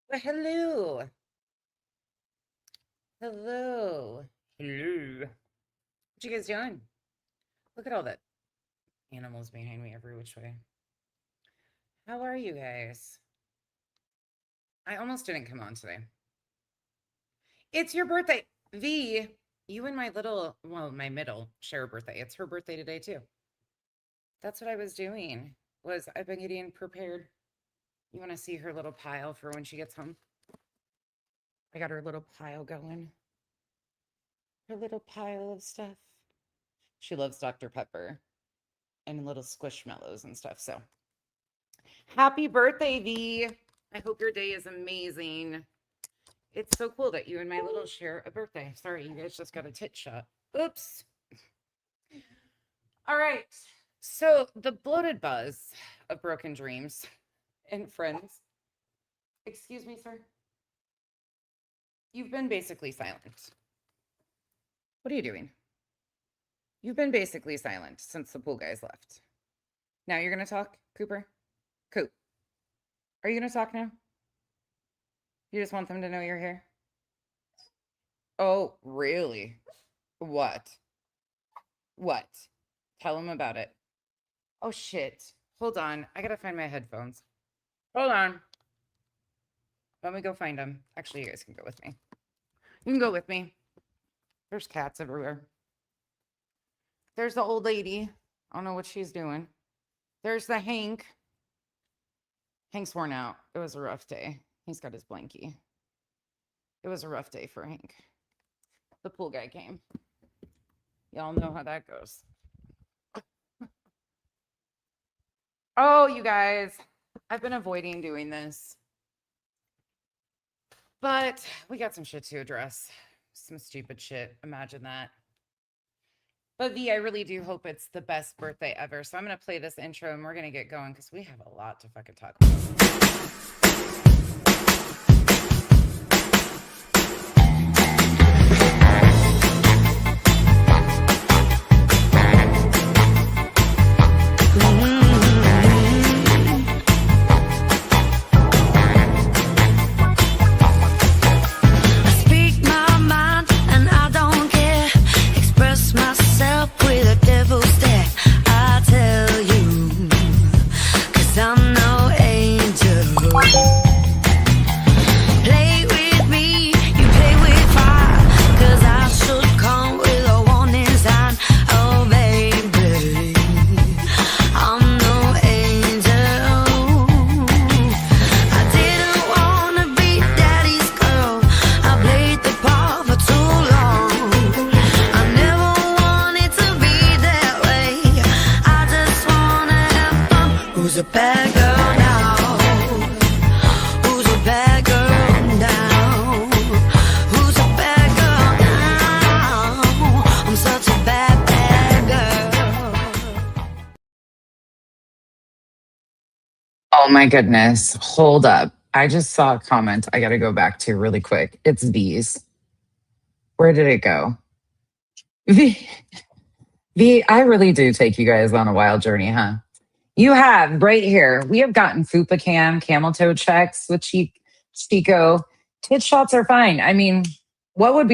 Well, hello. Hello. Hello. What you guys doing? Look at all the animals behind me every which way. How are you guys? I almost didn't come on today. It's your birthday. V, you and my little, well, my middle share a birthday. It's her birthday today too. That's what I was doing. I've been getting prepared. You want to see her little pile for when she gets home? I got her little pile going. Her little pile of stuff. She loves Dr. Pepper and little squishmallows and stuff. So happy birthday, V. I hope your day is amazing. It's so cool that you and my little share a birthday. Sorry, you guys just got a tit shot. Oops. All right. So the bloated buzz of broken dreams and friends. Excuse me, sir. You've been basically silent. What are you doing? You've been basically silent since the pool guys left. Now you're going to talk, Cooper? Coop, are you going to talk now? You just want them to know you're here? Oh, really? What? What? Tell them about it. Oh, shit. Hold on. I got to find my headphones. Hold on. Let me go find them. Actually, you guys can go with me. You can go with me. There's cats everywhere. There's the old lady. I don't know what she's doing. There's the Hank. Hank's worn out. It was a rough day. He's got his blankie. It was a rough day for Hank. The pool guy came. Y'all know how that goes. Oh, you guys. I've been avoiding doing this. But we got some shit to address. Some stupid shit. Imagine that. But V, I really do hope it's the best birthday ever. So I'm going to play this intro and we're going to get going because we have a lot to fucking talk about. Oh my goodness. Hold up. I just saw a comment I got to go back to really quick. It's V's. Where did it go? V, I really do take you guys on a wild journey, huh? You have right here. We have gotten Fupa camel toe checks with Chico. Tit shots are fine. I mean, what would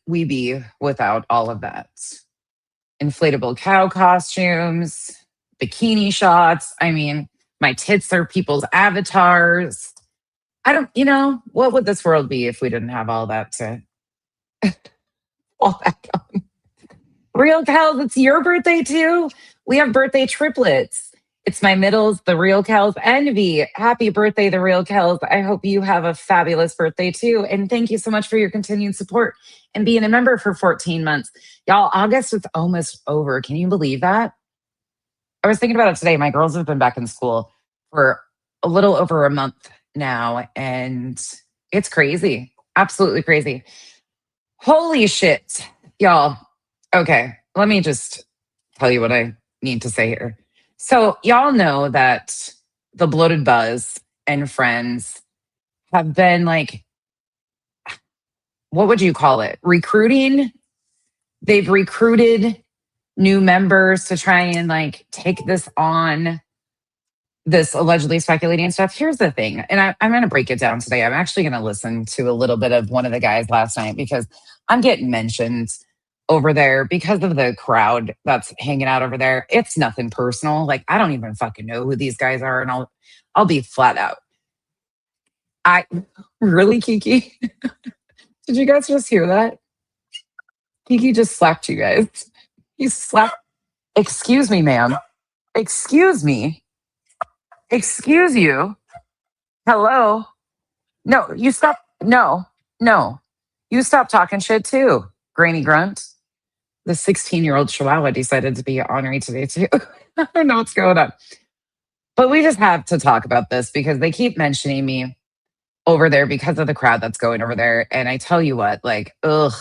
we be without all of that? Inflatable cow costumes, bikini shots. I mean, my tits are people's avatars. What would this world be if we didn't have all that all that going? Real cows, it's your birthday too. We have birthday triplets. It's my middles, the real cows, Envy. Happy birthday, the real cows. I hope you have a fabulous birthday too. And thank you so much for your continued support and being a member for 14 months. Y'all, August is almost over. Can you believe that? I was thinking about it today. My girls have been back in school for a little over a month now, and it's crazy. Absolutely crazy. Holy shit, y'all. Okay, let me just tell you what I need to say here. So, y'all know that the Bloated Buzz and friends have been like, what would you call it? Recruiting. They've recruited new members to try and like take this on. this allegedly speculating stuff. Here's the thing, and I'm going to break it down today. I'm actually going to listen to a little bit of one of the guys last night because I'm getting mentioned over there because of the crowd that's hanging out over there. It's nothing personal. Like I don't even fucking know who these guys are, and I'll be flat out. I really, Kiki. Did you guys just hear that? Kiki just slapped you guys. He slapped. Excuse me, ma'am. Excuse me. Excuse you. Hello. No, you stop. No, no. You stop talking shit too, Granny Grunt. The 16-year-old Chihuahua decided to be ornery today too. I don't know what's going on. But we just have to talk about this because they keep mentioning me over there because of the crowd that's going over there. And I tell you what, like, ugh.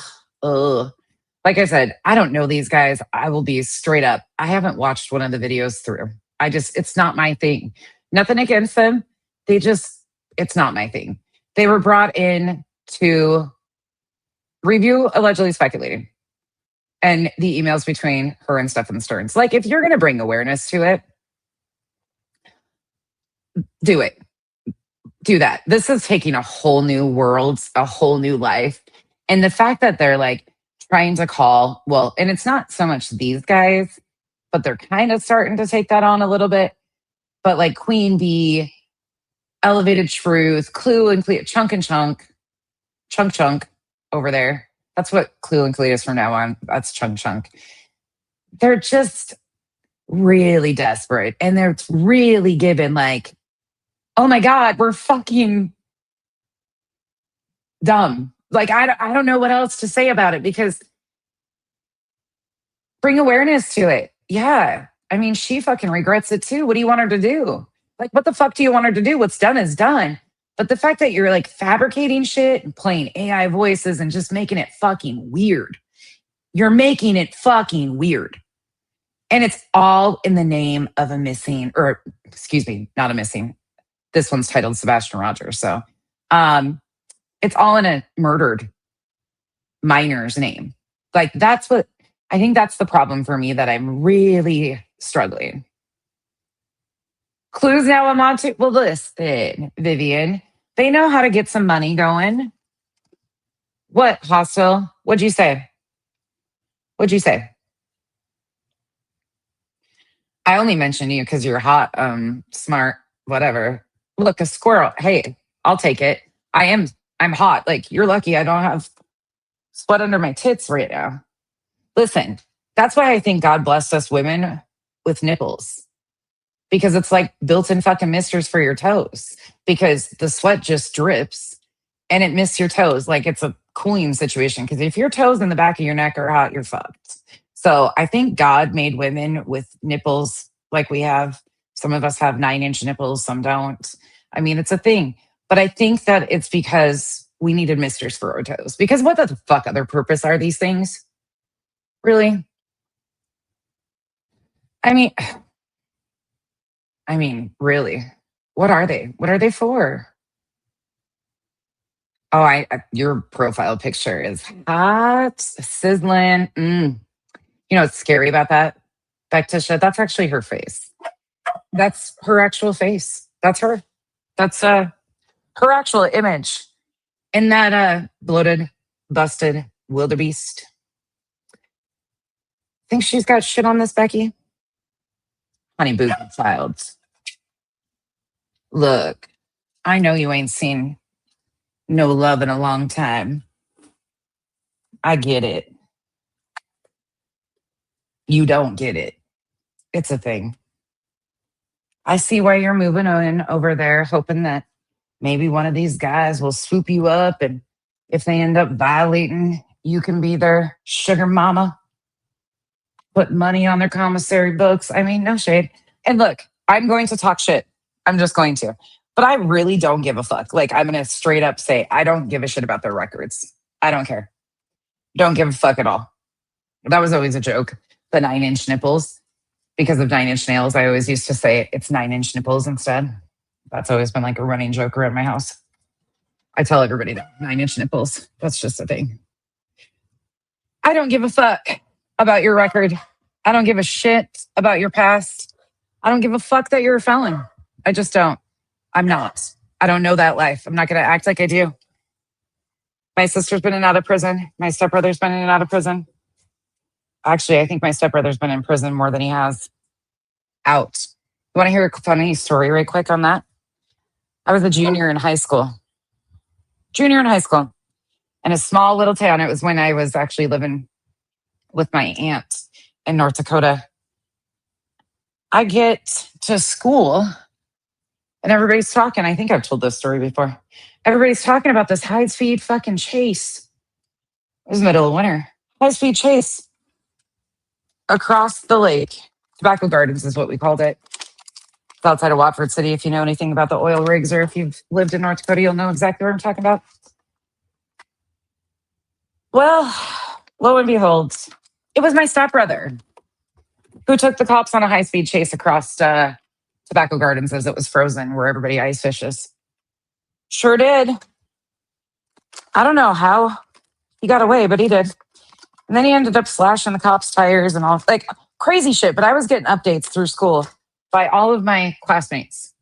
Like I said, I don't know these guys. I will be straight up. I haven't watched one of the videos through. It's not my thing. Nothing against them. It's not my thing. They were brought in to review allegedly speculating and the emails between her and Stefan Stearns. Like, if you're going to bring awareness to it, do it. Do that. This is taking a whole new world, a whole new life. And the fact that they're like trying to call, well, and it's not so much these guys, but they're kind of starting to take that on a little bit. But like Queen Bee, Elevated Truth, Clue and Clea, Chunk and Chunk over there. That's what Clue and Clea is from now on. That's Chunk. They're just really desperate. And they're really given like, oh my God, we're fucking dumb. Like, I don't know what else to say about it because bring awareness to it. Yeah. I mean, she fucking regrets it too. What do you want her to do? Like, what the fuck do you want her to do? What's done is done. But the fact that you're like fabricating shit and playing AI voices and just making it fucking weird, you're making it fucking weird. And it's all in the name of a missing, or excuse me, not a missing. This one's titled Sebastian Rogers. So it's all in a murdered minor's name. Like I think that's the problem for me that I'm really struggling. Clues now I'm on to, well, listen, Vivian, they know how to get some money going. What, hostile? What'd you say? I only mentioned you because you're hot, smart, whatever. Look, a squirrel. Hey, I'll take it. I'm hot. Like, you're lucky I don't have sweat under my tits right now. Listen, that's why I think God blessed us women with nipples. Because it's like built-in fucking misters for your toes. Because the sweat just drips and it mists your toes. Like it's a cooling situation. Because if your toes in the back of your neck are hot, you're fucked. So I think God made women with nipples like we have. Some of us have 9-inch nipples, some don't. I mean, it's a thing. But I think that it's because we needed misters for our toes. Because what the fuck other purpose are these things? Really? I mean, really? What are they? What are they for? Oh, your profile picture is hot, sizzling. You know what's scary about that, Bectisha? That's actually her face. That's her actual face. That's her. That's her actual image. In that bloated, busted wildebeest. Think she's got shit on this, Becky? Honey boo child. Look, I know you ain't seen no love in a long time. I get it. You don't get it. It's a thing. I see why you're moving on over there, hoping that maybe one of these guys will swoop you up. And if they end up violating, you can be their sugar mama, put money on their commissary books. I mean, no shade. And look, I'm going to talk shit. I'm just going to. But I really don't give a fuck. Like, I'm going to straight up say, I don't give a shit about their records. I don't care. Don't give a fuck at all. That was always a joke. The 9-inch nipples. Because of 9-inch nails, I always used to say it's 9-inch nipples instead. That's always been like a running joke around my house. I tell everybody that 9-inch nipples. That's just a thing. I don't give a fuck about your record. I don't give a shit about your past. I don't give a fuck that you're a felon. I just don't. I'm not. I don't know that life. I'm not going to act like I do. My sister's been in and out of prison. My stepbrother's been in and out of prison. Actually, I think my stepbrother's been in prison more than he has out. You want to hear a funny story right quick on that? I was a junior in high school. Junior in high school in a small little town. It was when I was actually living with my aunt in North Dakota. I get to school and everybody's talking. I think I've told this story before. Everybody's talking about this high-speed fucking chase. It was the middle of winter. High-speed chase across the lake. Tobacco Gardens is what we called it. It's outside of Watford City. If you know anything about the oil rigs or if you've lived in North Dakota, you'll know exactly what I'm talking about. Well, lo and behold, it was my stepbrother who took the cops on a high-speed chase across Tobacco Gardens as it was frozen, where everybody ice fishes. Sure did. I don't know how he got away, but he did. And then he ended up slashing the cops' tires and all, like crazy shit. But I was getting updates through school by all of my classmates.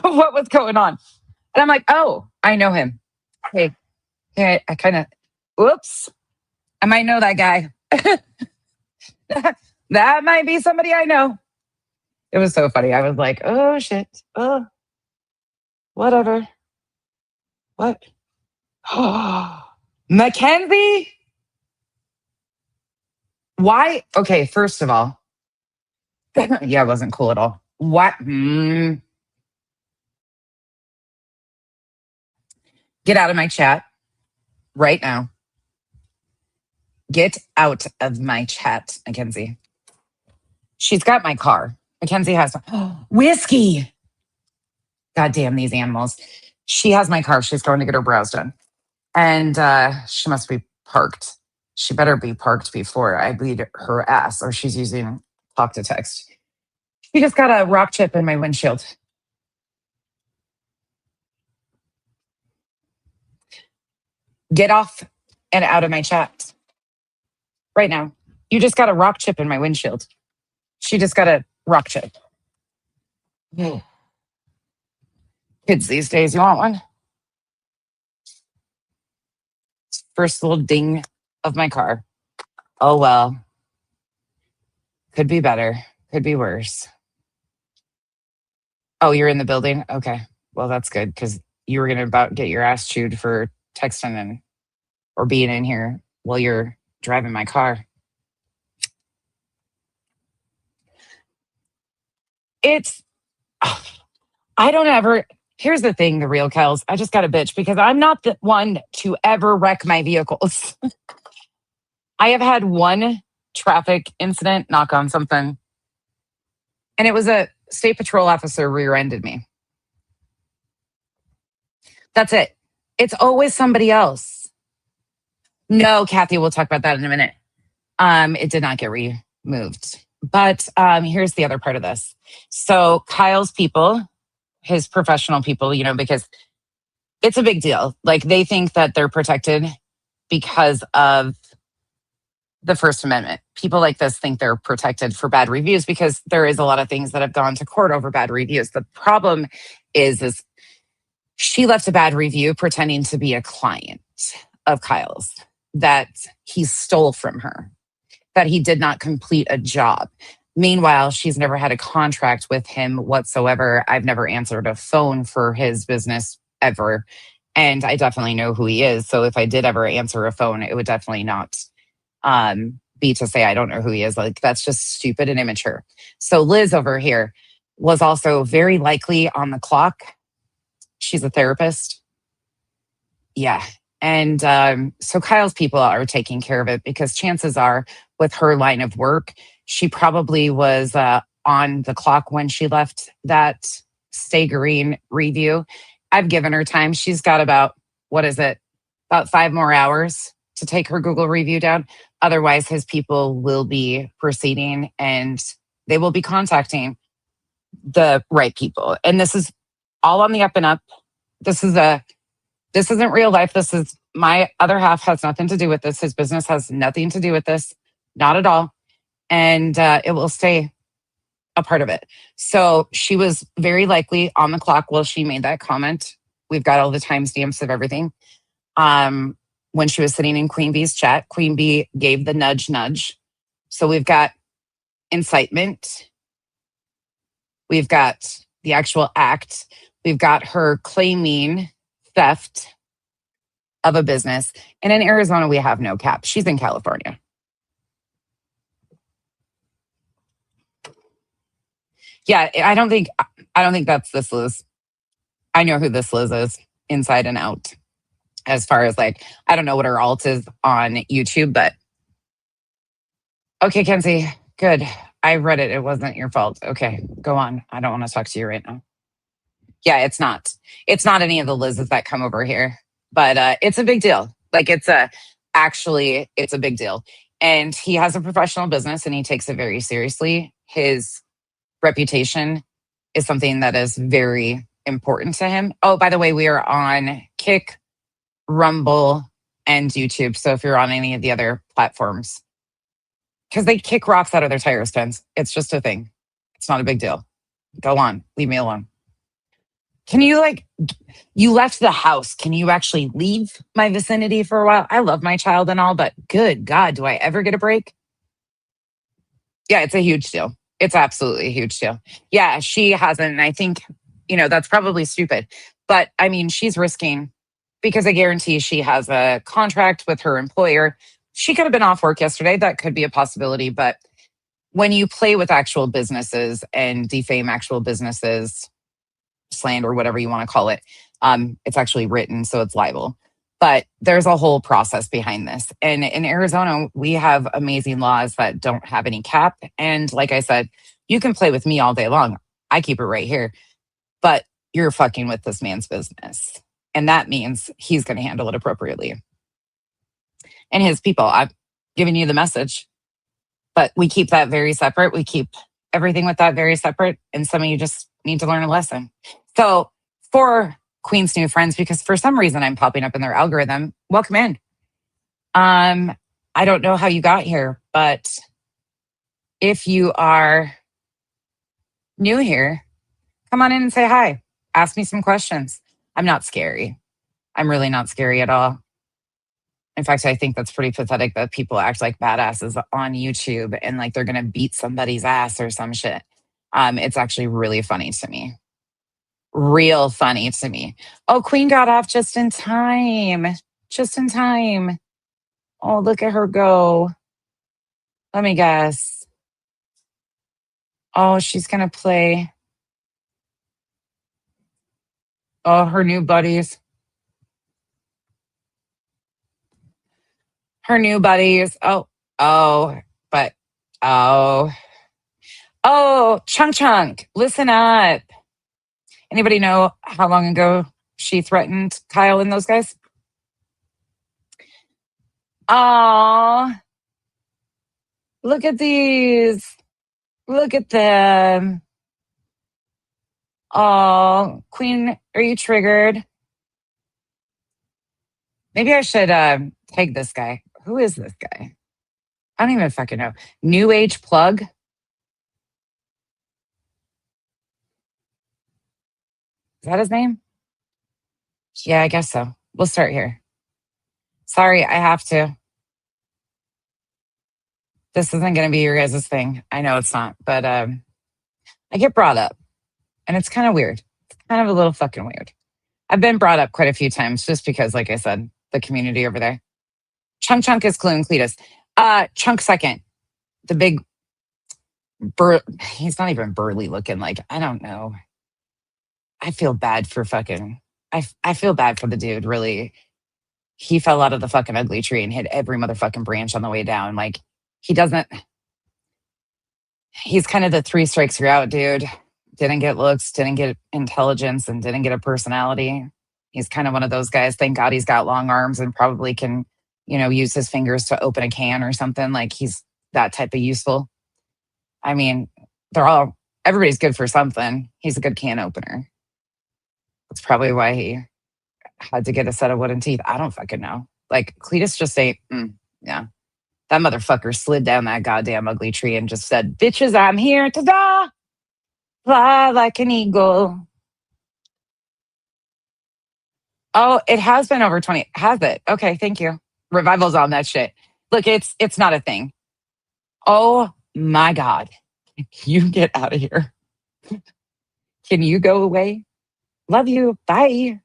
What was going on? And I'm like, oh, I know him. Hey, I kind of, whoops. I might know that guy. That might be somebody I know. It was so funny. I was like, oh, shit. Oh, whatever. What? Oh, Mackenzie? Why? Okay, first of all, yeah, it wasn't cool at all. What? Get out of my chat right now. Get out of my chat, Mackenzie. She's got my car. Mackenzie has whiskey. God damn these animals. She has my car. She's going to get her brows done. And she must be parked. She better be parked before I bleed her ass, or she's using talk to text. She just got a rock chip in my windshield. Get off and out of my chat right now. You just got a rock chip in my windshield. She just got a rock chip. Kids these days, you want one? First little ding of my car. Oh, well. Could be better. Could be worse. Oh, you're in the building? Okay. Well, that's good because you were going to about get your ass chewed for texting and or being in here while you're driving my car. It's, oh, I don't ever, here's the thing, the real Kels. I just got a bitch because I'm not the one to ever wreck my vehicles. I have had one traffic incident, knock on something, and it was a state patrol officer rear-ended me. That's it. It's always somebody else. No, Kathy, we'll talk about that in a minute. It did not get removed. But here's the other part of this. So Kyle's people, his professional people, you know, because it's a big deal. Like they think that they're protected because of the First Amendment. People like this think they're protected for bad reviews because there is a lot of things that have gone to court over bad reviews. The problem is she left a bad review pretending to be a client of Kyle's that he stole from her, that he did not complete a job. Meanwhile, she's never had a contract with him whatsoever. I've never answered a phone for his business ever. And I definitely know who he is. So if I did ever answer a phone, it would definitely not be to say I don't know who he is. Like that's just stupid and immature. So Liz over here was also very likely on the clock. She's a therapist. Yeah. And so Kyle's people are taking care of it because chances are with her line of work, she probably was on the clock when she left that staggering review. I've given her time. She's got about, about 5 more hours to take her Google review down. Otherwise, his people will be proceeding and they will be contacting the right people. And this is all on the up and up. This isn't real life. This is my other half has nothing to do with this. His business has nothing to do with this. Not at all. And it will stay a part of it. So she was very likely on the clock while she made that comment. We've got all the timestamps of everything. When she was sitting in Queen Bee's chat, Queen Bee gave the nudge nudge. So we've got incitement. We've got the actual act. We've got her claiming theft of a business. And in Arizona, we have no cap. She's in California. Yeah, I don't think that's this Liz. I know who this Liz is inside and out. As far as like, I don't know what her alt is on YouTube, but okay, Kenzie, good. I read it. It wasn't your fault. Okay, go on. I don't want to talk to you right now. Yeah, it's not. It's not any of the Liz's that come over here, but it's a big deal. Like it's a big deal. And he has a professional business and he takes it very seriously. His reputation is something that is very important to him. Oh, by the way, we are on Kick, Rumble, and YouTube. So if you're on any of the other platforms, because they kick rocks out of their tire stands. It's just a thing. It's not a big deal. Go on. Leave me alone. Can you you left the house. Can you actually leave my vicinity for a while? I love my child and all, but good God, do I ever get a break? Yeah, it's a huge deal. It's absolutely a huge deal. Yeah, she hasn't. And I think, that's probably stupid. But I mean, she's risking because I guarantee she has a contract with her employer. She could have been off work yesterday. That could be a possibility. But when you play with actual businesses and defame actual businesses, slander, whatever you want to call it, it's actually written, so it's libel. But there's a whole process behind this. And in Arizona, we have amazing laws that don't have any cap. And like I said, you can play with me all day long. I keep it right here. But you're fucking with this man's business. And that means he's going to handle it appropriately. And his people, I'm giving you the message. But we keep that very separate. We keep everything with that very separate. And some of you just need to learn a lesson. So for Queen's new friends, because for some reason I'm popping up in their algorithm, welcome in. I don't know how you got here, but if you are new here, come on in and say hi. Ask me some questions. I'm not scary. I'm really not scary at all. In fact, I think that's pretty pathetic that people act like badasses on YouTube and like they're going to beat somebody's ass or some shit. It's actually really funny to me. Real funny to me. Oh, Queen got off just in time. Just in time. Oh, look at her go. Let me guess. Oh, she's going to play. Oh, her new buddies. Her new buddies. Oh, Chunk Chunk, listen up. Anybody know how long ago she threatened Kyle and those guys? Oh, look at these. Look at them. Oh, Queen, are you triggered? Maybe I should tag this guy. Who is this guy? I don't even fucking know. New Age Plug. Is that his name? Yeah, I guess so. We'll start here. Sorry, I have to. This isn't going to be your guys' thing. I know it's not, but I get brought up and it's kind of weird. It's kind of a little fucking weird. I've been brought up quite a few times just because, like I said, the community over there. Chunk Chunk is Clue and Cletus. Chunk second. The big he's not even burly looking. Like, I don't know. I feel bad for fucking I feel bad for the dude, really. He fell out of the fucking ugly tree and hit every motherfucking branch on the way down. Like, he's kind of the 3 strikes you're out, dude. Didn't get looks, didn't get intelligence, and didn't get a personality. He's kind of one of those guys. Thank God he's got long arms and probably can, use his fingers to open a can or something. Like, he's that type of useful. I mean, everybody's good for something. He's a good can opener. That's probably why he had to get a set of wooden teeth. I don't fucking know. Like, Cletus just yeah. That motherfucker slid down that goddamn ugly tree and just said, bitches, I'm here. Ta-da! Fly like an eagle. Oh, it has been over 20. Has it? Okay, thank you. Revival's on that shit. Look, it's not a thing. Oh my God. You get out of here. Can you go away? Love you. Bye.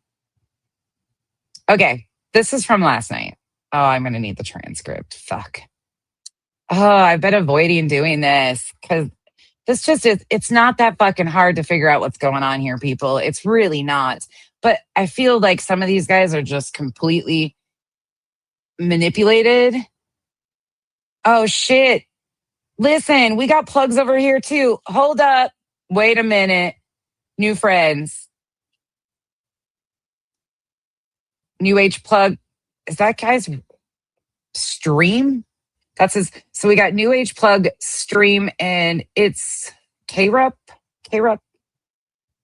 Okay, this is from last night. Oh, I'm going to need the transcript. Fuck. Oh, I've been avoiding doing this because this just is, it's not that fucking hard to figure out what's going on here, people. It's really not. But I feel like some of these guys are just completely manipulated. Oh, shit. Listen, we got plugs over here too. Hold up. Wait a minute. New friends. New Age plug. Is that guy's stream? That's his. So we got New Age plug stream and it's K-Rup. K-Rup.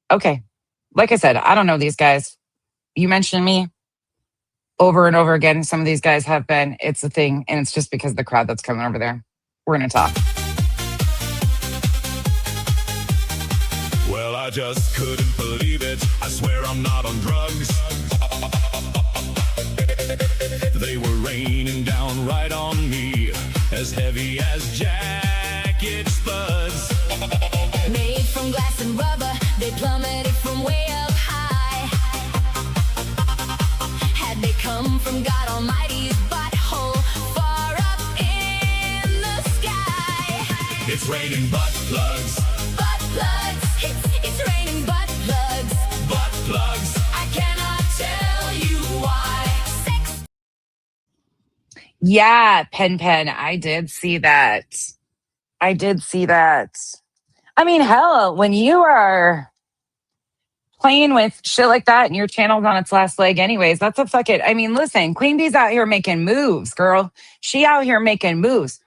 Okay. Like I said, I don't know these guys. You mentioned me over and over again. Some of these guys have been. It's a thing. And it's just because of the crowd that's coming over there. We're going to talk. Well, I just couldn't believe it. I swear I'm not on drugs. They were raining down right on me, as heavy as jacket spuds. Made from glass and rubber, they plummeted from way up high. Had they come from God Almighty's butthole, far up in the sky. It's raining butt plugs. Butt plugs. It's raining butt plugs. Butt plugs. I cannot tell you why. Sex. Yeah, Pen. I did see that. I mean, hell, when you are playing with shit like that and your channel's on its last leg anyways, that's a fuck it. I mean, listen, Queen Bee's out here making moves, girl. She out here making moves.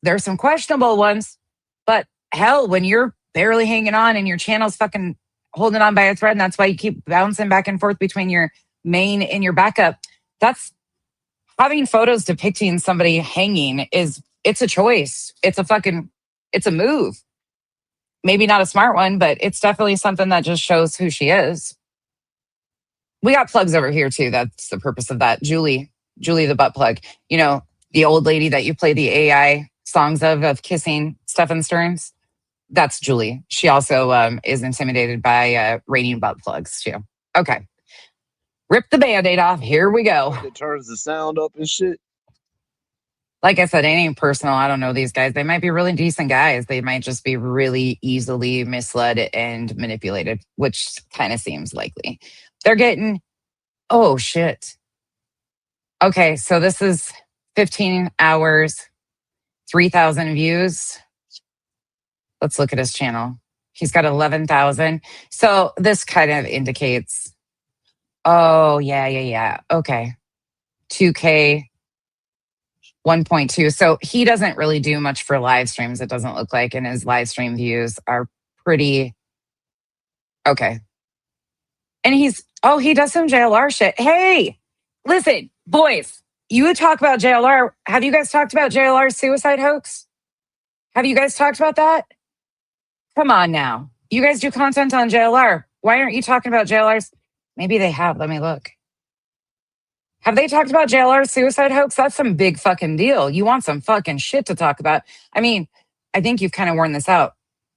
There's some questionable ones, but hell, when you're barely hanging on and your channel's fucking holding on by a thread, and that's why you keep bouncing back and forth between your main and your backup, that's having photos depicting somebody hanging it's a choice. It's a move. Maybe not a smart one, but it's definitely something that just shows who she is. We got plugs over here too. That's the purpose of that. Julie the butt plug. You know, the old lady that you play the AI songs of kissing Stefan Stearns. That's Julie. She also is intimidated by raining butt plugs too. Okay. Rip the Band-Aid off. Here we go. It turns the sound up and shit. Like I said, it ain't personal. I don't know these guys. They might be really decent guys. They might just be really easily misled and manipulated, which kind of seems likely. They're getting, oh shit. Okay, so this is 15 hours, 3,000 views. Let's look at his channel. He's got 11,000. So this kind of indicates, oh, yeah. Okay. 2K, 1.2. So he doesn't really do much for live streams, it doesn't look like. And his live stream views are pretty okay. And he does some JLR shit. Hey, listen, boys, you talk about JLR. Have you guys talked about JLR's suicide hoax? Have you guys talked about that? Come on now. You guys do content on JLR. Why aren't you talking about JLR's? Maybe they have. Let me look. Have they talked about JLR's suicide hoax? That's some big fucking deal. You want some fucking shit to talk about. I mean, I think you've kind of worn this out.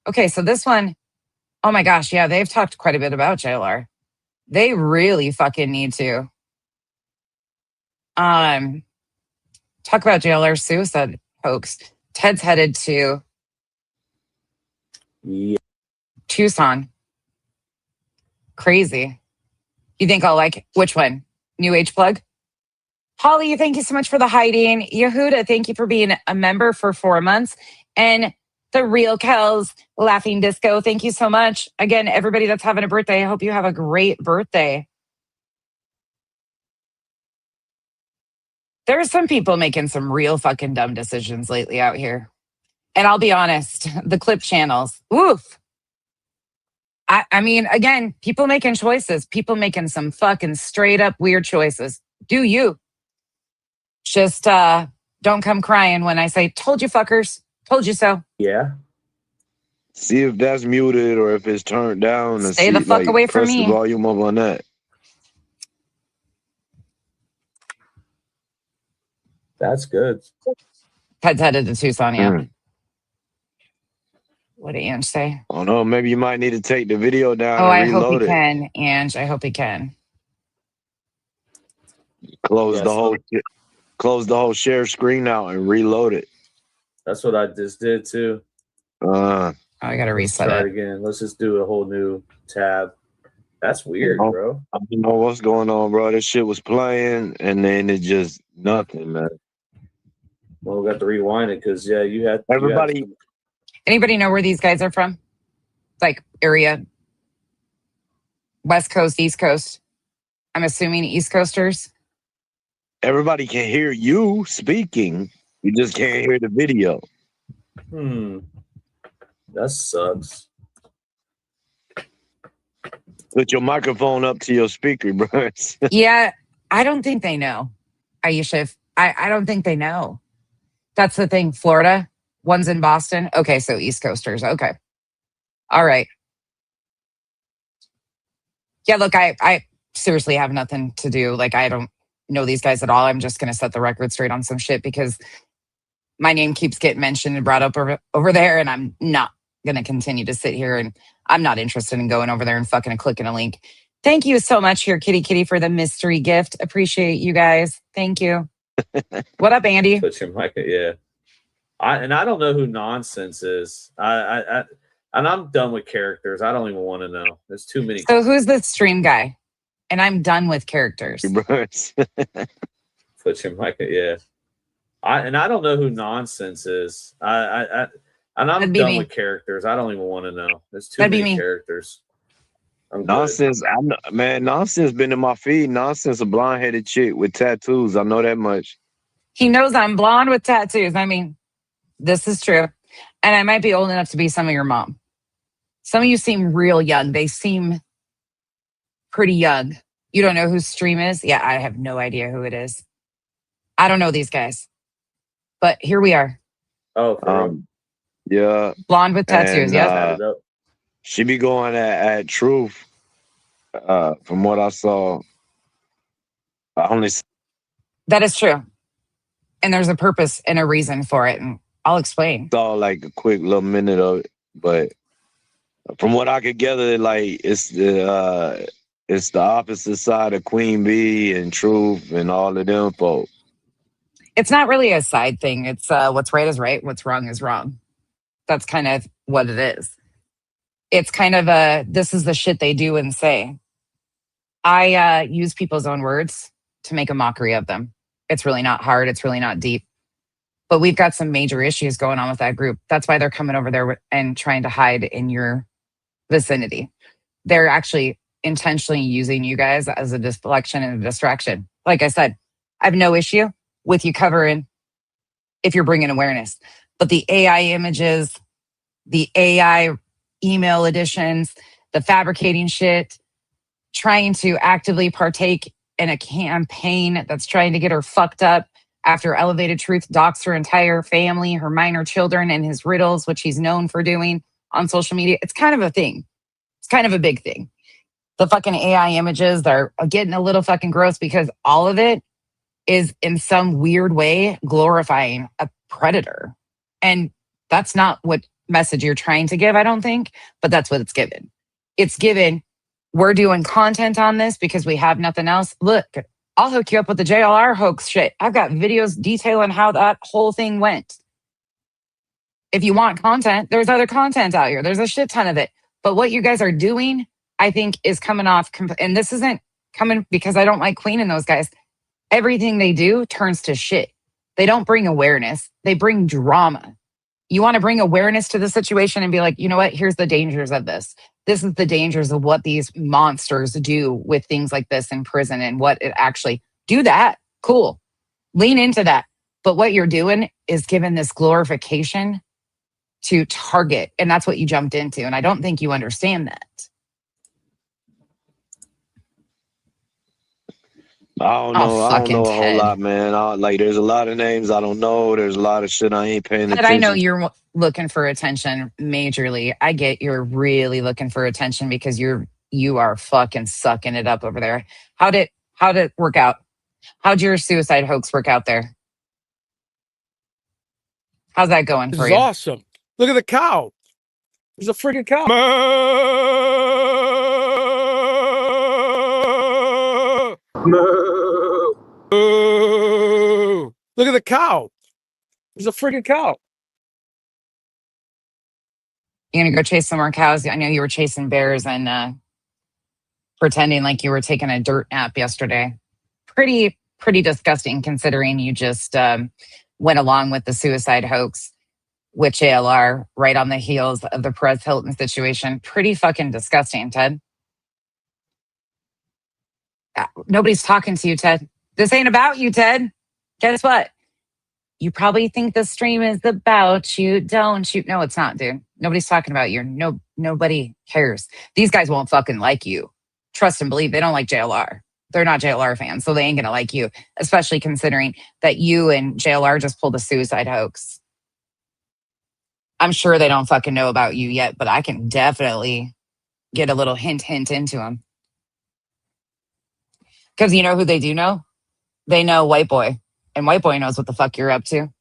Okay, so this one, oh my gosh, yeah, they've talked quite a bit about JLR. They really fucking need to. Talk about JLR's suicide hoax. Ted's headed to Tucson. Crazy. You think I'll like which one? New Age plug? Holly, thank you so much for the hiding. Yehuda, thank you for being a member for 4 months. And the Real Kells Laughing Disco, thank you so much. Again, everybody that's having a birthday, I hope you have a great birthday. There are some people making some real fucking dumb decisions lately out here. And I'll be honest, the clip channels, oof. I mean, again, people making choices, people making some fucking straight up weird choices. Do you? Just don't come crying when I say, told you fuckers, told you so. Yeah. See if that's muted or if it's turned down, and Stay the see, fuck like, away from press the me. volume up on that. That's good. Ted's headed to Tucson, yeah. Mm. What did Ange say? I don't know. Maybe you might need to take the video down Oh, and I hope he reload it. can, Ange. I hope he can. Close Yeah, the so whole share screen out and reload it. that's what I just did too. Oh, I gotta Let's reset try it. it again. Let's just do a whole new tab. That's weird, Oh. bro. I don't know what's going on, bro. This shit was playing, and then it just nothing, man. Well, we got to rewind it because you had Everybody, Anybody know where these guys are from? Like area, West Coast, East Coast. I'm assuming East Coasters. everybody can hear you speaking. You just can't hear the video. That sucks. Put your microphone up to your speaker, bro. Yeah, I don't think they know. Aisha, I don't think they know. That's the thing. Florida, one's in Boston. Okay, so East Coasters. Okay. All right. Yeah, look, I seriously have nothing to do. Like, I don't know these guys at all. I'm just going to set the record straight on some shit because my name keeps getting mentioned and brought up over there, and I'm not going to continue to sit here, and I'm not interested in going over there and fucking clicking a link. Thank you so much here, Kitty Kitty, for the mystery gift. Appreciate you guys. Thank you. What up, Andy? Put your mic. Yeah. I don't know who Nonsense is. And I'm done with characters. I don't even want to know. There's too many. So who's the stream guy? And I'm done with characters. Put your mic. Yeah. I don't know who Nonsense is. And I'm That'd be done me. with characters. I don't even want to know. There's too That'd be many me. characters. I'm good. Nonsense. Nonsense been in my feed. Nonsense, a blonde-headed chick with tattoos. I know that much. He knows I'm blonde with tattoos. I mean, this is true. And I might be old enough to be some of your mom. Some of you seem real young. They seem pretty young. You don't know whose stream is? Yeah, I have no idea who it is. I don't know these guys. But here we are. Oh, for real? Yeah. Blonde with tattoos, And, yeah. Tatted up. She be going at Truth. From what I saw, I only That is true. And there's a purpose and a reason for it. And I'll explain. saw like a quick little minute of it, but from what I could gather, like it's the opposite side of Queen Bee and Truth and all of them folk. It's not really a side thing. It's what's right is right, what's wrong is wrong. That's kind of what it is. It's kind of this is the shit they do and say. I use people's own words to make a mockery of them. It's really not hard. It's really not deep. But we've got some major issues going on with that group. That's why they're coming over there and trying to hide in your vicinity. They're actually intentionally using you guys as a deflection and a distraction. Like I said, I have no issue with you covering if you're bringing awareness. But the AI images, the AI email editions, the fabricating shit, trying to actively partake in a campaign that's trying to get her fucked up after Elevated Truth doxed her entire family, her minor children, and his riddles, which he's known for doing on social media. It's kind of a thing. It's kind of a big thing. The fucking AI images, they're getting a little fucking gross because all of it is in some weird way glorifying a predator. And that's not what message you're trying to give, I don't think, but that's what it's given. It's given, we're doing content on this because we have nothing else. Look, I'll hook you up with the JLR hoax shit. I've got videos detailing how that whole thing went. If you want content, there's other content out here. There's a shit ton of it. But what you guys are doing, I think, is coming off, and this isn't coming because I don't like Queen and those guys. Everything they do turns to shit. They don't bring awareness. They bring drama. You want to bring awareness to the situation and be like, you know what? Here's the dangers of this. This is the dangers of what these monsters do with things like this in prison and what it actually do that. Cool. Lean into that. But what you're doing is giving this glorification to target. And that's what you jumped into. And I don't think you understand that. don't Oh, know. I don't fucking know a whole Ted. lot, man. Like, there's a lot of names I don't know. There's a lot of shit I ain't paying Ted, I know attention. you're looking for attention majorly. I get you're really looking for attention because you are fucking sucking it up over there. How'd it work out? How'd your suicide hoax work out there? How's that going This for is you? awesome. Look at the cow. There's a freaking cow. Look at the cow. There's a freaking cow. You gonna go chase some more cows? I know you were chasing bears and pretending like you were taking a dirt nap yesterday. Pretty disgusting considering you just went along with the suicide hoax with JLR right on the heels of the Perez Hilton situation. Pretty fucking disgusting, Ted. Nobody's talking to you, Ted. This ain't about you, Ted. Guess what? You probably think the stream is about you, don't you? No, it's not, dude. Nobody's talking about you. Nobody cares. These guys won't fucking like you. Trust and believe they don't like JLR. They're not JLR fans, so they ain't gonna like you, especially considering that you and JLR just pulled a suicide hoax. I'm sure they don't fucking know about you yet, but I can definitely get a little hint into them. Because you know who they do know? They know White Boy. And White Boy knows what the fuck you're up to.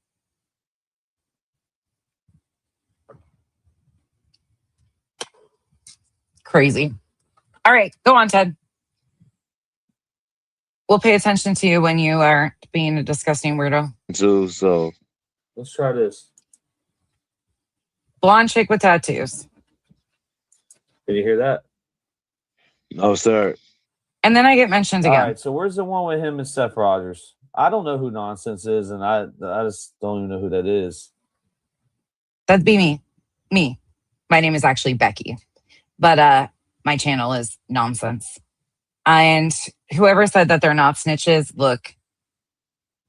Crazy. All right, go on, Ted. We'll pay attention to you when you are being a disgusting weirdo. Too, so Let's try this. Blonde chick with tattoos. Did you hear that? no, sir. And then I get mentioned All again. right. So where's the one with him and Seth Rogers? I don't know who Nonsense is, and I just don't even know who that is. That'd be me. Me. My name is actually Becky. But my channel is Nonsense. And whoever said that they're not snitches, look,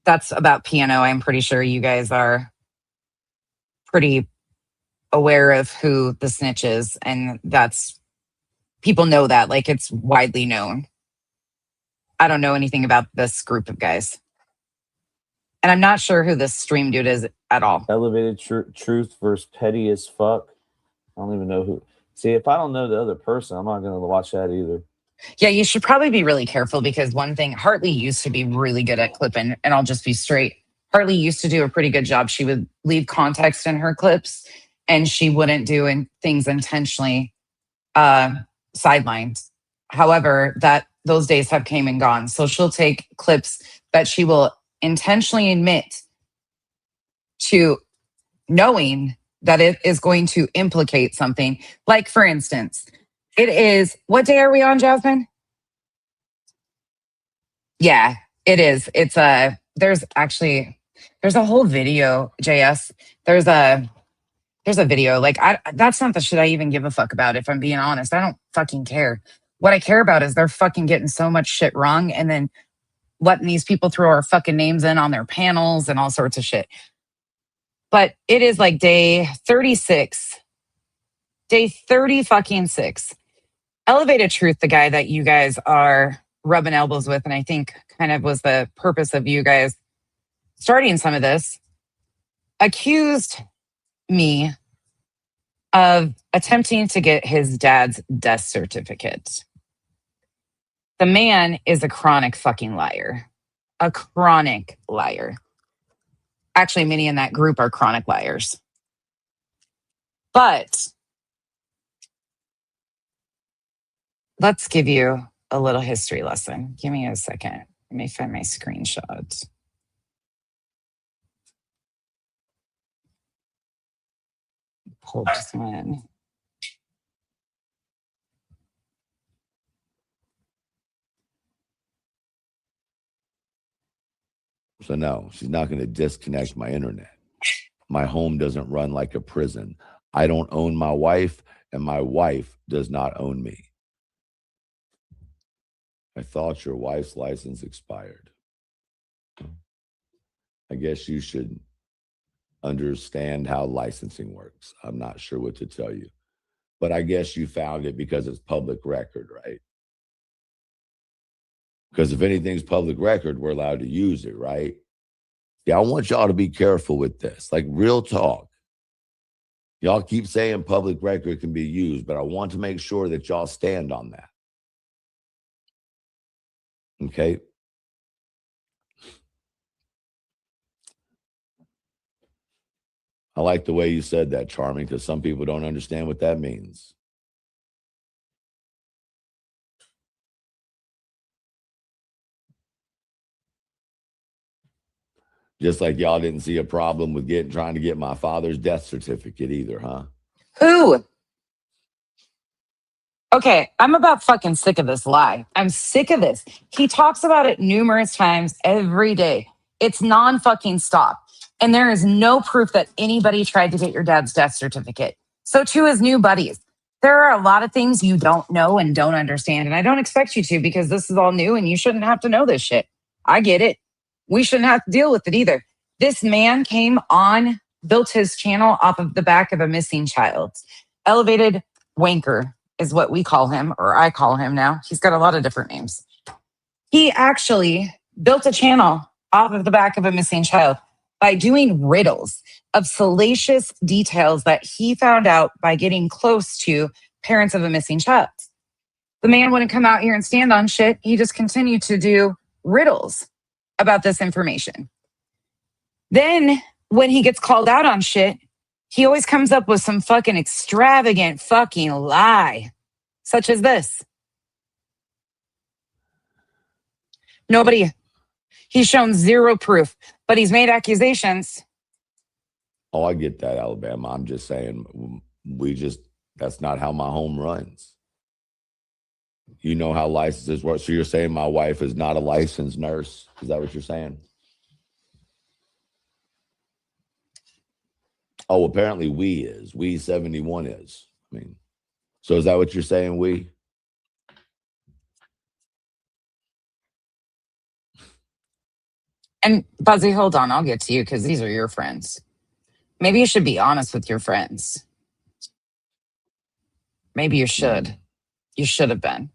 that's about piano. I'm pretty sure you guys are pretty aware of who the snitch is. And that's, people know that. Like, it's widely known. I don't know anything about this group of guys. And I'm not sure who this stream dude is at all. Elevated Truth versus Petty as Fuck. I don't even know who. See, if I don't know the other person, I'm not going to watch that either. Yeah, you should probably be really careful because one thing, Hartley used to be really good at clipping, and I'll just be straight. Hartley used to do a pretty good job. She would leave context in her clips, and she wouldn't do things intentionally sidelined. However, those days have came and gone. So she'll take clips that she will intentionally admit to knowing that it is going to implicate something. Like, for instance, it is, what day are we on, Jasmine? Yeah, it is. It's there's a whole video, JS. There's a video. Like, that's not the shit I even give a fuck about, if I'm being honest. I don't fucking care. What I care about is they're fucking getting so much shit wrong and then letting these people throw our fucking names in on their panels and all sorts of shit. But it is like day 36. Day 30 fucking 6. Elevated Truth, the guy that you guys are rubbing elbows with, and I think kind of was the purpose of you guys starting some of this, accused me of attempting to get his dad's death certificate. The man is a chronic fucking liar. A chronic liar. Actually, many in that group are chronic liars. But let's give you a little history lesson. Give me a second. Let me find my screenshots. Pull this one. So no, she's not going to disconnect my internet. My home doesn't run like a prison. I don't own my wife, and my wife does not own me. I thought your wife's license expired. I guess you should understand how licensing works. I'm not sure what to tell you, but I guess you found it because it's public record, right? Because if anything's public record, we're allowed to use it, right? Yeah, I want y'all to be careful with this. Like, real talk. Y'all keep saying public record can be used, but I want to make sure that y'all stand on that. Okay? I like the way you said that, Charming, because some people don't understand what that means. Just like y'all didn't see a problem with trying to get my father's death certificate either, huh? Who? Okay, I'm about fucking sick of this lie. I'm sick of this. He talks about it numerous times every day. It's non-fucking stop. And there is no proof that anybody tried to get your dad's death certificate. So to his new buddies, there are a lot of things you don't know and don't understand. And I don't expect you to, because this is all new and you shouldn't have to know this shit. I get it. We shouldn't have to deal with it either. This man built his channel off of the back of a missing child. Elevated wanker is what we call him, or I call him now. He's got a lot of different names. He actually built a channel off of the back of a missing child by doing riddles of salacious details that he found out by getting close to parents of a missing child. The man wouldn't come out here and stand on shit. He just continued to do riddles about this information. Then when he gets called out on shit, he always comes up with some fucking extravagant fucking lie, such as this. He's shown zero proof, but he's made accusations. Oh, I get that, Alabama. I'm just saying, that's not how my home runs. You know how licenses work. So you're saying my wife is not a licensed nurse? Is that what you're saying? Oh, apparently we 71 is. I mean, so is that what you're saying, we? And Buzzy, hold on, I'll get to you because these are your friends. Maybe you should be honest with your friends. Maybe you should. You should have been.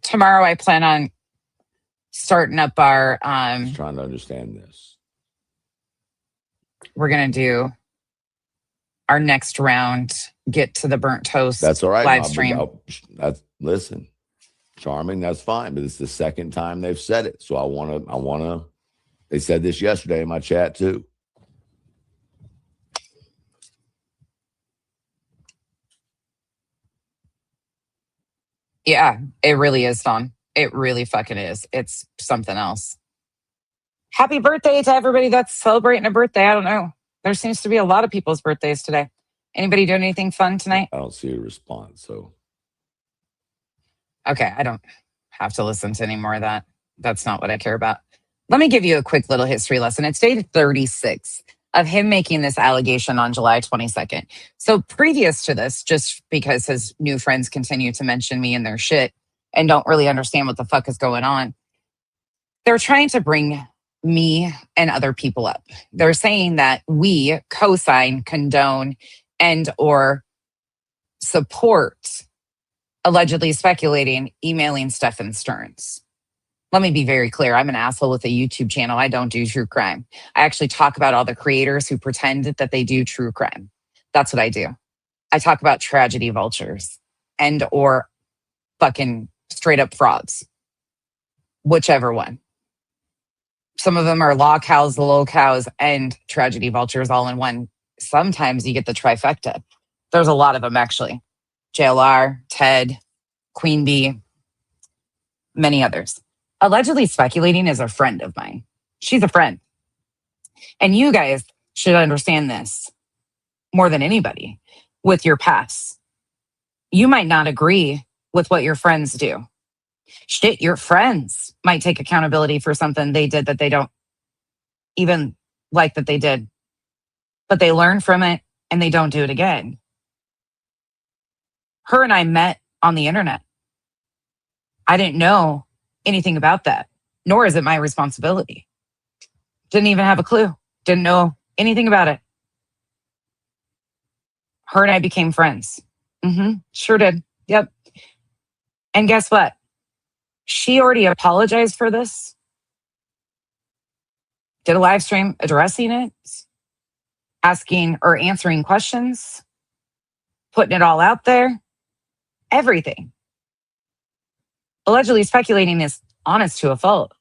Tomorrow I plan on starting up our I'm trying to understand this. We're gonna do our next round, get to the burnt toast. That's all right. Live stream. Listen, Charming, that's fine, but it's the second time they've said it. So I wanna they said this yesterday in my chat too. Yeah, it really is, Don. It really fucking is. It's something else. Happy birthday to everybody that's celebrating a birthday. I don't know. There seems to be a lot of people's birthdays today. Anybody doing anything fun tonight? I don't see a response, so. Okay, I don't have to listen to any more of that. That's not what I care about. Let me give you a quick little history lesson. It's day 36 of him making this allegation on July 22nd. So previous to this, just because his new friends continue to mention me in their shit and don't really understand what the fuck is going on, they're trying to bring me and other people up. They're saying that we co-sign, condone, and or support allegedly speculating, emailing Stefan Stearns. Let me be very clear. I'm an asshole with a YouTube channel. I don't do true crime. I actually talk about all the creators who pretend that they do true crime. That's what I do. I talk about tragedy vultures and or fucking straight up frauds. Whichever one. Some of them are law cows, the low cows, and tragedy vultures all in one. Sometimes you get the trifecta. There's a lot of them, actually. JLR, Ted, Queen Bee, many others. Allegedly speculating is a friend of mine. She's a friend. And you guys should understand this more than anybody with your past. You might not agree with what your friends do. Shit, your friends might take accountability for something they did that they don't even like that they did. But they learn from it and they don't do it again. Her and I met on the internet. I didn't know anything about that, nor is it my responsibility. Didn't even have a clue. Didn't know anything about it. Her and I became friends. Sure did. Yep. And guess what? She already apologized for this, did a live stream addressing it, asking or answering questions, putting it all out there, everything. Allegedly speculating is honest to a fault.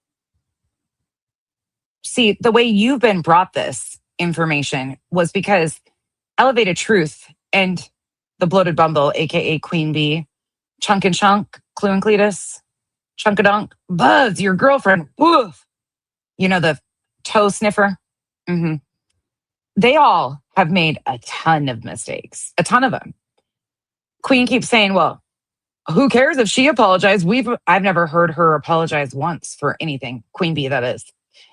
See, the way you've been brought this information was because Elevated Truth and the Bloated Bumble, aka Queen Bee, Chunk and Chunk, Clue and Cletus, Chunkadunk, Buzz, your girlfriend, woof. You know, the toe sniffer. They all have made a ton of mistakes, a ton of them. Queen keeps saying, well, who cares if she apologized? I've never heard her apologize once for anything. Queen Bee, that is.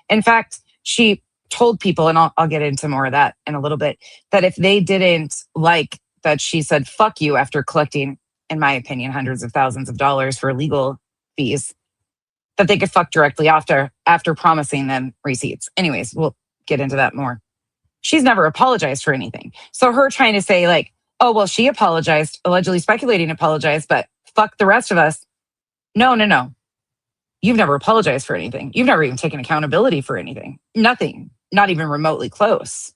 In fact, she told people, and I'll get into more of that in a little bit, that if they didn't like that she said, fuck you, after collecting, in my opinion, hundreds of thousands of dollars for legal fees, that they could fuck directly after promising them receipts. Anyways, we'll get into that more. She's never apologized for anything. So her trying to say like, oh, well, she apologized, allegedly speculating apologized, but fuck the rest of us. No. You've never apologized for anything. You've never even taken accountability for anything. Nothing. Not even remotely close.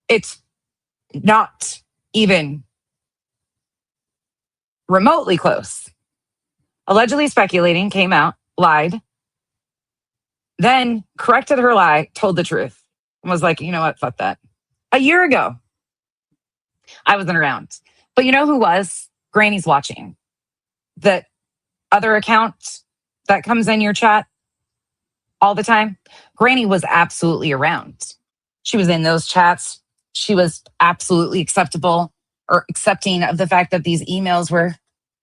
It's not even remotely close. Allegedly speculating, came out, lied, then corrected her lie, told the truth, and was like, you know what, fuck that. A year ago, I wasn't around. But you know who was? Granny's watching. The other account that comes in your chat all the time, Granny was absolutely around. She was in those chats. She was absolutely acceptable or accepting of the fact that these emails were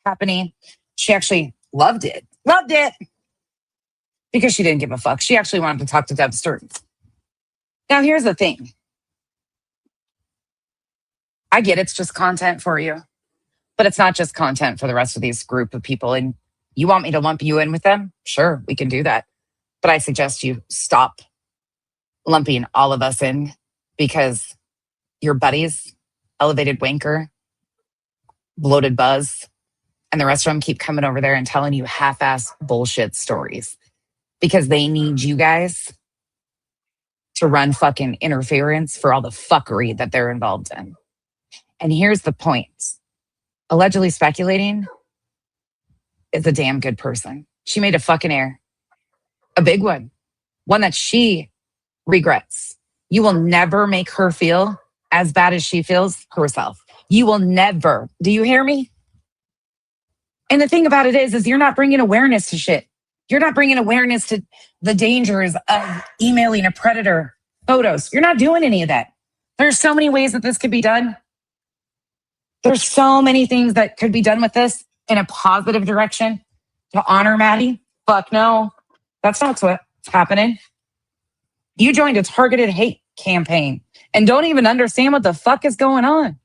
happening. She actually loved it. Loved it. Because she didn't give a fuck. She actually wanted to talk to Deb Sturton. Now, here's the thing. I get it's just content for you, but it's not just content for the rest of these group of people. And you want me to lump you in with them? Sure, we can do that. But I suggest you stop lumping all of us in, because your buddies, Elevated Wanker, Bloated Buzz, and the rest of them keep coming over there and telling you half-ass bullshit stories because they need you guys to run fucking interference for all the fuckery that they're involved in. And here's the point. Allegedly speculating is a damn good person. She made a fucking error. A big one. One that she regrets. You will never make her feel as bad as she feels herself. You will never. Do you hear me? And the thing about it is you're not bringing awareness to shit. You're not bringing awareness to the dangers of emailing a predator photos. You're not doing any of that. There's so many ways that this could be done. There's so many things that could be done with this in a positive direction to honor Maddie. Fuck no. That's not what's happening. You joined a targeted hate campaign and don't even understand what the fuck is going on.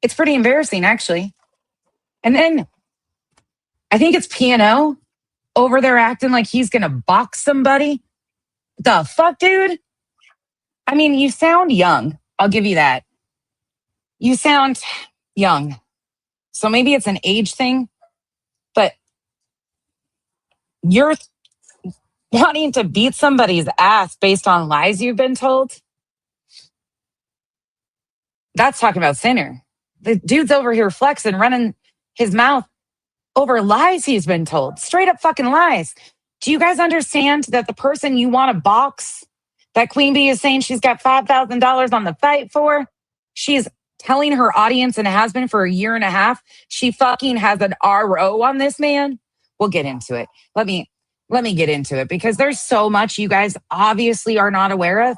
It's pretty embarrassing, actually. And then I think it's P&O over there acting like he's going to box somebody. The fuck, dude? I mean, you sound young. I'll give you that. You sound young. So maybe it's an age thing, but you're wanting to beat somebody's ass based on lies you've been told. That's talking about sinner. The dude's over here flexing, running his mouth over lies he's been told. Straight up fucking lies. Do you guys understand that the person you want to box, that Queen Bee is saying she's got $5,000 on the fight for, she's telling her audience and has been for a year and a half, she fucking has an RO on this man? We'll get into it. Let me get into it because there's so much you guys obviously are not aware of.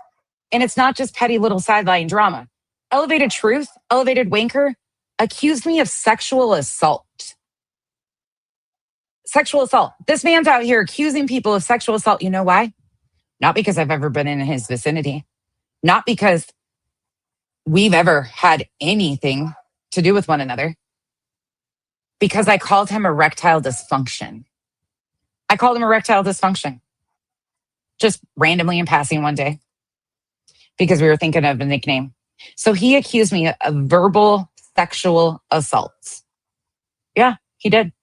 And it's not just petty little sideline drama. Elevated Truth, Elevated Wanker, accused me of sexual assault. Sexual assault. This man's out here accusing people of sexual assault. You know why? Not because I've ever been in his vicinity. Not because we've ever had anything to do with one another. Because I called him erectile dysfunction. I called him erectile dysfunction. Just randomly in passing one day. Because we were thinking of a nickname. So he accused me of verbal sexual assault. Yeah, he did.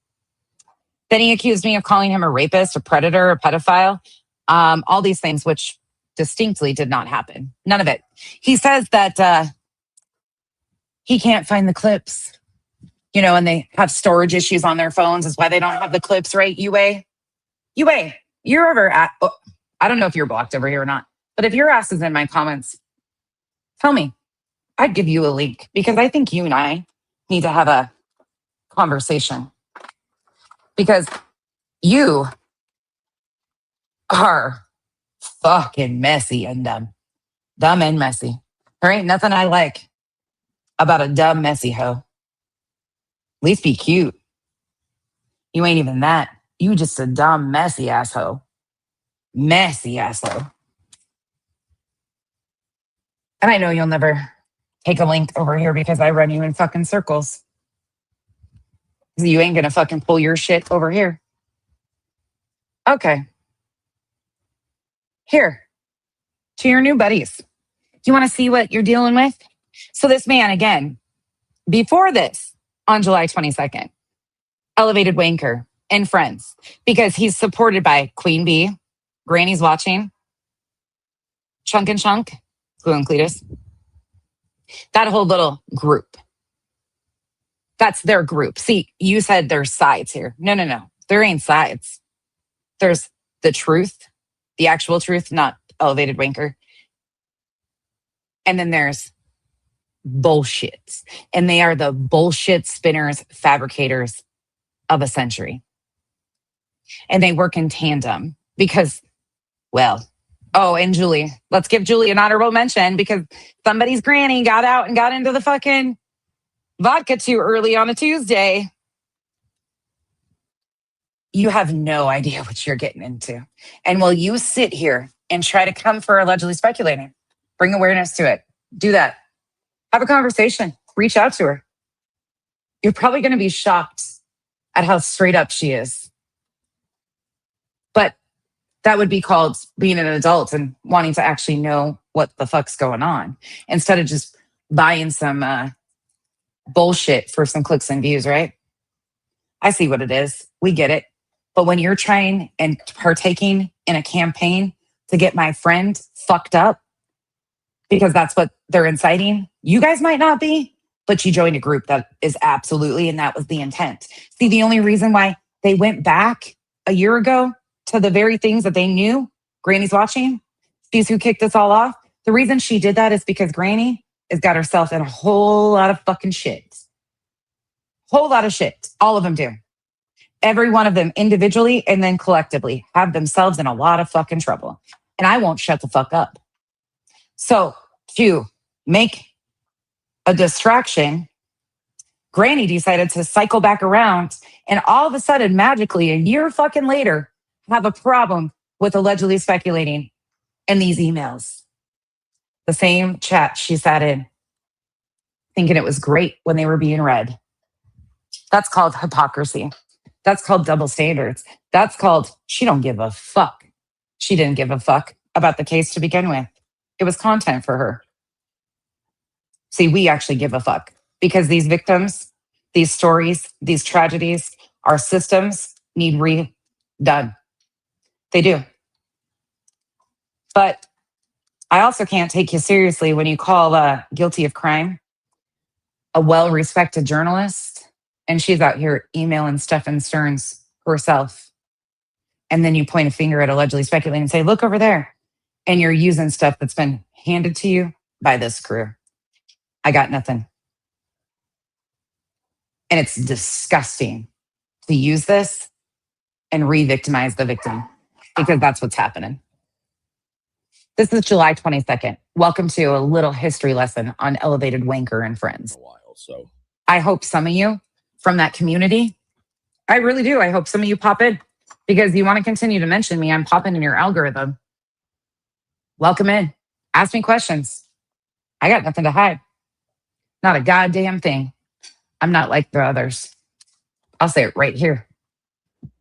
Then he accused me of calling him a rapist, a predator, a pedophile, all these things, which distinctly did not happen. None of it. He says that he can't find the clips, and they have storage issues on their phones. Is why they don't have the clips, right? Yue, you're over at, I don't know if you're blocked over here or not, but if your ass is in my comments, tell me. I'd give you a link because I think you and I need to have a conversation because you are fucking messy and dumb. Dumb and messy. There ain't nothing I like about a dumb, messy hoe. At least be cute. You ain't even that. You just a dumb, messy asshole. Messy asshole. And I know you'll never take a link over here because I run you in fucking circles. You ain't gonna fucking pull your shit over here. Okay. Here. To your new buddies. Do you want to see what you're dealing with? So this man, again, before this, on July 22nd, elevated wanker and friends, because he's supported by Queen Bee, Granny's Watching, Chunk and Chunk, Glue and Cletus. That whole little group. That's their group. See, you said there's sides here. No. There ain't sides. There's the truth, the actual truth, not elevated wanker. And then there's bullshit. And they are the bullshit spinners, fabricators of a century. And they work in tandem because, well, oh, and Julie. Let's give Julie an honorable mention because somebody's granny got out and got into the fucking vodka too early on a Tuesday. You have no idea what you're getting into. And while you sit here and try to come for allegedly speculating, bring awareness to it. Do that. Have a conversation. Reach out to her. You're probably going to be shocked at how straight up she is. But that would be called being an adult and wanting to actually know what the fuck's going on instead of just buying some bullshit for some clicks and views, right? I see what it is. We get it. But when you're trying and partaking in a campaign to get my friend fucked up, because that's what they're inciting, you guys might not be, but you joined a group that is absolutely, and that was the intent. See, the only reason why they went back a year ago to the very things that they knew, Granny's Watching, she's who kicked this all off. The reason she did that is because Granny has got herself in a whole lot of fucking shit. Whole lot of shit. All of them do. Every one of them individually and then collectively have themselves in a lot of fucking trouble. And I won't shut the fuck up. So to make a distraction, Granny decided to cycle back around and all of a sudden, magically, a year fucking later, have a problem with allegedly speculating in these emails. The same chat she sat in, thinking it was great when they were being read. That's called hypocrisy. That's called double standards. That's called she don't give a fuck. She didn't give a fuck about the case to begin with. It was content for her. See, we actually give a fuck because these victims, these stories, these tragedies, our systems need redone. They do. But I also can't take you seriously when you call guilty of crime a well-respected journalist and she's out here emailing Stefan Stearns herself. And then you point a finger at allegedly speculating and say, look over there. And you're using stuff that's been handed to you by this crew. I got nothing. And it's disgusting to use this and re-victimize the victim because that's what's happening. This is July 22nd. Welcome to a little history lesson on elevated wanker and friends. So I hope some of you from that community, I really do. I hope some of you pop in because you want to continue to mention me. I'm popping in your algorithm. Welcome in. Ask me questions. I got nothing to hide. Not a goddamn thing. I'm not like the others. I'll say it right here.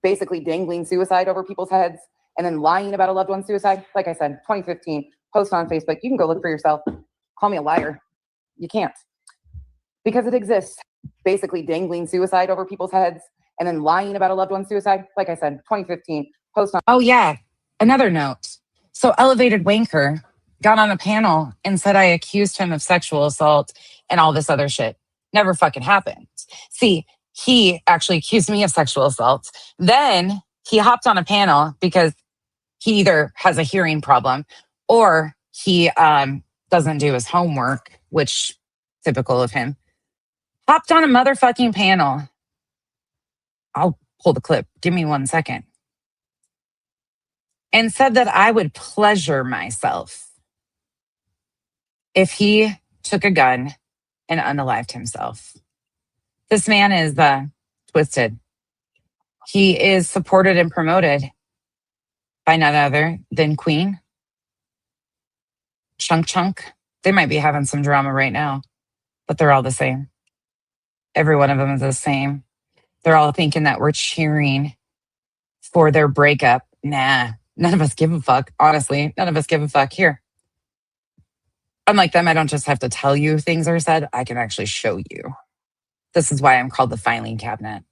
Basically dangling suicide over people's heads and then lying about a loved one's suicide. Like I said, 2015, post on Facebook. You can go look for yourself. Call me a liar. You can't. Because it exists. Basically dangling suicide over people's heads and then lying about a loved one's suicide. Like I said, 2015, post on. Oh, yeah. Another note. So Elevated Wanker got on a panel and said I accused him of sexual assault and all this other shit. Never fucking happened. See, he actually accused me of sexual assault. Then he hopped on a panel because he either has a hearing problem or he doesn't do his homework, which typical of him. Hopped on a motherfucking panel. I'll pull the clip. Give me 1 second. And said that I would pleasure myself if he took a gun and unalived himself. This man is twisted. He is supported and promoted by none other than Queen, Chunk. They might be having some drama right now, but they're all the same. Every one of them is the same. They're all thinking that we're cheering for their breakup. Nah, none of us give a fuck. Honestly, none of us give a fuck. Here. Unlike them, I don't just have to tell you things are said. I can actually show you. This is why I'm called the filing cabinet.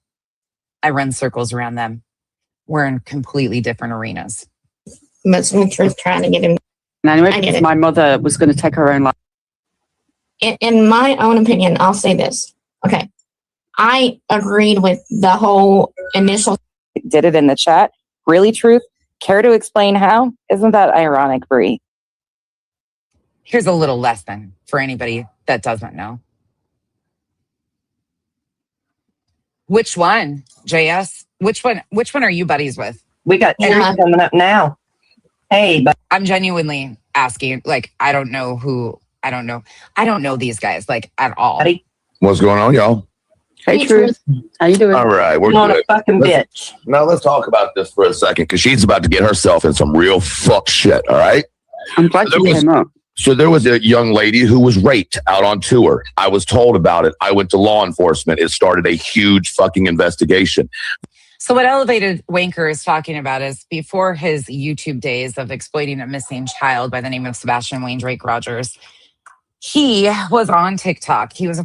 I run circles around them. We're in completely different arenas. But Mattress trying to get him. And anyway, my mother was going to take her own life. In my own opinion, I'll say this. Okay. I agreed with the whole initial. Did it in the chat. Really, Truth? Care to explain how? Isn't that ironic, Bree? Here's a little lesson for anybody that doesn't know. Which one, JS? Which one are you buddies with? We got Eric coming up now. Hey, but I'm genuinely asking, like, I don't know these guys, like, at all. buddy. What's going on, y'all? Hey, Truth. How you doing? All right, we're You're not good. a fucking bitch. Now let's talk about this for a second, because she's about to get herself in some real fuck shit. All right. I'm glad you came up. So there was a young lady who was raped out on tour. I was told about it. I went to law enforcement. It started a huge fucking investigation. So what Elevated Wanker is talking about is before his YouTube days of exploiting a missing child by the name of Sebastian Wayne Drake Rogers, he was on TikTok. He was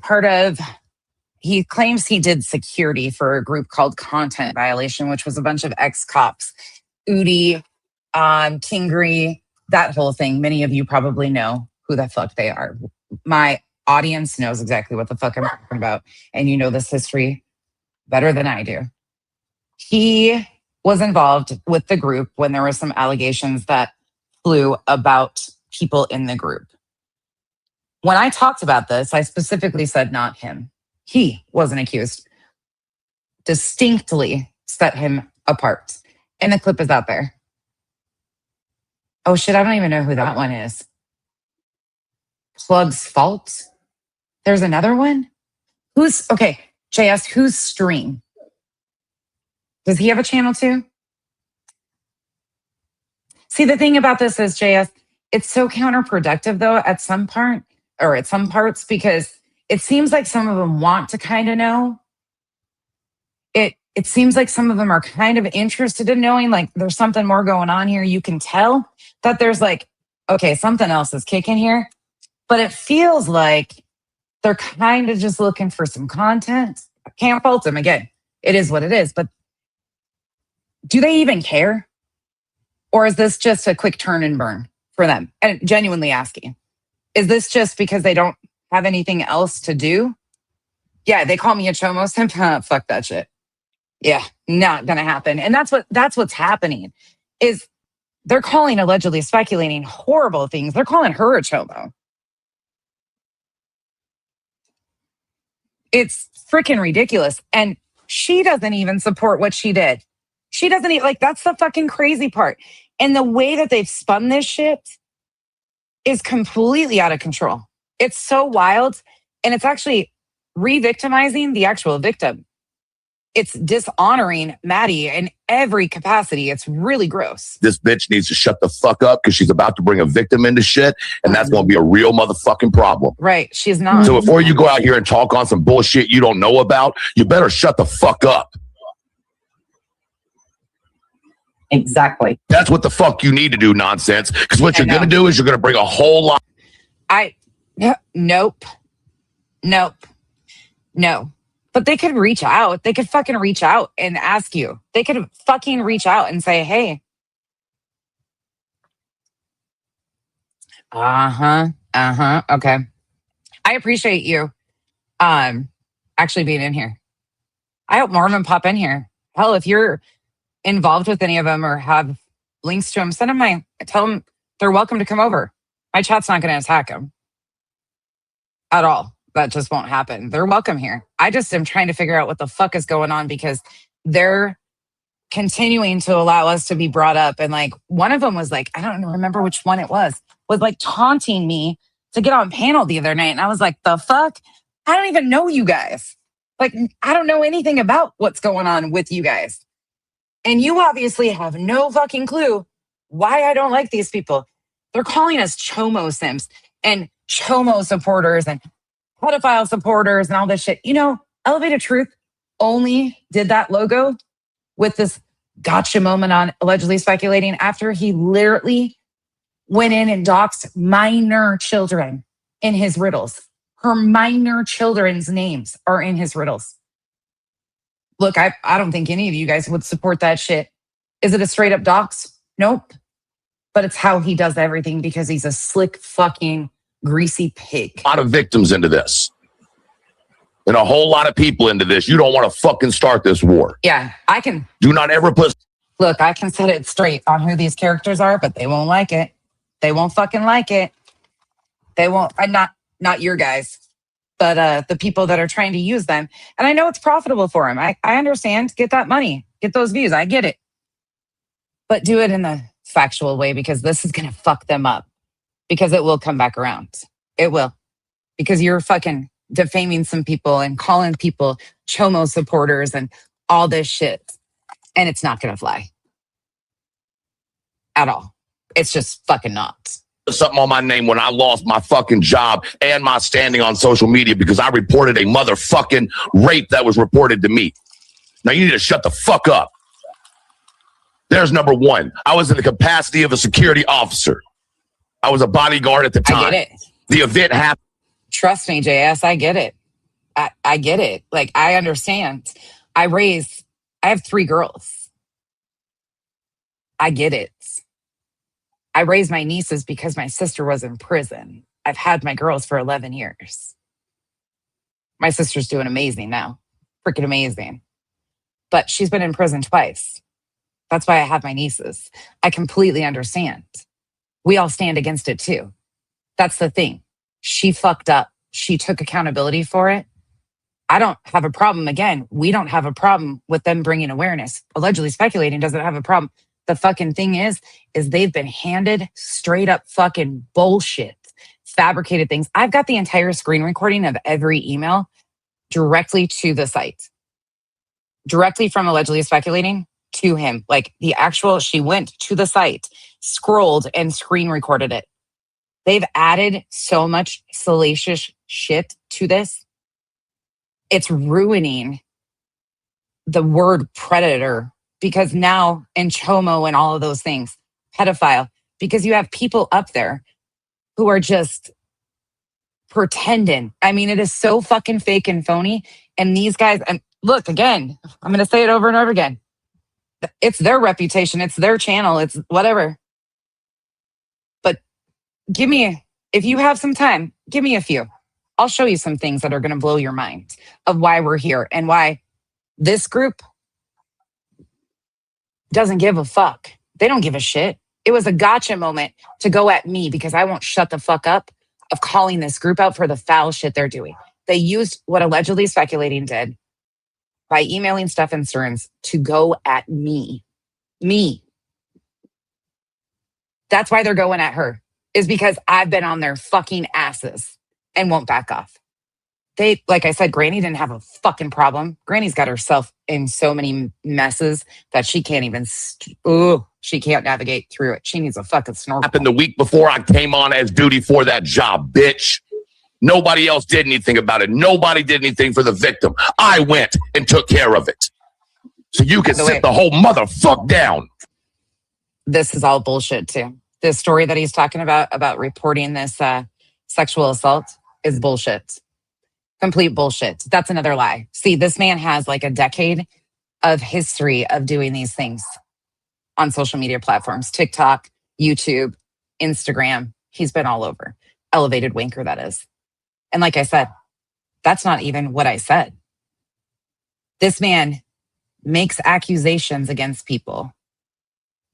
he claims he did security for a group called Content Violation, which was a bunch of ex-cops, Udi, Kingery, that whole thing. Many of you probably know who the fuck they are. My audience knows exactly what the fuck I'm talking about. And you know this history better than I do. He was involved with the group when there were some allegations that flew about people in the group. When I talked about this, I specifically said not him. He wasn't accused. Distinctly set him apart. And the clip is out there. Oh shit, I don't even know who that one is. Plug's Fault. There's another one? Okay, JS, whose stream? Does he have a channel too? See, the thing about this is, JS, it's so counterproductive though at some parts, because it seems like some of them want to kind of know. It seems like some of them are kind of interested in knowing, like there's something more going on here. You can tell that there's like, okay, something else is kicking here. But it feels like they're kind of just looking for some content. I can't fault them. Again, it is what it is. But do they even care? Or is this just a quick turn and burn for them? And genuinely asking, is this just because they don't have anything else to do? Yeah, they call me a chomo simp. Fuck that shit. Yeah, not gonna happen. And that's what's happening is they're allegedly speculating horrible things. They're calling her a chomo. It's freaking ridiculous. And she doesn't even support what she did. She doesn't even, like, that's the fucking crazy part. And the way that they've spun this shit is completely out of control. It's so wild. And it's actually re-victimizing the actual victim. It's dishonoring Maddie in every capacity. It's really gross. This bitch needs to shut the fuck up because she's about to bring a victim into shit, and that's going to be a real motherfucking problem. Right. She's not. So before you go out here and talk on some bullshit you don't know about, you better shut the fuck up. Exactly. That's what the fuck you need to do, nonsense. Because what you're going to do is you're going to bring a whole lot. Nope. No. But they could reach out. They could fucking reach out and ask you. They could fucking reach out and say, hey. Okay. I appreciate you actually being in here. I hope more of them pop in here. Hell, if you're involved with any of them or have links to them, send them tell them they're welcome to come over. My chat's not going to attack them at all. That just won't happen. They're welcome here. I just am trying to figure out what the fuck is going on because they're continuing to allow us to be brought up. And like one of them was like, I don't remember which one it was like taunting me to get on panel the other night. And I was like, the fuck? I don't even know you guys. Like, I don't know anything about what's going on with you guys. And you obviously have no fucking clue why I don't like these people. They're calling us chomo simps and chomo supporters and pedophile supporters and all this shit. You know, Elevated Truth only did that logo with this gotcha moment on allegedly speculating after he literally went in and doxed minor children in his riddles. Her minor children's names are in his riddles. Look, I don't think any of you guys would support that shit. Is it a straight up dox? Nope. But it's how he does everything because he's a slick fucking greasy pig. A lot of victims into this. And a whole lot of people into this. You don't want to fucking start this war. Yeah, I can. Do not ever put... Look, I can set it straight on who these characters are, but they won't like it. They won't fucking like it. They won't. I'm not your guys, but the people that are trying to use them. And I know it's profitable for them. I understand. Get that money. Get those views. I get it. But do it in the factual way because this is going to fuck them up. Because it will come back around. It will. Because you're fucking defaming some people and calling people chomo supporters and all this shit. And it's not going to fly. At all. It's just fucking not. Something on my name when I lost my fucking job and my standing on social media because I reported a motherfucking rape that was reported to me. Now you need to shut the fuck up. There's number one. I was in the capacity of a security officer. I was a bodyguard at the time. I get it. The event happened. Trust me, JS, I get it. I get it. Like, I understand. I have 3 girls. I get it. I raised my nieces because my sister was in prison. I've had my girls for 11 years. My sister's doing amazing now. Freaking amazing. But she's been in prison twice. That's why I have my nieces. I completely understand. We all stand against it too. That's the thing. She fucked up. She took accountability for it. I don't have a problem. Again, we don't have a problem with them bringing awareness. Allegedly speculating doesn't have a problem. The fucking thing is they've been handed straight up fucking bullshit, fabricated things. I've got the entire screen recording of every email directly to the site, directly from allegedly speculating to him. Like she went to the site, scrolled and screen recorded it. They've added so much salacious shit to this. It's ruining the word predator. Because now in chomo and all of those things, pedophile, because you have people up there who are just pretending. I mean, it is so fucking fake and phony. And these guys, and look, again, I'm going to say it over and over again. It's their reputation. It's their channel. It's whatever. But if you have some time, give me a few. I'll show you some things that are going to blow your mind of why we're here and why this group doesn't give a fuck. They don't give a shit. It was a gotcha moment to go at me because I won't shut the fuck up of calling this group out for the foul shit they're doing. They used what allegedly speculating did by emailing Stefan Stearns to go at me. Me. That's why they're going at her, is because I've been on their fucking asses and won't back off. Like I said, Granny didn't have a fucking problem. Granny's got herself in so many messes that she can't even, she can't navigate through it. She needs a fucking snorkel. Happened the week before I came on as duty for that job, bitch. Nobody else did anything about it. Nobody did anything for the victim. I went and took care of it. So you can sit the whole motherfucker down. This is all bullshit too. This story that he's talking about reporting this sexual assault is bullshit. Complete bullshit. That's another lie. See, this man has like a decade of history of doing these things on social media platforms, TikTok, YouTube, Instagram. He's been all over. Elevated wanker, that is. And like I said, that's not even what I said. This man makes accusations against people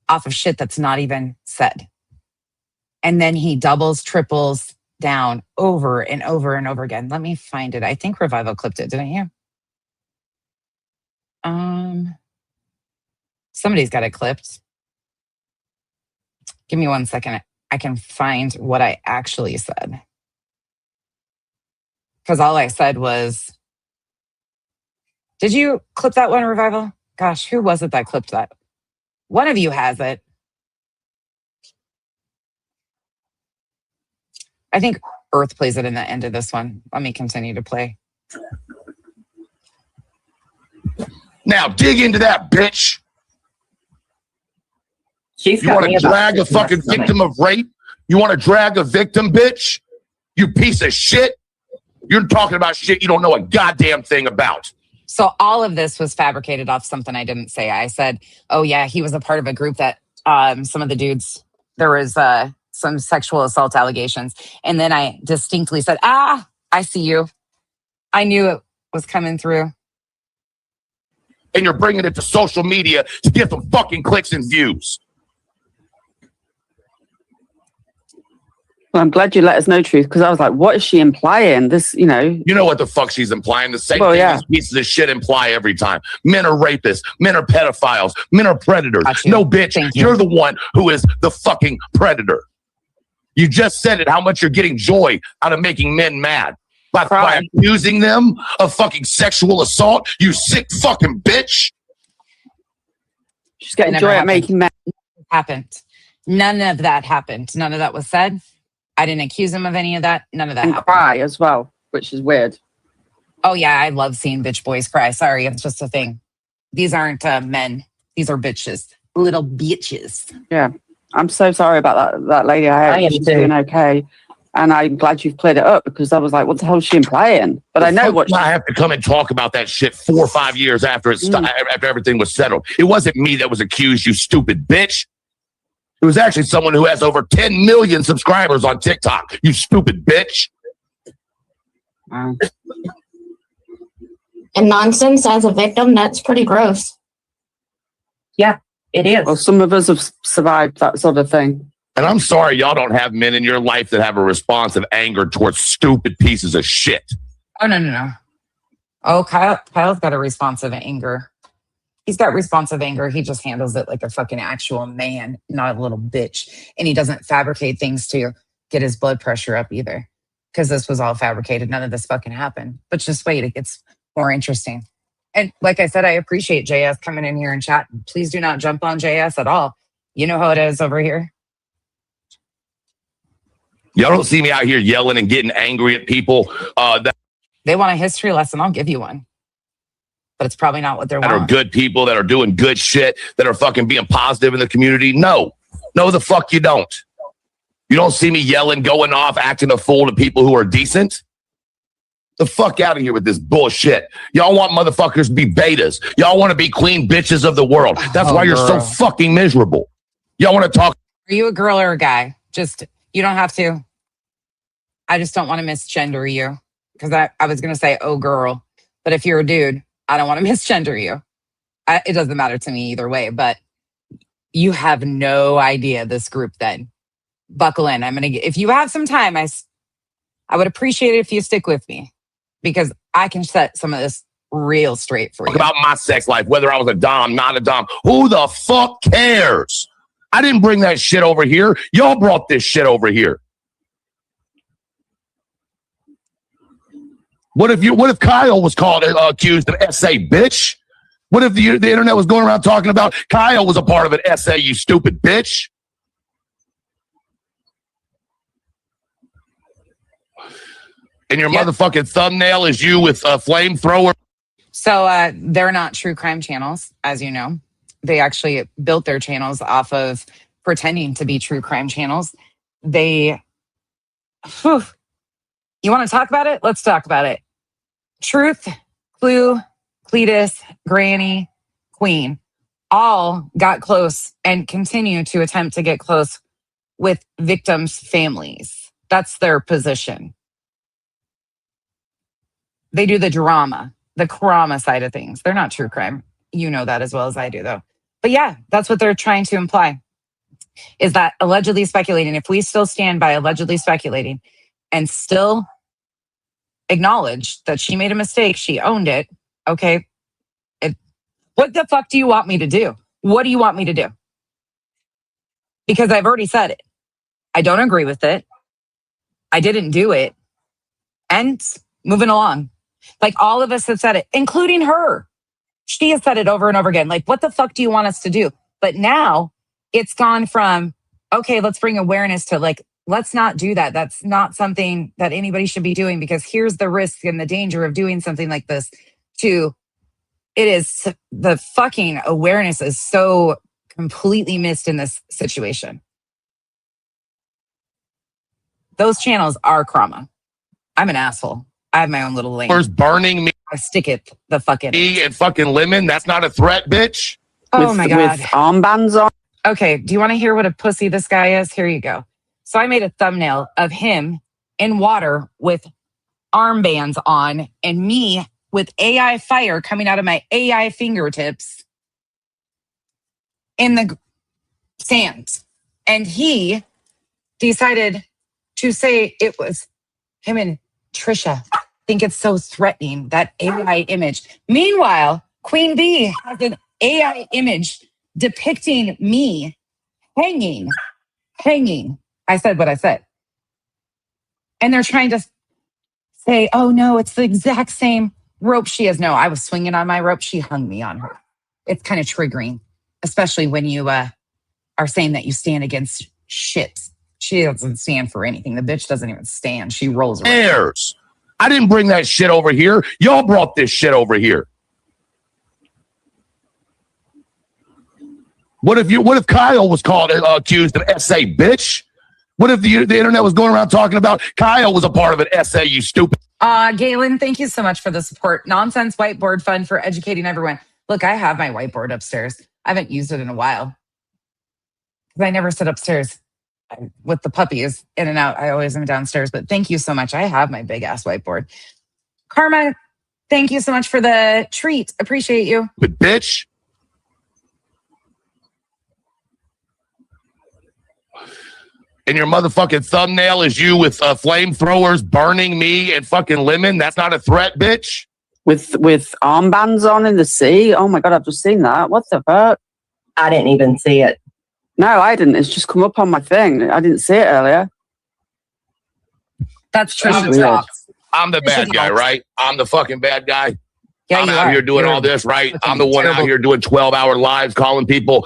off of shit that's not even said. And then he doubles, triples down over and over and over again. Let me find it. I think Revival clipped it, didn't you? Somebody's got it clipped. Give me 1 second. I can find what I actually said. Because all I said was, did you clip that one, Revival? Gosh, who was it that clipped that? One of you has it. I think Earth plays it in the end of this one. Let me continue to play. Now dig into that, bitch. She's You got want me to about drag a this mess, fucking doesn't victim of rape? You want to drag a victim, bitch? You piece of shit. You're talking about shit you don't know a goddamn thing about. So all of this was fabricated off something I didn't say. I said, oh yeah, he was a part of a group that some of the dudes, there was some sexual assault allegations. And then I distinctly said, I see you. I knew it was coming through. And you're bringing it to social media to get some fucking clicks and views. Well, I'm glad you let us know truth, because I was like, what is she implying? This, You know what the fuck she's implying? The same Well, thing yeah. these pieces of shit imply every time. Men are rapists. Men are pedophiles. Men are predators. Got you. No, bitch, Thank you. you're the one who is the fucking predator. You just said it, how much you're getting joy out of making men mad. By accusing them of fucking sexual assault, you sick fucking bitch. she's getting never joy at happened. making men. Happened. None of that happened. None of that was said. I didn't accuse him of any of that. None of that And happened. cry as well, which is weird. Oh yeah, I love seeing bitch boys cry. Sorry, it's just a thing. These aren't men. These are bitches. Little bitches. Yeah. I'm so sorry about that lady. I I am hope she's too. doing okay. And I'm glad you've cleared it up, because I was like, what the hell is she implying? But I know Fuck what do I have to come and talk about that shit 4 or 5 years after after everything was settled. It wasn't me that was accused, you stupid bitch. It was actually someone who has over 10 million subscribers on TikTok. You stupid bitch. Wow. And nonsense as a victim, that's pretty gross. It is. Well, some of us have survived that sort of thing. And I'm sorry y'all don't have men in your life that have a response of anger towards stupid pieces of shit. Oh no. Oh, Kyle's got a responsive anger. He's got responsive anger. He just handles it like a fucking actual man, not a little bitch. And he doesn't fabricate things to get his blood pressure up either. Because this was all fabricated. None of this fucking happened. But just wait, it gets more interesting. And like I said, I appreciate JS coming in here and chat. Please do not jump on JS at all. You know how it is over here. Y'all don't see me out here yelling and getting angry at people that They want a history lesson. I'll give you one. But it's probably not what they're are wanting. good people, that are doing good shit, that are fucking being positive in the community. No, the fuck you don't. You don't see me yelling, going off, acting a fool to people who are decent. The fuck out of here with this bullshit. Y'all want motherfuckers to be betas. Y'all want to be queen bitches of the world. That's why you're so fucking miserable. Y'all want to talk. Are you a girl or a guy? Just, you don't have to. I just don't want to misgender you. Because I was going to say, oh, girl. But if you're a dude, I don't want to misgender you. It doesn't matter to me either way. But you have no idea this group then. Buckle in. If you have some time, I would appreciate it if you stick with me. Because I can set some of this real straight for you. About my sex life, whether I was a dom, not a dom. Who the fuck cares? I didn't bring that shit over here. Y'all brought this shit over here. What if Kyle was accused of SA, bitch? What if the internet was going around talking about Kyle was a part of an SA, you stupid bitch? And your motherfucking thumbnail is you with a flamethrower. So they're not true crime channels, as you know. They actually built their channels off of pretending to be true crime channels. You want to talk about it? Let's talk about it. Truth, Clue, Cletus, Granny, Queen all got close and continue to attempt to get close with victims' families. That's their position. They do the drama, the crama side of things. They're not true crime. You know that as well as I do, though. But yeah, that's what they're trying to imply, is that allegedly speculating. If we still stand by allegedly speculating and still acknowledge that she made a mistake, she owned it, okay, what the fuck do you want me to do? What do you want me to do? Because I've already said it. I don't agree with it. I didn't do it. And moving along. Like, all of us have said it, including her. She has said it over and over again. Like, what the fuck do you want us to do? But now it's gone from, okay, let's bring awareness to, like, let's not do that. That's not something that anybody should be doing, because here's the risk and the danger of doing something like this, to it is, the fucking awareness is so completely missed in this situation. Those channels are crama. I'm an asshole. I have my own little lane. First burning me I stick it the fucking and fucking lemon. That's not a threat, bitch. Oh my God. With armbands on. Okay, do you want to hear what a pussy this guy is? Here you go. So I made a thumbnail of him in water with armbands on, and me with AI fire coming out of my AI fingertips in the sand. And he decided to say it was him and Trisha. I think it's so threatening, that AI image. Meanwhile, Queen Bee has an AI image depicting me hanging. I said what I said. And they're trying to say, oh no, it's the exact same rope she has. No, I was swinging on my rope. She hung me on her. It's kind of triggering, especially when you are saying that you stand against shit. She doesn't stand for anything. The bitch doesn't even stand. She rolls around. Airs. I didn't bring that shit over here. Y'all brought this shit over here. What if Kyle was called accused of SA, bitch? What if the internet was going around talking about Kyle was a part of an SA, you stupid? Galen, thank you so much for the support. Nonsense Whiteboard Fund for educating everyone. Look, I have my whiteboard upstairs. I haven't used it in a while. I never sit upstairs with the puppies in and out. I always am downstairs, but thank you so much. I have my big ass whiteboard. Karma, thank you so much for the treat. Appreciate you. But bitch. And your motherfucking thumbnail is you with flamethrowers burning me and fucking lemon. That's not a threat, bitch. With armbands on in the sea. Oh my God, I've just seen that. What the fuck? I didn't even see it. No, I didn't. It's just come up on my thing. I didn't see it earlier. That's true. I'm the bad guy, right? I'm the fucking bad guy. Yeah, I'm out here doing all this, right? I'm the one out here doing 12-hour lives, calling people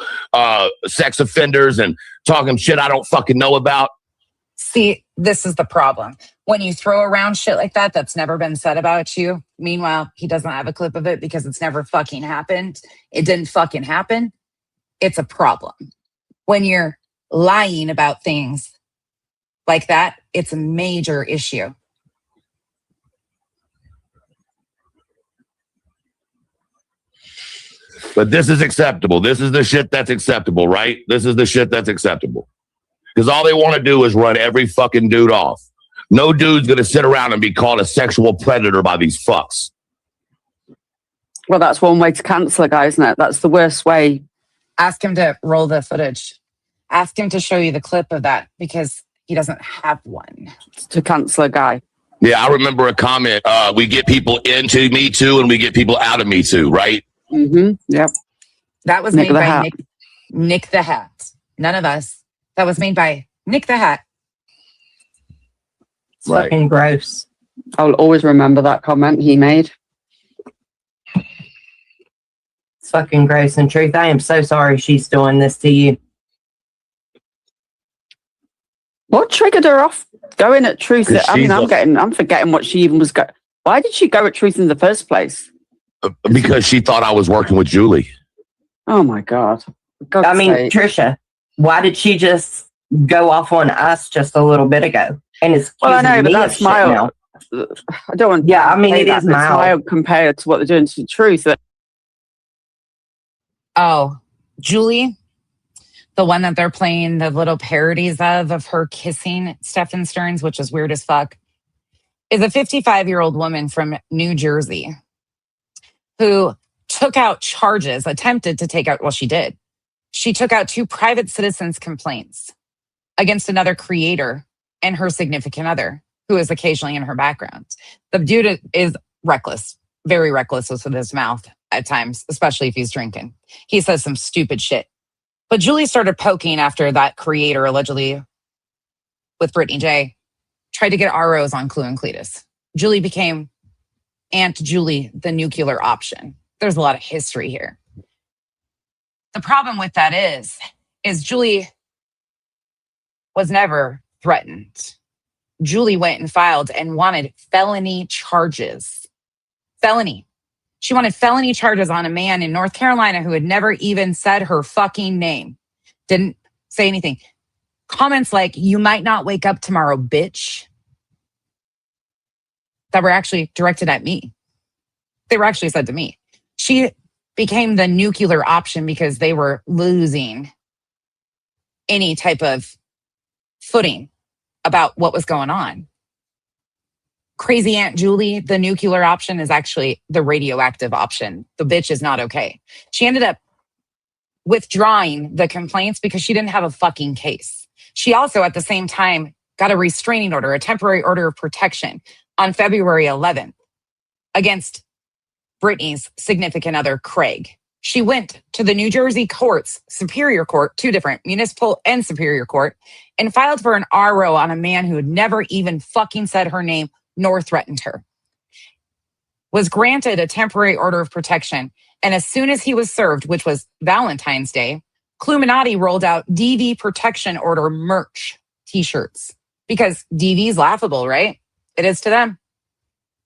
sex offenders and talking shit I don't fucking know about. See, this is the problem. When you throw around shit like that, that's never been said about you. Meanwhile, he doesn't have a clip of it because it's never fucking happened. It didn't fucking happen. It's a problem. When you're lying about things like that, it's a major issue. But this is acceptable. This is the shit that's acceptable, right? This is the shit that's acceptable. Because all they want to do is run every fucking dude off. No dude's going to sit around and be called a sexual predator by these fucks. Well, that's one way to cancel a guy, isn't it? That's the worst way. Ask him to roll the footage. Ask him to show you the clip of that, because he doesn't have one. To cancel a guy. Yeah, I remember a comment. We get people into Me Too and we get people out of Me Too, right? Mm-hmm. Yep. That was made by Nick the Hat. None of us. That was made by Nick the Hat. It's fucking gross. I'll always remember that comment he made. It's fucking gross. In truth, I am so sorry she's doing this to you. What triggered her off going at Truth? I mean, I'm forgetting what she even was going. Why did she go at Truth in the first place? Because she thought I was working with Julie. Oh my God. I mean, Trisha, why did she just go off on us just a little bit ago? And it's well, I know, but that's my I don't want. Yeah, I mean, say it that, is but it's mild. mild compared to what they're doing to the truth. Oh, Julie, the one that they're playing the little parodies of her kissing Stefan Stearns, which is weird as fuck, is a 55-year-old woman from New Jersey who took out charges, attempted to take out, well, she did. She took out 2 private citizens' complaints against another creator and her significant other, who is occasionally in her background. The dude is reckless, very reckless with his mouth at times, especially if he's drinking. He says some stupid shit. But Julie started poking after that creator, allegedly with Brittany J, tried to get ROs on Clue and Cletus. Julie became Aunt Julie, the nuclear option. There's a lot of history here. The problem with that is Julie was never threatened. Julie went and filed and wanted felony charges. Felony. She wanted felony charges on a man in North Carolina who had never even said her fucking name. Didn't say anything. Comments like, "You might not wake up tomorrow, bitch," that were actually directed at me. They were actually said to me. She became the nuclear option because they were losing any type of footing about what was going on. Crazy Aunt Julie, the nuclear option, is actually the radioactive option. The bitch is not okay. She ended up withdrawing the complaints because she didn't have a fucking case. She also, at the same time, got a restraining order, a temporary order of protection on February 11th against Brittany's significant other, Craig. She went to the New Jersey courts, Superior Court, 2 different, municipal and Superior Court, and filed for an RO on a man who had never even fucking said her name nor threatened her. Was granted a temporary order of protection, and as soon as he was served, which was Valentine's Day, Cluminati rolled out DV protection order merch t-shirts, because DV is laughable, right? It is to them.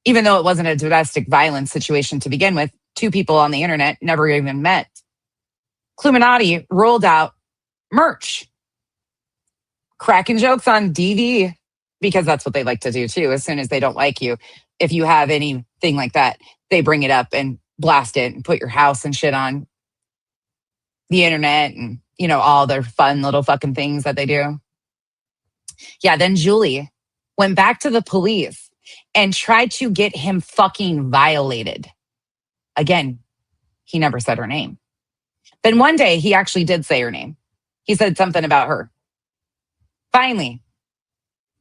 Even though it wasn't a domestic violence situation to begin with, 2 people on the internet never even met. Cluminati rolled out merch, cracking jokes on DV, because that's what they like to do too. As soon as they don't like you, if you have anything like that, they bring it up and blast it and put your house and shit on the internet and, you know, all their fun little fucking things that they do. Yeah, then Julie went back to the police and tried to get him fucking violated. Again, he never said her name. Then one day he actually did say her name. He said something about her. Finally,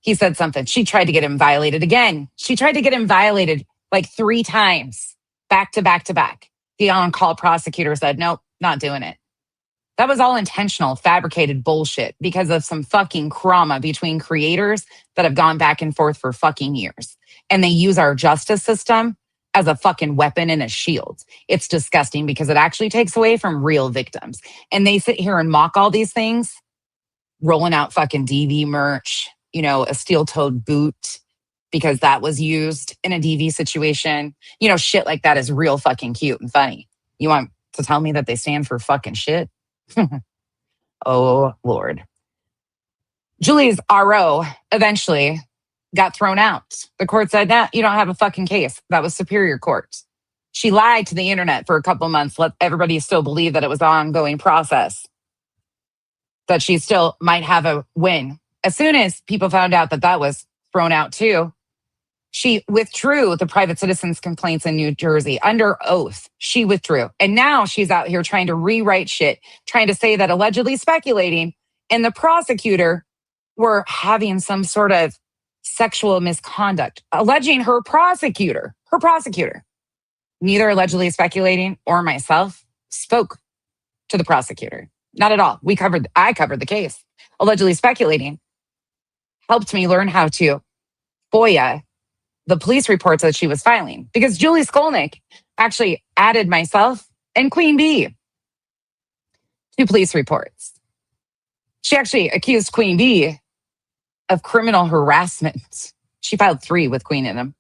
he said something. She tried to get him violated again. She tried to get him violated like 3 times, back to back to back. The on-call prosecutor said, nope, not doing it. That was all intentional, fabricated bullshit because of some fucking trauma between creators that have gone back and forth for fucking years. And they use our justice system as a fucking weapon and a shield. It's disgusting because it actually takes away from real victims. And they sit here and mock all these things, rolling out fucking DV merch, you know, a steel-toed boot because that was used in a DV situation. You know, shit like that is real fucking cute and funny. You want to tell me that they stand for fucking shit? Oh, Lord. Julie's RO eventually got thrown out. The court said, nah, you don't have a fucking case. That was Superior Court. She lied to the internet for a couple months, let everybody still believe that it was an ongoing process, that she still might have a win. As soon as people found out that that was thrown out too, she withdrew the private citizens' complaints in New Jersey under oath. She withdrew. And now she's out here trying to rewrite shit, trying to say that allegedly speculating and the prosecutor were having some sort of sexual misconduct, alleging her prosecutor, neither allegedly speculating or myself spoke to the prosecutor. Not at all. I covered the case. Allegedly speculating helped me learn how to FOIA the police reports that she was filing, because Julie Skolnick actually added myself and Queen Bee to police reports. She actually accused Queen Bee of criminal harassment. She filed 3 with Queen in them.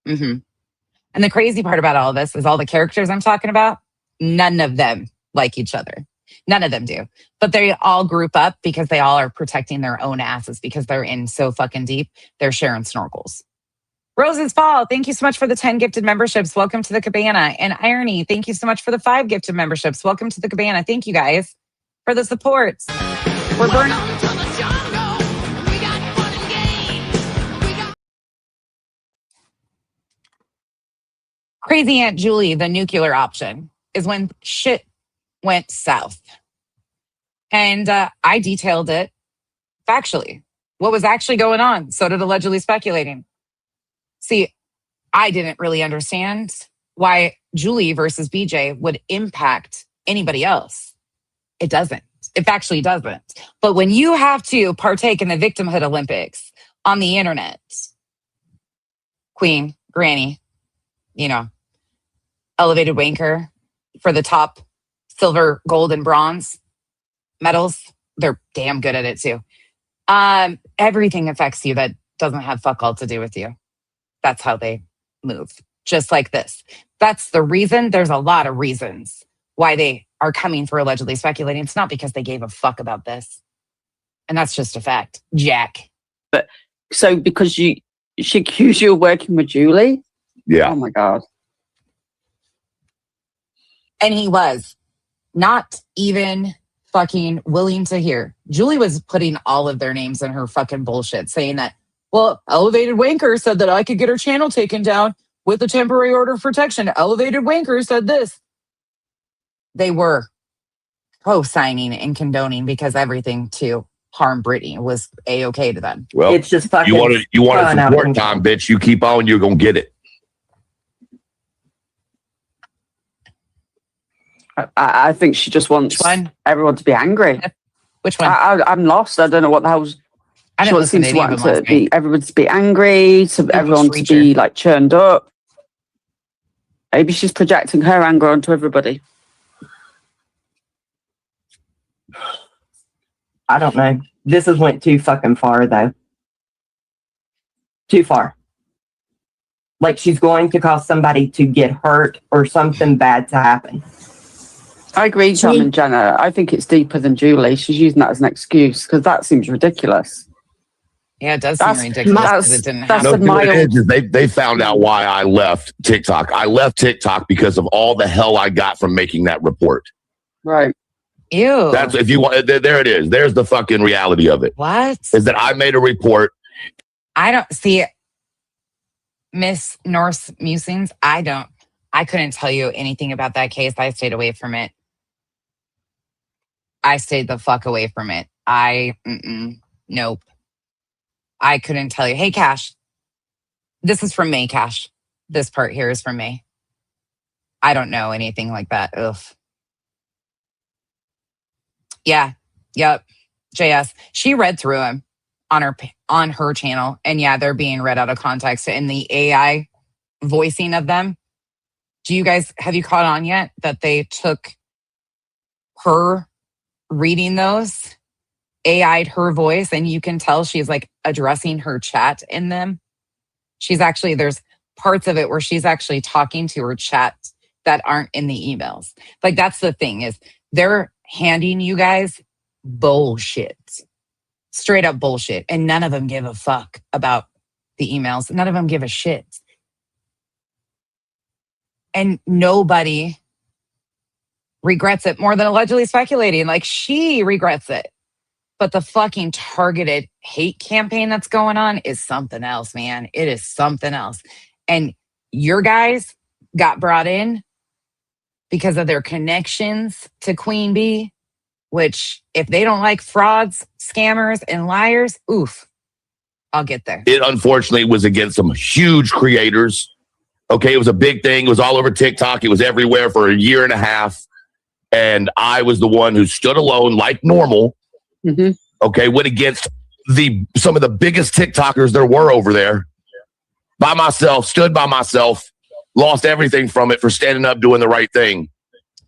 And the crazy part about all this is all the characters I'm talking about, none of them like each other. None of them do. But they all group up because they all are protecting their own asses because they're in so fucking deep. They're sharing snorkels. Rose's Fall, thank you so much for the 10 gifted memberships. Welcome to the Cabana. And Irony, thank you so much for the 5 gifted memberships. Welcome to the Cabana. Thank you guys for the support. We're burning. Crazy Aunt Julie, the nuclear option, is when shit went south. And I detailed it factually. What was actually going on? So did Allegedly Speculating. See, I didn't really understand why Julie versus BJ would impact anybody else. It doesn't. It actually doesn't. But when you have to partake in the victimhood Olympics on the internet, Queen, Granny, you know, elevated wanker for the top silver, gold, and bronze medals, they're damn good at it too. Everything affects you that doesn't have fuck all to do with you. That's how they move. Just like this. That's the reason. There's a lot of reasons why they are coming for Allegedly Speculating. It's not because they gave a fuck about this. And that's just a fact. Jack. But so because she accused you of working with Julie? Yeah. Oh my God. And he was not even fucking willing to hear. Julie was putting all of their names in her fucking bullshit, saying that, well, Elevated Wanker said that I could get her channel taken down with a temporary order of protection. Elevated Wanker said this. They were co-signing and condoning because everything to harm Britney was A-okay to them. Well, It's just fucking. you want to fun out of support control. time, bitch. You keep on, you're gonna get it. I think she just wants everyone to be angry. Which one? I'm lost. I don't know what the hell's. I She didn't wants listen to seems to any of want them to last night. be everyone to be angry, to everyone to Screecher. be like churned up. Maybe she's projecting her anger onto everybody. I don't know. This has went too fucking far, though. Too far. Like she's going to cause somebody to get hurt or something bad to happen. I agree, Tom and Jenna. I think it's deeper than Julie. She's using that as an excuse because that seems ridiculous. Yeah, it does seem That's- ridiculous because that's- it didn't that's happen. a No, what it mild- is they found out why I left TikTok. I left TikTok because of all the hell I got from making that report. Right. Ew. That's if you want. There it is. There's the fucking reality of it. What? Is that I made a report. I don't see Miss Norse Musings. I couldn't tell you anything about that case. I stayed away from it. I stayed the fuck away from it. Nope. I couldn't tell you. Hey, Cash. This is from May, Cash. This part here is from May. I don't know anything like that. Ugh. Yeah. Yep. JS. She read through them on her channel. And yeah, they're being read out of context in the AI voicing of them. Have you caught on yet that they took her reading those, AI'd her voice, and you can tell she's like addressing her chat in them. There's parts of it where she's actually talking to her chat that aren't in the emails. Like that's the thing is they're handing you guys bullshit, straight up bullshit. And none of them give a fuck about the emails. None of them give a shit. And nobody regrets it more than Allegedly Speculating. Like she regrets it. But the fucking targeted hate campaign that's going on is something else, man. It is something else. And your guys got brought in because of their connections to Queen Bee, which if they don't like frauds, scammers, and liars, oof, I'll get there. It unfortunately was against some huge creators. Okay, it was a big thing. It was all over TikTok. It was everywhere for a year and a half. And I was the one who stood alone like normal. Mm-hmm. Okay, went against some of the biggest TikTokers there were over there by myself, stood by myself, lost everything from it for standing up, doing the right thing.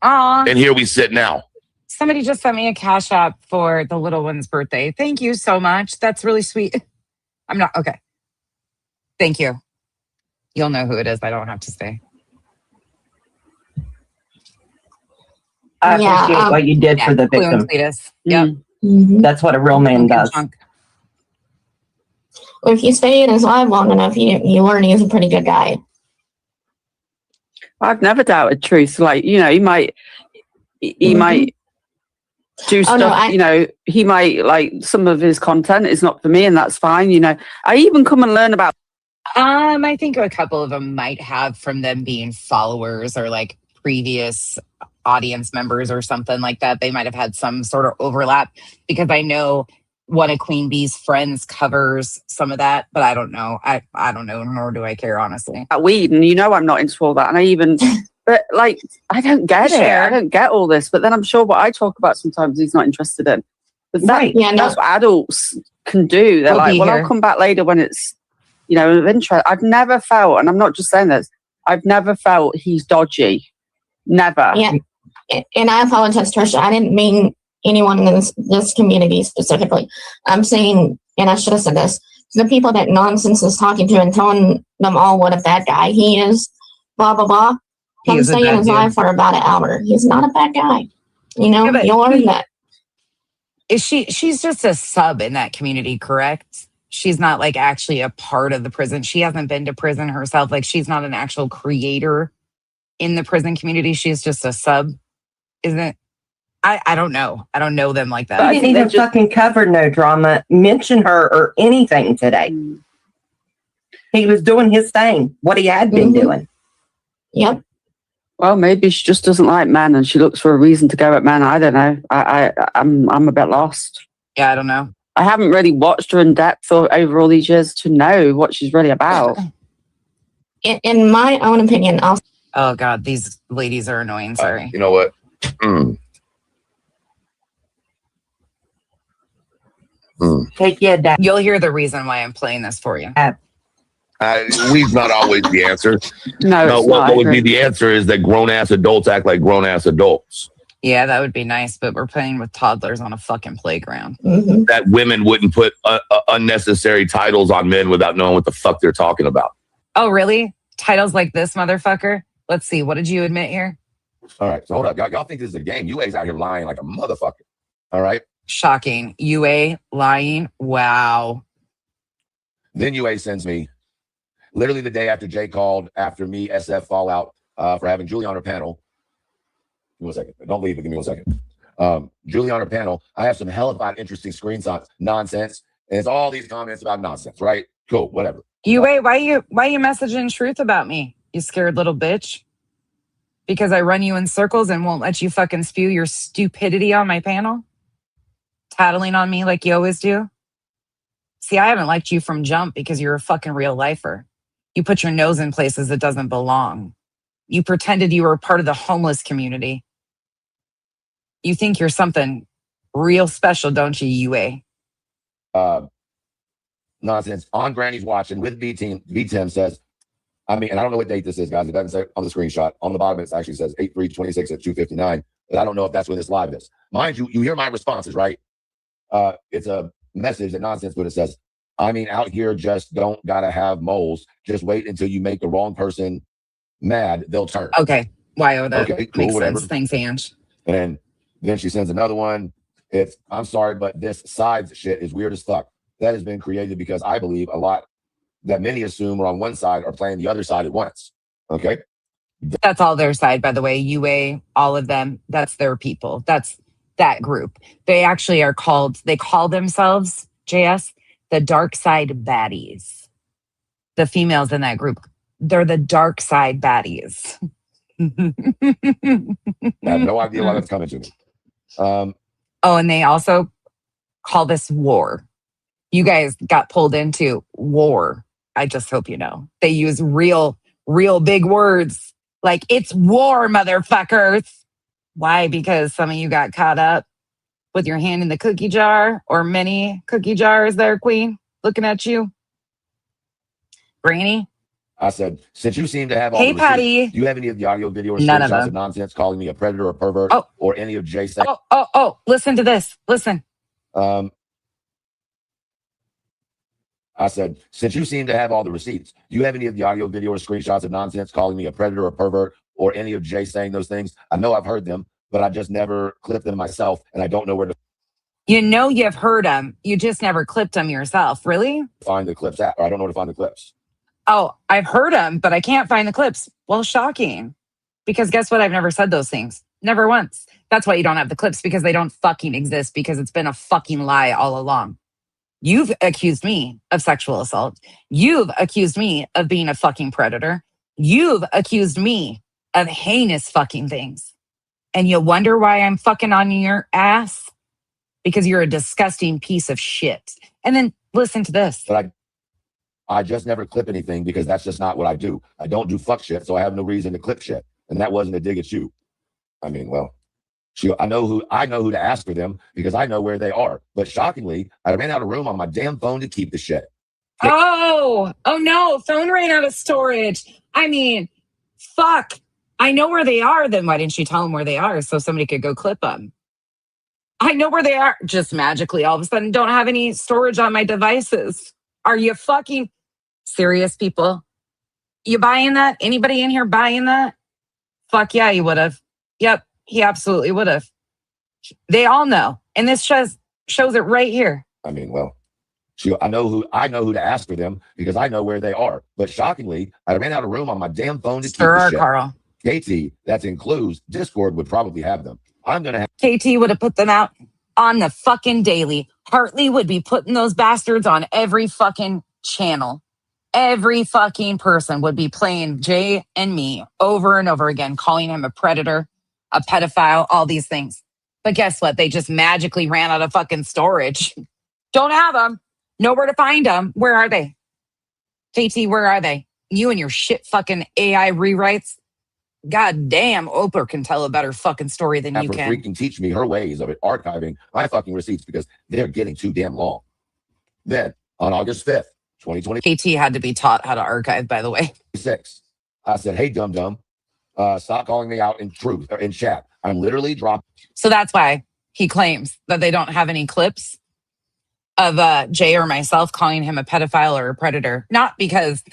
Aw. And here we sit now. Somebody just sent me a cash app for the little one's birthday. Thank you so much. That's really sweet. Okay. Thank you. You'll know who it is. I don't have to say. I appreciate what you did for the victim. Yep. That's what a real man does. if you stay in his life long enough, you learn he's a pretty good guy. I've never doubted Truth. Like, you know, he might do stuff, no, you know, he might, like, some of his content is not for me, and that's fine, you know. I even come and learn about. I think a couple of them might have from them being followers or like previous audience members or something like that. They might have had some sort of overlap because I know one of Queen Bee's friends covers some of that, but I don't know. I don't know, nor do I care, honestly. Weed, and you know I'm not into all that, and I even, but like, I don't get it. I don't get all this, but then I'm sure what I talk about sometimes he's not interested in. But that, that's what adults can do. They're like, well, I'll come back later when it's, you know, of interest. I've never felt, and I'm not just saying this, I've never felt he's dodgy. Never. Yeah. And I apologize, Trisha. I didn't mean anyone in this community specifically. I'm saying, and I should have said this, the people that Nonsense is talking to and telling them all what a bad guy he is, blah, blah, blah. Come stay in his life for about an hour. He's not a bad guy. You know, you'll learn that. Is she's just a sub in that community, correct? She's not like actually a part of the prison. She hasn't been to prison herself. Like, she's not an actual creator in the prison community. She's just a sub, isn't it? I don't know. I don't know them like that. I didn't even fucking cover No Drama, mention her or anything today. He was doing his thing, what he had been doing. Yep. Well, maybe she just doesn't like men, and she looks for a reason to go at men. I don't know. I'm a bit lost. Yeah, I don't know. I haven't really watched her in depth over all these years to know what she's really about. In my own opinion, I'll. Oh God, these ladies are annoying. Sorry. You know what? Take your dad. You'll hear the reason why I'm playing this for you. We've not always the answer. No, what would be the answer is that grown-ass adults act like grown-ass adults. Yeah, that would be nice, but we're playing with toddlers on a fucking playground. That women wouldn't put unnecessary titles on men without knowing what the fuck they're talking about. Oh, really? Titles like this, motherfucker? Let's see. What did you admit here? All right, so hold up. Y'all think this is a game. UA's out here lying like a motherfucker. All right? Shocking. UA lying. Wow. Then UA sends me, literally the day after Jay called, after me, SF Fallout, for having Julie on her panel. Give me 1 second. Don't leave, but give me 1 second. Julie on her panel. I have some hellified interesting screenshots, nonsense. And it's all these comments about nonsense, right? Cool, whatever. UA, why you messaging truth about me? You scared little bitch. Because I run you in circles and won't let you fucking spew your stupidity on my panel? Tattling on me like you always do? See, I haven't liked you from jump because you're a fucking real lifer. You put your nose in places it doesn't belong. You pretended you were a part of the homeless community. You think you're something real special, don't you, UA? Nonsense. On Granny's watching with B-Tim says, I mean, and I don't know what date this is, guys. It doesn't say on the screenshot. On the bottom, it actually says 8/3/26 at 2:59. But I don't know if that's when this live is. Mind you, you hear my responses, right? It's a message that Nonsense, but it says, I mean, out here just don't gotta have moles. Just wait until you make the wrong person mad, they'll turn. Okay. Why that okay, cool, makes whatever. sense. Thanks, Ange. And then she sends another one. It's, I'm sorry, but this sides shit is weird as fuck. That has been created because I believe a lot that many assume are on one side are playing the other side at once. Okay. That's all their side, by the way. UA, all of them, that's their people. That's that group. They actually are they call themselves, JS, the dark side baddies. The females in that group, they're the dark side baddies. I have no idea why that's coming to me. Oh, and they also call this war. You guys got pulled into war. I just hope you know. They use real big words. Like, it's war, motherfuckers. Why? Because some of you got caught up with your hand in the cookie jar, or many cookie jars there, Queen, looking at you. Granny? I said, since you seem to have all Hey, the Patty. receipts, do you have any of the audio, video, or None of screenshots them. of nonsense calling me a predator or pervert, or any of Jay saying? Oh, listen to this. Listen. I said, since you seem to have all the receipts, do you have any of the audio, video, or screenshots of nonsense calling me a predator or pervert, or any of Jay saying those things? I know I've heard them, but I just never clipped them myself, and I don't know where to. You know you've heard them. You just never clipped them yourself. Really? Find the clips at, or I don't know where to find the clips. Oh, I've heard them, but I can't find the clips. Well, shocking. Because guess what? I've never said those things. Never once. That's why you don't have the clips, because they don't fucking exist, because it's been a fucking lie all along. You've accused me of sexual assault. You've accused me of being a fucking predator. You've accused me of heinous fucking things. And you wonder why I'm fucking on your ass? Because you're a disgusting piece of shit. And then listen to this. But I just never clip anything because that's just not what I do. I don't do fuck shit, so I have no reason to clip shit. And that wasn't a dig at you. I mean, well, I know who to ask for them because I know where they are. But shockingly, I ran out of room on my damn phone to keep the shit. Oh no, phone ran out of storage. I mean, fuck. I know where they are. Then why didn't you tell them where they are so somebody could go clip them? I know where they are. Just magically, all of a sudden, don't have any storage on my devices. Are you fucking serious, people? You buying that? Anybody in here buying that? Fuck yeah, you would have. Yep, he absolutely would have. They all know. And this shows it right here. I mean, well, I know who to ask for them because I know where they are. But shockingly, I ran out of room on my damn phone to keep the shit. Carl. KT, that's includes Discord would probably have them. I'm gonna have KT would have put them out on the fucking daily. Hartley would be putting those bastards on every fucking channel. Every fucking person would be playing Jay and me over and over again, calling him a predator, a pedophile, all these things. But guess what? They just magically ran out of fucking storage. Don't have them. Nowhere to find them. Where are they? KT, where are they? You and your shit fucking AI rewrites. God damn, Oprah can tell a better fucking story than you can. Freaking teach me her ways of archiving my fucking receipts because they're getting too damn long. Then on August 5th, 2020, KT had to be taught how to archive, by the way. I said, hey, dum-dum, stop calling me out in truth or in chat. I'm literally dropping. So that's why he claims that they don't have any clips of Jay or myself calling him a pedophile or a predator. Not because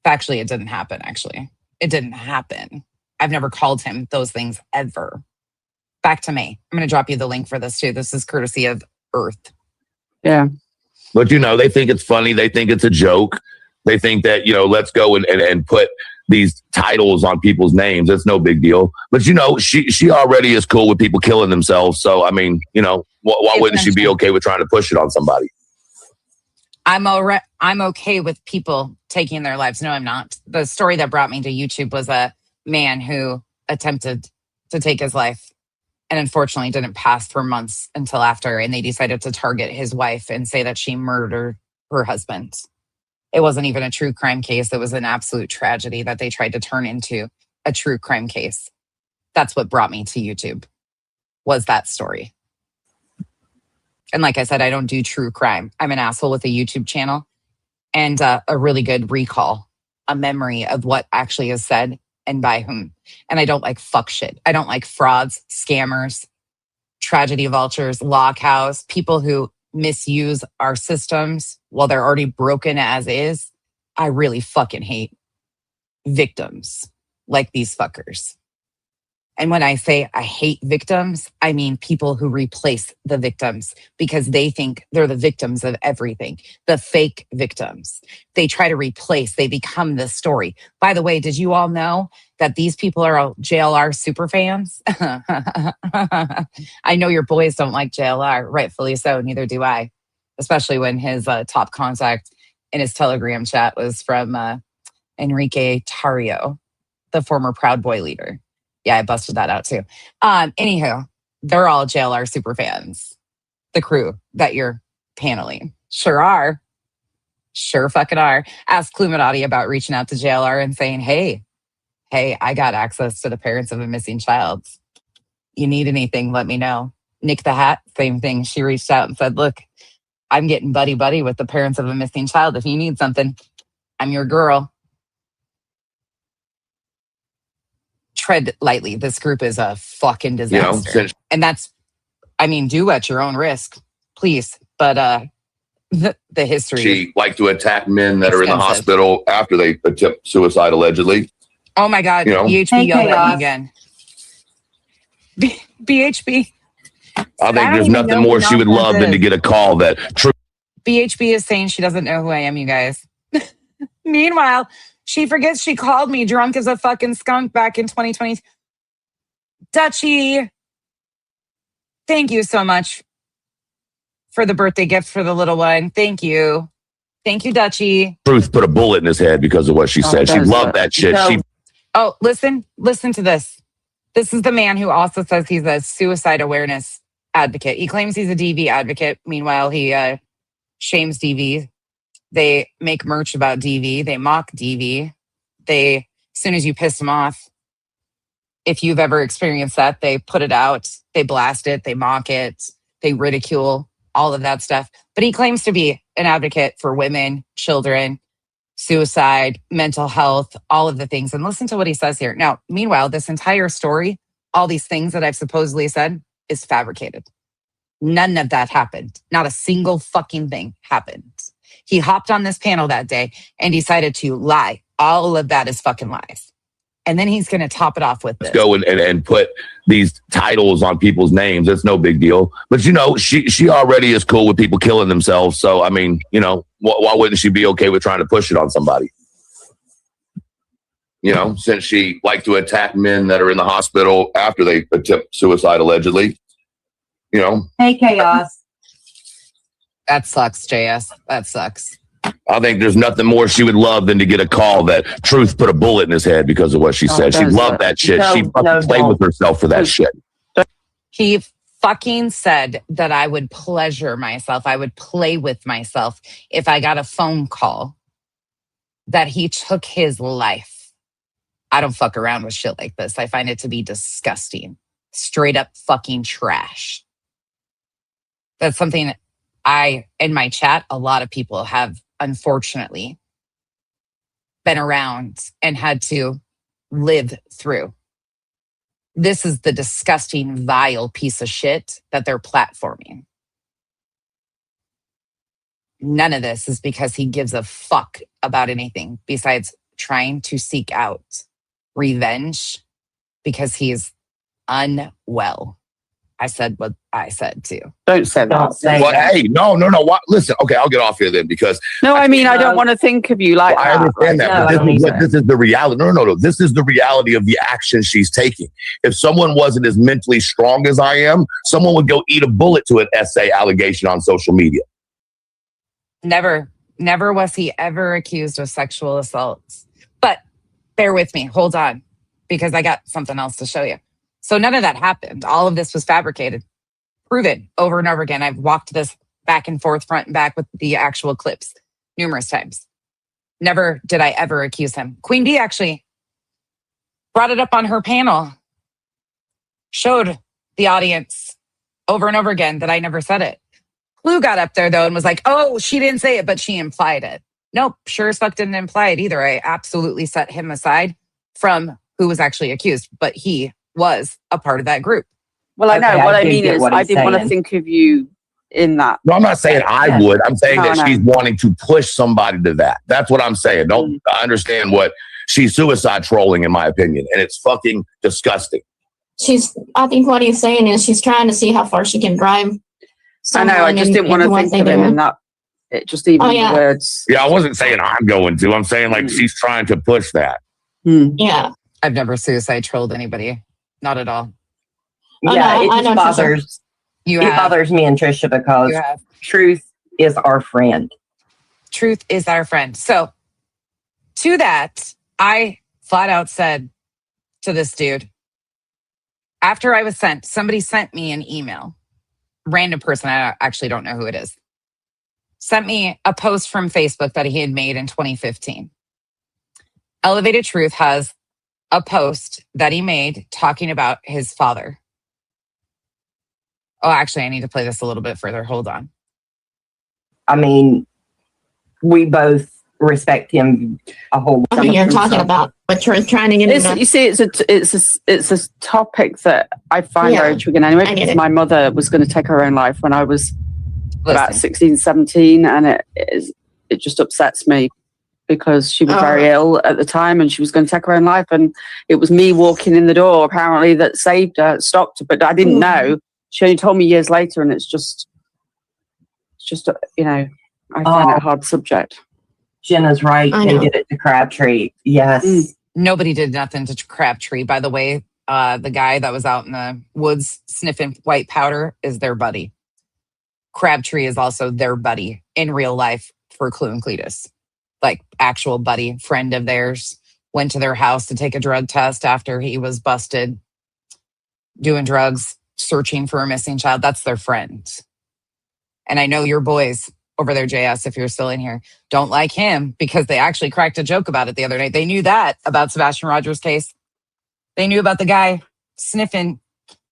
factually it didn't happen, actually. It didn't happen. I've never called him those things ever. Back to me. I'm going to drop you the link for this too. This is courtesy of Earth. Yeah. But, they think it's funny. They think it's a joke. They think that, let's go and put these titles on people's names. It's no big deal. But, she already is cool with people killing themselves. So, I mean, why wouldn't she be okay with trying to push it on somebody? I'm okay with people taking their lives. No, I'm not. The story that brought me to YouTube was a man who attempted to take his life and unfortunately didn't pass for months until after. And they decided to target his wife and say that she murdered her husband. It wasn't even a true crime case. It was an absolute tragedy that they tried to turn into a true crime case. That's what brought me to YouTube, was that story. And like I said, I don't do true crime. I'm an asshole with a YouTube channel and a really good recall, a memory of what actually is said and by whom. And I don't like fuck shit. I don't like frauds, scammers, tragedy vultures, lockhouse, people who misuse our systems while they're already broken as is. I really fucking hate victims like these fuckers. And when I say I hate victims, I mean people who replace the victims because they think they're the victims of everything. The fake victims. They try to replace, they become the story. By the way, did you all know that these people are all JLR super fans? I know your boys don't like JLR, rightfully so, neither do I. Especially when his top contact in his Telegram chat was from Enrique Tarrio, the former Proud Boy leader. Yeah, I busted that out too. Anywho, they're all JLR super fans. The crew that you're paneling. Sure are. Sure fucking are. Ask Cluminati about reaching out to JLR and saying, hey, I got access to the parents of a missing child. You need anything, let me know. Nick the Hat, same thing. She reached out and said, look, I'm getting buddy-buddy with the parents of a missing child. If you need something, I'm your girl. Tread lightly. This group is a fucking disaster. And that's, do at your own risk, please. But the history. She liked to attack men that are in the hospital after they attempt suicide, allegedly. Oh my God. BHB yelled at me again. BHB. I think don't there's even nothing know more who she would love than Nonsense to is. get a call that Truth. BHB is saying she doesn't know who I am, you guys. Meanwhile, she forgets she called me drunk as a fucking skunk back in 2020. Dutchie, thank you so much for the birthday gift for the little one. Thank you. Thank you, Dutchie. Truth put a bullet in his head because of what she said. She loved that shit. Oh, listen to this. This is the man who also says he's a suicide awareness advocate. He claims he's a DV advocate. Meanwhile, he shames DV. They make merch about DV. They mock DV. As soon as you piss them off, if you've ever experienced that, they put it out. They blast it. They mock it. They ridicule all of that stuff. But he claims to be an advocate for women, children, suicide, mental health, all of the things. And listen to what he says here. Now, meanwhile, this entire story, all these things that I've supposedly said is fabricated. None of that happened. Not a single fucking thing happened. He hopped on this panel that day and decided to lie. All of that is fucking lies. And then he's going to top it off with this. Go and put these titles on people's names. It's no big deal. But, you know, she already is cool with people killing themselves. So, I mean, you know, why wouldn't she be okay with trying to push it on somebody? You know, since she liked to attack men that are in the hospital after they attempt suicide, allegedly. You know. Hey, Chaos. That sucks, JS. That sucks. I think there's nothing more she would love than to get a call that Truth put a bullet in his head because of what she said. She loved that shit. She fucking played with herself for that shit. He fucking said that I would pleasure myself. I would play with myself if I got a phone call that he took his life. I don't fuck around with shit like this. I find it to be disgusting. Straight up fucking trash. That's something in my chat, a lot of people have unfortunately been around and had to live through. This is the disgusting, vile piece of shit that they're platforming. None of this is because he gives a fuck about anything besides trying to seek out revenge because he's unwell. I said what I said too. Don't say that. Well, hey, no. What? Listen, okay, I'll get off here then because. No, I mean, I don't want to think of you like that. I understand that. But this is the reality. No. This is the reality of the action she's taking. If someone wasn't as mentally strong as I am, someone would go eat a bullet to an essay allegation on social media. Never was he ever accused of sexual assaults. But bear with me, hold on, because I got something else to show you. So none of that happened. All of this was fabricated, proven over and over again. I've walked this back and forth, front and back with the actual clips numerous times. Never did I ever accuse him. Queen Bee actually brought it up on her panel, showed the audience over and over again that I never said it. Clue got up there though and was like, oh, she didn't say it, but she implied it. Nope, sure as fuck didn't imply it either. I absolutely set him aside from who was actually accused, but he was a part of that group. Well, I know. What I mean is I didn't want to think of you in that. No, I'm not saying I would. I'm saying that she's wanting to push somebody to that. That's what I'm saying. Don't understand what she's suicide trolling, in my opinion. And it's fucking disgusting. I think what he's saying is she's trying to see how far she can drive. I know. I just didn't want to think of him in that. It just even the words. Yeah, I wasn't saying I'm going to. I'm saying like she's trying to push that. Yeah. I've never suicide trolled anybody. Not at all. Yeah, it just bothers. It bothers me and Trisha because truth is our friend. Truth is our friend. So to that, I flat out said to this dude, after I was somebody sent me an email, random person, I actually don't know who it is, sent me a post from Facebook that he had made in 2015. Elevated Truth has a post that he made talking about his father. Oh, actually, I need to play this a little bit further. Hold on. I mean, we both respect him a whole lot. You're talking about what you're trying to get into. You see, it's a topic that I find very triggering anyway, because my mother was going to take her own life when I was about 16, 17, and it just upsets me because she was very ill at the time and she was going to take her own life, and it was me walking in the door apparently that saved her, stopped her, but I didn't know she only told me years later, and it's just you know, I find it a hard subject. Jenna's right. I They know. did it to Crabtree. Yes. Nobody did nothing to Crabtree, by the way. The guy that was out in the woods sniffing white powder is their buddy. Crabtree is also their buddy in real life for Clue and Cletus. Like actual buddy, friend of theirs, went to their house to take a drug test after he was busted doing drugs, searching for a missing child. That's their friend. And I know your boys over there, JS, if you're still in here, don't like him because they actually cracked a joke about it the other night. They knew that about Sebastian Rogers' case. They knew about the guy sniffing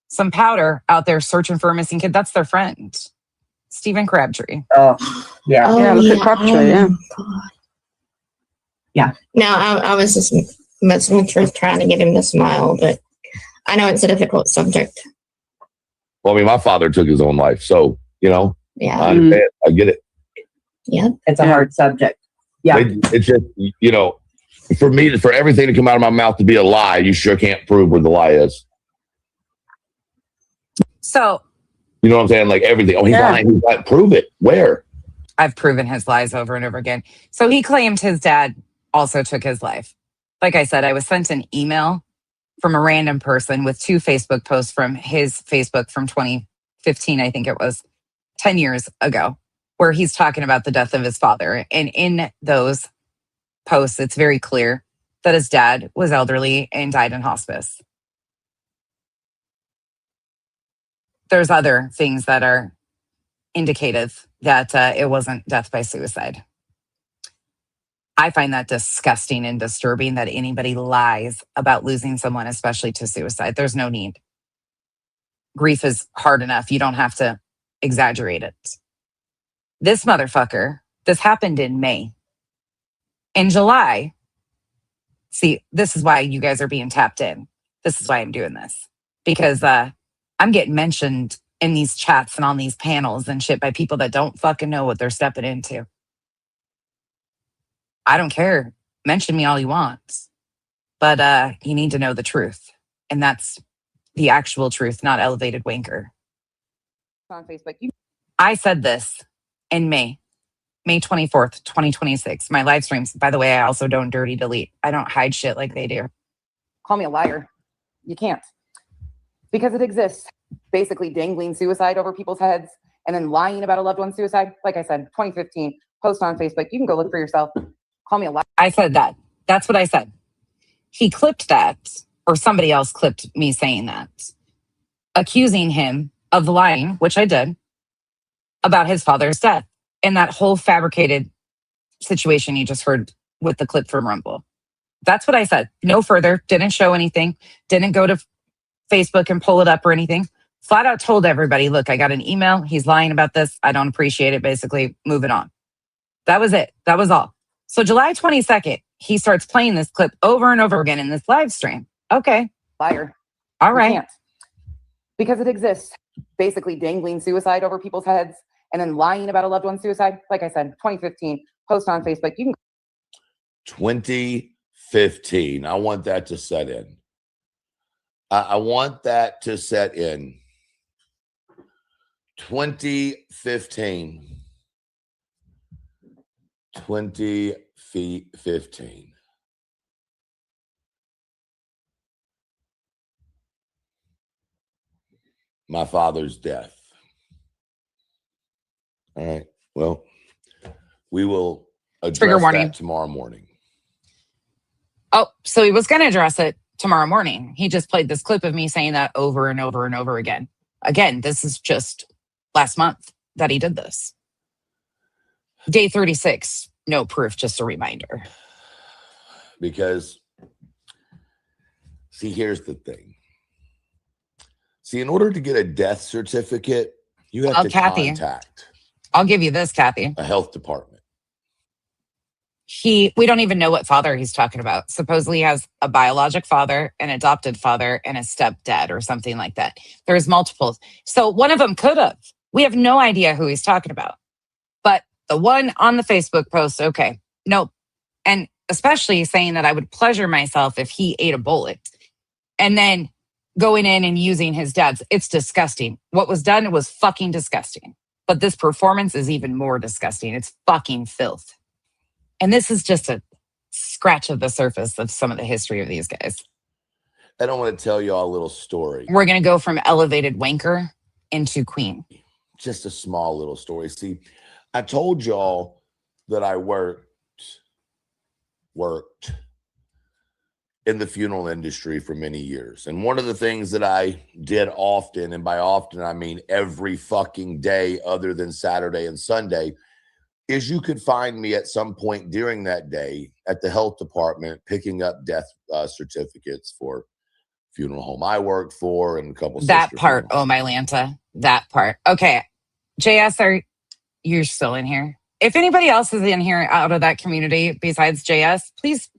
some powder out there searching for a missing kid. That's their friend, Stephen Crabtree. Oh, yeah. Oh, Yeah, look at Crabtree, yeah. God. Yeah. No, I was just messing with Truth, trying to get him to smile, but I know it's a difficult subject. Well, I mean, my father took his own life, so you know, Yeah. I understand. I get it. Yep. It's a hard subject. Yeah. It's just, you know, for me, for everything to come out of my mouth to be a lie, you sure can't prove where the lie is. So, You know what I'm saying? Like everything. Oh, he's lying. He's lying. Prove it. Where? I've proven his lies over and over again. So he claimed his dad also took his life. Like I said, I was sent an email from a random person with 2 Facebook posts from his Facebook from 2015, I think it was 10 years ago, where he's talking about the death of his father. And in those posts, it's very clear that his dad was elderly and died in hospice. There's other things that are indicative that it wasn't death by suicide. I find that disgusting and disturbing that anybody lies about losing someone, especially to suicide. There's no need. Grief is hard enough. You don't have to exaggerate it. This motherfucker, this happened in May. In July, see, this is why you guys are being tapped in. This is why I'm doing this. Because I'm getting mentioned in these chats and on these panels and shit by people that don't fucking know what they're stepping into. I don't care. Mention me all you want. But you need to know the truth. And that's the actual truth, not elevated wanker. On Facebook, I said this in May 24th, 2026. My live streams, by the way, I also don't dirty delete. I don't hide shit like they do. Call me a liar. You can't. Because it exists. Basically dangling suicide over people's heads and then lying about a loved one's suicide. Like I said, 2015, post on Facebook. You can go look for yourself. Call me a liar. I said that. That's what I said. He clipped that, or somebody else clipped me saying that, accusing him of lying, which I did, about his father's death. And that whole fabricated situation you just heard with the clip from Rumble. That's what I said. No further. Didn't show anything. Didn't go to Facebook and pull it up or anything. Flat out told everybody, look, I got an email. He's lying about this. I don't appreciate it. Basically, move it on. That was it. That was all. So July 22nd, he starts playing this clip over and over again in this live stream. Okay. Liar. All right. You can't. Because it exists. Basically dangling suicide over people's heads and then lying about a loved one's suicide. Like I said, 2015, post on Facebook. You can 2015. I want that to set in. I want that to set in. 2015. 2015. My father's death. All right. Well, we will address that tomorrow morning. Oh, so he was going to address it tomorrow morning. He just played this clip of me saying that over and over and over again. Again, this is just last month that he did this. Day 36, no proof, just a reminder. Because, see, here's the thing. See, in order to get a death certificate, you have to contact. I'll give you this, Kathy. A health department. We don't even know what father he's talking about. Supposedly he has a biologic father, an adopted father, and a stepdad or something like that. There's multiples. So one of them could have. We have no idea who he's talking about. But the one on the Facebook post, okay, nope. And especially saying that I would pleasure myself if he ate a bullet. And then going in and using his dad's. It's disgusting. What was done was fucking disgusting. But this performance is even more disgusting. It's fucking filth. And this is just a scratch of the surface of some of the history of these guys. I don't want to tell y'all a little story. We're going to go from elevated wanker into queen. Just a small little story. See, I told y'all that I worked in the funeral industry for many years. And one of the things that I did often, and by often, I mean every fucking day other than Saturday and Sunday, is you could find me at some point during that day at the health department picking up death certificates for funeral home I worked for and a couple. That part, oh my Lanta, that part. Okay, JS, you're still in here? If anybody else is in here out of that community besides JS, please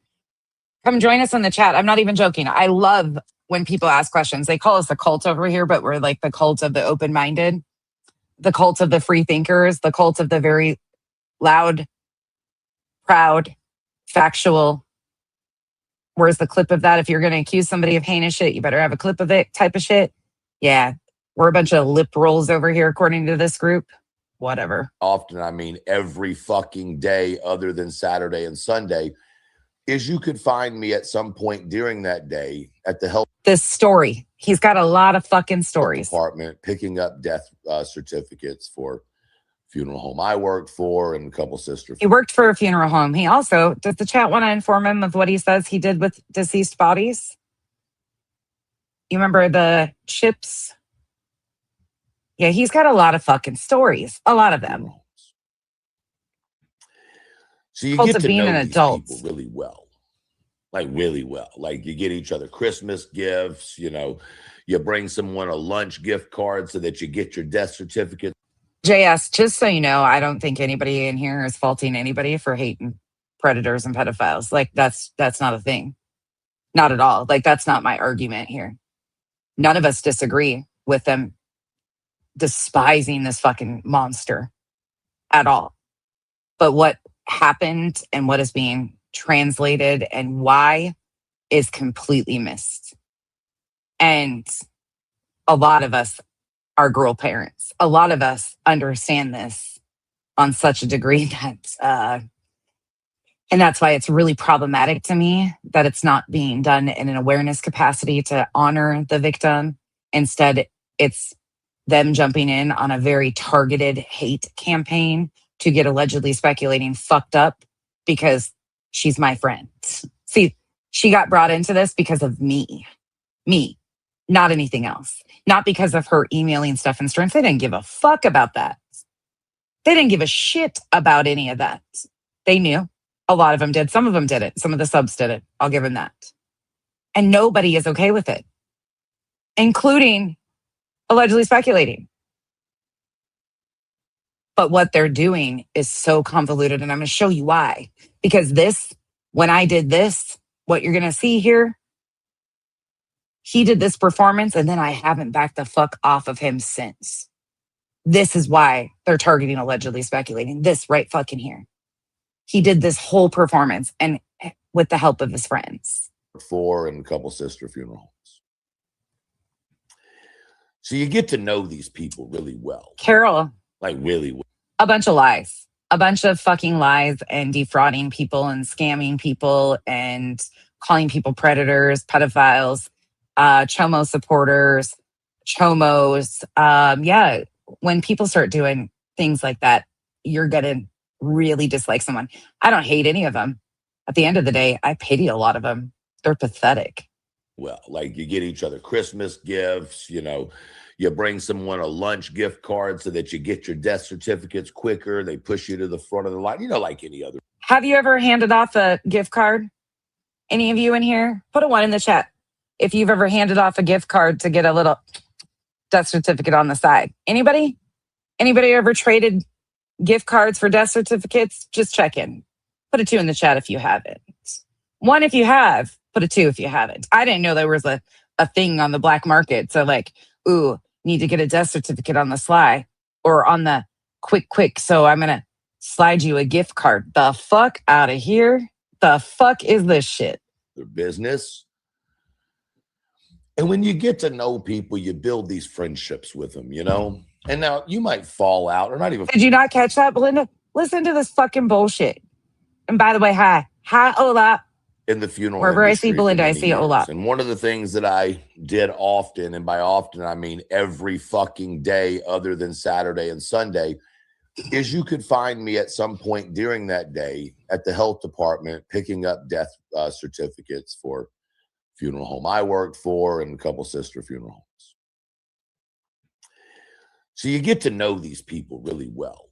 come join us in the chat. I'm not even joking. I love when people ask questions. They call us the cult over here, but we're like the cult of the open-minded, the cult of the free thinkers, the cult of the very loud, proud, factual. Where's the clip of that? If you're going to accuse somebody of heinous shit, you better have a clip of it type of shit. Yeah, we're a bunch of lip rolls over here, according to this group. Whatever. Often, I mean every fucking day other than Saturday and Sunday, is you could find me at some point during that day at the health. This story. He's got a lot of fucking stories. Department picking up death certificates for funeral home I worked for and a couple sisters. He worked for a funeral home. He also, does the chat want to inform him of what he says he did with deceased bodies? You remember the chips? Yeah, he's got a lot of fucking stories. A lot of them. So you get to know these people really well. Like really well. Like you get each other Christmas gifts, you know, you bring someone a lunch gift card so that you get your death certificate. JS, just so you know, I don't think anybody in here is faulting anybody for hating predators and pedophiles. Like that's not a thing. Not at all. Like that's not my argument here. None of us disagree with them despising this fucking monster at all. But what happened and what is being translated and why is completely missed. And a lot of us are girl parents. A lot of us understand this on such a degree that, and that's why it's really problematic to me that it's not being done in an awareness capacity to honor the victim. Instead, it's them jumping in on a very targeted hate campaign to get allegedly speculating fucked up because she's my friend. See, she got brought into this because of me, not anything else. Not because of her emailing stuff and strength. They didn't give a fuck about that. They didn't give a shit about any of that. They knew. A lot of them did. Some of them did it. Some of the subs did it. I'll give them that. And nobody is okay with it, including allegedly speculating. But what they're doing is so convoluted, and I'm going to show you why. Because this, when I did this, what you're going to see here, he did this performance, and then I haven't backed the fuck off of him since. This is why they're targeting allegedly speculating. This right fucking here. He did this whole performance, and with the help of his friends. 4 and a couple sister funeral homes. So you get to know these people really well. Carol. Like really well. A bunch of lies. A bunch of fucking lies and defrauding people and scamming people and calling people predators, pedophiles, chomo supporters, chomos. Yeah, when people start doing things like that, you're going to really dislike someone. I don't hate any of them. At the end of the day, I pity a lot of them. They're pathetic. Well, like you get each other Christmas gifts, you know, you bring someone a lunch gift card so that you get your death certificates quicker. They push you to the front of the line, you know, like any other. Have you ever handed off a gift card? Any of you in here? Put a 1 in the chat. If you've ever handed off a gift card to get a little death certificate on the side. Anybody? Anybody ever traded gift cards for death certificates? Just check in. Put a 2 in the chat if you haven't. 1 if you have. Put a 2 if you haven't. I didn't know there was a thing on the black market. So like, ooh, need to get a death certificate on the sly or on the quick. So I'm going to slide you a gift card. The fuck out of here. The fuck is this shit? Their business. And when you get to know people, you build these friendships with them, you know? And now you might fall out or not even. Did you not catch that, Belinda? Listen to this fucking bullshit. And by the way, hi. Hi, Ola. In the funeral Wherever I see industry for Belinda, I many see years. Ola. And one of the things that I did often, and by often I mean every fucking day other than Saturday and Sunday, is you could find me at some point during that day at the health department picking up death certificates for funeral home I worked for and a couple sister funeral homes. So you get to know these people really well,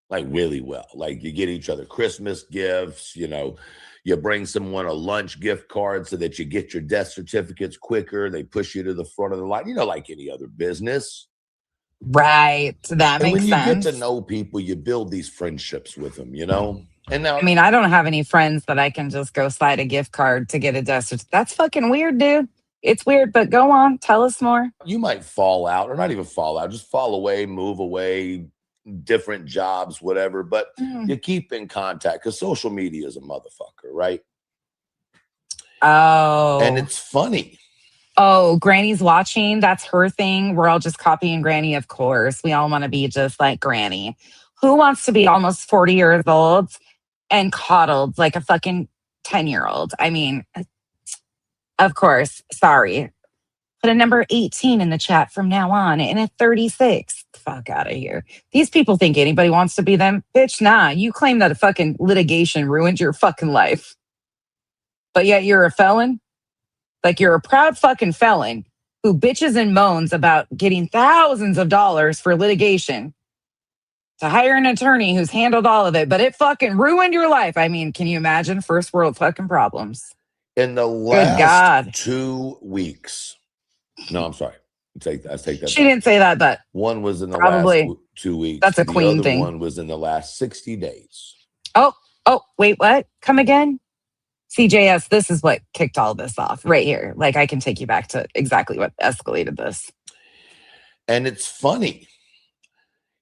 like really well. Like you get each other Christmas gifts, you know, you bring someone a lunch gift card so that you get your death certificates quicker. They push you to the front of the line, you know, like any other business. Right. That makes sense. And when you get to know people, you build these friendships with them, you know? And now, I mean, I don't have any friends that I can just go slide a gift card to get a death certificate. That's fucking weird, dude. It's weird, but go on. Tell us more. You might fall out, or not even fall out, just fall away, move away, different jobs, whatever. But you keep in contact because social media is a motherfucker, right? Oh. And it's funny. Oh, Granny's watching. That's her thing. We're all just copying Granny, of course. We all want to be just like Granny. Who wants to be almost 40 years old and coddled like a fucking 10-year-old? I mean, of course. Sorry. Put a number 18 in the chat from now on and a 36. Fuck out of here. These people think anybody wants to be them. Bitch, nah. You claim that a fucking litigation ruined your fucking life. But yet you're a felon? Like you're a proud fucking felon who bitches and moans about getting thousands of dollars for litigation to hire an attorney who's handled all of it, but it fucking ruined your life. I mean, can you imagine first world fucking problems? In the last 2 weeks. No, I'm sorry. Take that She back. didn't say that, but one was in the probably last 2 weeks. That's a queen the other thing. One was in the last 60 days. Oh, wait, what? Come again? CJS, this is what kicked all this off right here. Like I can take you back to exactly what escalated this. And it's funny.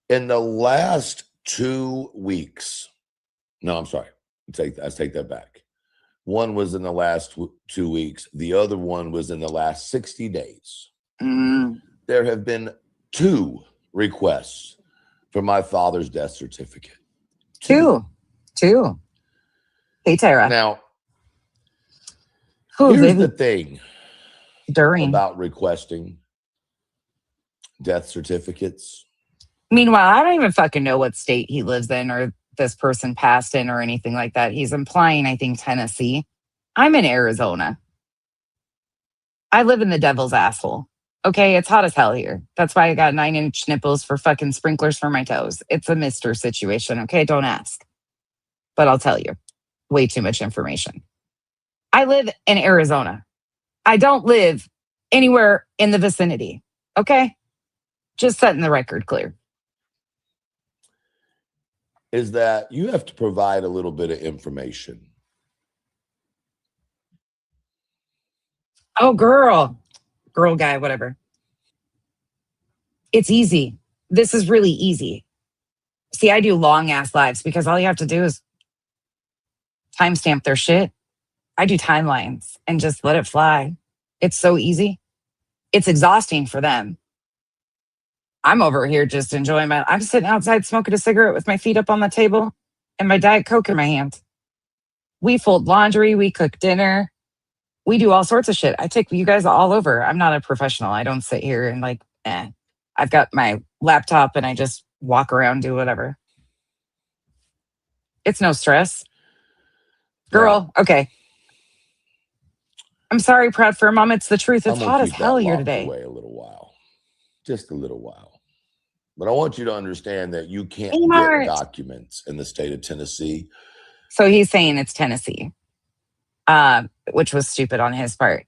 In the last 2 weeks. No, I'm sorry. I take that back. One was in the last 2 weeks. The other one was in the last 60 days. There have been 2 requests for my father's death certificate. Two. Hey, Tara. Now, here's the thing about requesting death certificates. Meanwhile, I don't even fucking know what state he lives in or this person passed in or anything like that. He's implying, I think, Tennessee. I'm in Arizona. I live in the devil's asshole. Okay, it's hot as hell here. That's why I got 9-inch nipples for fucking sprinklers for my toes. It's a Mr. situation, okay? Don't ask. But I'll tell you. Way too much information. I live in Arizona. I don't live anywhere in the vicinity, okay? Just setting the record clear. Is that you have to provide a little bit of information. Oh, girl, guy, whatever. It's easy. This is really easy. See, I do long ass lives because all you have to do is timestamp their shit. I do timelines and just let it fly. It's so easy. It's exhausting for them. I'm over here just enjoying I'm sitting outside smoking a cigarette with my feet up on the table and my Diet Coke in my hand. We fold laundry. We cook dinner. We do all sorts of shit. I take you guys all over. I'm not a professional. I don't sit here and I've got my laptop and I just walk around, do whatever. It's no stress. Girl, okay. I'm sorry, proud for mom. It's the truth. It's hot as hell here today. Away a little while. Just a little while. But I want you to understand that you can't get documents in the state of Tennessee. So he's saying it's Tennessee, which was stupid on his part.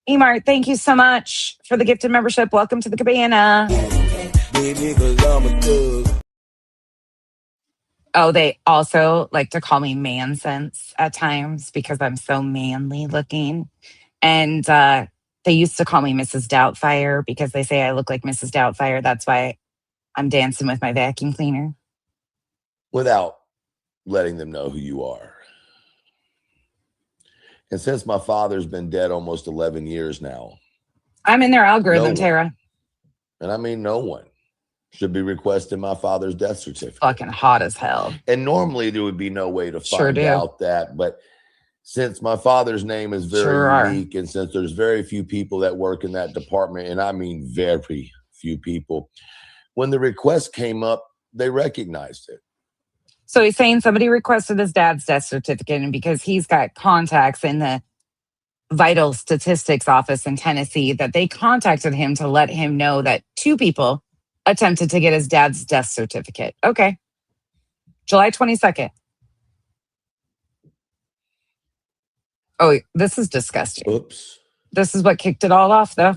Emart, thank you so much for the gifted membership. Welcome to the cabana. Oh, they also like to call me man sense at times because I'm so manly looking. And they used to call me Mrs. Doubtfire because they say I look like Mrs. Doubtfire. That's why I'm dancing with my vacuum cleaner. Without letting them know who you are. And since my father's been dead almost 11 years now, I'm in their no algorithm, one, Tara. and I mean no one, should be requesting my father's death certificate. Fucking hot as hell. And normally there would be no way to Sure find do. out that, but since my father's name is very Sure are. unique, and since there's very few people that work in that department, and I mean very few people, when the request came up, they recognized it. So he's saying somebody requested his dad's death certificate, and because he's got contacts in the vital statistics office in Tennessee, that they contacted him to let him know that 2 people attempted to get his dad's death certificate. Okay. July 22nd. Oh, this is disgusting. Oops. This is what kicked it all off, though.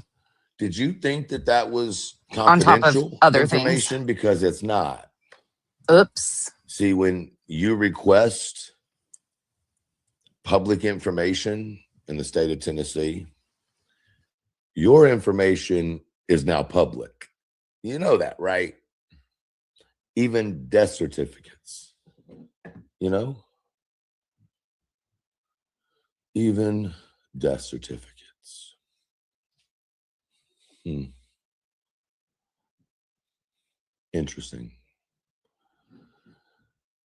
Did you think that that was On top of confidential other information? Because it's not. Oops. See, when you request public information in the state of Tennessee, your information is now public. You know that, right? Even death certificates, you know? Even death certificates. Interesting.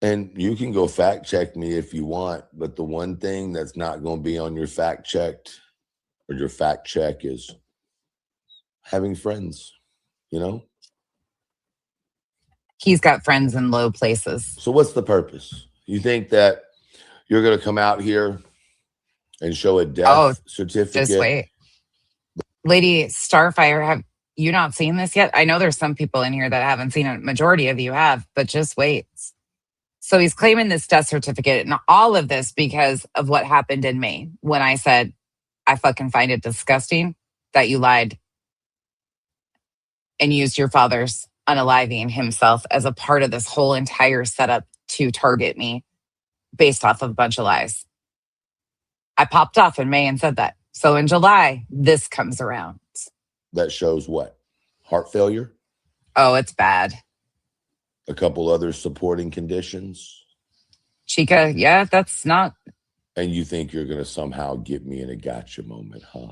And you can go fact check me if you want, but the one thing that's not going to be on your fact checked or your fact check is having friends, you know? He's got friends in low places. So what's the purpose? You think that you're going to come out here and show a death certificate? Just wait. Lady Starfire, have you not seen this yet? I know there's some people in here that haven't seen it. Majority of you have, but just wait. So he's claiming this death certificate and all of this because of what happened in May when I said, I fucking find it disgusting that you lied and used your father's unaliving himself as a part of this whole entire setup to target me based off of a bunch of lies. I popped off in May and said that. So in July, this comes around. That shows what? Heart failure? Oh, it's bad. A couple other supporting conditions? Chica, yeah, that's not. And you think you're going to somehow get me in a gotcha moment, huh?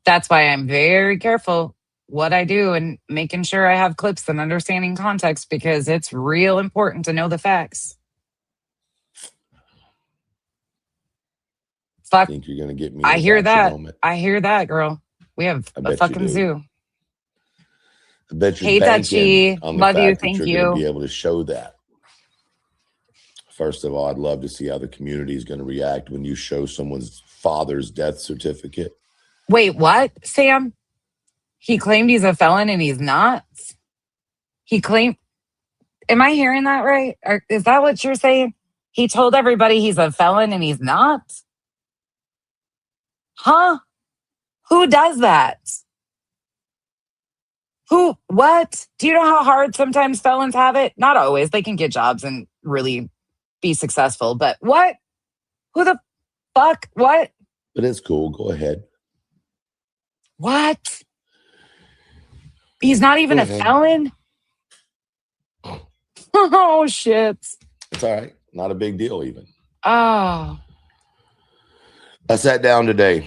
That's why I'm very careful what I do and making sure I have clips and understanding context because it's real important to know the facts. Fuck. I think you're going to get me. I hear that. I hear that, girl. We have a fucking zoo. I bet you're Hey, banking Dutchie. on the Love fact you. that Thank you're you. going to be able to show that. First of all, I'd love to see how the community is going to react when you show someone's father's death certificate. Wait, what, Sam? He claimed he's a felon and he's not? He claimed... Am I hearing that right? Or is that what you're saying? He told everybody he's a felon and he's not? Huh? Who does that? Who? What? Do you know how hard sometimes felons have it? Not always. They can get jobs and really be successful. But what? Who the fuck? What? But it's cool. Go ahead. What? He's not even a felon? Oh, shit. It's all right. Not a big deal even. Oh. I sat down today.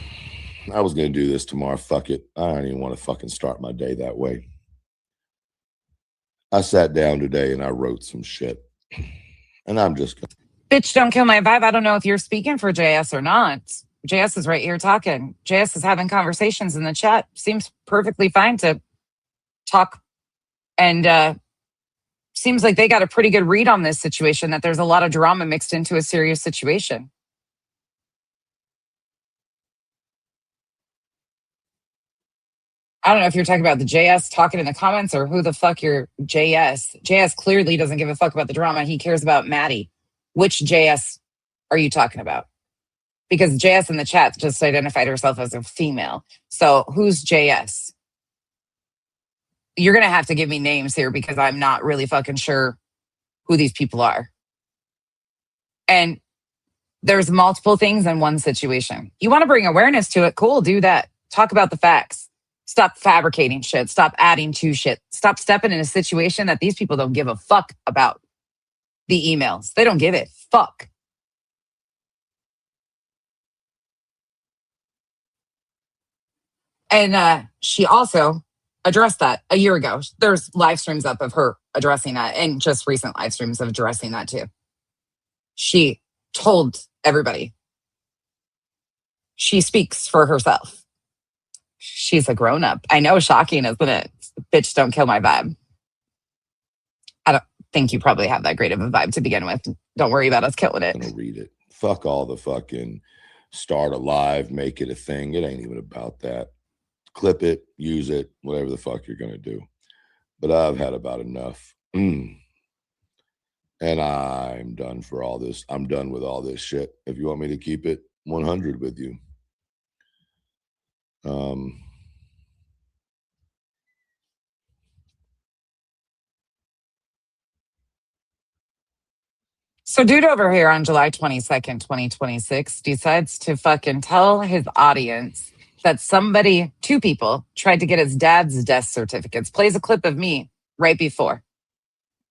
I was going to do this tomorrow. Fuck it. I don't even want to fucking start my day that way. I sat down today and I wrote some shit. And I'm just going to. Bitch, don't kill my vibe. I don't know if you're speaking for JS or not. JS is right here talking. JS is having conversations in the chat. Seems perfectly fine to talk. And seems like they got a pretty good read on this situation, that there's a lot of drama mixed into a serious situation. I don't know if you're talking about the JS talking in the comments or who the fuck you're JS. JS clearly doesn't give a fuck about the drama. He cares about Maddie. Which JS are you talking about? Because JS in the chat just identified herself as a female. So who's JS? You're going to have to give me names here because I'm not really fucking sure who these people are. And there's multiple things in one situation. You want to bring awareness to it? Cool, do that. Talk about the facts. Stop fabricating shit. Stop adding to shit. Stop stepping in a situation that these people don't give a fuck about. The emails. They don't give it. Fuck. And she also addressed that a year ago. There's live streams up of her addressing that, and just recent live streams of addressing that too. She told everybody. She speaks for herself. She's a grown-up. I know, shocking, isn't it? Bitch, don't kill my vibe. I don't think you probably have that great of a vibe to begin with. Don't worry about us killing it. I'm gonna read it. Fuck all the fucking start a live, make it a thing. It ain't even about that. Clip it, use it, whatever the fuck you're gonna do. But I've had about enough. And I'm done for all this. I'm done with all this shit. If you want me to keep it 100 with you. So dude over here on July 22nd, 2026 decides to fucking tell his audience that two people tried to get his dad's death certificates. Plays a clip of me right before.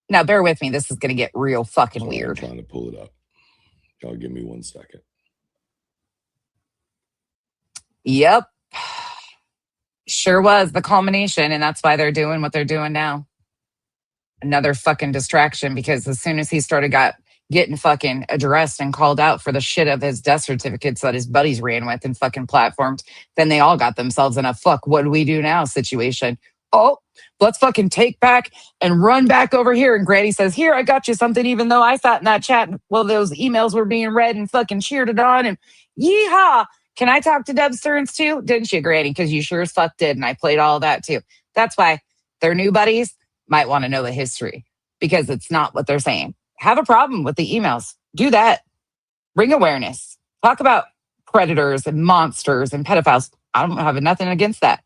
Now bear with me, this is gonna get real fucking weird. I'm trying to pull it up. Y'all give me 1 second. Yep. Sure was the culmination, and that's why they're doing what they're doing now. Another fucking distraction, because as soon as he started getting fucking addressed and called out for the shit of his death certificates that his buddies ran with and fucking platformed, then they all got themselves in a fuck what do we do now situation. Oh, let's fucking take back and run back over here. And Granny says, here, I got you something, even though I sat in that chat while those emails were being read and fucking cheered it on and yeehaw. Can I talk to Deb Stearns too? Didn't you, Granny? Because you sure as fuck did. And I played all of that too. That's why their new buddies might want to know the history, because it's not what they're saying. Have a problem with the emails. Do that. Bring awareness. Talk about predators and monsters and pedophiles. I don't have nothing against that.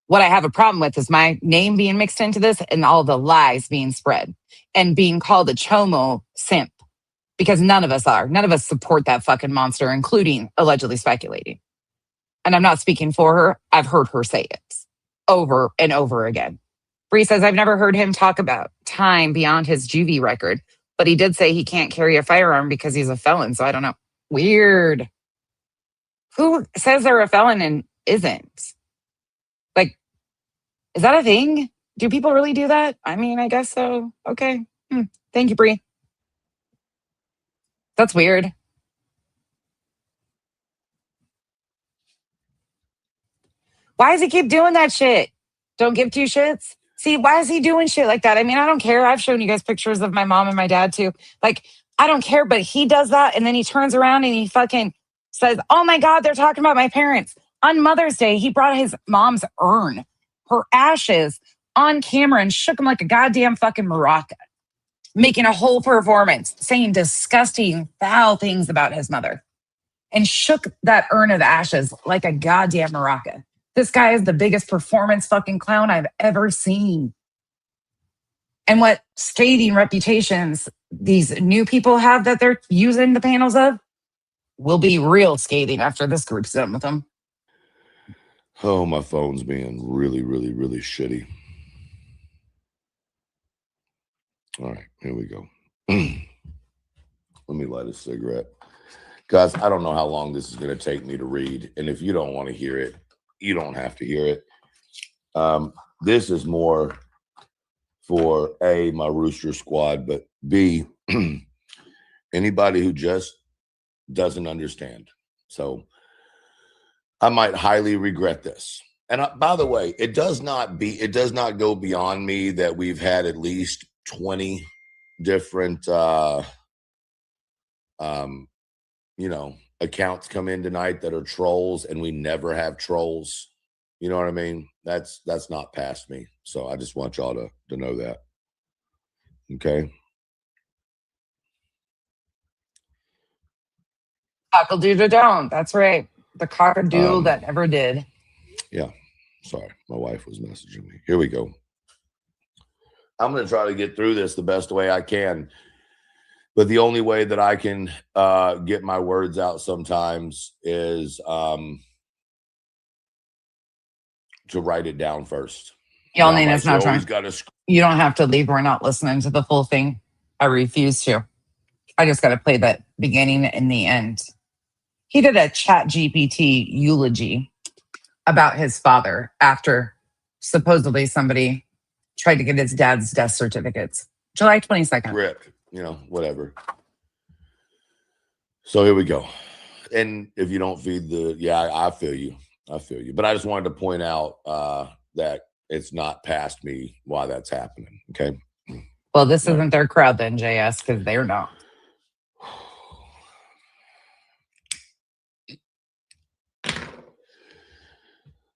What I have a problem with is my name being mixed into this and all the lies being spread and being called a chomo simp. Because none of us are. None of us support that fucking monster, including allegedly speculating. And I'm not speaking for her. I've heard her say it over and over again. Bree says, I've never heard him talk about time beyond his juvie record, but he did say he can't carry a firearm because he's a felon. So I don't know. Weird. Who says they're a felon and isn't? Like, is that a thing? Do people really do that? I mean, I guess so. Okay. Thank you, Bree. That's weird. Why does he keep doing that shit? Don't give two shits. See, why is he doing shit like that? I mean, I don't care. I've shown you guys pictures of my mom and my dad too. Like, I don't care, but he does that. And then he turns around and he fucking says, oh my God, they're talking about my parents. On Mother's Day, he brought his mom's urn, her ashes, on camera and shook him like a goddamn fucking maraca. Making a whole performance, saying disgusting, foul things about his mother, and shook that urn of ashes like a goddamn maraca. This guy is the biggest performance fucking clown I've ever seen. And what scathing reputations these new people have that they're using the panels of will be real scathing after this group's done with them. Oh, my phone's being really, really, really shitty. All right, here we go. Let me light a cigarette. Guys, I don't know how long this is going to take me to read. And if you don't want to hear it, you don't have to hear it. This is more for A, my Rooster Squad, but B, anybody who just doesn't understand. So I might highly regret this. And by the way, it does not go beyond me that we've had at least 20 different accounts come in tonight that are trolls, and we never have trolls. You know what I mean? That's not past me. So I just want y'all to know that. Okay. Cock-a-doodle-don't. That's right. The cock-a-doodle that never did. Yeah. Sorry. My wife was messaging me. Here we go. I'm going to try to get through this the best way I can. But the only way that I can get my words out sometimes is to write it down first. Y'all need us not trying. You don't have to leave. We're not listening to the full thing. I refuse to. I just got to play that beginning and the end. He did a Chat GPT eulogy about his father after supposedly somebody tried to get his dad's death certificates. July 22nd. Rip, whatever. So here we go. And if you don't feed I feel you. I feel you. But I just wanted to point out that it's not past me why that's happening. Okay. Well, this isn't their crowd then, JS, because they're not.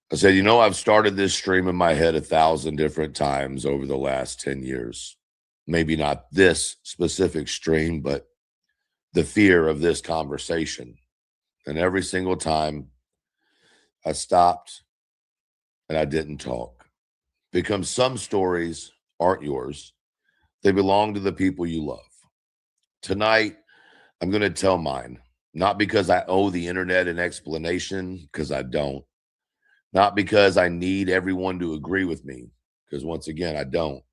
I said, I've started this stream in my head 1,000 different times over the last 10 years. Maybe not this specific stream, but the fear of this conversation. And every single time I stopped and I didn't talk. Because some stories aren't yours. They belong to the people you love. Tonight, I'm going to tell mine. Not because I owe the internet an explanation, because I don't. Not because I need everyone to agree with me, because once again, I don't.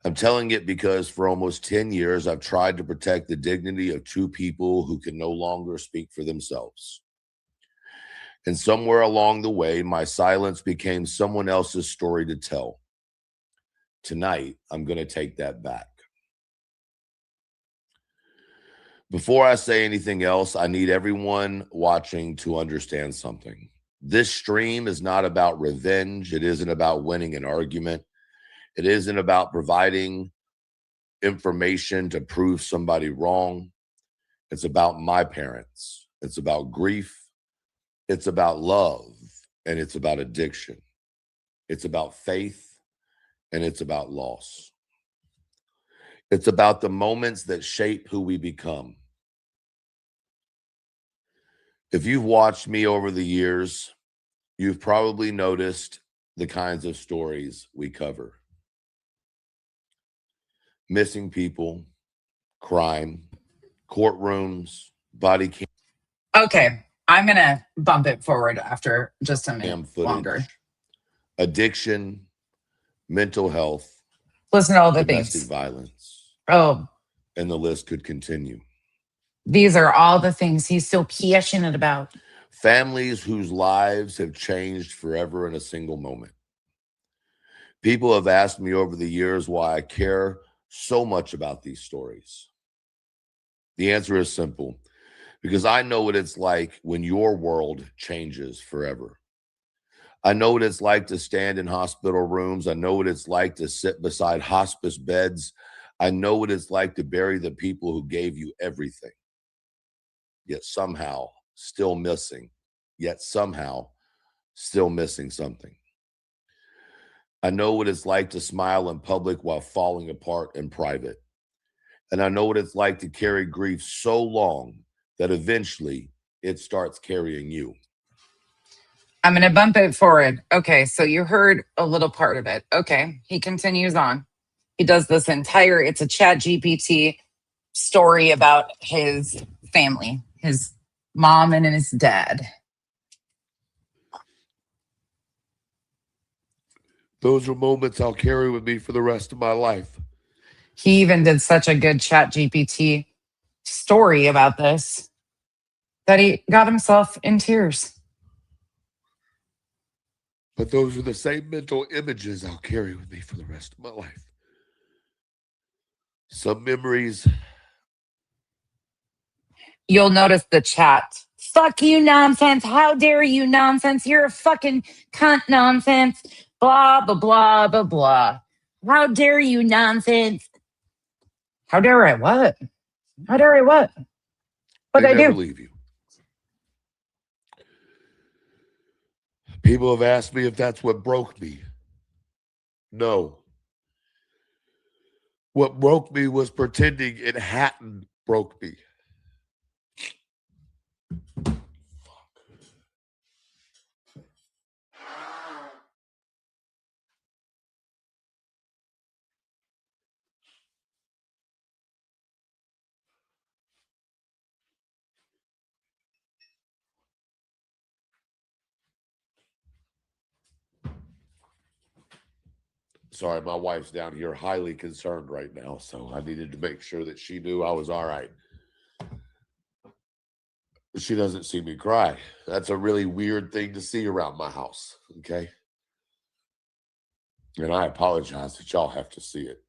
I'm telling it because for almost 10 years, I've tried to protect the dignity of two people who can no longer speak for themselves. And somewhere along the way, my silence became someone else's story to tell. Tonight, I'm going to take that back. Before I say anything else, I need everyone watching to understand something. This stream is not about revenge. It isn't about winning an argument. It isn't about providing information to prove somebody wrong. It's about my parents. It's about grief. It's about love. And it's about addiction. It's about faith. And it's about loss. It's about the moments that shape who we become. If you've watched me over the years, you've probably noticed the kinds of stories we cover. Missing people, crime, courtrooms, body cam. Okay, I'm going to bump it forward after just a minute footage, longer. Addiction, mental health. Listen to all the domestic things. Violence. Oh. And the list could continue. These are all the things he's so passionate about. Families whose lives have changed forever in a single moment. People have asked me over the years why I care so much about these stories. The answer is simple. Because I know what it's like when your world changes forever. I know what it's like to stand in hospital rooms. I know what it's like to sit beside hospice beds. I know what it's like to bury the people who gave you everything. Yet somehow still missing. Yet somehow still missing something. I know what it's like to smile in public while falling apart in private. And I know what it's like to carry grief so long that eventually it starts carrying you. I'm going to bump it forward. Okay, so you heard a little part of it. Okay, he continues on. He does this entire, it's a Chat GPT story about his family, his mom and his dad. Those are moments I'll carry with me for the rest of my life. He even did such a good Chat GPT story about this that he got himself in tears. But those are the same mental images I'll carry with me for the rest of my life. Some memories. You'll notice the chat. Fuck you, nonsense. How dare you, nonsense? You're a fucking cunt, nonsense. Blah, blah, blah, blah, blah. How dare you, nonsense? How dare I what? How dare I what? What'd I do? Leave you. People have asked me if that's what broke me. No. What broke me was pretending it hadn't broke me. Sorry, my wife's down here highly concerned right now, so I needed to make sure that she knew I was all right. She doesn't see me cry. That's a really weird thing to see around my house. Okay. And I apologize that y'all have to see it.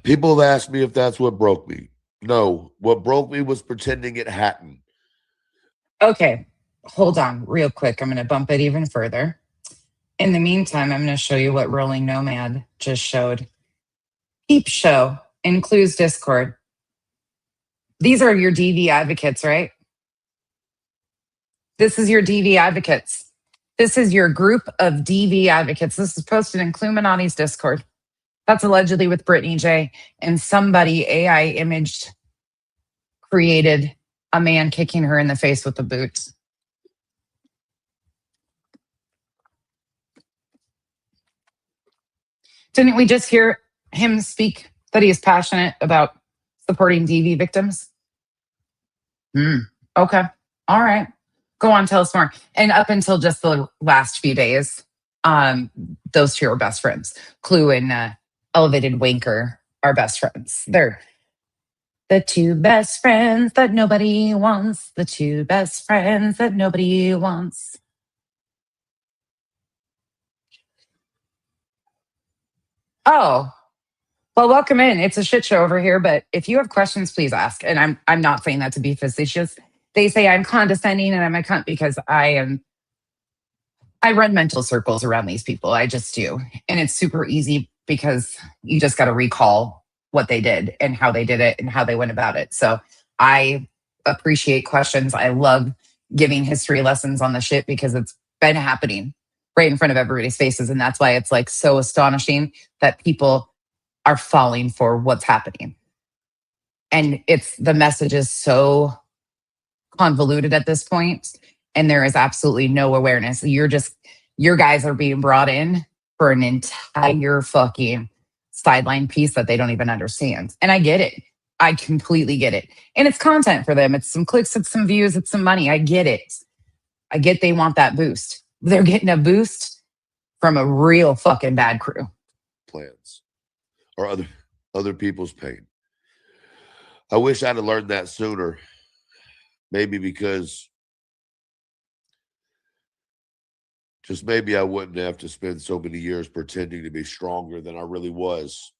People have asked me if that's what broke me. No, what broke me was pretending it hadn't. Okay, hold on real quick. I'm going to bump it even further. In the meantime, I'm going to show you what Rolling Nomad just showed. Peep Show includes Discord. These are your DV advocates, right? This is your DV advocates. This is your group of DV advocates. This is posted in Cluminati's Discord. That's allegedly with Brittany J. And somebody AI imaged, created a man kicking her in the face with a boot. Didn't we just hear him speak that he is passionate about supporting DV victims? Okay. All right. Go on, tell us more. And up until just the last few days, those two are best friends. Clue and Elevated Wanker are best friends. They're the two best friends that nobody wants. The two best friends that nobody wants. Oh, well, welcome in. It's a shit show over here, but if you have questions, please ask. And I'm not saying that to be facetious. They say I'm condescending and I'm a cunt because I run mental circles around these people. I just do. And it's super easy because you just got to recall what they did and how they did it and how they went about it. So I appreciate questions. I love giving history lessons on the shit because it's been happening right in front of everybody's faces. And that's why it's like so astonishing that people are falling for what's happening. And it's the message is so convoluted at this point, and there is absolutely no awareness. Your guys are being brought in for an entire fucking sideline piece that they don't even understand. And I get it. I completely get it. And it's content for them. It's some clicks, it's some views, it's some money. I get it. I get they want that boost. They're getting a boost from a real fucking bad crew. Plans or other people's pain. I wish I'd have learned that sooner. Maybe because just maybe I wouldn't have to spend so many years pretending to be stronger than I really was.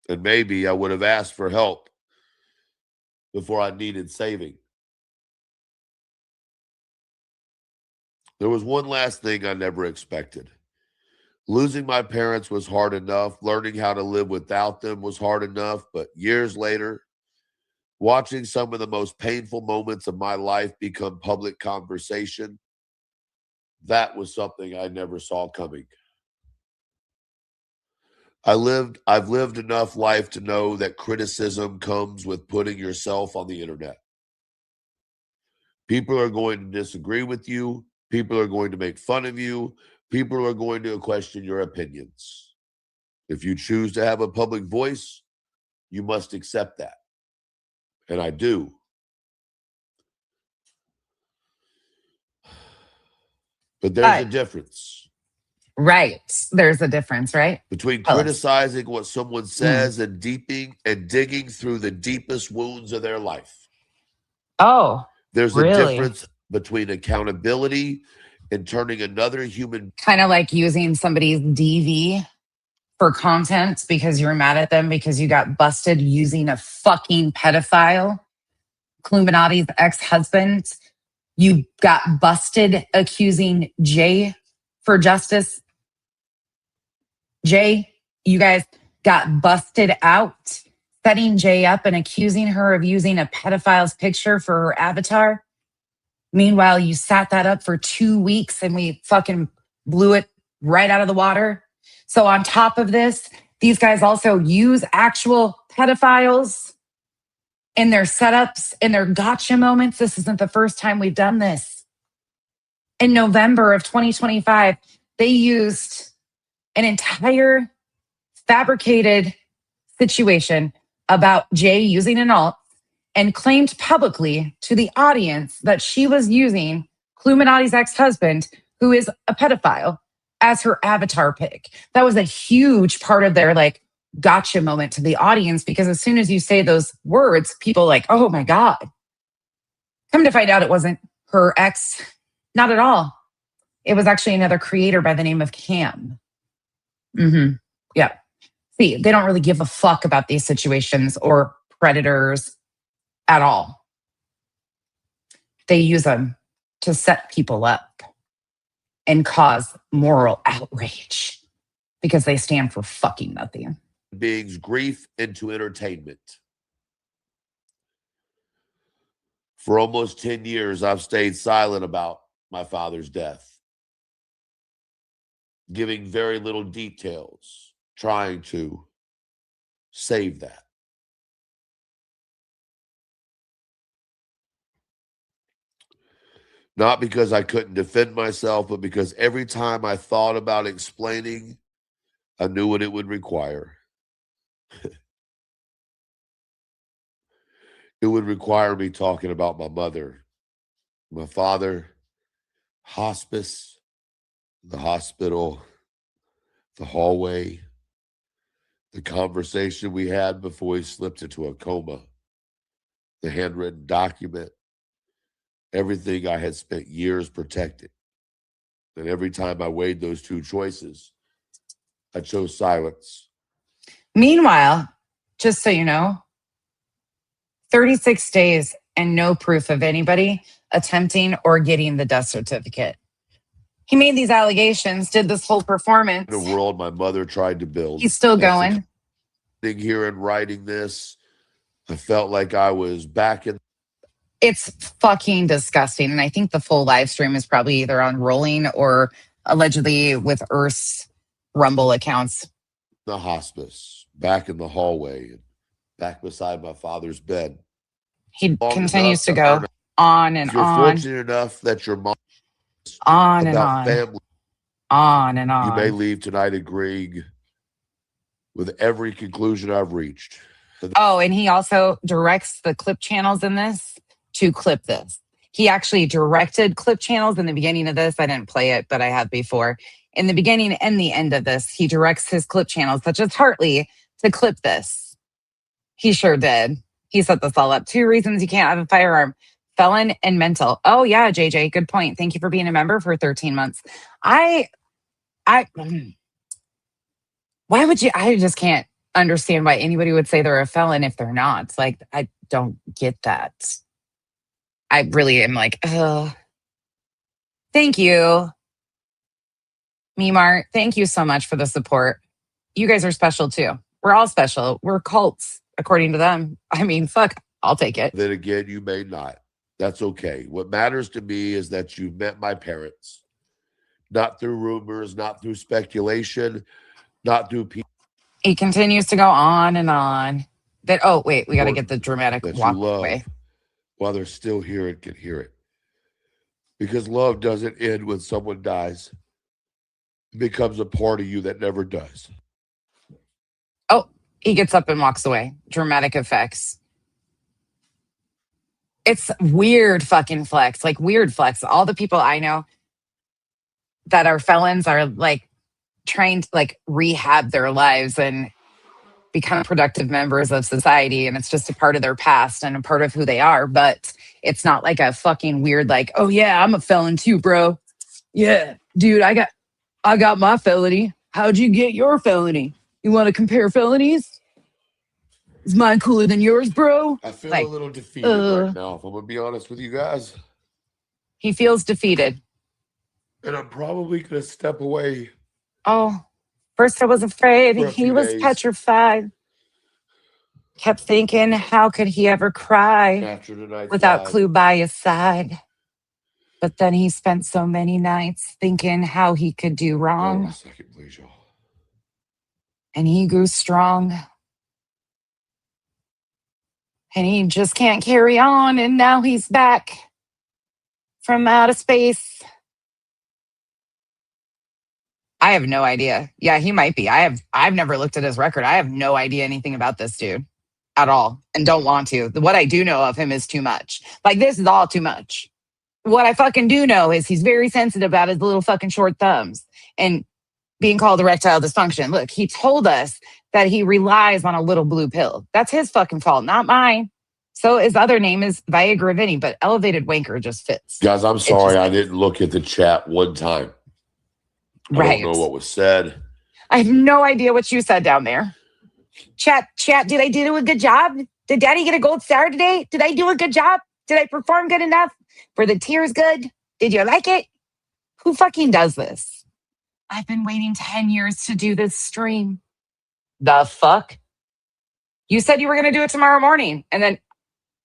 And maybe I would have asked for help before I needed saving. There was one last thing I never expected. Losing my parents was hard enough. Learning how to live without them was hard enough. But years later, watching some of the most painful moments of my life become public conversation, that was something I never saw coming. I've lived enough life to know that criticism comes with putting yourself on the internet. People are going to disagree with you. People are going to make fun of you. People are going to question your opinions. If you choose to have a public voice, you must accept that. And I do. But there's a difference. Right. There's a difference, right? Between criticizing what someone says and digging through the deepest wounds of their life. Oh, there's really? a difference between accountability and turning another human. Kind of like using somebody's DV for content because you were mad at them because you got busted using a fucking pedophile, Cluminati's ex-husband. You got busted accusing Jay for justice. Jay, you guys got busted out setting Jay up and accusing her of using a pedophile's picture for her avatar. Meanwhile, you sat that up for 2 weeks and we fucking blew it right out of the water. So on top of this, these guys also use actual pedophiles in their setups, in their gotcha moments. This isn't the first time we've done this. In November of 2025, they used an entire fabricated situation about Jay using an alt and claimed publicly to the audience that she was using Cluminati's ex-husband, who is a pedophile, as her avatar pic. That was a huge part of their like gotcha moment to the audience, because as soon as you say those words, people like, oh my God. Come to find out, it wasn't her ex. Not at all. It was actually another creator by the name of Cam. Yeah. See, they don't really give a fuck about these situations or predators at all. They use them to set people up and cause moral outrage because they stand for fucking nothing. Beings grief into entertainment. For almost 10 years, I've stayed silent about my father's death, giving very little details, trying to save that. Not because I couldn't defend myself, but because every time I thought about explaining, I knew what it would require. It would require me talking about my mother, my father, hospice, the hospital, the hallway, the conversation we had before he slipped into a coma, the handwritten document, everything I had spent years protecting. And every time I weighed those two choices, I chose silence. Meanwhile, just so you know, 36 days and no proof of anybody attempting or getting the death certificate. He made these allegations, did this whole performance. The world my mother tried to build. He's still going. Sitting here and writing this, I felt like I was back in. It's fucking disgusting. And I think the full live stream is probably either on Rolling or allegedly with Earth's Rumble accounts. The hospice, back in the hallway, back beside my father's bed. He continues to go on and if you're on. Fortunate enough that your mom on and on. Family, on and on. You may leave tonight agreeing with every conclusion I've reached. Oh, and he also directs the clip channels in this to clip this. He actually directed clip channels in the beginning of this. I didn't play it, but I have before. In the beginning and the end of this, he directs his clip channels, such as Hartley, to clip this. He sure did. He set this all up. 2 reasons you can't have a firearm: felon and mental. Oh yeah, JJ, good point. Thank you for being a member for 13 months. Why would you? I just can't understand why anybody would say they're a felon if they're not. Like, I don't get that. I really am like, thank you. Mimar, thank you so much for the support. You guys are special too. We're all special. We're cults, according to them. I mean, fuck, I'll take it. Then again, you may not. That's okay. What matters to me is that you've met my parents. Not through rumors, not through speculation, not through people. He continues to go on and on. That, oh, wait, we got to get the dramatic walk away. While they're still here and can hear it. Because love doesn't end when someone dies. It becomes a part of you that never does. Oh, he gets up and walks away. Dramatic effects. It's weird fucking flex. Like, weird flex. All the people I know that are felons are like trying to like rehab their lives and become productive members of society. And it's just a part of their past and a part of who they are. But it's not like a fucking weird, like, oh yeah, I'm a felon too, bro. Yeah, dude, I got my felony. How'd you get your felony? You want to compare felonies? Is mine cooler than yours, bro? I feel a little defeated right now, if I'm going to be honest with you guys. He feels defeated. And I'm probably going to step away. Oh, first I was afraid. He was days. petrified. Kept thinking, how could he ever cry without Clue by his side? But then he spent so many nights thinking how he could do wrong. A second, please, y'all. And he grew strong. And he just can't carry on. And now he's back from outer space. I have no idea. Yeah, he might be. I've never looked at his record. I have no idea anything about this dude at all, and don't want to. What I do know of him is too much. Like, this is all too much. What I fucking do know is he's very sensitive about his little fucking short thumbs. And being called erectile dysfunction. Look, he told us that he relies on a little blue pill. That's his fucking fault, not mine. So his other name is Viagra Vinny, but elevated wanker just fits. Guys, I'm sorry I didn't look at the chat one time. Right. I don't know what was said. I have no idea what you said down there. Chat, did I do a good job? Did Daddy get a gold star today? Did I do a good job? Did I perform good enough? Were the tears good? Did you like it? Who fucking does this? I've been waiting 10 years to do this stream. The fuck? You said you were going to do it tomorrow morning. And then,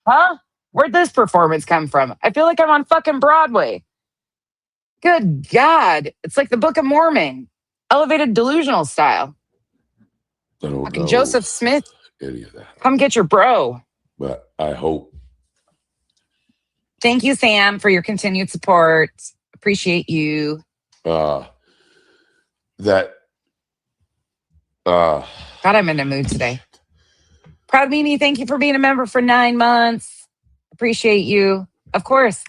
huh? Where'd this performance come from? I feel like I'm on fucking Broadway. Good God. It's like the Book of Mormon. Elevated delusional style. I don't know Joseph Smith. any of that. Come get your bro. But I hope. Thank you, Sam, for your continued support. Appreciate you. God, I'm in a mood today. Proud Mimi, thank you for being a member for 9 months. Appreciate you. Of course.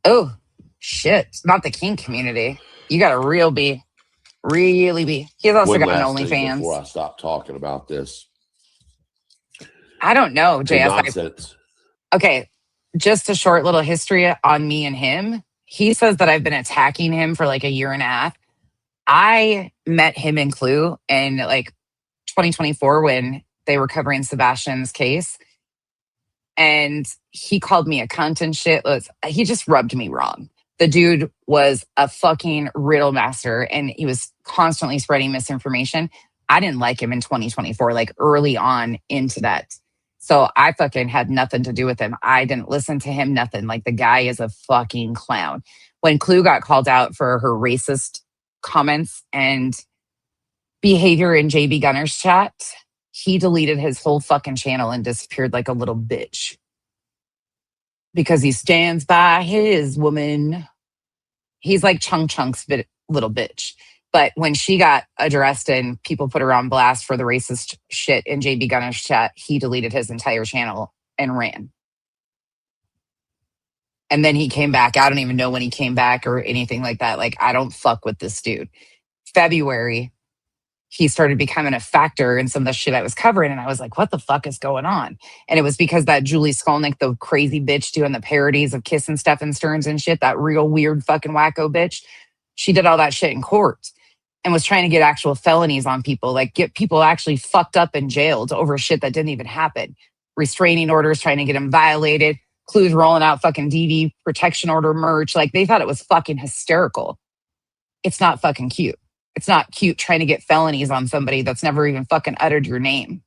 Oh, shit. Not the kink community. You got to really be. He's also one got an last thing OnlyFans. before I stop talking about this. I don't know, The JS. nonsense. Okay, just a short little history on me and him. He says that I've been attacking him for like a year and a half. I met him in Clue in like 2024 when they were covering Sebastian's case. And he called me a cunt and shit. He just rubbed me wrong. The dude was a fucking riddle master and he was constantly spreading misinformation. I didn't like him in 2024, like early on into that. So I fucking had nothing to do with him. I didn't listen to him, nothing. Like the guy is a fucking clown. When Clue got called out for her racist comments and behavior in JB Gunner's chat, he deleted his whole fucking channel and disappeared like a little bitch. Because he stands by his woman. He's like Chunk's little bitch. But when she got addressed and people put her on blast for the racist shit in JB Gunner's chat, he deleted his entire channel and ran. And then he came back. I don't even know when he came back or anything like that. Like, I don't fuck with this dude. February, he started becoming a factor in some of the shit I was covering. And I was like, what the fuck is going on? And it was because that Julie Skolnick, the crazy bitch doing the parodies of Kiss and Stefan Stearns and shit, that real weird fucking wacko bitch, she did all that shit in court and was trying to get actual felonies on people, like get people actually fucked up and jailed over shit that didn't even happen. Restraining orders, trying to get them violated. Clues rolling out fucking DV protection order merch. Like they thought it was fucking hysterical. It's not fucking cute. It's not cute trying to get felonies on somebody that's never even fucking uttered your name.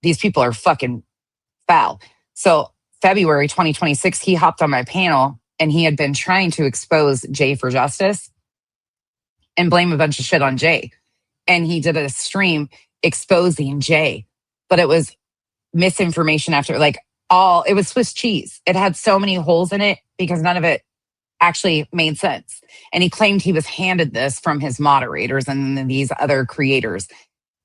These people are fucking foul. So February 2026, he hopped on my panel and he had been trying to expose Jay for justice and blame a bunch of shit on Jay. And he did a stream exposing Jay, but it was misinformation after it was Swiss cheese. It had so many holes in it because none of it actually made sense. And he claimed he was handed this from his moderators and these other creators.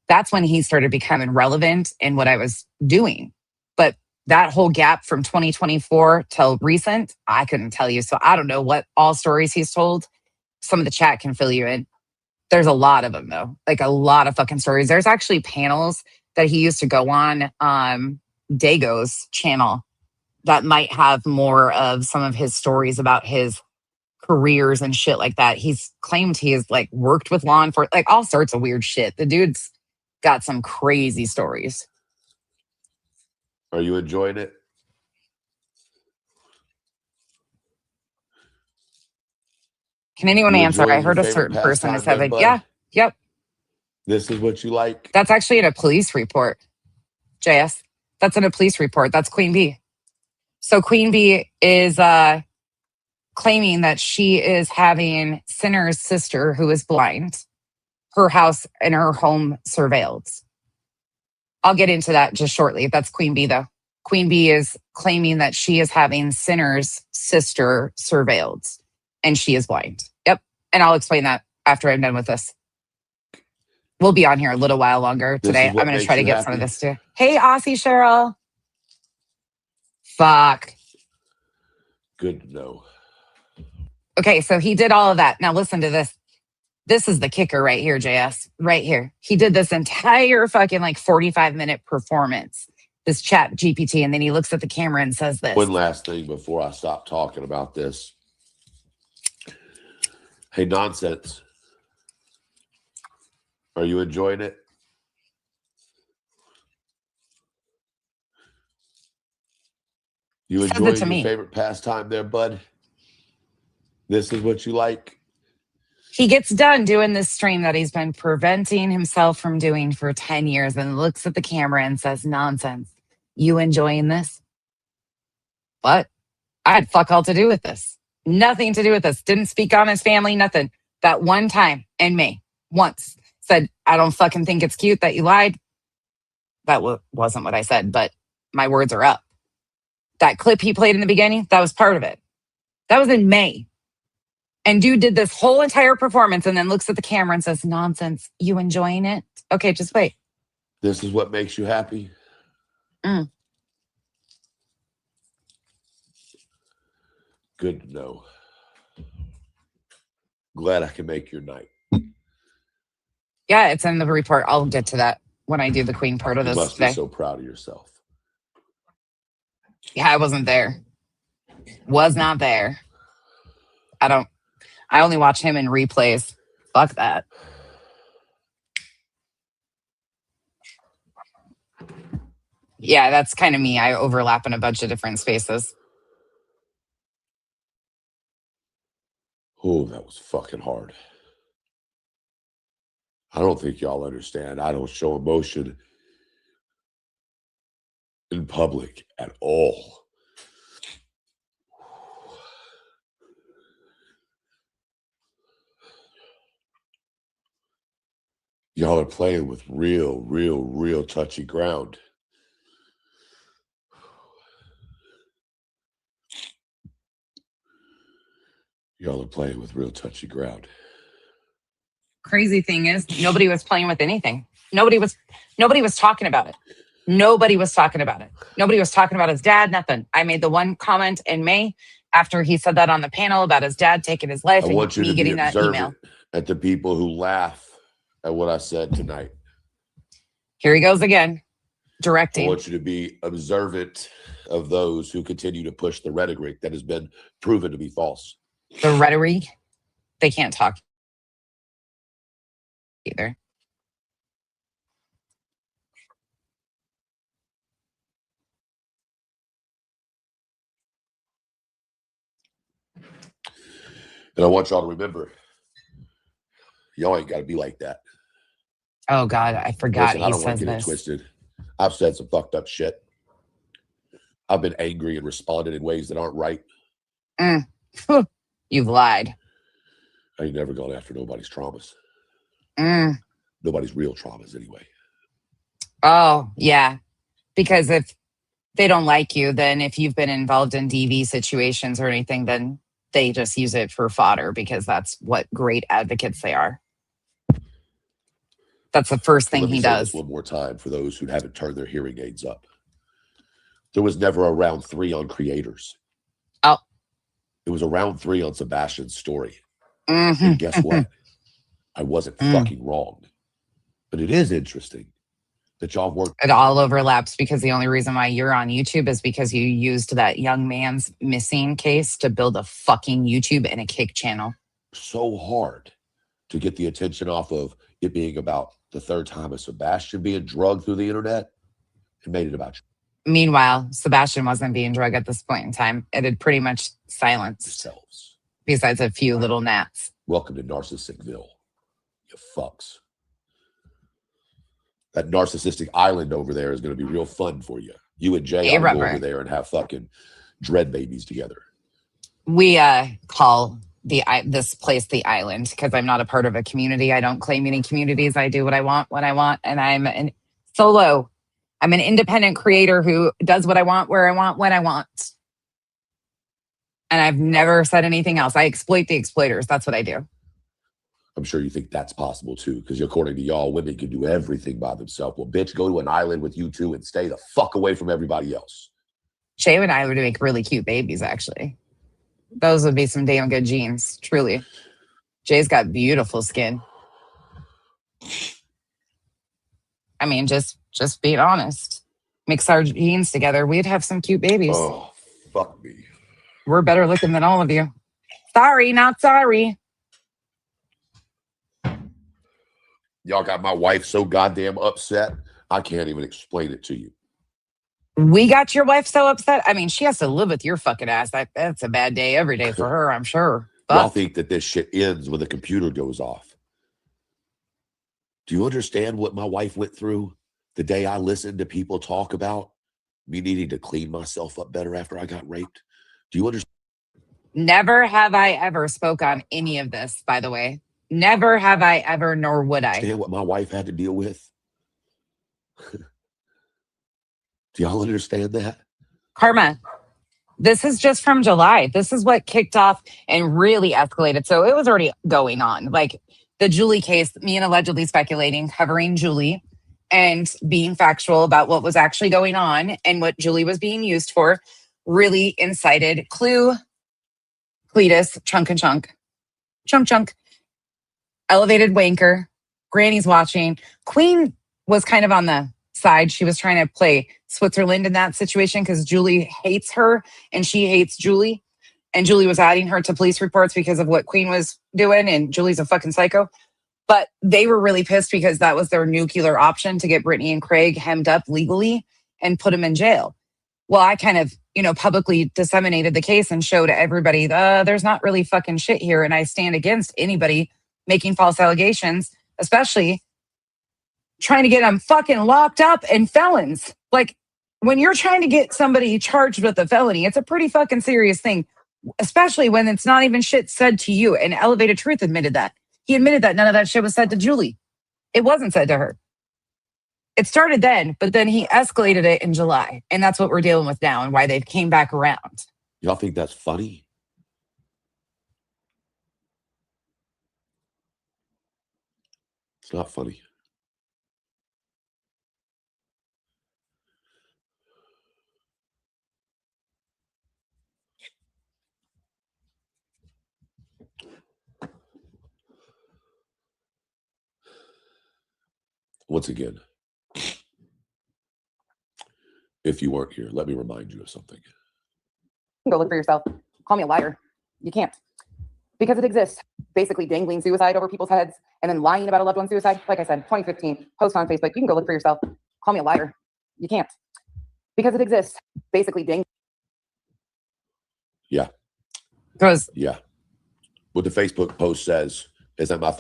That's when he started becoming relevant in what I was doing. But that whole gap from 2024 till recent, I couldn't tell you. So I don't know what all stories he's told. Some of the chat can fill you in. There's a lot of them though, like a lot of fucking stories. There's actually panels that he used to go on Dago's channel that might have more of some of his stories about his careers and shit like that. He's claimed he has like worked with law enforcement, like all sorts of weird shit. The dude's got some crazy stories. Are you enjoying it? Can anyone You answer? enjoying I heard your a certain favorite person is pastime, having, bud? yeah, yep. This is what you like? That's actually in a police report, JS. That's in a police report. That's Queen Bee. So Queen Bee is claiming that she is having Sinner's sister, who is blind, her house and her home surveilled. I'll get into that just shortly. That's Queen Bee, though. Queen Bee is claiming that she is having Sinner's sister surveilled, and she is blind. Yep. And I'll explain that after I'm done with this. We'll be on here a little while longer today. I'm going to try to get some of this too. Hey, Aussie Cheryl. Fuck. Good to know. Okay, so he did all of that. Now listen to this. This is the kicker right here, JS. Right here. He did this entire fucking like 45-minute performance, this chat GPT, and then he looks at the camera and says this. One last thing before I stop talking about this. Hey, Nonsense. Are you enjoying it? You Says it enjoying to your me. favorite pastime there, bud? This is what you like? He gets done doing this stream that he's been preventing himself from doing for 10 years and looks at the camera and says, Nonsense. You enjoying this? What? I had fuck all to do with this. Nothing to do with this. Didn't speak on his family, nothing. That one time in May, once, said, I don't fucking think it's cute that you lied. That wasn't what I said, but my words are up. That clip he played in the beginning, that was part of it. That was in May. And dude did this whole entire performance and then looks at the camera and says, Nonsense, you enjoying it? Okay, just wait. This is what makes you happy? Mm. Good to know. Glad I can make your night. Yeah, it's in the report. I'll get to that when I do the queen part of You this must today. be so proud of yourself. Yeah, I wasn't there. Was not there. I only watch him in replays. Fuck that. Yeah, that's kind of me. I overlap in a bunch of different spaces. Oh, that was fucking hard. I don't think y'all understand. I don't show emotion in public at all. Y'all are playing with real touchy ground. Y'all are playing with real touchy ground. Crazy thing is, nobody was playing with anything. Nobody was talking about it. Nobody was talking about it. Nobody was talking about his dad, nothing. I made the one comment in May after he said that on the panel about his dad taking his life I and want you me to be getting that email. observant at the people who laugh at what I said tonight. Here he goes again, I directing. want you to be observant of those who continue to push the rhetoric that has been proven to be false. The rhetoric, they can't talk either. And I want y'all to remember, y'all ain't got to be like that. Oh God, I forgot Listen, I he don't want says to get it this. twisted. I've said some fucked up shit. I've been angry and responded in ways that aren't right. You've lied. I ain't never gone after nobody's traumas. Nobody's real traumas anyway. Oh, yeah. Because if they don't like you, then if you've been involved in DV situations or anything, then they just use it for fodder because that's what great advocates they are. That's the first thing Let me he say does. this one more time for those who haven't turned their hearing aids up. There was never a round 3 on creators. Oh. It was a round 3 on Sebastian's story. And guess what? I wasn't fucking wrong. But it is interesting that y'all worked. It all overlaps because the only reason why you're on YouTube is because you used that young man's missing case to build a fucking YouTube and a kick channel. So hard to get the attention off of it being about the third time of Sebastian being drugged through the internet and made it about you. Meanwhile, Sebastian wasn't being drugged at this point in time. It had pretty much silenced yourselves. Besides a few little gnats. Welcome to Narcissisticville, you fucks. That narcissistic island over there is going to be real fun for you. You and Jay ought to go over there and have fucking dread babies together. We call this place the island because I'm not a part of a community. I don't claim any communities. I do what I want when I want, and I'm an solo. I'm an independent creator who does what I want, where I want, when I want. And I've never said anything else. I exploit the exploiters. That's what I do. I'm sure you think that's possible too, because according to y'all, women can do everything by themselves. Well, bitch, go to an island with you two and stay the fuck away from everybody else. Shay and I would make really cute babies, actually. Those would be some damn good jeans, truly. Jay's got beautiful skin. I mean, just being honest. Mix our genes together, we'd have some cute babies. Oh, fuck me. We're better looking than all of you. Sorry, not sorry. Y'all got my wife so goddamn upset, I can't even explain it to you. We got your wife so upset. I mean, she has to live with your fucking ass. That's a bad day every day for her, I'm sure. Y'all Fuck. think that this shit ends when the computer goes off. Do you understand what my wife went through the day I listened to people talk about me needing to clean myself up better after I got raped? Do you understand? Never have I ever spoke on any of this, by the way. Never have I ever, nor would I. Understand what my wife had to deal with? Do y'all understand that? Karma, this is just from July. This is what kicked off and really escalated. So it was already going on. Like the Julie case, me and allegedly speculating, covering Julie and being factual about what was actually going on and what Julie was being used for, really incited Clue, Cletus, Chunk and Chunk, Chunk, elevated wanker, Granny's watching. Queen was kind of on the side. She was trying to play Switzerland in that situation because Julie hates her and she hates Julie. And Julie was adding her to police reports because of what Queen was doing. And Julie's a fucking psycho. But they were really pissed because that was their nuclear option to get Brittany and Craig hemmed up legally and put them in jail. Well, I kind of, publicly disseminated the case and showed everybody, there's not really fucking shit here. And I stand against anybody making false allegations, especially trying to get them fucking locked up and felons. Like when you're trying to get somebody charged with a felony, it's a pretty fucking serious thing, especially when it's not even shit said to you. And Elevated Truth admitted that. He admitted that none of that shit was said to Julie. It wasn't said to her. It started then, but then he escalated it in July. And that's what we're dealing with now and why they came back around. Y'all think that's funny? It's not funny. Once again, if you weren't here, let me remind you of something. Go look for yourself. Call me a liar. You can't. Because it exists. Basically dangling suicide over people's heads and then lying about a loved one's suicide. Like I said, 2015, post on Facebook. You can go look for yourself. Call me a liar. You can't. Because it exists. Basically dangling. Yeah. Because yeah. What the Facebook post says is that my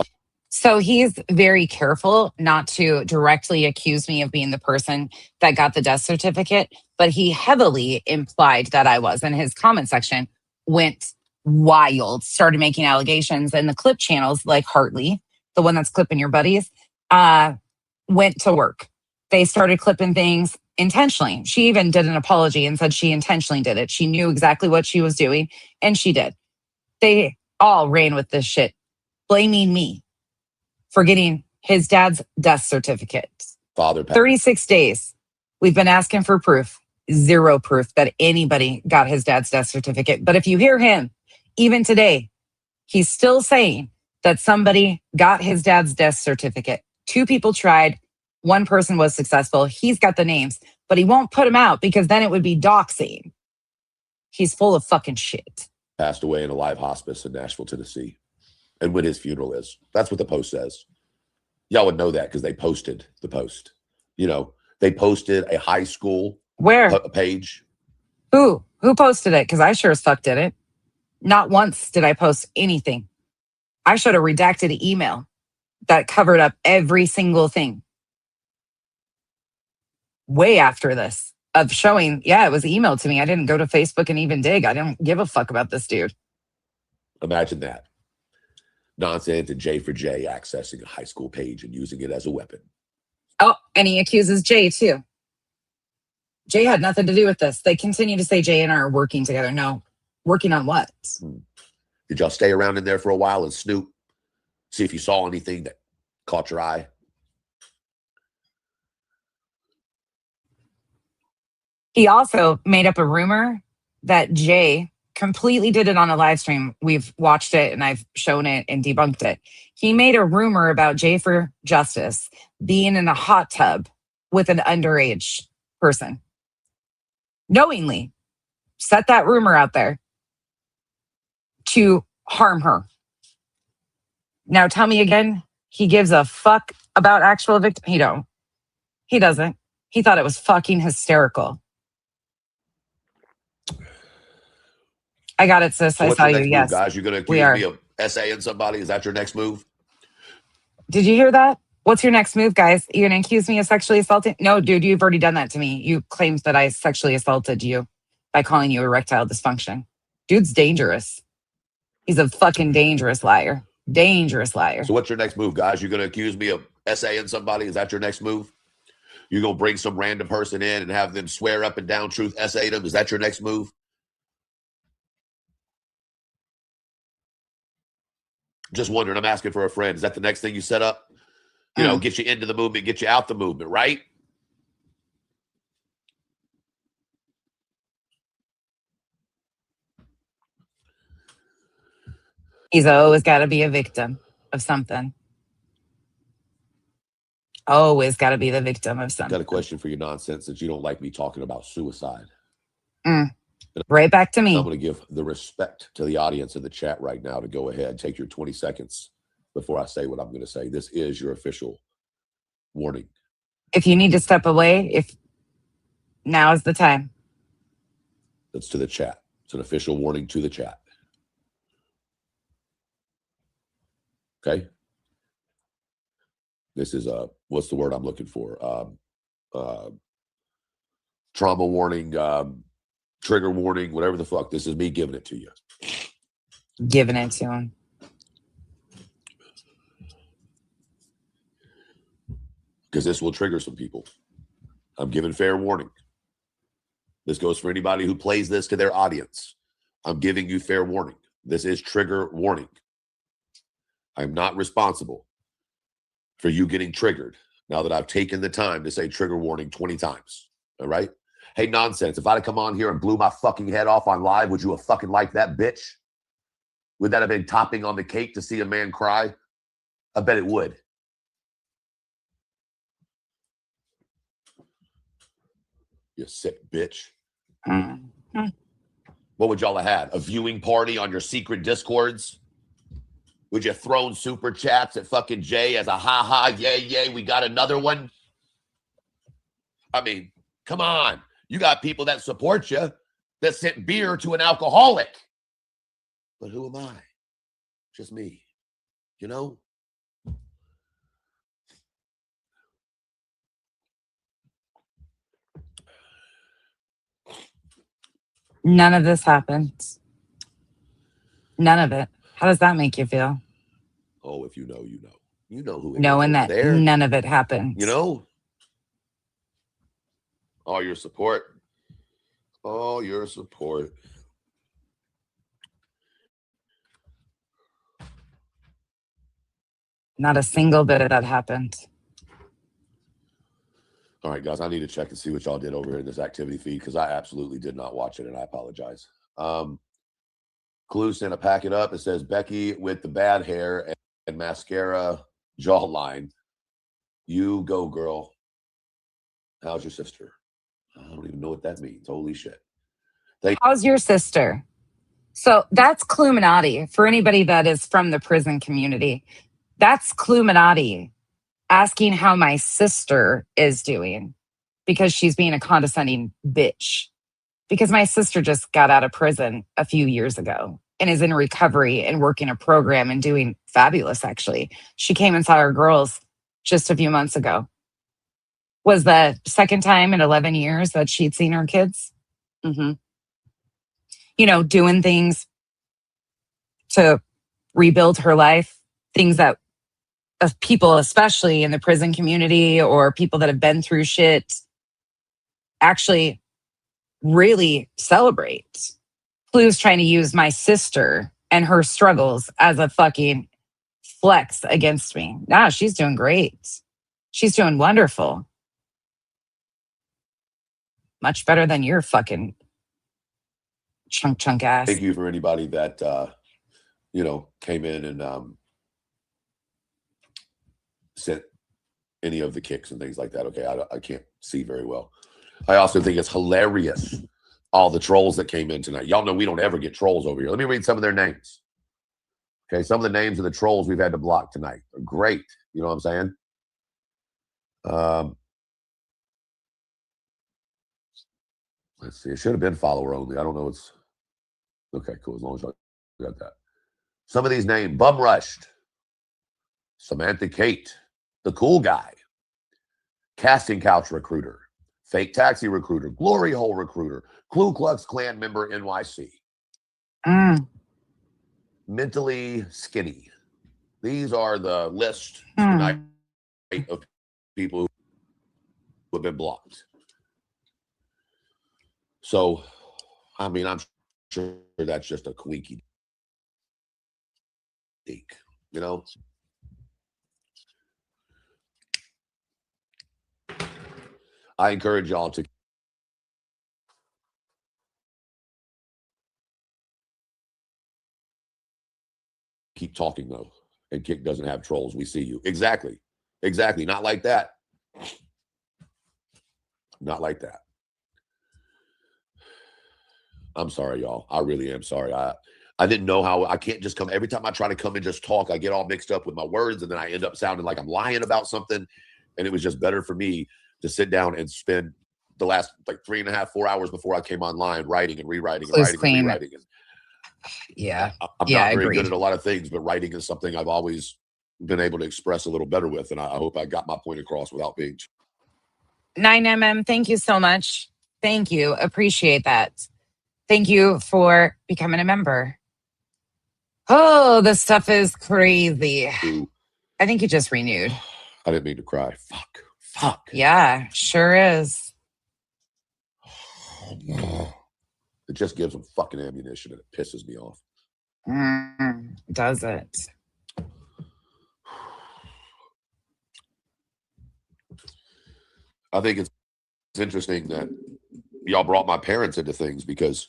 So he's very careful not to directly accuse me of being the person that got the death certificate, but he heavily implied that I was. And his comment section went wild, started making allegations, and the clip channels like Hartley, the one that's clipping your buddies, went to work. They started clipping things intentionally. She even did an apology and said she intentionally did it. She knew exactly what she was doing, and she did. They all ran with this shit, blaming me for getting his dad's death certificate. Father, 36 days. We've been asking for proof. Zero proof that anybody got his dad's death certificate. But if you hear him, even today, he's still saying that somebody got his dad's death certificate. 2 people tried. 1 person was successful. He's got the names, but he won't put them out because then it would be doxing. He's full of fucking shit. Passed away in a live hospice in Nashville, Tennessee. And when his funeral is. That's what the post says. Y'all would know that because they posted the post. They posted a high school page. Who posted it? Because I sure as fuck didn't. Not once did I post anything. I showed a redacted email that covered up every single thing. Way after this of showing, it was emailed to me. I didn't go to Facebook and even dig. I didn't give a fuck about this dude. Imagine that. Nonsense and J for J accessing a high school page and using it as a weapon. Oh, and he accuses Jay too. Jay had nothing to do with this. They continue to say Jay and I are working together. No, working on what? Did y'all stay around in there for a while and snoop? See if you saw anything that caught your eye? He also made up a rumor that Jay completely did it on a live stream. We've watched it and I've shown it and debunked it. He made a rumor about Jay for Justice being in a hot tub with an underage person. Knowingly set that rumor out there to harm her. Now tell me again, he gives a fuck about actual victim? He don't. He doesn't. He thought it was fucking hysterical. I got it, sis. So I what's saw your you. next Yes. move, guys? You're going to We accuse are. me of SAing somebody? Is that your next move? Did you hear that? What's your next move, guys? You're going to accuse me of sexually assaulting? No, dude, you've already done that to me. You claimed that I sexually assaulted you by calling you erectile dysfunction. Dude's dangerous. He's a fucking dangerous liar. Dangerous liar. So what's your next move, guys? You're going to accuse me of SAing somebody? Is that your next move? You're going to bring some random person in and have them swear up and down truth, SA them? Is that your next move? Just wondering. I'm asking for a friend. Is that the next thing you set up? You know, get you into the movement, get you out the movement, right? He's always got to be a victim of something. Always got to be the victim of something. Got a question for your nonsense that you don't like me talking about suicide. Right back to me. I'm going to give the respect to the audience in the chat right now to go ahead and take your 20 seconds before I say what I'm going to say. This is your official warning. If you need to step away, if now is the time. That's to the chat. It's an official warning to the chat. Okay. This is what's the word I'm looking for? Trauma warning, trigger warning, whatever the fuck. This is me giving it to you. Giving it to him. Because this will trigger some people. I'm giving fair warning. This goes for anybody who plays this to their audience. I'm giving you fair warning. This is trigger warning. I'm not responsible for you getting triggered now that I've taken the time to say trigger warning 20 times. All right? Hey, nonsense. If I'd have come on here and blew my fucking head off on live, would you have fucking liked that, bitch? Would that have been topping on the cake to see a man cry? I bet it would. You sick bitch. What would y'all have had? A viewing party on your secret discords? Would you have thrown super chats at fucking Jay as a ha-ha, yay, we got another one? I mean, come on. You got people that support you that sent beer to an alcoholic. But who am I? Just me. You know? None of this happens. None of it. How does that make you feel? Oh, if you know, you know. You know who it Knowing is that there. none of it happens. You know? All your support. All your support. Not a single bit of that happened. All right, guys, I need to check and see what y'all did over here in this activity feed because I absolutely did not watch it, and I apologize. Clue sent a packet up. It says Becky with the bad hair and mascara jawline. You go, girl. How's your sister? I don't even know what that means. Holy shit. How's your sister? So that's Cluminati. For anybody that is from the prison community, that's Cluminati asking how my sister is doing because she's being a condescending bitch. Because my sister just got out of prison a few years ago and is in recovery and working a program and doing fabulous, actually. She came and saw her girls just a few months ago. Was the second time in 11 years that she'd seen her kids. You know, doing things to rebuild her life, things that people, especially in the prison community or people that have been through shit, actually really celebrate. Clue's trying to use my sister and her struggles as a fucking flex against me. Nah, she's doing great. She's doing wonderful. Much better than your fucking chunk ass. Thank you for anybody that came in and sent any of the kicks and things like that. Okay, I can't see very well. I also think it's hilarious, all the trolls that came in tonight. Y'all know we don't ever get trolls over here. Let me read some of their names. Okay, some of the names of the trolls we've had to block tonight are great. You know what I'm saying? Let's see. It should have been follower only. I don't know. It's okay. Cool. As long as I got that. Some of these names: Bum Rushed, Samantha Kate, The Cool Guy, Casting Couch Recruiter, Fake Taxi Recruiter, Glory Hole Recruiter, Ku Klux Klan Member NYC, Mentally Skinny. These are the list tonight of people who have been blocked. So, I mean, I'm sure that's just a quinky dink, you know? I encourage y'all to keep talking, though. And Kick doesn't have trolls. We see you. Exactly. Exactly. Not like that. Not like that. I'm sorry, y'all. I really am sorry. I didn't know how. I can't just come. Every time I try to come and just talk, I get all mixed up with my words, and then I end up sounding like I'm lying about something. And it was just better for me to sit down and spend the last 3.5, 4 hours before I came online writing and rewriting and writing and rewriting. Yeah. I'm not very good at a lot of things, but writing is something I've always been able to express a little better with. And I hope I got my point across without being 9mm, thank you so much. Thank you. Appreciate that. Thank you for becoming a member. Oh, this stuff is crazy. I think you just renewed. I didn't mean to cry. Fuck. Yeah, sure is. It just gives them fucking ammunition and it pisses me off. Does it? I think it's interesting that y'all brought my parents into things because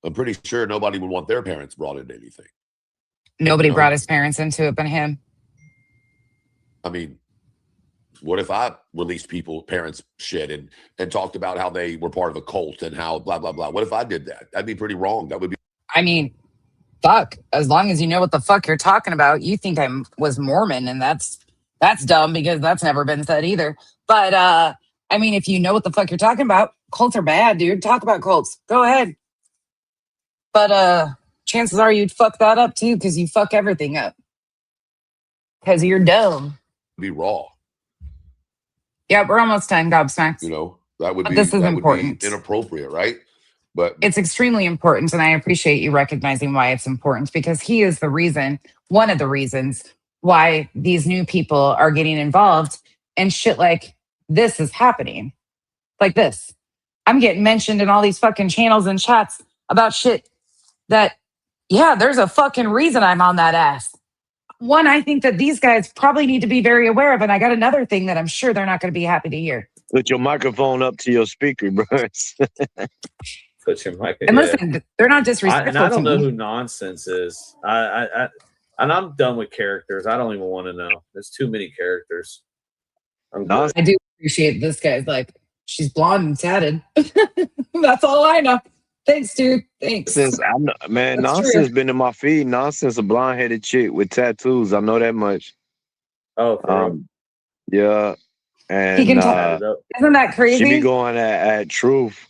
I'm pretty sure nobody would want their parents brought into anything. Nobody brought his parents into it but him. I mean, what if I released parents' shit and talked about how they were part of a cult and how blah, blah, blah? What if I did that? That'd be pretty wrong. That would be. I mean, fuck. As long as you know what the fuck you're talking about, you think I was Mormon, and that's dumb because that's never been said either. But, I mean, if you know what the fuck you're talking about, cults are bad, dude. Talk about cults. Go ahead. But chances are you'd fuck that up too because you fuck everything up. Because you're dumb. Be raw. Yeah, we're almost done, Gobsmacks. You know, that would be this is important. Inappropriate, right? But it's extremely important, and I appreciate you recognizing why it's important because he is the reason, one of the reasons why these new people are getting involved and shit like this is happening. Like this. I'm getting mentioned in all these fucking channels and chats about shit that, yeah, there's a fucking reason I'm on that ass. One, I think that these guys probably need to be very aware of, and I got another thing that I'm sure they're not going to be happy to hear. Put your microphone up to your speaker, bro. Put your mic. And listen, they're not disrespectful. And I don't know me. who Nonsense is. And I'm done with characters. I don't even want to know. There's too many characters. I do appreciate this guy's like, she's blonde and tatted. That's all I know. Thanks, dude. Thanks. Nonsense been in my feed. Nonsense, a blonde-headed chick with tattoos. I know that much. Oh, yeah. And he can talk. Isn't that crazy? She be going at truth.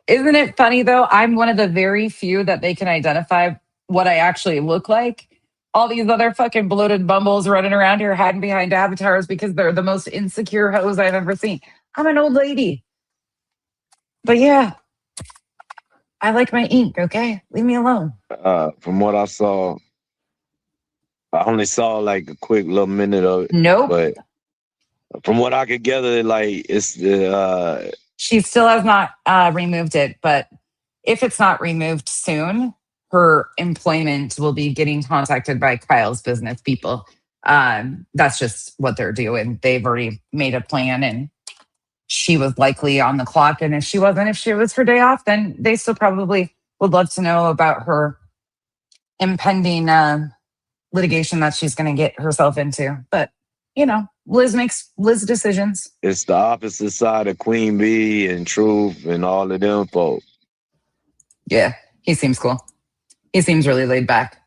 Isn't it funny though? I'm one of the very few that they can identify what I actually look like. All these other fucking bloated bumbles running around here hiding behind avatars because they're the most insecure hoes I've ever seen. I'm an old lady. But yeah, I like my ink, okay? Leave me alone. From what I saw, I only saw like a quick little minute of it. Nope. But from what I could gather, like it's the she still has not removed it, but if it's not removed soon, her employment will be getting contacted by Kyle's business people. That's just what they're doing. They've already made a plan, and she was likely on the clock. And if she wasn't, if she was her day off, then they still probably would love to know about her impending litigation that she's going to get herself into. But, you know, Liz makes Liz decisions. It's the opposite side of Queen Bee and Truth and all of them folk. Yeah, he seems cool. He seems really laid back.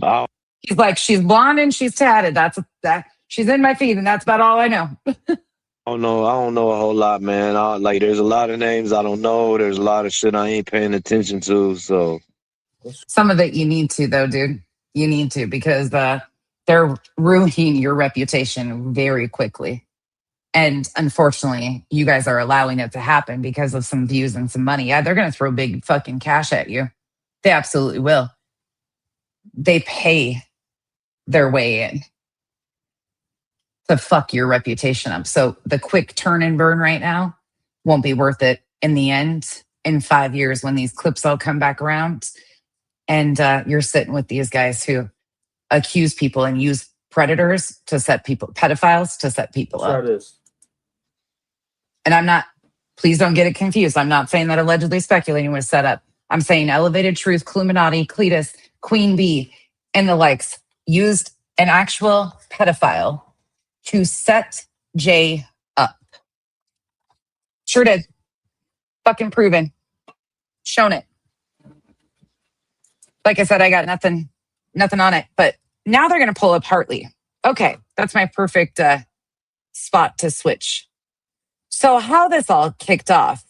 Oh. He's like, she's blonde and she's tatted. That's that. She's in my feed, and that's about all I know. I don't know a whole lot, man. Like, there's a lot of names I don't know. There's a lot of shit I ain't paying attention to. So some of it you need to, though, dude. You need to, because they're ruining your reputation very quickly. And unfortunately, you guys are allowing it to happen because of some views and some money. Yeah, they're going to throw big fucking cash at you. They absolutely will. They pay their way in to fuck your reputation up. So the quick turn and burn right now won't be worth it in the end. In 5 years, when these clips all come back around, and you're sitting with these guys who accuse people and use predators to set people, pedophiles to set people up. And I'm not, please don't get it confused. I'm not saying that allegedly speculating was set up. I'm saying Elevated Truth, Cluminati, Cletus, Queen Bee, and the likes used an actual pedophile to set Jay up. Sure did. Fucking proven. Shown it. Like I said, I got nothing on it. But now they're going to pull up Hartley. Okay, that's my perfect spot to switch. So how this all kicked off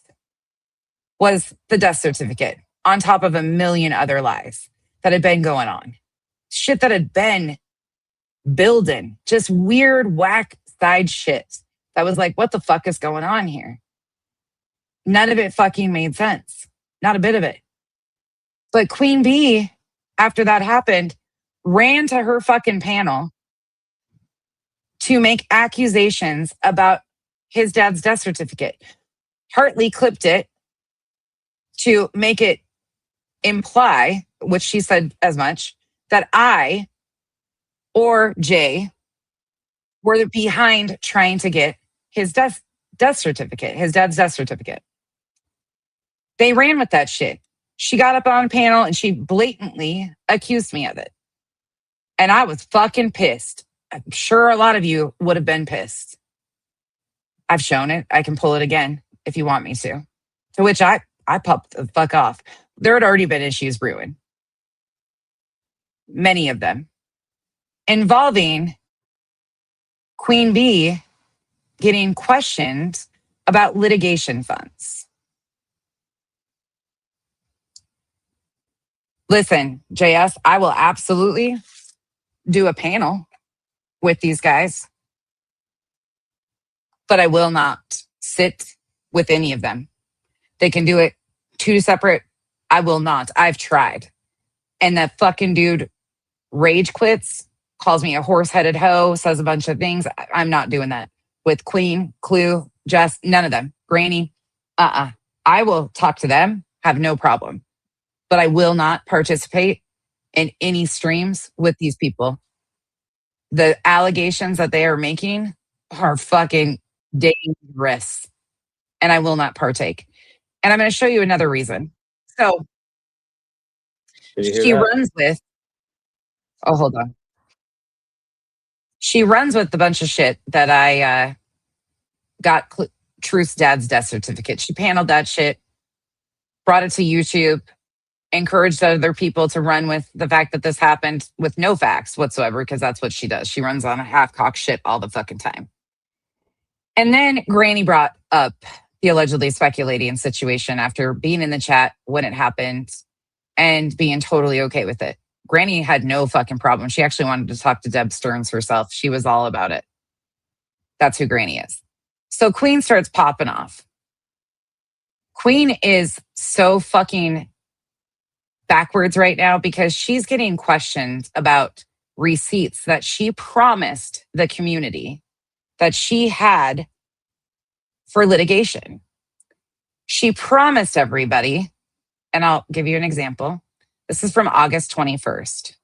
was the death certificate on top of a million other lies that had been going on. Shit that had been building. Just weird, whack side shit. That was like, what the fuck is going on here? None of it fucking made sense. Not a bit of it. But Queen Bee, after that happened, ran to her fucking panel to make accusations about his dad's death certificate. Hartley clipped it to make it imply, which she said as much, that I or Jay were behind trying to get his death certificate, his dad's death certificate. They ran with that shit. She got up on panel and she blatantly accused me of it. And I was fucking pissed. I'm sure a lot of you would have been pissed. I've shown it. I can pull it again if you want me to. To which I popped the fuck off. There had already been issues brewing. Many of them. Involving Queen Bee getting questioned about litigation funds. Listen, JS, I will absolutely do a panel with these guys, but I will not sit with any of them. They can do it two separate. I will not. I've tried. And that fucking dude rage quits, calls me a horse-headed hoe, says a bunch of things. I'm not doing that with Queen, Clue, Jess, none of them. Granny, I will talk to them, have no problem. But I will not participate in any streams with these people. The allegations that they are making are fucking dangerous. And I will not partake. And I'm going to show you another reason. So she runs with, oh, hold on. She runs with a bunch of shit that I got Truth's dad's death certificate. She paneled that shit, brought it to YouTube, encouraged other people to run with the fact that this happened with no facts whatsoever, because that's what she does. She runs on a half-cock shit all the fucking time. And then Granny brought up the allegedly speculating situation after being in the chat when it happened and being totally okay with it. Granny had no fucking problem. She actually wanted to talk to Deb Stearns herself. She was all about it. That's who Granny is. So Queen starts popping off. Queen is so fucking backwards right now because she's getting questioned about receipts that she promised the community that she had for litigation. She promised everybody, and I'll give you an example. This is from August 21st,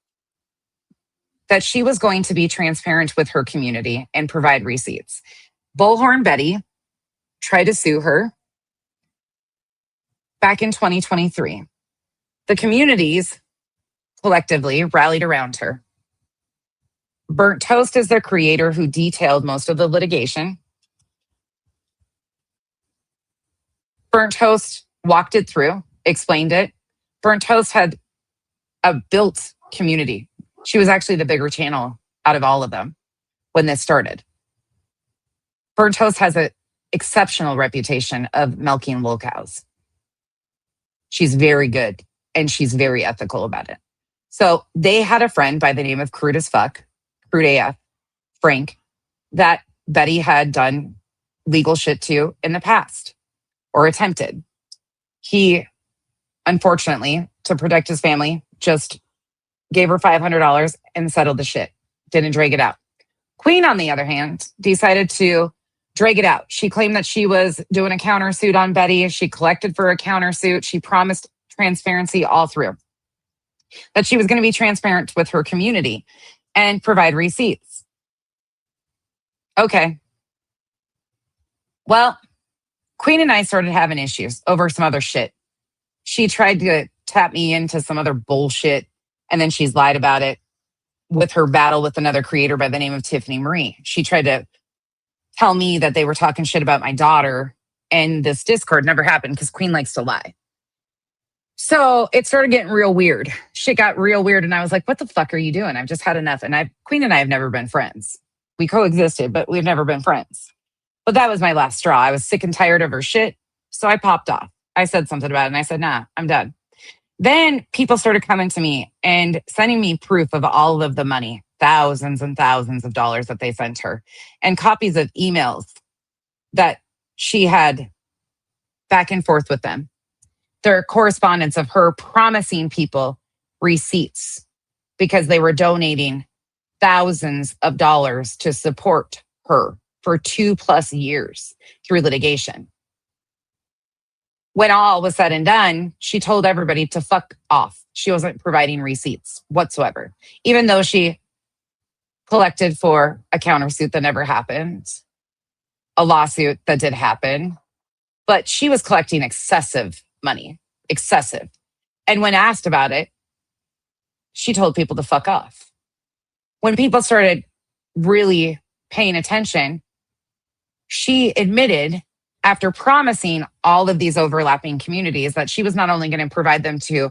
that she was going to be transparent with her community and provide receipts. Bullhorn Betty tried to sue her back in 2023. The communities collectively rallied around her. Burnt Toast is the creator who detailed most of the litigation. Burnt Toast walked it through, explained it. Burnt Toast had a built community. She was actually the bigger channel out of all of them when this started. Burnt Toast has an exceptional reputation of milking wool cows. She's very good and she's very ethical about it. So they had a friend by the name of Crude as Fuck, Crude AF, Frank, that Betty had done legal shit to in the past or attempted. He, unfortunately, to protect his family, just gave her $500 and settled the shit. Didn't drag it out. Queen, on the other hand, decided to drag it out. She claimed that she was doing a countersuit on Betty. She collected for a countersuit. She promised transparency all through. That she was going to be transparent with her community and provide receipts. Okay. Well, Queen and I started having issues over some other shit. She tried to tap me into some other bullshit, and then she's lied about it with her battle with another creator by the name of Tiffany Marie. She tried to tell me that they were talking shit about my daughter, and this Discord never happened because Queen likes to lie. So it started getting real weird. Shit got real weird, and I was like, what the fuck are you doing? I've just had enough. And Queen and I have never been friends. We coexisted, but we've never been friends. But that was my last straw. I was sick and tired of her shit, so I popped off. I said something about it, and I said, nah, I'm done. Then people started coming to me and sending me proof of all of the money, thousands and thousands of dollars that they sent her, and copies of emails that she had back and forth with them. There are correspondence of her promising people receipts because they were donating thousands of dollars to support her for 2+ years through litigation. When all was said and done, she told everybody to fuck off. She wasn't providing receipts whatsoever, even though she collected for a countersuit that never happened, a lawsuit that did happen, but she was collecting excessive money, excessive. And when asked about it, she told people to fuck off. When people started really paying attention, she admitted, after promising all of these overlapping communities, that she was not only going to provide them to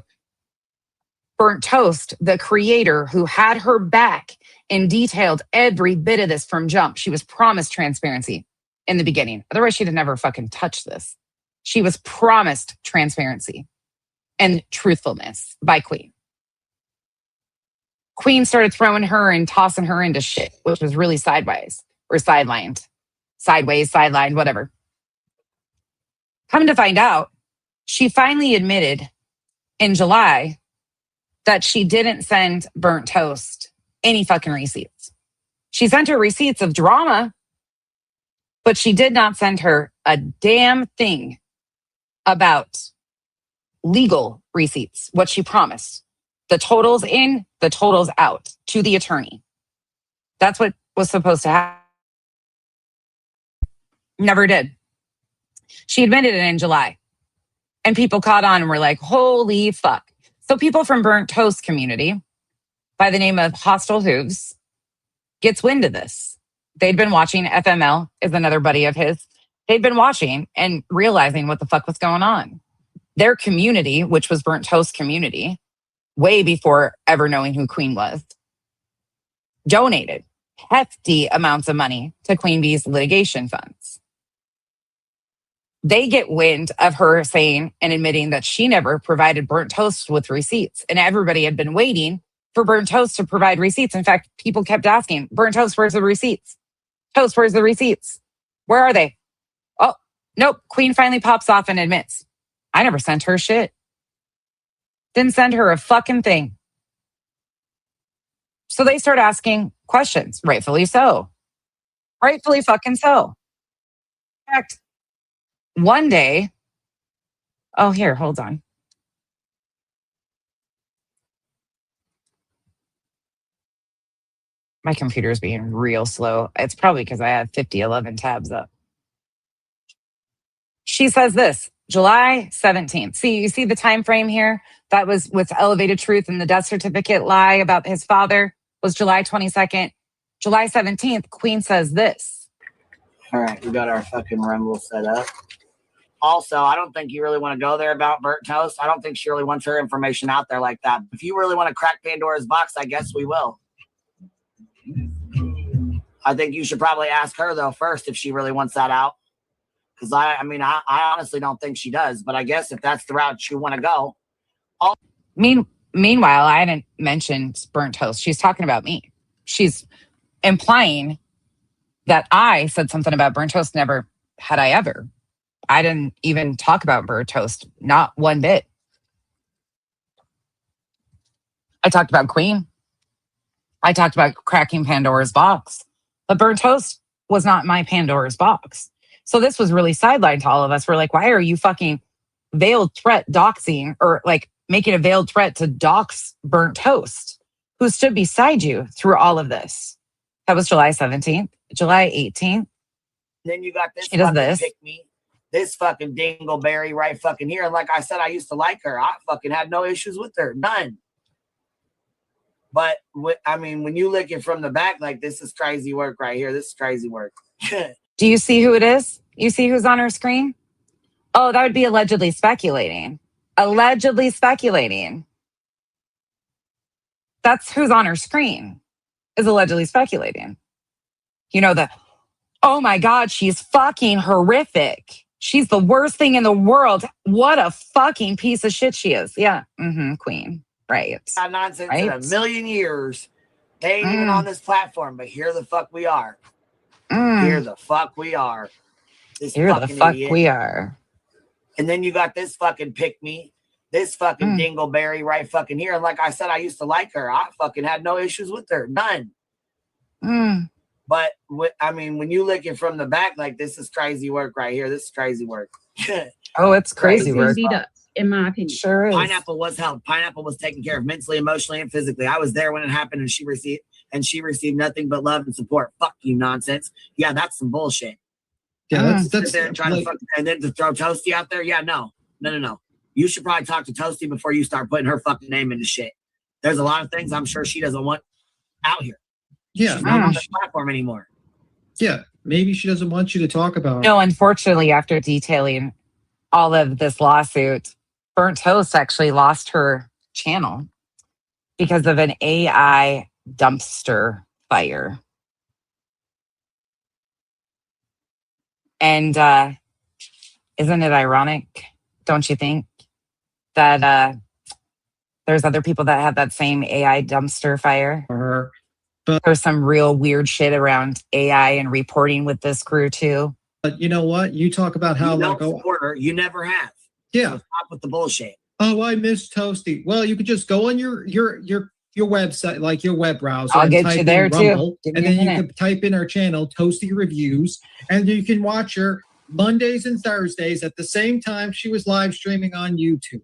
Burnt Toast, the creator who had her back and detailed every bit of this from jump. She was promised transparency in the beginning. Otherwise, she'd have never fucking touched this. She was promised transparency and truthfulness by Queen. Queen started throwing her and tossing her into shit, which was really sideways or sidelined. Sideways, sidelined, whatever. Come to find out, she finally admitted in July that she didn't send Burnt Toast any fucking receipts. She sent her receipts of drama, but she did not send her a damn thing about legal receipts, what she promised. The totals in, the totals out to the attorney. That's what was supposed to happen. Never did. She admitted it in July. And people caught on and were like, holy fuck. So people from Burnt Toast community by the name of Hostile Hooves gets wind of this. They'd been watching. FML is another buddy of his. They'd been watching and realizing what the fuck was going on. Their community, which was Burnt Toast community, way before ever knowing who Queen was, donated hefty amounts of money to Queen Bee's litigation funds. They get wind of her saying and admitting that she never provided Burnt Toast with receipts. And everybody had been waiting for Burnt Toast to provide receipts. In fact, people kept asking, Burnt Toast, where's the receipts? Toast, where's the receipts? Where are they? Oh, nope. Queen finally pops off and admits, I never sent her shit. Didn't send her a fucking thing. So they start asking questions, rightfully so. Rightfully fucking so. In fact, one day, oh, here, hold on. My computer is being real slow. It's probably because I have 11 tabs up. She says this, July 17th. See, you see the time frame here? That was with elevated truth, and the death certificate lie about his father was July 22nd. July 17th, Queen says this. All right, we got our fucking Rumble set up. Also, I don't think you really want to go there about burnt toast. I don't think she really wants her information out there like that. If you really want to crack Pandora's box, I guess we will. I think you should probably ask her, though, first if she really wants that out. Because, I honestly don't think she does. But I guess if that's the route you want to go. Meanwhile, I hadn't mentioned burnt toast. She's talking about me. She's implying that I said something about burnt toast. Never had I ever. I didn't even talk about burnt toast. Not one bit. I talked about Queen. I talked about cracking Pandora's box. But burnt toast was not my Pandora's box. So this was really sidelined to all of us. We're like, why are you fucking veiled threat doxing or like making a veiled threat to dox burnt toast, who stood beside you through all of this? That was July 17th. July 18th. Then you got this. She does this. Pick me. This fucking dingleberry right fucking here. And like I said, I used to like her. I fucking had no issues with her. None. But when you look it from the back, like this is crazy work right here. This is crazy work. Do you see who it is? You see who's on her screen? Oh, that would be allegedly speculating. Allegedly speculating. That's who's on her screen, is allegedly speculating. You know, oh my God, she's fucking horrific. She's the worst thing in the world. What a fucking piece of shit she is. Yeah. Queen. Right. Nonsense in a million years. They ain't even on this platform, but here the fuck we are. Here the fuck we are. Here the fuck idiot. We are. And then you got this fucking pick me. This fucking dingleberry right fucking here. And like I said, I used to like her. I fucking had no issues with her. None. But when you look it from the back, like this is crazy work right here. This is crazy work. Oh, it's crazy work. In my opinion. Sure is. Pineapple was helped. Pineapple was taken care of mentally, emotionally, and physically. I was there when it happened, and she received nothing but love and support. Fuck you, nonsense. Yeah, that's some bullshit. Yeah, that's there trying to fuck, and then to throw Toasty out there. Yeah, no. You should probably talk to Toasty before you start putting her fucking name into shit. There's a lot of things I'm sure she doesn't want out here. Yeah, she's not on the platform anymore. Yeah, maybe she doesn't want you to talk about. No, unfortunately, after detailing all of this lawsuit, Burnt Toast actually lost her channel because of an AI dumpster fire. And isn't it ironic, don't you think, that there's other people that have that same AI dumpster fire? But there's some real weird shit around AI and reporting with this crew too. But you know what? You talk about how you don't support her. You never have. Yeah. So stop with the bullshit. Oh, I miss Toasty. Well, you could just go on your website, like your web browser. I'll get you there too. And then you can type in our channel, Toasty Reviews, and you can watch her Mondays and Thursdays at the same time she was live streaming on YouTube.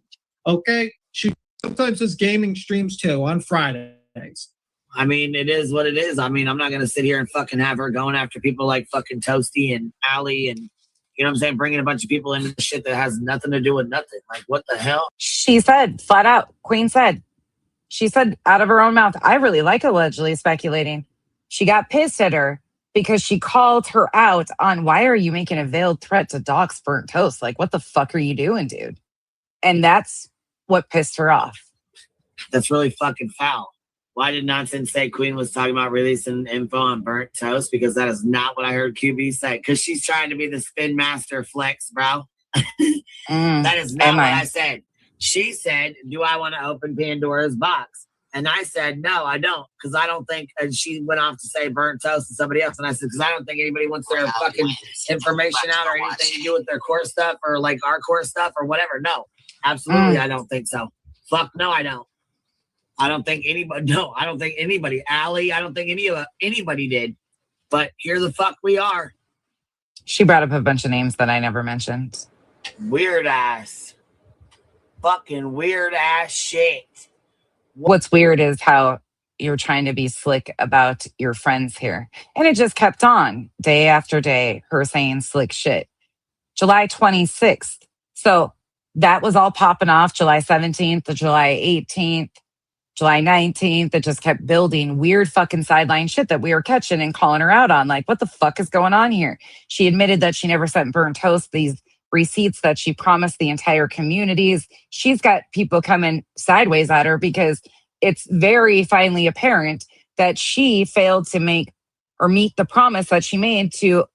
Okay? She sometimes does gaming streams too on Fridays. It is what it is. I'm not going to sit here and fucking have her going after people like fucking Toasty and Allie and, you know what I'm saying, bringing a bunch of people into shit that has nothing to do with nothing. Like, what the hell? She said, flat out, Queen said, she said out of her own mouth, I really like allegedly speculating. She got pissed at her because she called her out on, why are you making a veiled threat to dox Burnt Toast? Like, what the fuck are you doing, dude? And that's what pissed her off. That's really fucking foul. Why did Nonsense say Queen was talking about releasing info on Burnt Toast? Because that is not what I heard QB say. Because she's trying to be the spin master flex, bro. That is not what I said. She said, do I want to open Pandora's box? And I said, no, I don't. Because I don't think, and she went off to say Burnt Toast to somebody else. And I said, because I don't think anybody wants their fucking information out or anything to do with their core stuff or like our core stuff or whatever. No, absolutely. I don't think so. Fuck no, I don't. I don't think anybody, Allie, I don't think anybody did. But here the fuck we are. She brought up a bunch of names that I never mentioned. Weird ass. Fucking weird ass shit. What's weird is how you're trying to be slick about your friends here. And it just kept on day after day, her saying slick shit. July 26th, So that was all popping off July 17th to July 18th, July 19th. It just kept building weird fucking sideline shit that we were catching and calling her out on. Like, what the fuck is going on here? She admitted that she never sent Burnt Toast these receipts that she promised the entire communities. She's got people coming sideways at her because it's very finally apparent that she failed to make or meet the promise that she made to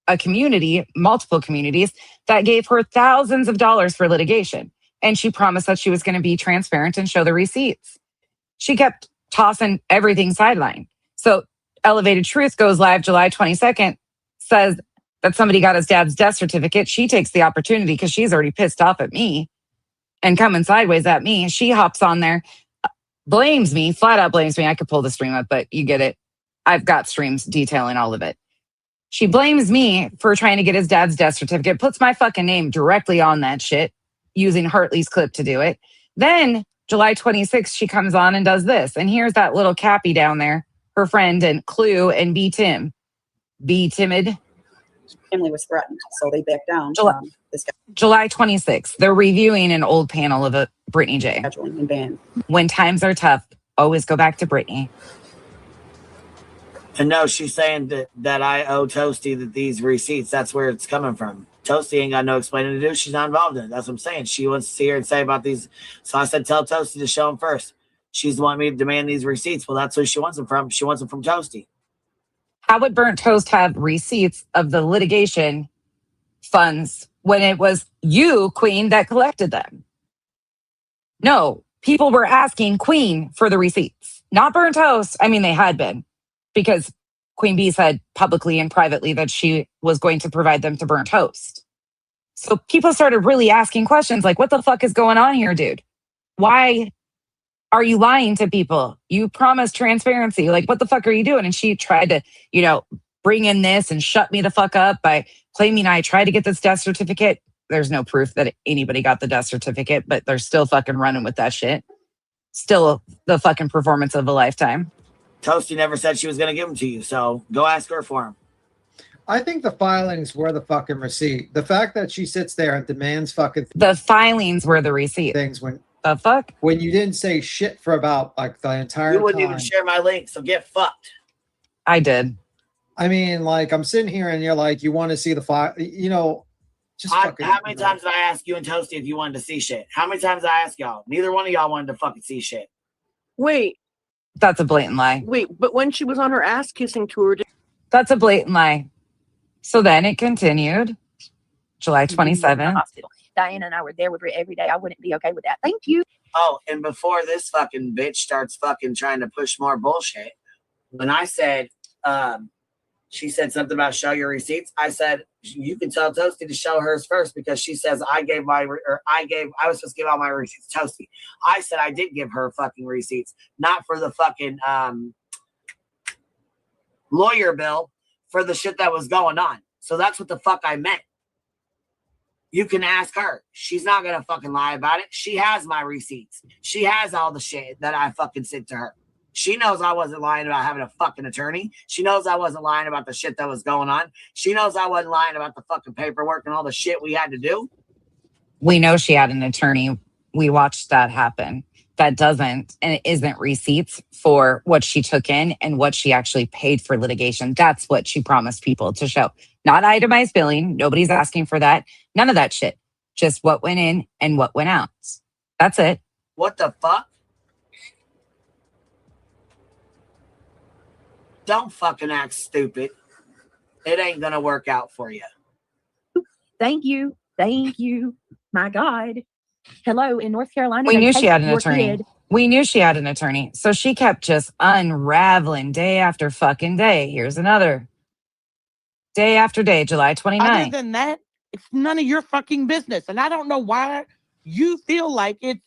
a community, multiple communities, that gave her thousands of dollars for litigation. And she promised that she was going to be transparent and show the receipts. She kept tossing everything sideline. So Elevated Truth goes live July 22nd, says that somebody got his dad's death certificate. She takes the opportunity because she's already pissed off at me and coming sideways at me. She hops on there, blames me, flat out blames me. I could pull the stream up, but you get it. I've got streams detailing all of it. She blames me for trying to get his dad's death certificate, puts my fucking name directly on that shit, using Hartley's clip to do it. Then July 26th, she comes on and does this. And here's that little Cappy down there, her friend, and Clue and B. Tim. Be timid. Family was threatened, so they backed down. July 26th, they're reviewing an old panel of a Brittany J. And ban. When times are tough, always go back to Brittany. And no, she's saying that I owe Toasty these receipts. That's where it's coming from. Toasty ain't got no explaining to do. She's not involved in it. That's what I'm saying. She wants to see her and say about these. So I said, tell Toasty to show them first. She's wanting me to demand these receipts. Well, that's who she wants them from. She wants them from Toasty. How would Burnt Toast have receipts of the litigation funds when it was you, Queen, that collected them? No, people were asking Queen for the receipts, not Burnt Toast. I mean, they had been, because Queen Bee said publicly and privately that she was going to provide them to Burnt Toast. So people started really asking questions like, what the fuck is going on here, dude? Why are you lying to people? You promised transparency. Like, what the fuck are you doing? And she tried to, bring in this and shut me the fuck up by claiming I tried to get this death certificate. There's no proof that anybody got the death certificate, but they're still fucking running with that shit. Still the fucking performance of a lifetime. Toasty never said she was going to give them to you, so go ask her for them. I think the filings were the fucking receipt. The fact that she sits there and demands fucking the filings were the receipt. Things when the fuck when you didn't say shit for about like the entire You wouldn't time. even share my link, so get fucked. I did. I mean, like, I'm sitting here and you're like, you want to see the file, just fucking. How many times did I ask you and Toasty if you wanted to see shit? How many times did I ask y'all? Neither one of y'all wanted to fucking see shit. Wait. That's a blatant lie. Wait, but when she was on her ass kissing tour, that's a blatant lie. So then it continued. July 27th. Diana and I were there with her every day. I wouldn't be okay with that. Thank you. Oh, and before this fucking bitch starts fucking trying to push more bullshit, when I said, she said something about show your receipts. I said, you can tell Toasty to show hers first because she says I was supposed to give all my receipts to Toasty. I said I did give her fucking receipts, not for the fucking lawyer bill, for the shit that was going on. So that's what the fuck I meant. You can ask her. She's not going to fucking lie about it. She has my receipts. She has all the shit that I fucking sent to her. She knows I wasn't lying about having a fucking attorney. She knows I wasn't lying about the shit that was going on. She knows I wasn't lying about the fucking paperwork and all the shit we had to do. We know she had an attorney. We watched that happen. That doesn't and it isn't receipts for what she took in and what she actually paid for litigation. That's what she promised people to show. Not itemized billing. Nobody's asking for that. None of that shit. Just what went in and what went out. That's it. What the fuck? Don't fucking act stupid. It ain't gonna work out for you. Thank you. Thank you. My God. Hello, in North Carolina. We knew she had an attorney. We knew she had an attorney. So she kept just unraveling day after fucking day. Here's another. Day after day, July 29th. Other than that, it's none of your fucking business. And I don't know why you feel like it's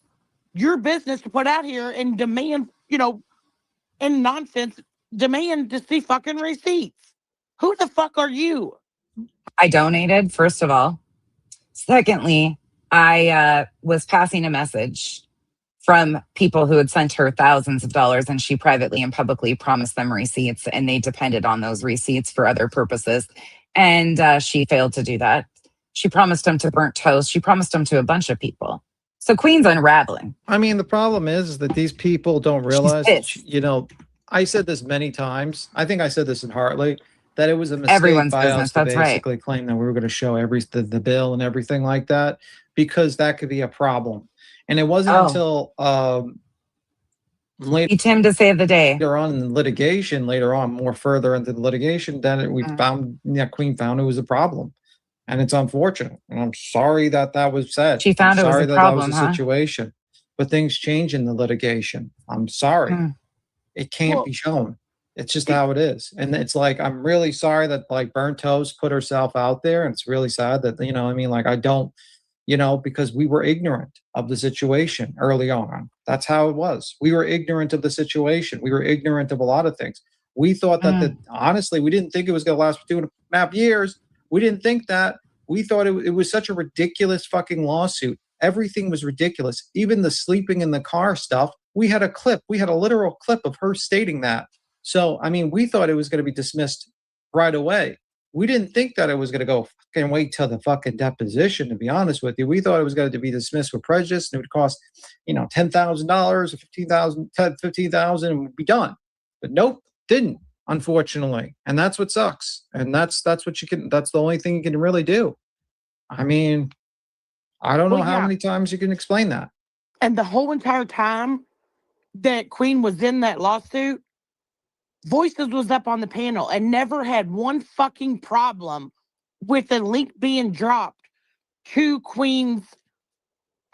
your business to put out here and demand, in nonsense, demand to see fucking receipts. Who the fuck are you? I donated, first of all. Secondly, I was passing a message from people who had sent her thousands of dollars, and she privately and publicly promised them receipts, and they depended on those receipts for other purposes. And she failed to do that. She promised him to burnt toast. She promised him to a bunch of people. So Queen's unraveling. I mean, the problem is that these people don't realize, you know, I said this many times. I think I said this in Hartley, that it was a mistake Everyone's by business. us to That's right. basically claim that we were going to show the bill and everything like that, because that could be a problem. And it wasn't until Need him to save the day. later on in the litigation, more further into the litigation, that we found, Queen found it was a problem. And it's unfortunate. And I'm sorry that was said. She found I'm it was sorry a that problem, that was a situation. But things change in the litigation. I'm sorry. It can't be shown. It's just how it is. And it's like, I'm really sorry that like Burnt Toast put herself out there. And it's really sad that, you know, I mean, like I don't, you know, because we were ignorant of the situation early on. That's how it was. We were ignorant of the situation. We were ignorant of a lot of things. We thought that, honestly, we didn't think it was going to last for 2.5 years. We didn't think that. We thought it was such a ridiculous fucking lawsuit. Everything was ridiculous. Even the sleeping in the car stuff. We had a clip. We had a literal clip of her stating that. So, I mean, we thought it was going to be dismissed right away. We didn't think that it was going to go fucking wait till the fucking deposition, to be honest with you. We thought it was going to be dismissed with prejudice and it would cost, you know, $10,000 or $15,000 and would be done. But nope, didn't, unfortunately. And that's what sucks. And that's what you can, that's the only thing you can really do. I mean, I don't know how many times you can explain that. And the whole entire time that Queen was in that lawsuit, Voices was up on the panel and never had one fucking problem with the link being dropped to Queen's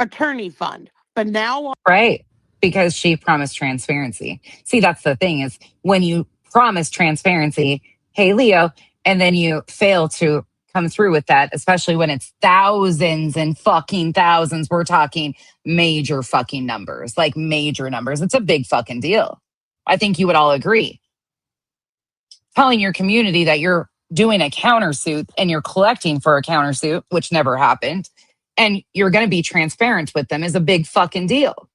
attorney fund. But now... Right. Because she promised transparency. See, that's the thing is when you promise transparency, hey, Leo, and then you fail to come through with that, especially when it's thousands and fucking thousands. We're talking major fucking numbers, like major numbers. It's a big fucking deal. I think you would all agree. Telling your community that you're doing a countersuit and you're collecting for a countersuit, which never happened, and you're going to be transparent with them is a big fucking deal.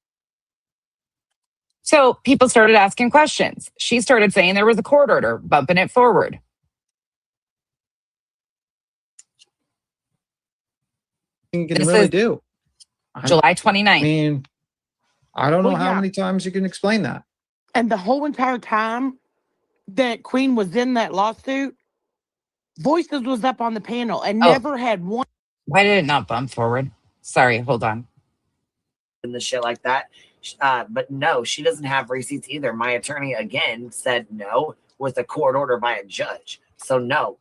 So people started asking questions. She started saying there was a court order, bumping it forward. You can really do. July 29th. I mean, I don't know how many times you can explain that. And the whole entire time that Queen was in that lawsuit, Voices was up on the panel and never had one. Why did it not bump forward? Sorry, hold on. And the shit like that. But no, she doesn't have receipts either. My attorney again said no with a court order by a judge. So no.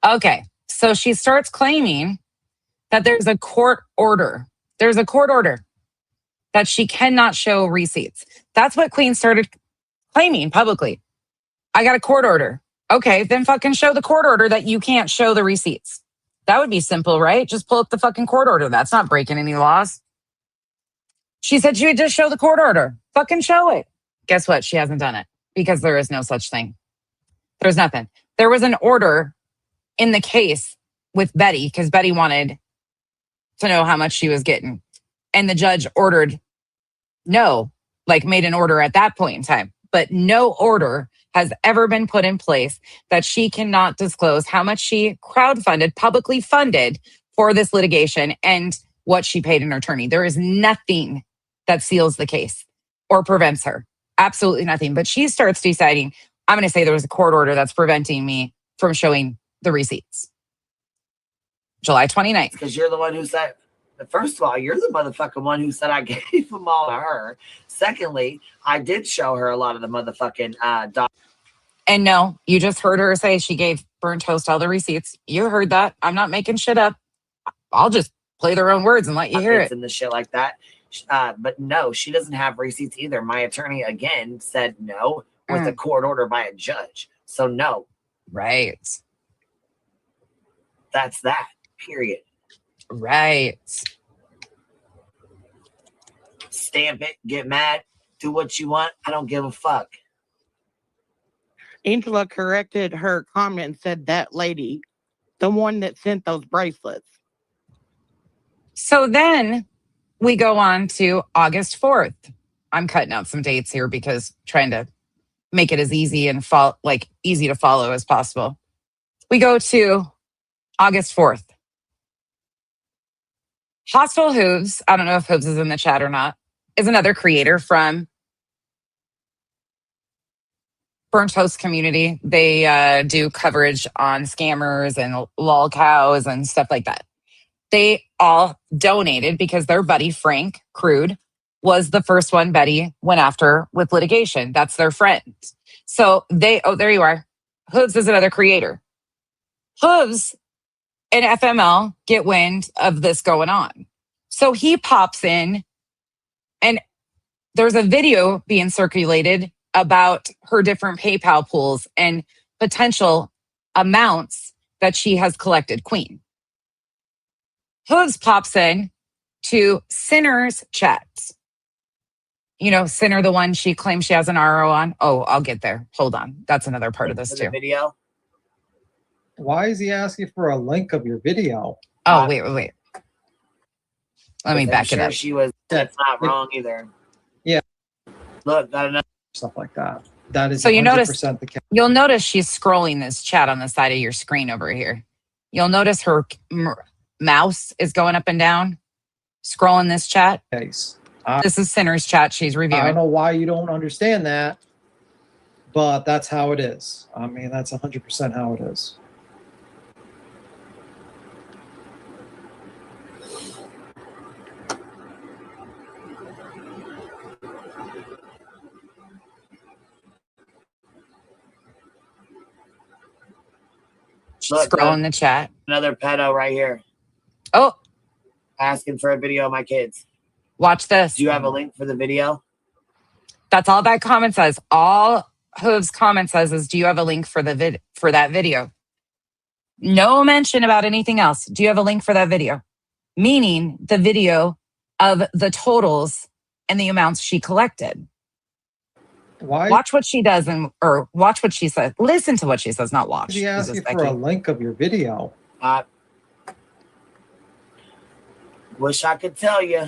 Okay, so she starts claiming that there's a court order. There's a court order that she cannot show receipts. That's what Queen started claiming publicly. I got a court order. Okay, then fucking show the court order that you can't show the receipts. That would be simple, right? Just pull up the fucking court order. That's not breaking any laws. She said she would just show the court order. Fucking show it. Guess what? She hasn't done it because there is no such thing. There's nothing. There was an order in the case with Betty because Betty wanted to know how much she was getting. And the judge ordered no, like made an order at that point in time. But no order has ever been put in place that she cannot disclose how much she crowdfunded, publicly funded for this litigation and what she paid an attorney. There is nothing that seals the case or prevents her. Absolutely nothing. But she starts deciding, I'm going to say there was a court order that's preventing me from showing the receipts. July 29th. Because you're the one who said, first of all, you're the motherfucking one who said I gave them all to her. Secondly, I did show her a lot of the motherfucking And no, you just heard her say she gave Burnt Toast all the receipts. You heard that. I'm not making shit up. I'll just play their own words and let you hear it. And the shit like that. But no, she doesn't have receipts either. My attorney again said no with a court order by a judge. So no. Right. That's that. Period. Right. Stamp it, get mad, do what you want. I don't give a fuck. Angela corrected her comment and said that lady, the one that sent those bracelets. So then we go on to August 4th. I'm cutting out some dates here because trying to make it as easy and easy to follow as possible. We go to August 4th. Hostile Hooves, I don't know if Hooves is in the chat or not, is another creator from Burnt Toast community. They do coverage on scammers and lol cows and stuff like that. They all donated because their buddy Frank Crude was the first one Betty went after with litigation. That's their friend. So there you are. Hooves is another creator. Hooves and FML get wind of this going on. So he pops in, and there's a video being circulated about her different PayPal pools and potential amounts that she has collected. Queen. Hooves pops in to Sinner's chats. You know, Sinner, the one she claims she has an RO on. Oh, I'll get there. Hold on. That's another part of this too. Video. Why is he asking for a link of your video? Oh, wait. Let me back it up. That's not wrong either. Yeah. Look, got another stuff like that. That is So you 100% notice, the case. you'll notice she's scrolling this chat on the side of your screen over here. You'll notice her mouse is going up and down, scrolling this chat. Case. This is Sinner's chat she's reviewing. I don't know why you don't understand that, but that's how it is. I mean, that's 100% how it is. She's scrolling the chat. Another pedo right here. Oh. Asking for a video of my kids. Watch this. Do you have a link for the video? That's all that comment says. All Hooves comment says is, do you have a link for the for that video? No mention about anything else. Do you have a link for that video? Meaning the video of the totals and the amounts she collected. Why? Watch what she does or watch what she says. Listen to what she says, not watch. Is he asking for a link of your video? Wish I could tell you.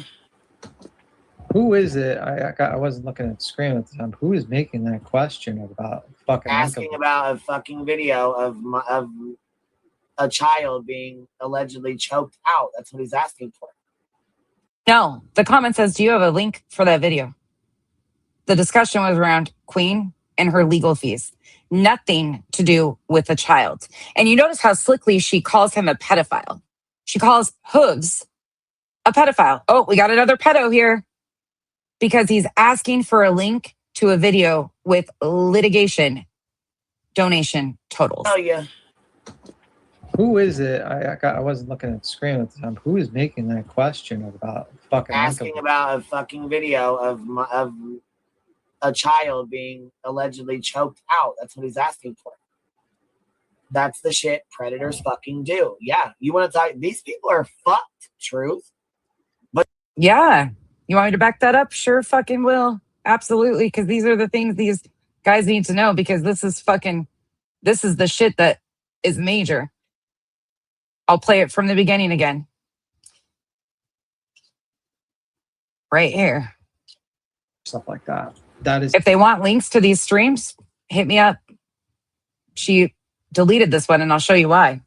Who is it? I wasn't looking at the screen at the time. Who is making that question about fucking Asking about a fucking video of a child being allegedly choked out. That's what he's asking for. No, the comment says, do you have a link for that video? The discussion was around Queen and her legal fees. Nothing to do with the child. And you notice how slickly she calls him a pedophile. She calls Hooves a pedophile. Oh, we got another pedo here. Because he's asking for a link to a video with litigation donation totals. Oh, yeah. Who is it? I wasn't looking at the screen at the time. Who is making that question about fucking asking about a fucking video of a child being allegedly choked out? That's what he's asking for. That's the shit predators fucking do. Yeah, you want to talk? These people are fucked. Truth. But yeah, you want me to back that up? Sure, fucking will. Absolutely, because these are the things these guys need to know. Because this is the shit that is major. I'll play it from the beginning again. Right here. Stuff like that. That is. If they want links to these streams, hit me up. She deleted this one, and I'll show you why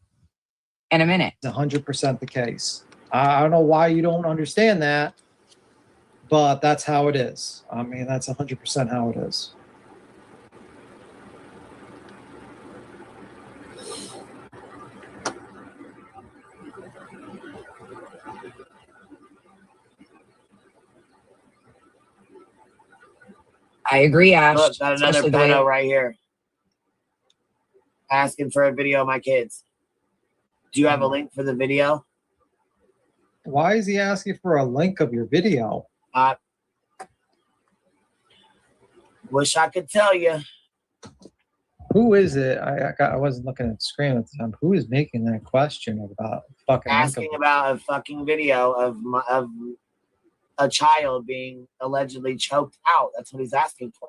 in a minute. It's 100% the case. I don't know why you don't understand that, but that's how it is. I mean, that's 100% how it is. I agree, Ash. Look, got another pedo right here. Asking for a video of my kids. Do you have a link for the video? Why is he asking for a link of your video? Wish I could tell you. Who is it? I wasn't looking at the screen at the time. Who is making that question about fucking asking about a fucking video of a child being allegedly choked out? That's what he's asking for.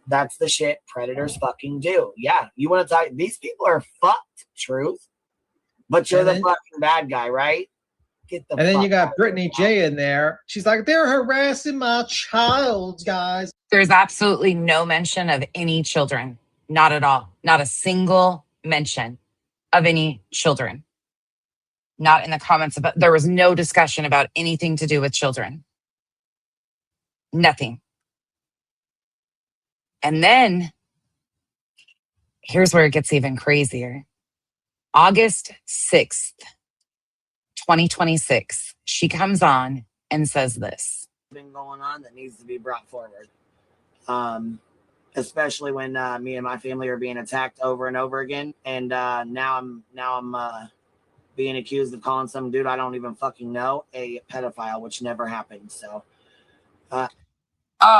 That's the shit predators fucking do. Yeah, you want to talk? These people are fucked. Truth. But you're the fucking bad guy, right? Get the. And then you got Brittany J in there. She's like, they're harassing my child, guys. There's absolutely no mention of any children. Not at all. Not a single mention of any children. Not in the comments, but there was no discussion about anything to do with children. Nothing. And then here's where it gets even crazier. August 6th, 2026, she comes on and says this. Been going on that needs to be brought forward. Especially when me and my family are being attacked over and over again. And now I'm being accused of calling some dude I don't even fucking know a pedophile, which never happened. So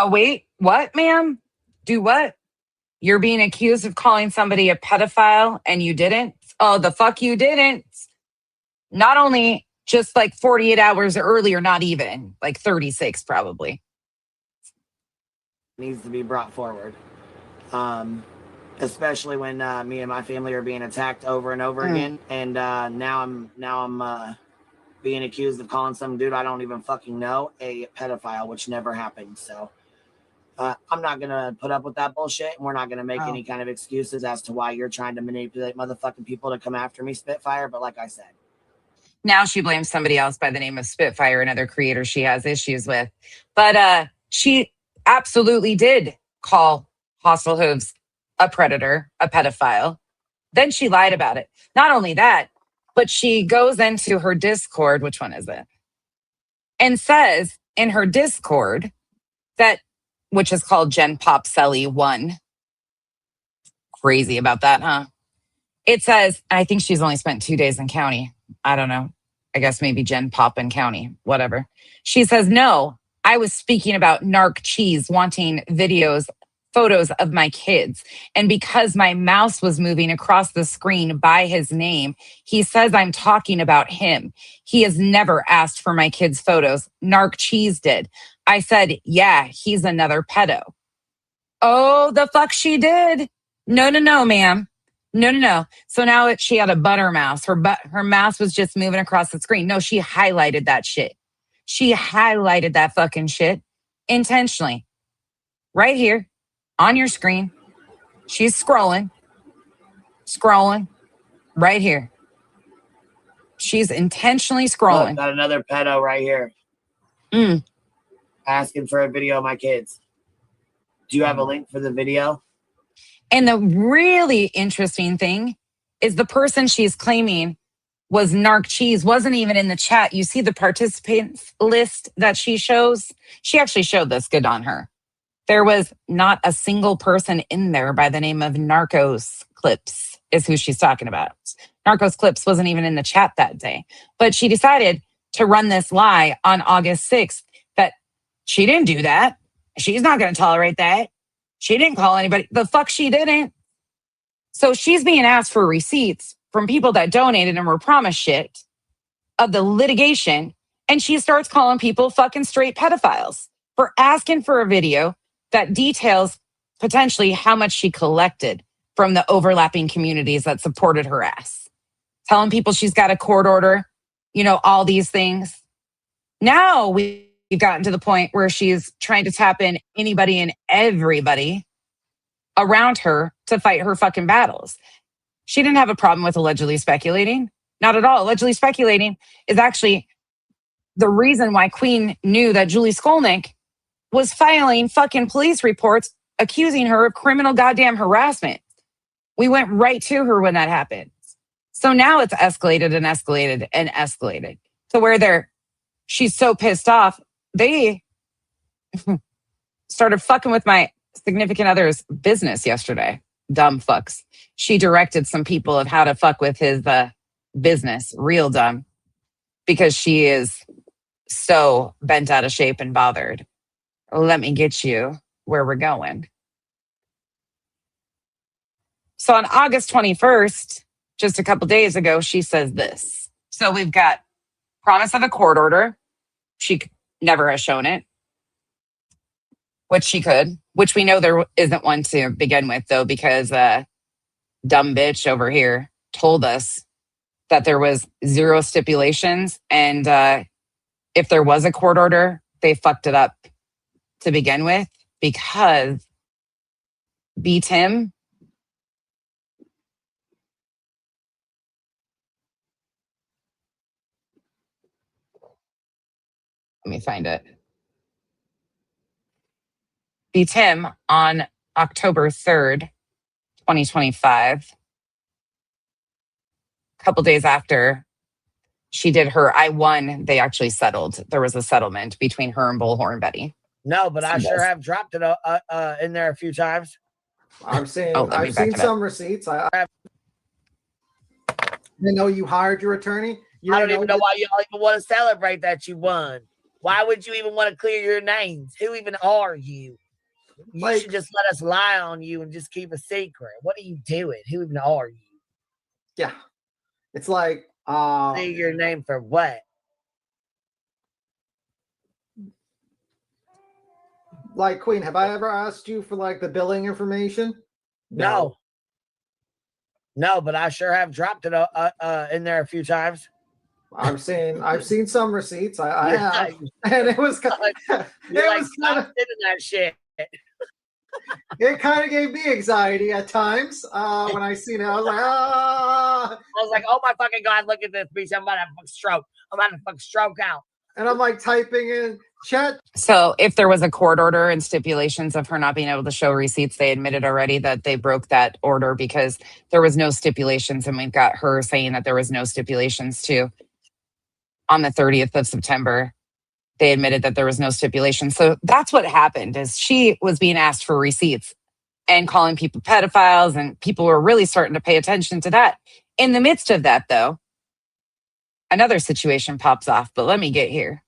wait, what, ma'am? Do what? You're being accused of calling somebody a pedophile and you didn't? Oh, the fuck you didn't. Not only just like 48 hours earlier, not even like 36 probably. Needs to be brought forward. Especially when me and my family are being attacked over and over again. And now I'm being accused of calling some dude I don't even fucking know a pedophile, which never happened. So I'm not going to put up with that bullshit. And we're not going to make any kind of excuses as to why you're trying to manipulate motherfucking people to come after me, Spitfire. But like I said, now she blames somebody else by the name of Spitfire, another creator she has issues with. But she absolutely did call Hostile Hooves a predator, a pedophile. Then she lied about it. Not only that, but she goes into her Discord, which one is it? And says in her Discord that, which is called Jen Pop Selly 1. Crazy about that, huh? It says, I think she's only spent 2 days in county. I don't know. I guess maybe Jen Pop in county, whatever. She says, no, I was speaking about Narc Cheese wanting photos of my kids. And because my mouse was moving across the screen by his name, he says I'm talking about him. He has never asked for my kids' photos. Narc Cheese did. I said, yeah, he's another pedo. Oh, the fuck she did. No, ma'am. No. So now she had a butter mouse. Her mouse was just moving across the screen. No, she highlighted that shit. She highlighted that fucking shit intentionally. Right here on your screen. She's scrolling right here. She's intentionally scrolling. Look, got another pedo right here. Asking for a video of my kids. Do you have a link for the video? And the really interesting thing is the person she's claiming was Narc Cheese wasn't even in the chat. You see the participants list that she shows? She actually showed this, good on her. There was not a single person in there by the name of Narcos Clips is who she's talking about. Narcos Clips wasn't even in the chat that day. But she decided to run this lie on August 6th that she didn't do that. She's not going to tolerate that. She didn't call anybody. The fuck she didn't. So she's being asked for receipts from people that donated and were promised shit of the litigation. And she starts calling people fucking straight pedophiles for asking for a video that details potentially how much she collected from the overlapping communities that supported her ass. Telling people she's got a court order, all these things. Now we've gotten to the point where she's trying to tap in anybody and everybody around her to fight her fucking battles. She didn't have a problem with allegedly speculating. Not at all. Allegedly speculating is actually the reason why Queen knew that Julie Skolnick was filing fucking police reports accusing her of criminal goddamn harassment. We went right to her when that happened. So now it's escalated and escalated and escalated to where she's so pissed off. They started fucking with my significant other's business yesterday. Dumb fucks. She directed some people of how to fuck with his business. Real dumb. Because she is so bent out of shape and bothered. Let me get you where we're going. So on August 21st, just a couple days ago, she says this. So we've got promise of a court order. She never has shown it, which she could, which we know there isn't one to begin with, though, because dumb bitch over here told us that there was 0 stipulations. And if there was a court order, they fucked it up to begin with because B-Tim Let me find it. Beat him on October 3rd, 2025. A couple days after she did her I won, they actually settled. There was a settlement between her and Bullhorn Betty. No, but I Spandex. sure have dropped it in there a few times. I'm saying Oh, let me I've back seen it up. some receipts. I know you hired your attorney. You I don't even know that- why y'all even want to celebrate that you won. Why would you even want to clear your names? Who even are you? You should just let us lie on you and just keep a secret. What are you doing? Who even are you? Yeah. It's like clear your name for what? Like Queen, have I ever asked you for like the billing information? No, but I sure have dropped it in there a few times. I'm saying I've seen some receipts. I have, and it was kind of, that shit. It kind of gave me anxiety at times when I seen it. I was like, ah. I was like, oh my fucking god, look at this bitch! I'm about to have a fucking stroke. I'm about to fucking stroke out. And I'm like typing in chat. So if there was a court order and stipulations of her not being able to show receipts, they admitted already that they broke that order because there was no stipulations. And we've got her saying that there was no stipulations too. On the 30th of September, they admitted that there was no stipulation. So that's what happened is she was being asked for receipts and calling people pedophiles, and people were really starting to pay attention to that. In the midst of that, though, another situation pops off, but let me get here.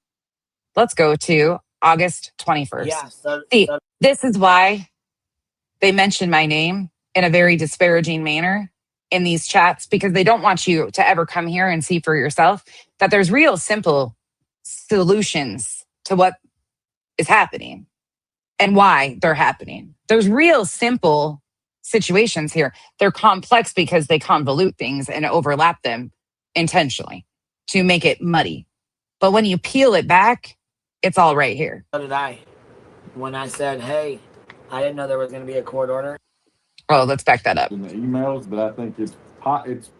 Let's go to August 21st. Yeah, See, this is why they mention my name in a very disparaging manner in these chats, because they don't want you to ever come here and see for yourself that there's real simple solutions to what is happening and why they're happening. There's real simple situations here. They're complex because they convolute things and overlap them intentionally to make it muddy. But when you peel it back, it's all right here. So did I. When I said, hey, I didn't know there was going to be a court order. Oh, let's back that up. In the emails, but I think it's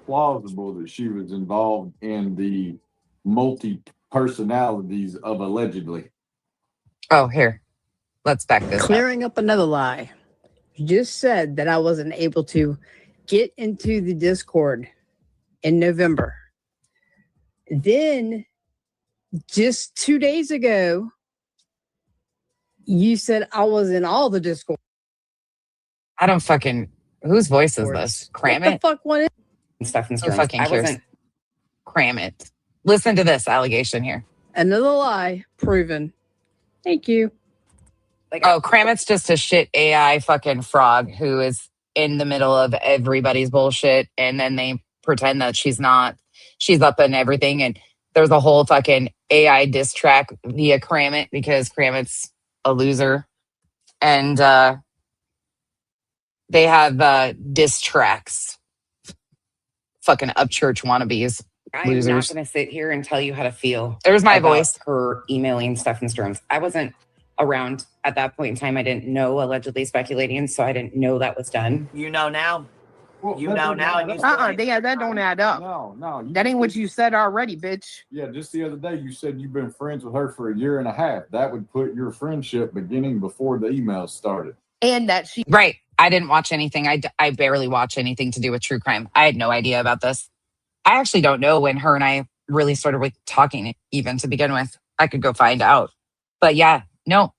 plausible that she was involved in the multi-personalities of allegedly. Oh, here. Let's back this up. Clearing up another lie. You just said that I wasn't able to get into the Discord in November. Then, just 2 days ago, you said I was in all the Discord. I don't fucking. Whose voice is this? Cram What it. the fuck? What is Stuff and Who storms. fucking I cares? wasn't. Cram it. Listen to this allegation here. another lie proven? Thank you. Like, Oh, Kramit's just a shit AI fucking frog who is in the middle of everybody's bullshit, and then they pretend that she's not. She's up in everything, and there's a whole fucking AI diss track via Kramit because Kramit's a loser, and they have diss tracks. Fucking upchurch wannabes, I'm losers. not going to sit here and tell you how to feel. There's my about voice. Her emailing stuff and storms. I wasn't around at that point in time. I didn't know allegedly speculating, so I didn't know that was done. You know now. Well, You that know doesn't now. add And you up. still That don't add up. No. That ain't what you said already, bitch. Yeah, just the other day you said you've been friends with her for 1.5 years. That would put your friendship beginning before the emails started. And that she Right. I didn't watch anything. I barely watch anything to do with true crime. I had no idea about this. I actually don't know when her and I really started with talking even to begin with. I could go find out. But yeah, no,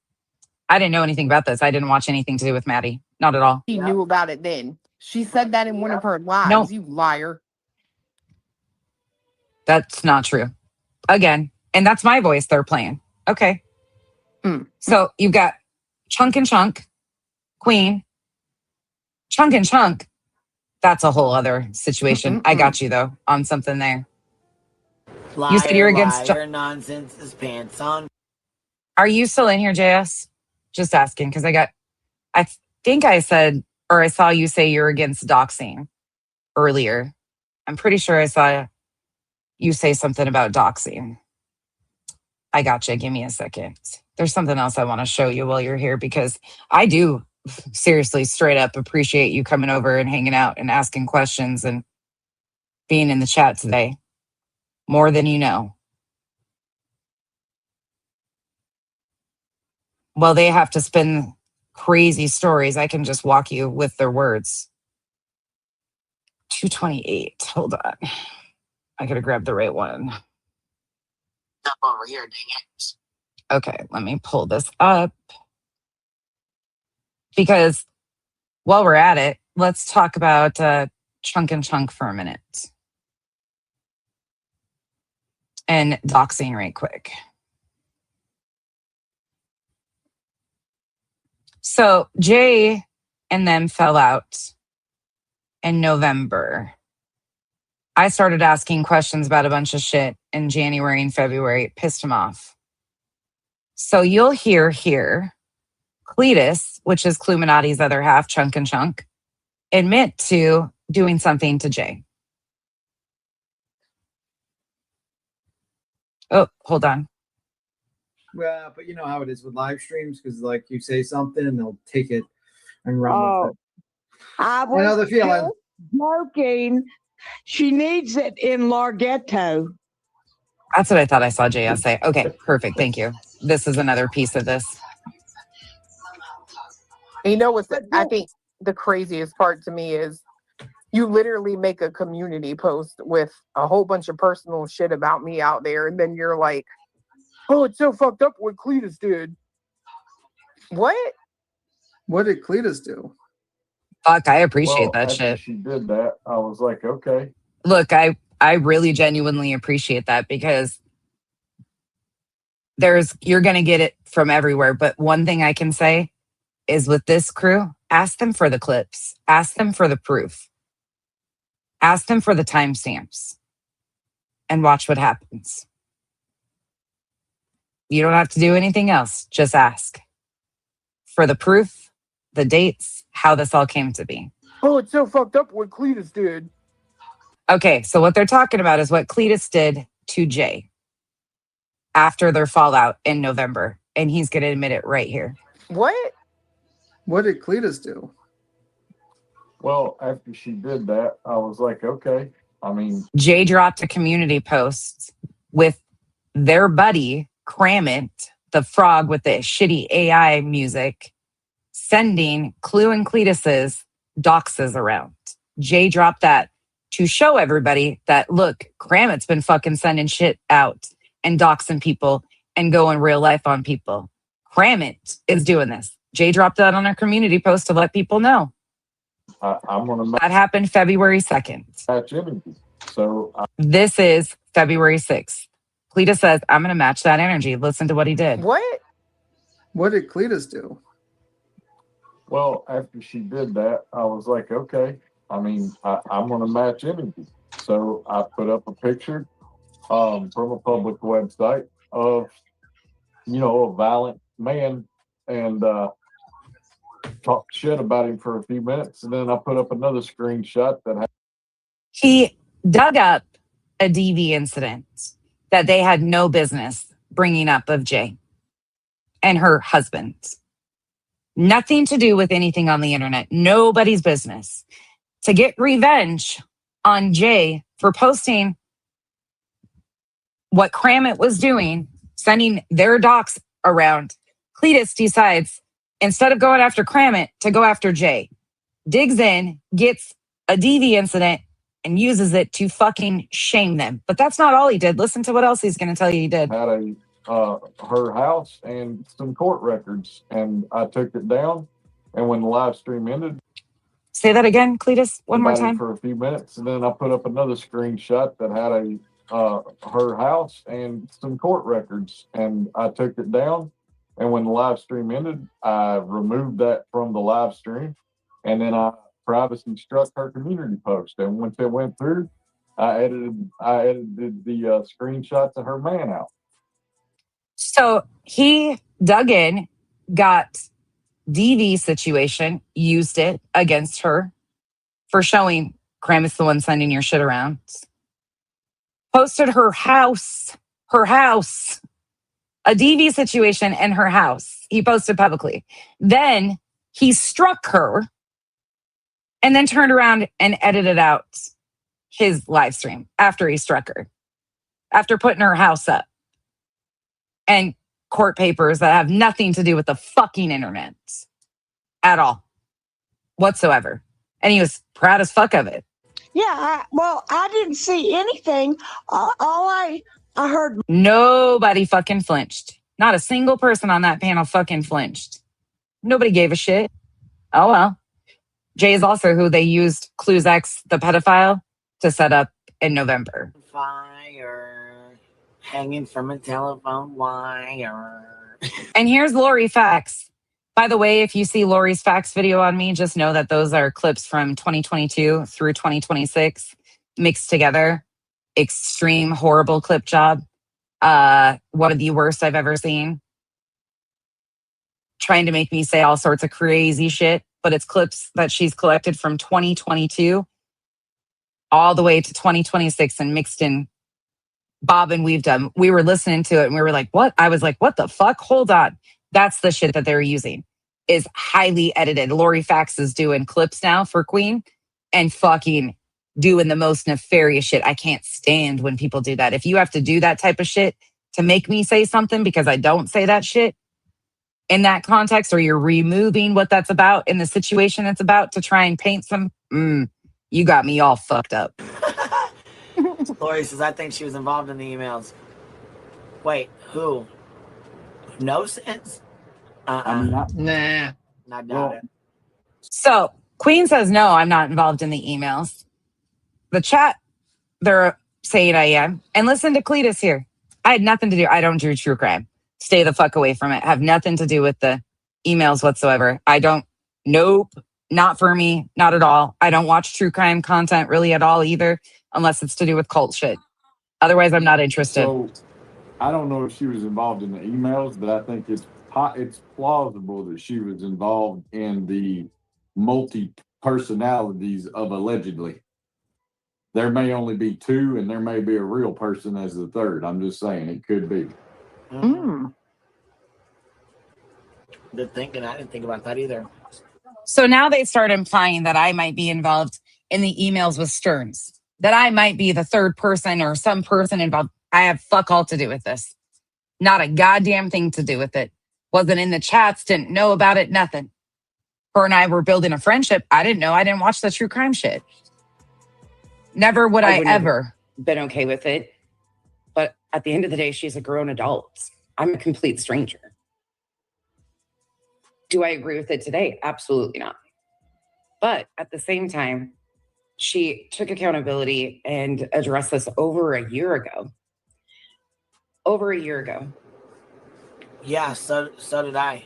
I didn't know anything about this. I didn't watch anything to do with Maddie. Not at all. She knew about it then. She said that in one of her lives. No. You liar. That's not true. Again, and that's my voice they're playing. Okay. So you've got Chunk and Chunk, Queen, Chunk and Chunk. That's a whole other situation. I got you though on something there. liar, You said you're against. liar, nonsense is pants on. Are you still in here, JS? Just asking because I think I said, or I saw you say you're against doxing earlier. I'm pretty sure I saw you say something about doxing. I gotcha. Give me a second. There's something else I want to show you while you're here because I do seriously straight up appreciate you coming over and hanging out and asking questions and being in the chat today. More than you know. Well, they have to spin crazy stories. I can just walk you with their words. 228. Hold on. I gotta grab the right one. Up over here, dang it. Okay, let me pull this up. Because while we're at it, let's talk about Chunk and Chunk for a minute. And doxing right quick. So Jay and them fell out in November. I started asking questions about a bunch of shit in January and February. It pissed him off. So you'll hear here Cletus, which is Cluminati's other half, Chunk and Chunk, admit to doing something to Jay. Oh, hold on. Well, but you know how it is with live streams, because like you say something and they'll take it and run with it. I I know the was feeling. just joking. She needs it in Larghetto. That's what I thought I saw JS say. Okay, perfect. Thank you. This is another piece of this. You know what's I think the craziest part to me is you literally make a community post with a whole bunch of personal shit about me out there, and then you're like, oh, it's so fucked up what Cletus did. What? What did Cletus do? Fuck, I appreciate that after shit. she did that, I was like, okay. Look, I really genuinely appreciate that because you're going to get it from everywhere. But one thing I can say is with this crew, ask them for the clips, ask them for the proof, ask them for the timestamps, and watch what happens. You don't have to do anything else. Just ask for the proof, the dates, how this all came to be. Oh, it's so fucked up what Cletus did. Okay, so what they're talking about is what Cletus did to Jay after their fallout in November. And he's going to admit it right here. What? What did Cletus do? Well, after she did that, I was like, okay. I mean, Jay dropped a community post with their buddy, Cramit, the frog with the shitty AI music, sending Clue and Cletus's doxes around. Jay dropped that to show everybody that, look, Kramit's been fucking sending shit out and doxing people and going real life on people. Kramit is doing this. Jay dropped that on our community post to let people know. I'm going to that happened February 2nd. match energy. So This is February 6th. Cletus says, I'm going to match that energy. Listen to what he did. What? What did Cletus do? well, after she did that, I was like, okay. I mean, I'm going to match energy. So I put up a picture from a public website of, a violent man and talked shit about him for a few minutes. And then I put up another screenshot that had. He dug up a DV incident that they had no business bringing up of Jay and her husband. Nothing to do with anything on the internet. Nobody's business. To get revenge on Jay for posting what Kramit was doing, sending their docs around, Cletus decides, instead of going after Kramit, to go after Jay. Digs in, gets a DV incident, and uses it to fucking shame them. But that's not all he did. Listen to what else he's going to tell you he did. Had her house and some court records, and I took it down. And when the live stream ended, say that again, Cletus, one more about it time. for a few minutes, and then I put up another screenshot that had her house and some court records, and I took it down. And when the live stream ended, I removed that from the live stream, and then I privacy struck her community post. And once it went through, I edited the screenshots of her man out. So he dug in, got DV situation, used it against her for showing Kramit's the one sending your shit around. Posted her house, a DV situation and her house. He posted publicly. Then he struck her and then turned around and edited out his live stream after he struck her, after putting her house up. And court papers that have nothing to do with the fucking internet at all whatsoever. And he was proud as fuck of it. Yeah, I didn't see anything. All I heard. Nobody fucking flinched. Not a single person on that panel fucking flinched. Nobody gave a shit. Oh well. Jay is also who they used Clues X, the pedophile, to set up in November. Fire hanging from a telephone wire. And here's Lori Facts. By the way, if you see Lori's Facts video on me, just know that those are clips from 2022 through 2026 mixed together. Extreme, horrible clip job. One of the worst I've ever seen. Trying to make me say all sorts of crazy shit, but it's clips that she's collected from 2022 all the way to 2026 and mixed in bob and weave done. We were listening to it and we were like, what? I was like, what the fuck? Hold on. That's the shit that they're using. Is highly edited. Lori Fax is doing clips now for Queen and fucking doing the most nefarious shit. I can't stand when people do that. If you have to do that type of shit to make me say something because I don't say that shit in that context, or you're removing what that's about in the situation it's about to try and paint some, you got me all fucked up. Lori says, I think she was involved in the emails. Wait, who? No sense? Nah. I doubt it. So Queen says, no, I'm not involved in the emails. The chat, they're saying I am. And listen to Cletus here. I had nothing to do. I don't do true crime. Stay the fuck away from it. Have nothing to do with the emails whatsoever. I don't. Nope. Not for me. Not at all. I don't watch true crime content really at all either, unless it's to do with cult shit. Otherwise, I'm not interested. So I don't know if she was involved in the emails, but I think it's plausible that she was involved in the multi-personalities of allegedly. There may only be two, and there may be a real person as the third. I'm just saying it could be. Good thinking. I didn't think about that either. So now they start implying that I might be involved in the emails with Stearns, that I might be the third person or some person involved. I have fuck all to do with this. Not a goddamn thing to do with it. Wasn't in the chats, didn't know about it, nothing. Her and I were building a friendship. I didn't know. I didn't watch the true crime shit. Never would I ever. Been okay with it. But at the end of the day, she's a grown adult. I'm a complete stranger. Do I agree with it today? Absolutely not. But at the same time, she took accountability and addressed this over a year ago. Over a year ago. Yeah, so did I.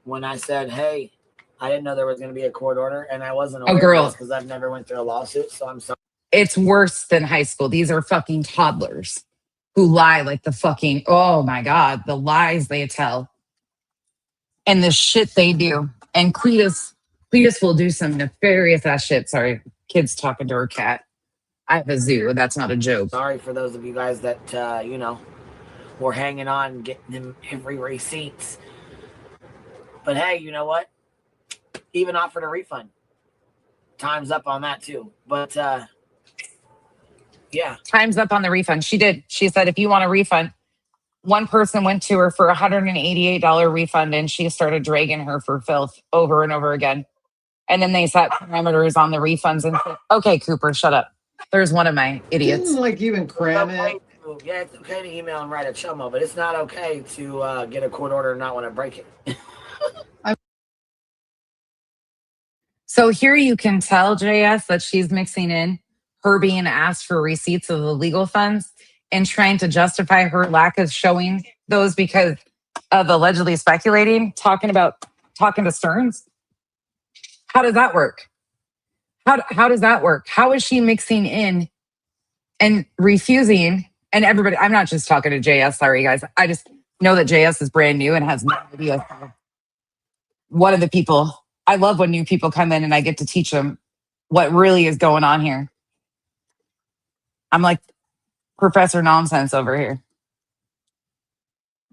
When I said, hey, I didn't know there was going to be a court order, and I wasn't aware of this because I've never went through a lawsuit, so I'm sorry. It's worse than high school. These are fucking toddlers who lie like the fucking, oh my God, the lies they tell and the shit they do. And Cletus will do some nefarious ass shit. Sorry, kid's talking to her cat. I have a zoo. That's not a joke. Sorry for those of you guys that, were hanging on, getting them every receipts. But hey, you know what? Even offered a refund. Time's up on that too. But yeah. Time's up on the refund. She did. She said, if you want a refund, one person went to her for $188 refund and she started dragging her for filth over and over again. And then they set parameters on the refunds and said, okay, Cooper, shut up. There's one of my idiots. Didn't like even cram it. Yeah, it's okay to email and write a chomo, but it's not okay to get a court order and not want to break it. So here you can tell, JS, that she's mixing in her being asked for receipts of the legal funds and trying to justify her lack of showing those because of allegedly speculating, talking to Stearns. How does that work? How does that work? How is she mixing in and refusing? And everybody, I'm not just talking to JS, sorry guys. I just know that JS is brand new and has no idea. One of the people, I love when new people come in and I get to teach them what really is going on here. I'm like Professor Nonsense over here.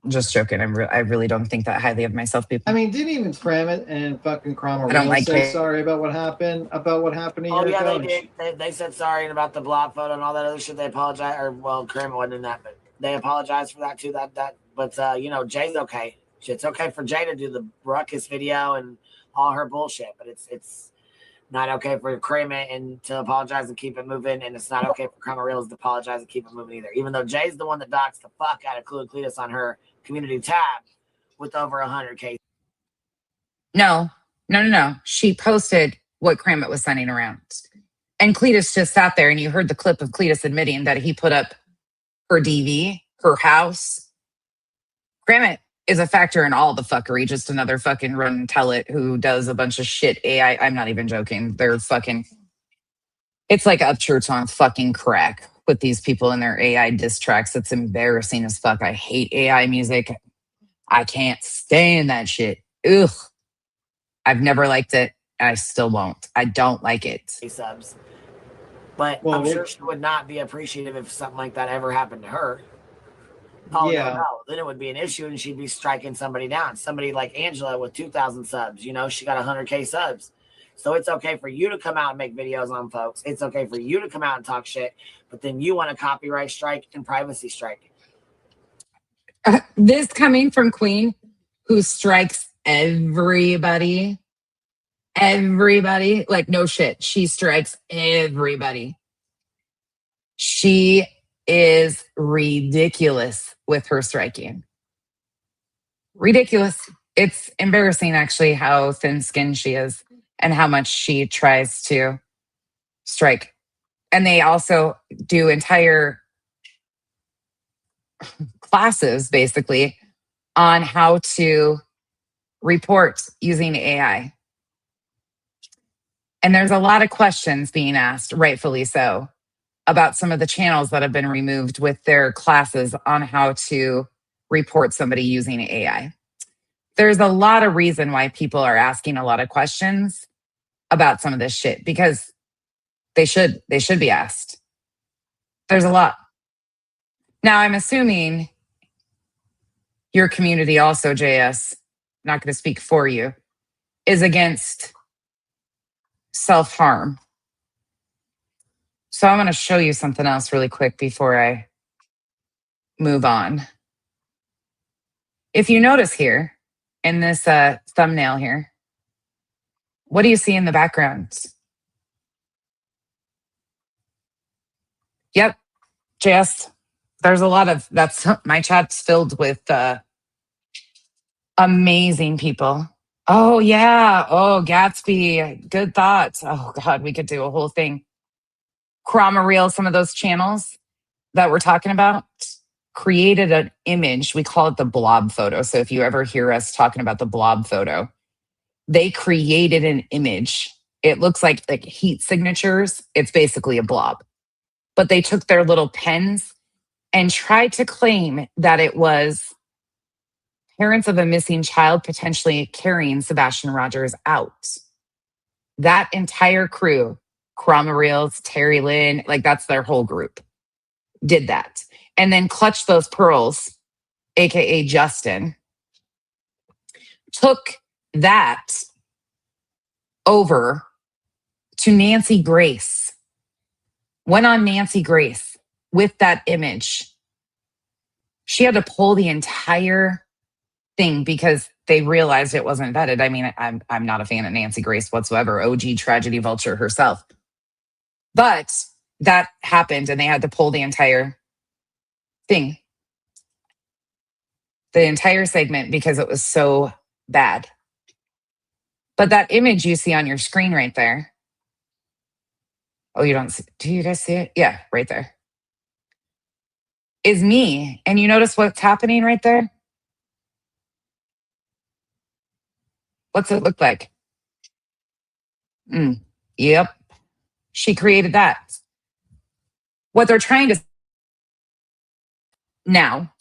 Just joking. I really don't think that highly of myself, people. I mean, didn't even cram it and fucking Cromwell I don't like say it. sorry about what happened a year Oh yeah, ago. they did. They said sorry about the block photo and all that other shit. They apologized. Or well, Kramer wasn't in that, but They apologize for that too. But you know, Jay's okay. It's okay for Jay to do the ruckus video and all her bullshit, but it's not okay for Crema and to apologize and keep it moving, and it's not okay for Crema Reels to apologize and keep it moving either. Even though Jay's the one that doxed the fuck out of Clue and Cletus on her community tab with over 100K. No. She posted what Kramit was sending around. And Cletus just sat there and you heard the clip of Cletus admitting that he put up her DV, her house. Kramit is a factor in all the fuckery, just another fucking run and tell it who does a bunch of shit AI. I'm not even joking. They're fucking, it's like Upchurch on fucking crack with these people in their AI diss tracks. It's embarrassing as fuck. I hate AI music. I can't stand that shit. Ugh. I've never liked it. I still won't. I don't like it. Subs. But I'm sure she would not be appreciative if something like that ever happened to her. Oh, Yeah. no. Then it would be an issue and she'd be striking somebody down. Somebody like Angela with 2,000 subs, you know, she got 100K subs. So it's okay for you to come out and make videos on folks. It's okay for you to come out and talk shit, but then you want a copyright strike and privacy strike. This coming from Queen, who strikes everybody. Everybody. Like, no shit. She strikes everybody. She is ridiculous with her striking. Ridiculous. It's embarrassing, actually, how thin-skinned she is and how much she tries to strike. And they also do entire classes, basically, on how to report using AI. And there's a lot of questions being asked, rightfully so, about some of the channels that have been removed with their classes on how to report somebody using AI. There's a lot of reason why people are asking a lot of questions about some of this shit, because they should be asked. There's a lot. Now, I'm assuming your community also, JS, not going to speak for you, is against self-harm. So I'm going to show you something else really quick before I move on. If you notice here in this thumbnail here, what do you see in the background? Yep, JS. There's a lot of, that's, my chat's filled with amazing people. Oh, yeah. Oh, Gatsby. Good thoughts. Oh, God, we could do a whole thing. Chroma Reel, some of those channels that we're talking about, created an image. We call it the blob photo. So if you ever hear us talking about the blob photo, they created an image. It looks like heat signatures. It's basically a blob. But they took their little pens and tried to claim that it was parents of a missing child potentially carrying Sebastian Rogers out. That entire crew, Chroma Reels, Terry Lynn, like that's their whole group, did that. And then Clutch Those Pearls, AKA Justin, took that over to Nancy Grace, went on Nancy Grace with that image. She had to pull the entire thing because they realized it wasn't vetted. I mean, I'm not a fan of Nancy Grace whatsoever, OG tragedy vulture herself. But that happened and they had to pull the entire thing, the entire segment, because it was so bad. But that image you see on your screen right there. Oh, you don't see, do you guys see it? Yeah, right there. Is me. And you notice what's happening right there? What's it look like? Yep. She created that. What they're trying to now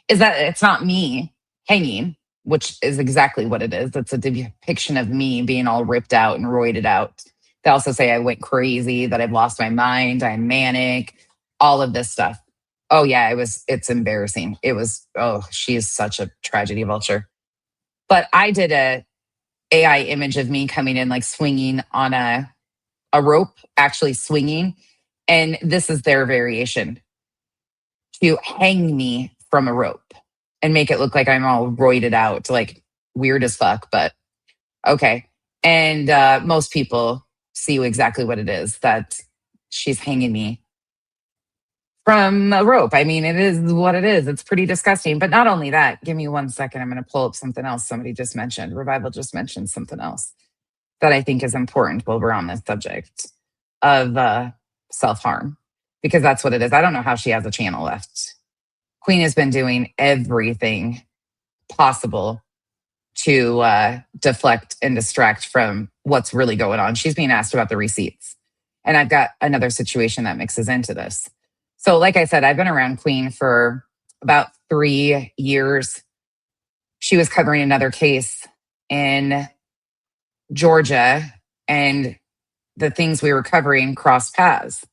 is that it's not me hanging, which is exactly what it is. It's a depiction of me being all ripped out and roided out. They also say I went crazy, that I've lost my mind, I'm manic, all of this stuff. Oh yeah, it's embarrassing. It was, oh, she is such a tragedy vulture. But I did a AI image of me coming in, like swinging on a rope, actually swinging. And this is their variation. to hang me from a rope and make it look like I'm all roided out, like weird as fuck, but okay. And most people see exactly what it is, that she's hanging me from a rope. I mean, it is what it is. It's pretty disgusting. But not only that, give me 1 second. I'm going to pull up something else somebody just mentioned. Revival just mentioned something else that I think is important while we're on this subject of self-harm, because that's what it is. I don't know how she has a channel left. Queen has been doing everything possible to deflect and distract from what's really going on. She's being asked about the receipts. And I've got another situation that mixes into this. So like I said, I've been around Queen for about 3 years. She was covering another case in Georgia, and the things we were covering crossed paths.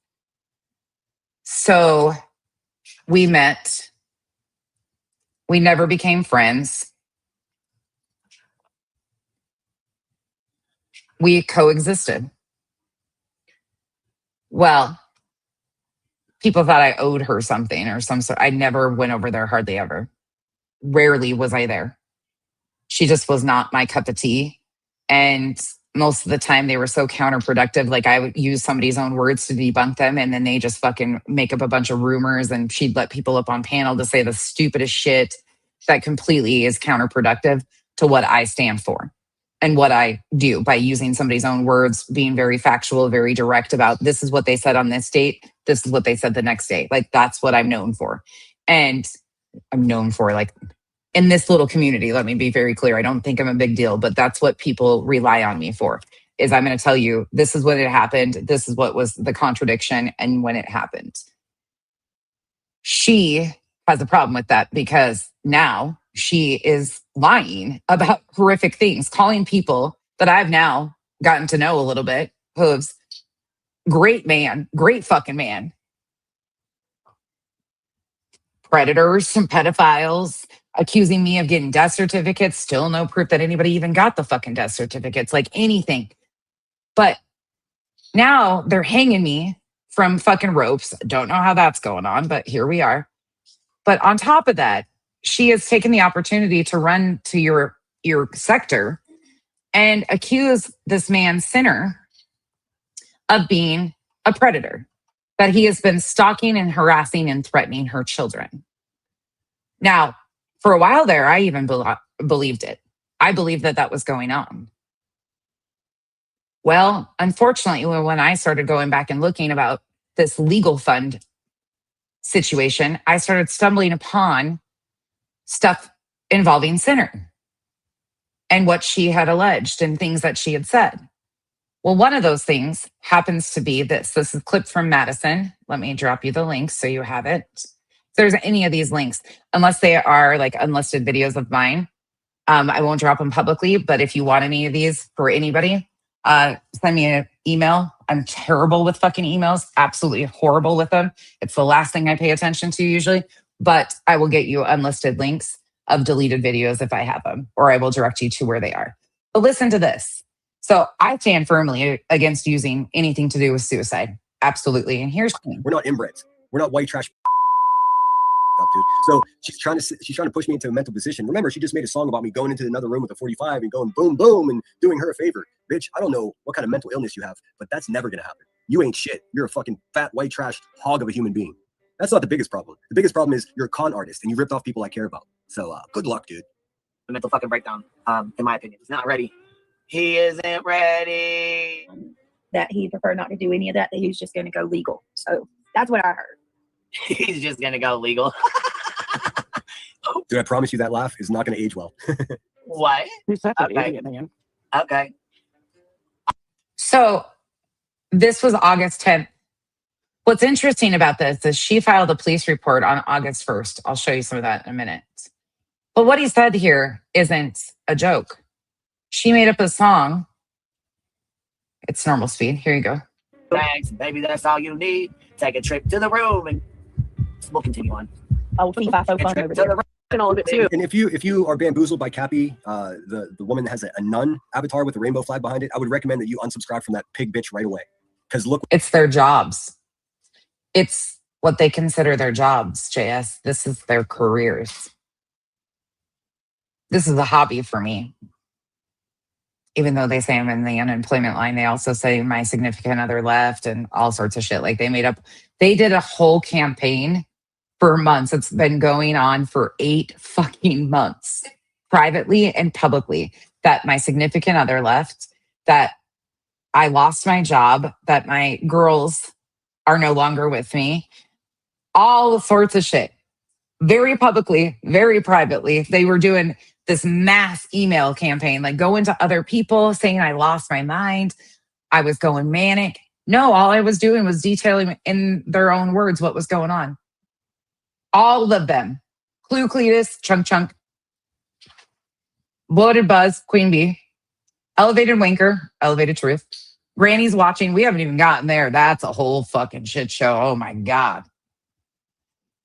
So we met. We never became friends. We coexisted. Well, people thought I owed her something or some sort. I never went over there, hardly ever. Rarely was I there. She just was not my cup of tea. And most of the time they were so counterproductive. Like, I would use somebody's own words to debunk them, and then they just fucking make up a bunch of rumors, and she'd let people up on panel to say the stupidest shit that completely is counterproductive to what I stand for and what I do by using somebody's own words, being very factual, very direct about this is what they said on this date. This is what they said the next day. Like, that's what I'm known for. And I'm known for, like, in this little community, let me be very clear. I don't think I'm a big deal, but that's what people rely on me for, is I'm going to tell you, this is when it happened. This is what was the contradiction and when it happened. She has a problem with that because now she is lying about horrific things, calling people that I've now gotten to know a little bit, who's great man, great fucking man, predators, some pedophiles, accusing me of getting death certificates. Still no proof that anybody even got the fucking death certificates, like anything. But now they're hanging me from fucking ropes. Don't know how that's going on, but here we are. But on top of that, she has taken the opportunity to run to your sector and accuse this man, Sinner, of being a predator, that he has been stalking and harassing and threatening her children. Now, for a while there, I even believed it. I believed that that was going on. Well, unfortunately, when I started going back and looking about this legal fund situation, I started stumbling upon stuff involving Sinner and what she had alleged and things that she had said. Well, one of those things happens to be this. This is a clip from Madison. Let me drop you the link so you have it. If there's any of these links, unless they are like unlisted videos of mine, I won't drop them publicly. But if you want any of these for anybody, send me an email. I'm terrible with fucking emails, absolutely horrible with them. It's the last thing I pay attention to usually, but I will get you unlisted links of deleted videos if I have them, or I will direct you to where they are. But listen to this. So I stand firmly against using anything to do with suicide. Absolutely. And here's we're not inbreds. We're not white trash. Dude. So she's trying to push me into a mental position. Remember, she just made a song about me going into another room with a 45 and going boom, boom, and doing her a favor. Bitch, I don't know what kind of mental illness you have, but that's never going to happen. You ain't shit. You're a fucking fat, white trash hog of a human being. That's not the biggest problem. The biggest problem is you're a con artist and you ripped off people I care about. So good luck, dude. The mental fucking breakdown, in my opinion. He's not ready. He isn't ready. That he preferred not to do any of that, that he was just going to go legal. So that's what I heard. He's just going to go legal. Dude, I promise you that laugh is not going to age well. What? Okay. Okay. So this was August 10th. What's interesting about this is she filed a police report on August 1st. I'll show you some of that in a minute. But what he said here isn't a joke. She made up a song. It's normal speed. Here you go. Thanks, baby, that's all you need. Take a trip to the room and we'll continue on. Oh, FIFA so fun over there. And if you are bamboozled by Cappy, the woman that has a nun avatar with a rainbow flag behind it, I would recommend that you unsubscribe from that pig bitch right away. Because look, it's their jobs. It's what they consider their jobs, JS. This is their careers. This is a hobby for me. Even though they say I'm in the unemployment line, they also say my significant other left and all sorts of shit. Like they did a whole campaign for months. It's been going on for 8 fucking months, privately and publicly, that my significant other left, that I lost my job, that my girls are no longer with me, all sorts of shit. Very publicly, very privately. They were doing this mass email campaign, like going to other people saying I lost my mind. I was going manic. No, all I was doing was detailing in their own words what was going on. All of them. Clue Cletus, Chunk Chunk, Bloated Buzz, Queen Bee, Elevated Winker, Elevated Truth, Granny's Watching. We haven't even gotten there. That's a whole fucking shit show. Oh my God.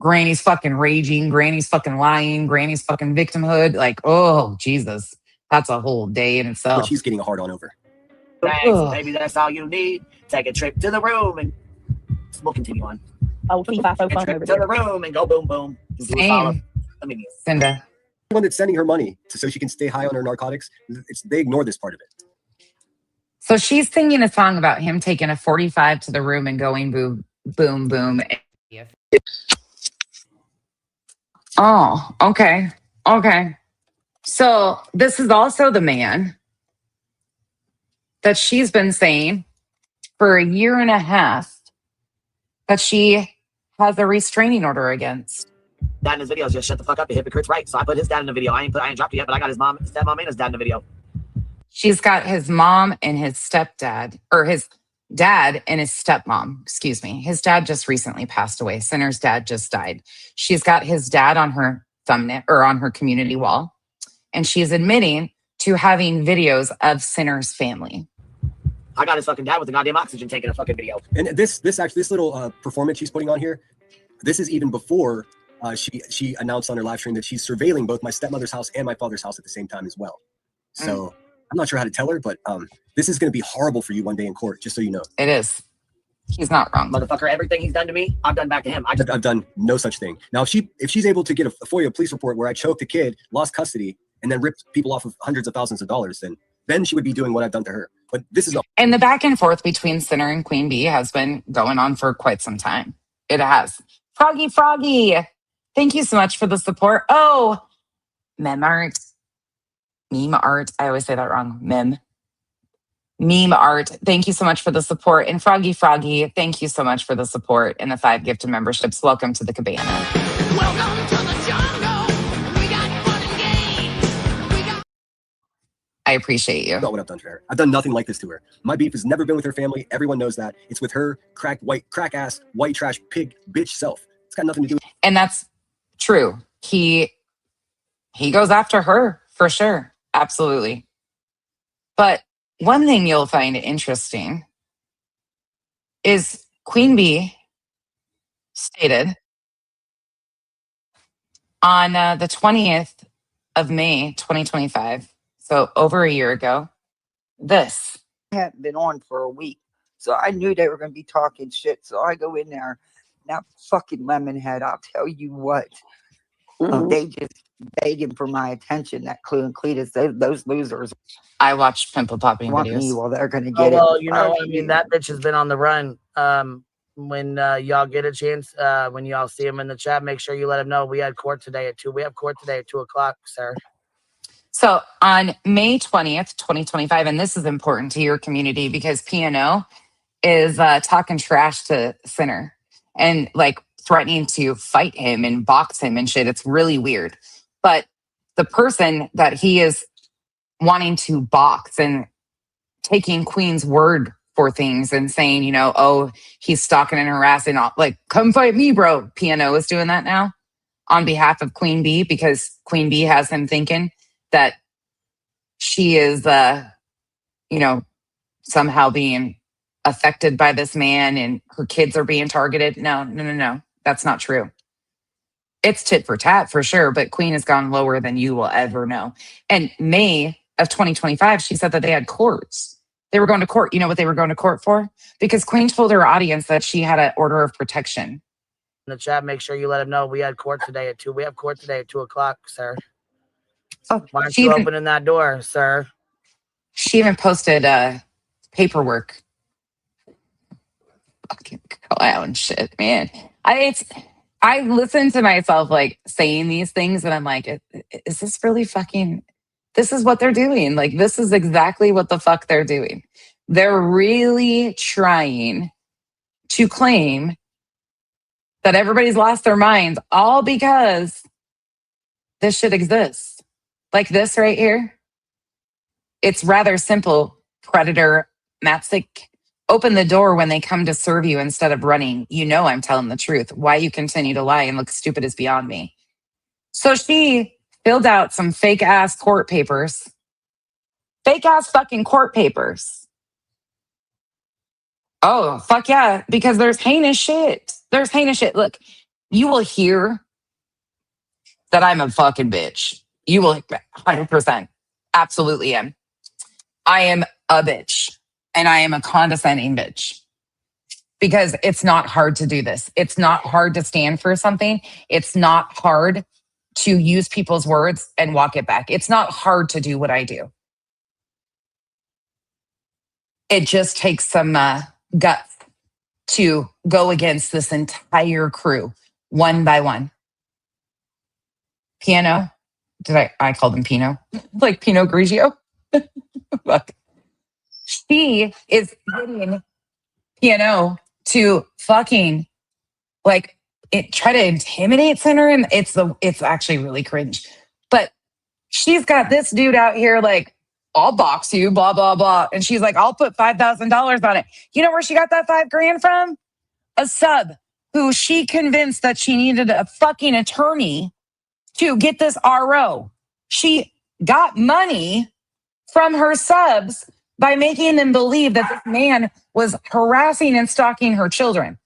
Granny's fucking raging, Granny's fucking lying, Granny's fucking victimhood. Like, oh, Jesus. That's a whole day in itself. But she's getting a hard on over. Thanks, maybe that's all you need. Take a trip to the room and we'll continue on. Oh, 25 Take a phone trip over to there. the room and go boom boom. Same. Cinda. The one that's sending her money so she can stay high on her narcotics, they ignore this part of it. So she's singing a song about him taking a 45 to the room and going boom, boom, boom. Oh, okay. Okay. So this is also the man that she's been saying for 1.5 years that she has a restraining order against. Dad in his videos just shut the fuck up. The hypocrite's right. So I put his dad in the video. I ain't dropped it yet, but I got his mom, his stepmom, and his dad in the video. She's got his mom and his stepdad, or his dad and his stepmom, excuse me. His dad just recently passed away. Sinner's dad just died. She's got his dad on her thumbnail or on her community wall. And she's admitting to having videos of Sinner's family. I got his fucking dad with the goddamn oxygen taking a fucking video. And this little performance she's putting on here, this is even before she announced on her live stream that she's surveilling both my stepmother's house and my father's house at the same time as well. So I'm not sure how to tell her, but this is going to be horrible for you one day in court, just so you know. It is. He's not wrong. Motherfucker, everything he's done to me, I've done back to him. I've done no such thing. Now, if she's able to get a FOIA police report where I choked a kid, lost custody, and then ripped people off of hundreds of thousands of dollars, then she would be doing what I've done to her. But this is and the back and forth between Sinner and Queen Bee has been going on for quite some time. It has. Froggy, thank you so much for the support. Oh, meme art. I always say that wrong. Meme art. Thank you so much for the support. And Froggy, thank you so much for the support and the 5 gifted memberships. Welcome to the cabana. Welcome to the jungle. We got fun and games. I appreciate you. Not what I've done to her. I've done nothing like this to her. My beef has never been with her family. Everyone knows that. It's with her crack ass, white trash, pig, bitch self. It's got nothing to do with And that's true. He goes after her for sure. Absolutely. But one thing you'll find interesting is Queen Bee stated on the 20th of May, 2025, so over a year ago, this. Hadn't been on for a week, so I knew they were going to be talking shit. So I go in there. Now, fucking Lemonhead, I'll tell you what. They just begging for my attention. That Clue and Cletus, those losers. I watched pimple popping want videos. me, well, they're going to get well, it. you know, I mean, that bitch has been on the run. When y'all get a chance, when y'all see him in the chat, make sure you let him know we had court today at 2. We have court today at 2:00, sir. So on May 20th, 2025, and this is important to your community because P&O is talking trash to Sinner and like threatening to fight him and box him and shit. It's really weird. But the person that he is wanting to box and taking Queen's word for things and saying, you know, oh, he's stalking and harassing, like, come fight me, bro. P&O is doing that now on behalf of Queen Bee because Queen Bee has him thinking that she is, you know, somehow being affected by this man and her kids are being targeted. No. That's not true. It's tit for tat for sure, but Queen has gone lower than you will ever know. And May of 2025, she said that they had courts. They were going to court. You know what they were going to court for? Because Queen told her audience that she had an order of protection in the chat, make sure you let him know we had court today at 2. We have court today at 2:00, sir. Oh, Why aren't she you even, opening that door, sir? she even posted paperwork. Fucking clown shit, man. I listen to myself like saying these things and I'm like, is this really fucking, this is what they're doing. Like, this is exactly what the fuck they're doing. They're really trying to claim that everybody's lost their minds all because this shit exists. Like this right here. It's rather simple. Predator, Mattsick, open the door when they come to serve you instead of running. You know I'm telling the truth. Why you continue to lie and look stupid is beyond me. So she filled out some fake ass court papers. Fake ass fucking court papers. Oh, fuck yeah. Because there's heinous shit. There's heinous shit. Look, you will hear that I'm a fucking bitch. You will 100%. Absolutely am. I am a bitch. And I am a condescending bitch. Because it's not hard to do this. It's not hard to stand for something. It's not hard to use people's words and walk it back. It's not hard to do what I do. It just takes some guts to go against this entire crew, one by one. Piano? Did I called him Pinot? Like Pinot Grigio? Fuck. She is getting Piano to fucking like try to intimidate Center, and it's actually really cringe. But she's got this dude out here like, I'll box you, blah, blah, blah. And she's like, I'll put $5,000 on it. You know where she got that $5,000 from? A sub who she convinced that she needed a fucking attorney to get this RO. She got money from her subs by making them believe that this man was harassing and stalking her children.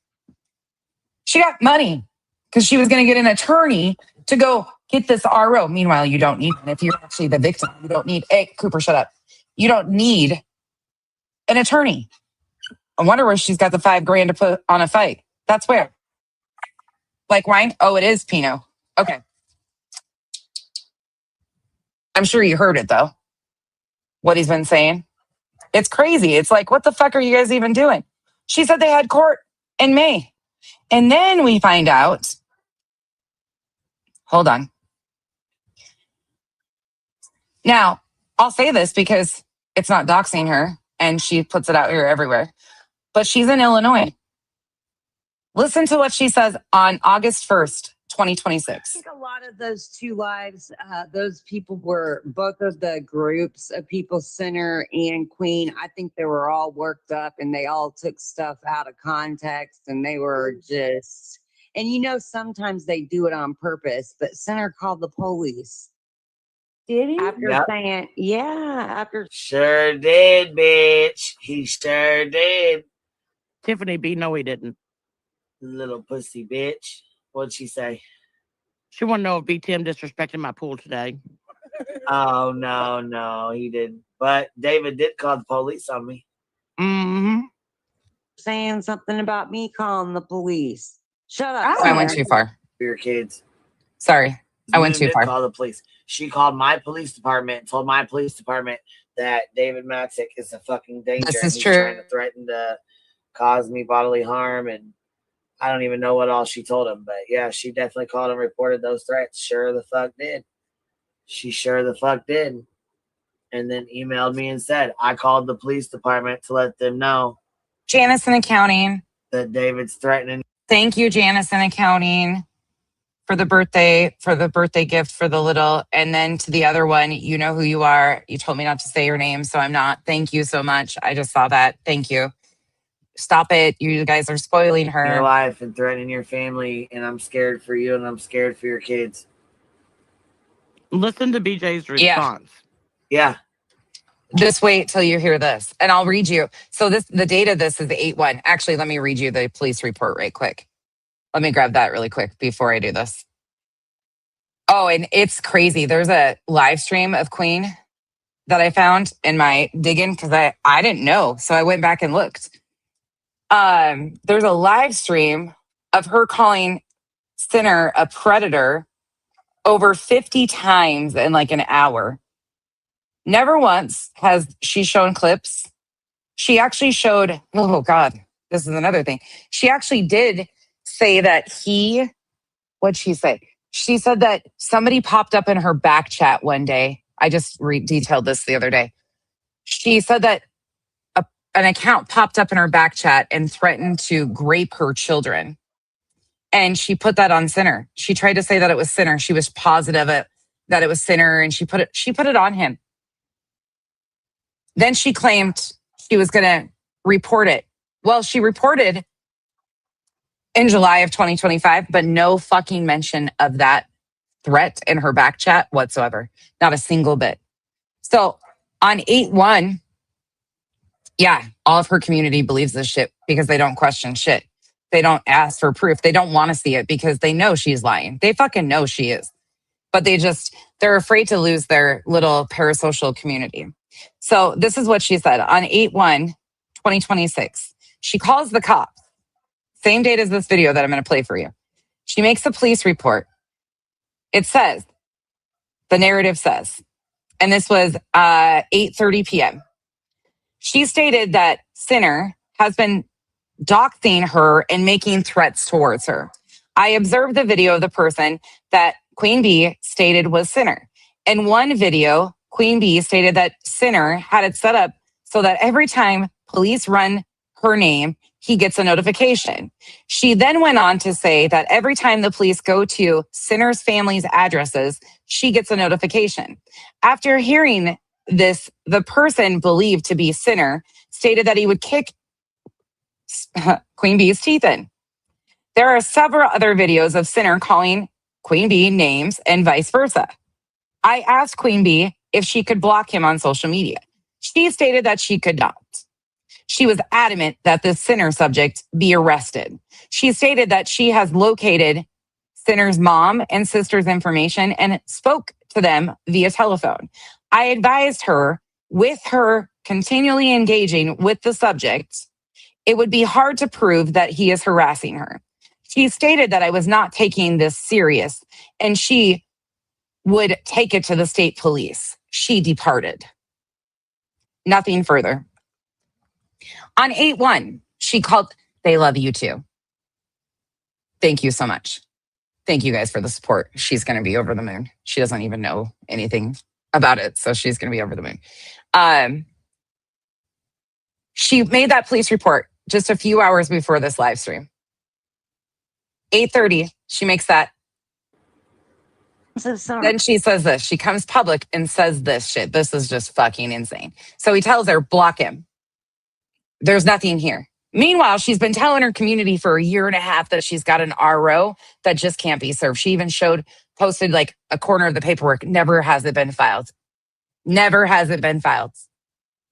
She got money because she was going to get an attorney to go get this RO. Meanwhile, you don't need one. If you're actually the victim, you don't need, hey, Cooper, shut up. You don't need an attorney. I wonder where she's got the $5,000 to put on a fight. That's where. Like wine? Oh, it is Pinot. Okay. I'm sure you heard it though. What he's been saying. It's crazy. It's like, what the fuck are you guys even doing? She said they had court in May. And then we find out, hold on. Now, I'll say this because it's not doxing her and she puts it out here everywhere, but she's in Illinois. Listen to what she says on August 1st, 2026. I think a lot of those two lives, those people were both of the groups of people, Center and Queen. I think they were all worked up and they all took stuff out of context and they were just, and you know, sometimes they do it on purpose, but Center called the police. Did he? After saying, yeah, after. Sure did, bitch. He sure did. Tiffany B, no, he didn't. Little pussy bitch. What'd she say? She wanted to know if BTM disrespected my pool today. Oh, no, he didn't. But David did call the police on me. Mm-hmm. Saying something about me calling the police. Shut up. I went too far. For your kids. Sorry. I went too Did far. call the police. She called my police department and told my police department that David Matzik is a fucking danger. This and is he's true. trying to threaten to cause me bodily harm. And I don't even know what all she told him. But yeah, she definitely called and reported those threats. Sure the fuck did. She sure the fuck did. And then emailed me and said, I called the police department to let them know. Janice in accounting. That David's threatening. Thank you, Janice in accounting, for the birthday gift for the little. And then to the other one, you know who you are. You told me not to say your name, so I'm not. Thank you so much. I just saw that. Thank you. Stop it. You guys are spoiling her. Your life and threatening your family. And I'm scared for you and I'm scared for your kids. Listen to BJ's response. Yeah. Just wait till you hear this, and I'll read you. So the date of this is the 8/1. Actually, let me read you the police report right quick. Let me grab that really quick before I do this. Oh, and it's crazy. There's a live stream of Queen that I found in my digging because I didn't know, so I went back and looked. There's a live stream of her calling Sinner a predator over 50 times in like an hour. Never once has she shown clips. She actually showed, oh God, this is another thing. She actually did say that what'd she say? She said that somebody popped up in her back chat one day. I just detailed this the other day. She said that an account popped up in her back chat and threatened to grape her children. And she put that on Sinner. She tried to say that it was Sinner. She was positive that it was Sinner, and she put it on him. Then she claimed she was going to report it. Well, she reported in July of 2025, but no fucking mention of that threat in her back chat whatsoever. Not a single bit. So on 8/1, yeah, all of her community believes this shit because they don't question shit. They don't ask for proof. They don't want to see it because they know she's lying. They fucking know she is. But they're afraid to lose their little parasocial community. So this is what she said on 8/1/2026. She calls the cops. Same date as this video that I'm going to play for you. She makes a police report. It says, the narrative says, and this was 8:30 p.m. She stated that Sinner has been doxing her and making threats towards her. I observed the video of the person that Queen Bee stated was Sinner. In one video, Queen Bee stated that Sinner had it set up so that every time police run her name, he gets a notification. She then went on to say that every time the police go to Sinner's family's addresses, she gets a notification. After hearing this, the person believed to be Sinner stated that he would kick Queen Bee's teeth in. There are several other videos of Sinner calling Queen Bee names and vice versa. I asked Queen Bee if she could block him on social media. She stated that she could not. She was adamant that the Sinner subject be arrested. She stated that she has located Sinner's mom and sister's information and spoke to them via telephone. I advised her, with her continually engaging with the subject, it would be hard to prove that he is harassing her. She stated that I was not taking this serious and she would take it to the state police. She departed. Nothing further. On 8/1, she called, they love you too. Thank you so much. Thank you guys for the support. She's going to be over the moon. She doesn't even know anything about it, so she's going to be over the moon. She made that police report just a few hours before this live stream. 8:30, she makes that. Then she says this. She comes public and says this shit. This is just fucking insane. So he tells her, block him. There's nothing here. Meanwhile, she's been telling her community for a year and a half that she's got an RO that just can't be served. She even posted like a corner of the paperwork. Never has it been filed. Never has it been filed.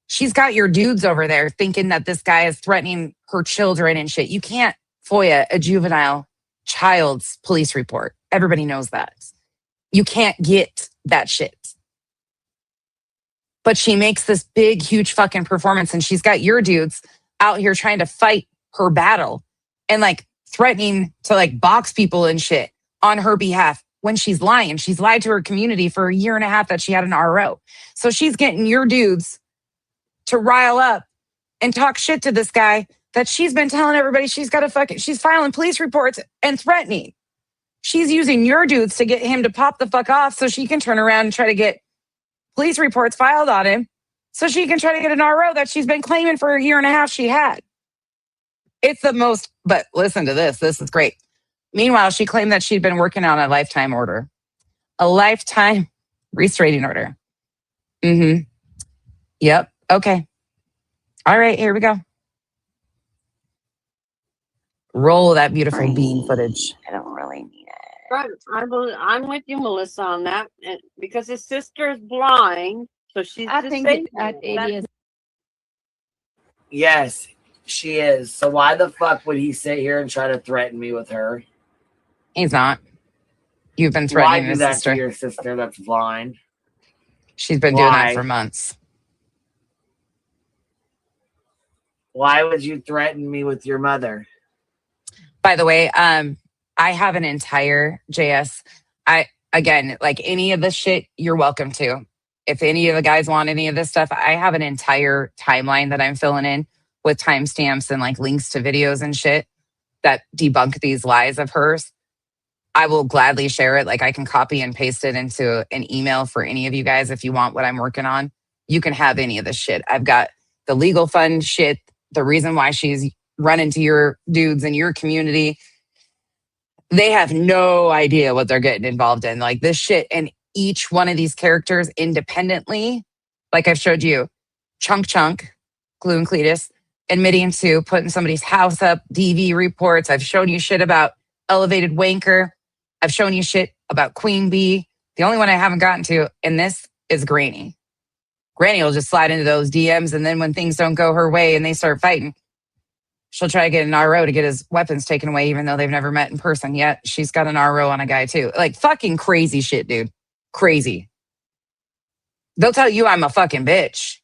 She's got your dudes over there thinking that this guy is threatening her children and shit. You can't FOIA a juvenile child's police report. Everybody knows that. You can't get that shit. But she makes this big, huge fucking performance and she's got your dudes out here trying to fight her battle and like threatening to like box people and shit on her behalf when she's lying. She's lied to her community for a year and a half that she had an RO. So she's getting your dudes to rile up and talk shit to this guy that she's been telling everybody she's filing police reports and threatening. She's using your dudes to get him to pop the fuck off so she can turn around and try to get police reports filed on him so she can try to get an RO that she's been claiming for a year and a half she had. It's the most, but listen to this. This is great. Meanwhile, she claimed that she'd been working on a lifetime order. A lifetime restraining order. Mm-hmm. Yep. Okay. All right, here we go. Roll that beautiful bean footage. I don't really need it. Right. I'm with you, Melissa, on that. Because his sister is blind, so she's I think disabled. baby is. Yes, she is. So why the fuck would he sit here and try to threaten me with her? He's not. You've been Why threatening do his that sister. to your sister that's blind? She's been doing that Why? for months. Why would you threaten me with your mother? By the way, I have an entire JS. Again, like any of this shit, you're welcome to. If any of the guys want any of this stuff, I have an entire timeline that I'm filling in with timestamps and like links to videos and shit that debunk these lies of hers. I will gladly share it. Like I can copy and paste it into an email for any of you guys if you want what I'm working on. You can have any of this shit. I've got the legal fund shit, the reason why she's running to your dudes in your community. They have no idea what they're getting involved in. Like this shit, and each one of these characters independently, like I've showed you, Chunk, Glue and Cletus, admitting to putting somebody's house up, DV reports. I've shown you shit about Elevated Wanker. I've shown you shit about Queen Bee. The only one I haven't gotten to in this is Granny. Granny will just slide into those DMs, and then when things don't go her way and they start fighting, she'll try to get an RO to get his weapons taken away, even though they've never met in person yet. She's got an RO on a guy too. Like fucking crazy shit, dude. Crazy. They'll tell you I'm a fucking bitch.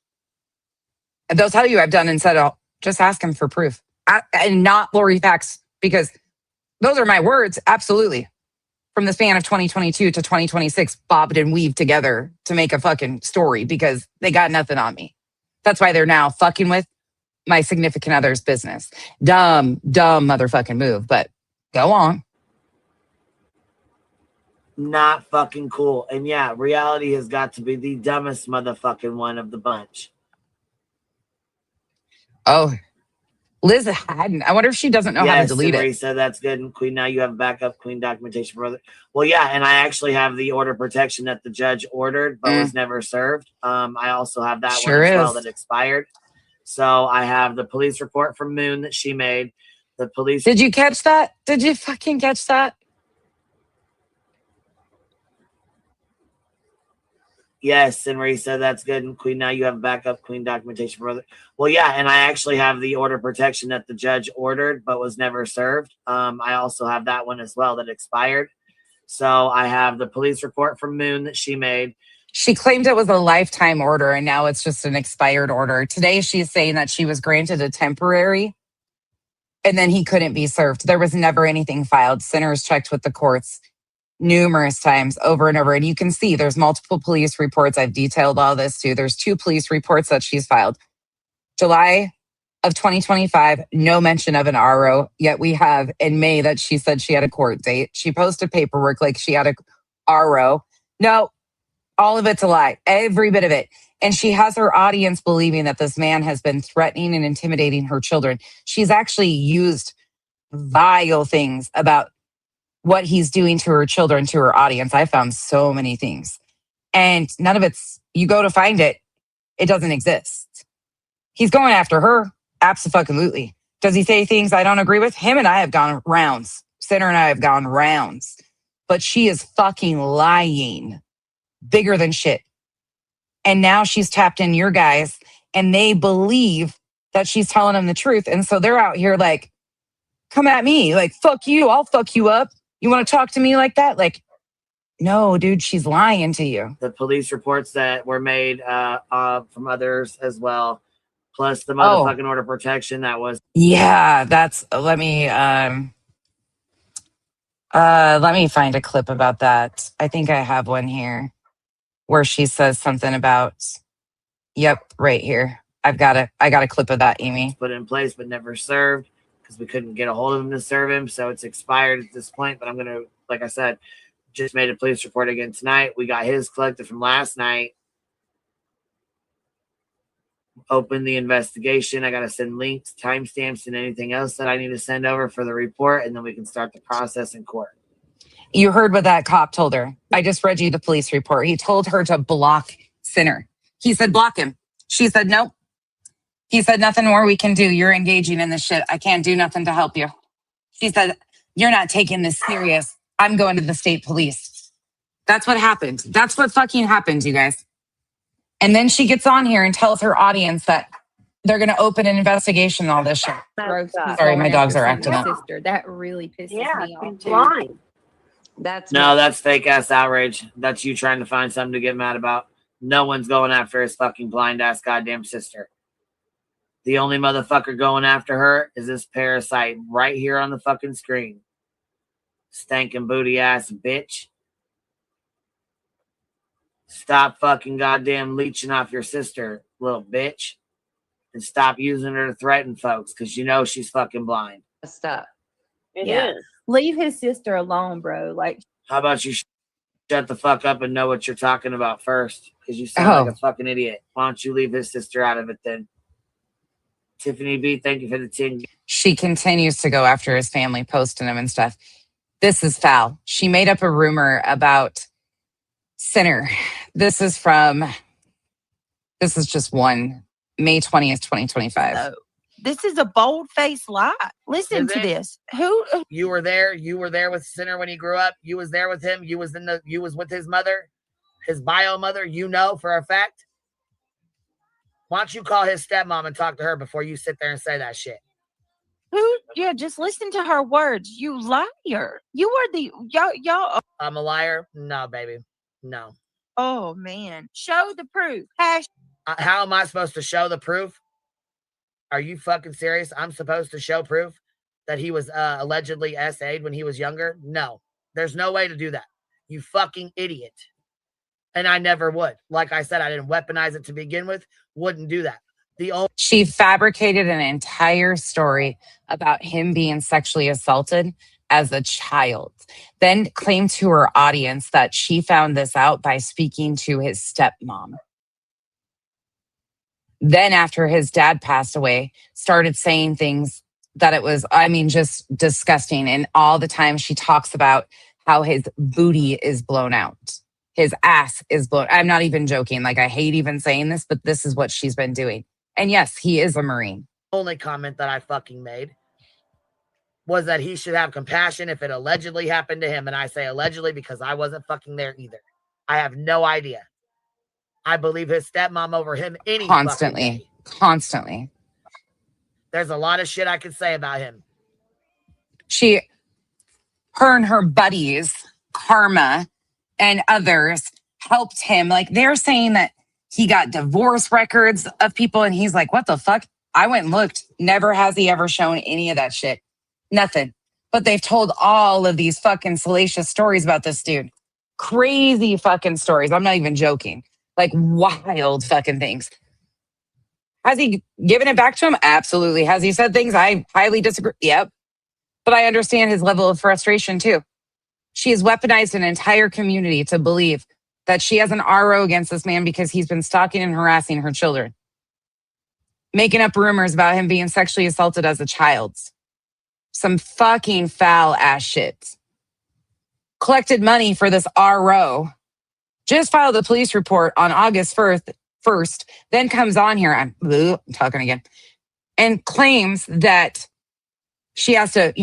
And they'll tell you I've done and said, oh, just ask him for proof. And not Lori Facts, because those are my words, absolutely. From the span of 2022 to 2026, bobbed and weaved together to make a fucking story because they got nothing on me. That's why they're now fucking with my significant other's business. Dumb motherfucking move, but go on. Not fucking cool. And yeah, reality has got to be the dumbest motherfucking one of the bunch. Oh, Liz hadn't. I wonder if she doesn't know how to delete it. Said that's good. And Queen, now you have backup Queen documentation, brother. Well, yeah, and I actually have the order of protection that the judge ordered, but was never served. I also have that one as well that expired. So I have the police report from Moon that she made. The police. Did you catch that? Did you fucking catch that? Yes, and Marie said that's good. And Queen, now you have backup Queen documentation, brother. Well, yeah, and I actually have the order of protection that the judge ordered, but was never served. I also have that one as well that expired. So I have the police report from Moon that she made. She claimed it was a lifetime order, and now it's just an expired order. Today, she's saying that she was granted a temporary, and then he couldn't be served. There was never anything filed. Sinners checked with the courts numerous times over and over. And you can see there's multiple police reports. I've detailed all this too. There's 2 police reports that she's filed. July of 2025, no mention of an RO, yet we have in May that she said she had a court date. She posted paperwork like she had a RO. No, all of it's a lie. Every bit of it. And she has her audience believing that this man has been threatening and intimidating her children. She's actually used vile things about what he's doing to her children, to her audience. I found so many things. And none of it's, you go to find it, it doesn't exist. He's going after her. Absolutely. Does he say things I don't agree with? Him and I have gone rounds. Sinner and I have gone rounds. But she is fucking lying. Bigger than shit. And now she's tapped in your guys, and they believe that she's telling them the truth. And so they're out here like, come at me. Like, fuck you. I'll fuck you up. You want to talk to me like that? Like, no, dude, she's lying to you. The police reports that were made from others as well, plus the motherfucking order of protection that was. Yeah, that's. Let me find a clip about that. I think I have one here where she says something about. Yep, right here. I got a clip of that, Amy. Put in place but never served because we couldn't get a hold of him to serve him, so it's expired at this point. But I'm gonna, like I said, just made a police report again tonight. We got his collected from last night. Open the investigation. I got to send links, timestamps, and anything else that I need to send over for the report, and then we can start the process in court. You heard what that cop told her. I just read you the police report. He told her to block Sinner. He said, block him. She said, nope. He said, nothing more we can do. You're engaging in this shit. I can't do nothing to help you. She said, you're not taking this serious. I'm going to the state police. That's what happened. That's what fucking happened, you guys. And then she gets on here and tells her audience that they're going to open an investigation and all this shit. Sorry, my dogs are acting up. Sister, that really pisses me off too. Blind. That's fake ass outrage. That's you trying to find something to get mad about. No one's going after his fucking blind ass goddamn sister. The only motherfucker going after her is this parasite right here on the fucking screen. Stankin' booty ass bitch. Stop fucking goddamn leeching off your sister, little bitch. And stop using her to threaten folks because you know she's fucking blind. Stop. It Yeah. is. Leave his sister alone, bro. Like, How about you shut the fuck up and know what you're talking about first? Because you sound like a fucking idiot. Why don't you leave his sister out of it then? Tiffany B, thank you for the 10. She continues to go after his family, posting him and stuff. This is foul. She made up a rumor about Sinner. This is just one, May 20th, 2025. this is a bold-faced lie. Listen Is to it? this. Who You were there. You were there with Sinner when he grew up. You was there with him. You was with his mother, his bio mother. You know for a fact. Why don't you call his stepmom and talk to her before you sit there and say that shit? yeah, just listen to her words. You liar. You are the y'all. I'm a liar? No, baby. No. Oh man. Show the proof. How am I supposed to show the proof? Are you fucking serious? I'm supposed to show proof that he was allegedly SA'd when he was younger? No. There's no way to do that. You fucking idiot. And I never would. Like I said, I didn't weaponize it to begin with. Wouldn't do that. She fabricated an entire story about him being sexually assaulted as a child, then claimed to her audience that she found this out by speaking to his stepmom. Then after his dad passed away, started saying things that it was, just disgusting. And all the time she talks about how his booty is blown out. His ass is blown. I'm not even joking. Like, I hate even saying this, but this is what she's been doing. And yes, he is a Marine. Only comment that I fucking made was that he should have compassion if it allegedly happened to him. And I say allegedly because I wasn't fucking there either. I have no idea. I believe his stepmom over him any Constantly. There's a lot of shit I could say about him. Her and her buddies, Karma and others, helped him. Like, they're saying that he got divorce records of people, and he's like, what the fuck? I went and looked. Never has he ever shown any of that shit. Nothing. But they've told all of these fucking salacious stories about this dude. Crazy fucking stories. I'm not even joking. Like, wild fucking things. Has he given it back to him? Absolutely. Has he said things I highly disagree? Yep. But I understand his level of frustration too. She has weaponized an entire community to believe that she has an RO against this man because he's been stalking and harassing her children. Making up rumors about him being sexually assaulted as a child. Some fucking foul ass shit. Collected money for this RO. Just filed a police report on August 1st, then comes on here, I'm talking again, and claims that she has to,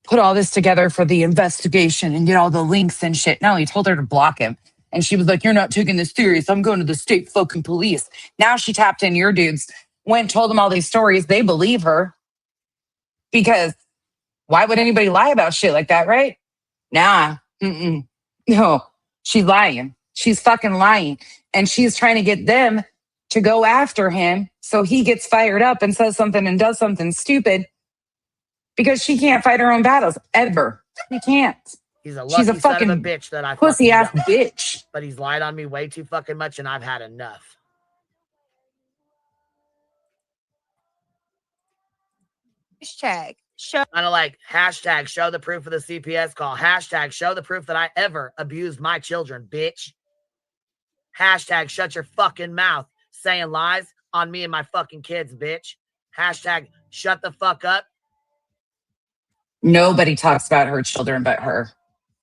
put all this together for the investigation and get all the links and shit. No, he told her to block him. And she was like, you're not taking this serious. I'm going to the state fucking police. Now she tapped in your dudes, went, told them all these stories. They believe her. Because why would anybody lie about shit like that, right? Nah. No, she's lying. She's fucking lying. And she's trying to get them to go after him so he gets fired up and says something and does something stupid because she can't fight her own battles ever. She can't. She's a fucking son of a bitch that I pussy ass don't. bitch. But he's lied on me way too fucking much and I've had enough. Hashtag kind of like hashtag show the proof of the CPS call. Hashtag show the proof that I ever abused my children, bitch. Hashtag shut your fucking mouth saying lies on me and my fucking kids, bitch. Hashtag shut the fuck up. Nobody talks about her children but her.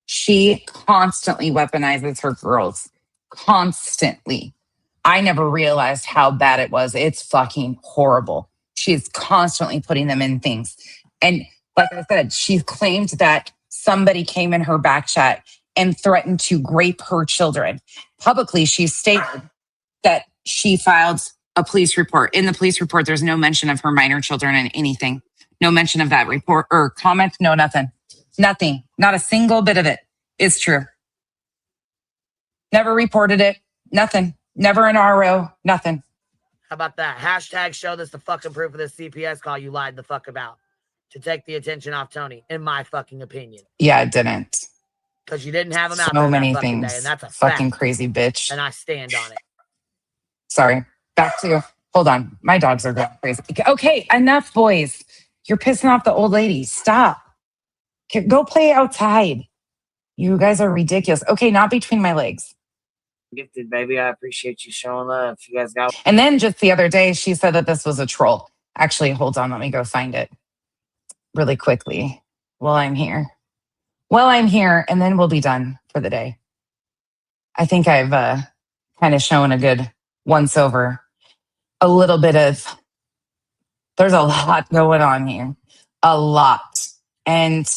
She constantly weaponizes her girls. Constantly. I never realized how bad it was. It's fucking horrible. She's constantly putting them in things. And like I said, she claimed that somebody came in her back chat and threatened to rape her children. Publicly, she stated that she filed a police report. In the police report, there's no mention of her minor children in anything. No mention of that report or comment. No, nothing. Nothing. Not a single bit of it is true. Never reported it. Nothing. Never an RO. Nothing. How about that? Hashtag show this the fucking proof of this CPS call you lied the fuck about. to take the attention off Tony, in my fucking opinion. Yeah, it didn't. Because you didn't have him out So there many that fucking day, things. and that's a Fucking fact. crazy bitch. And I stand on it. Sorry. Back to, hold on. My dogs are going crazy. Okay, enough, boys. You're pissing off the old lady. Stop. Go play outside. You guys are ridiculous. Okay, not between my legs. Gifted, baby. I appreciate you showing love. You guys got. And then just the other day, she said that this was a troll. Actually, hold on. Let me go find it really quickly while I'm here. And then we'll be done for the day. I think I've kind of shown a good once over. A little bit of, there's a lot going on here. A lot. And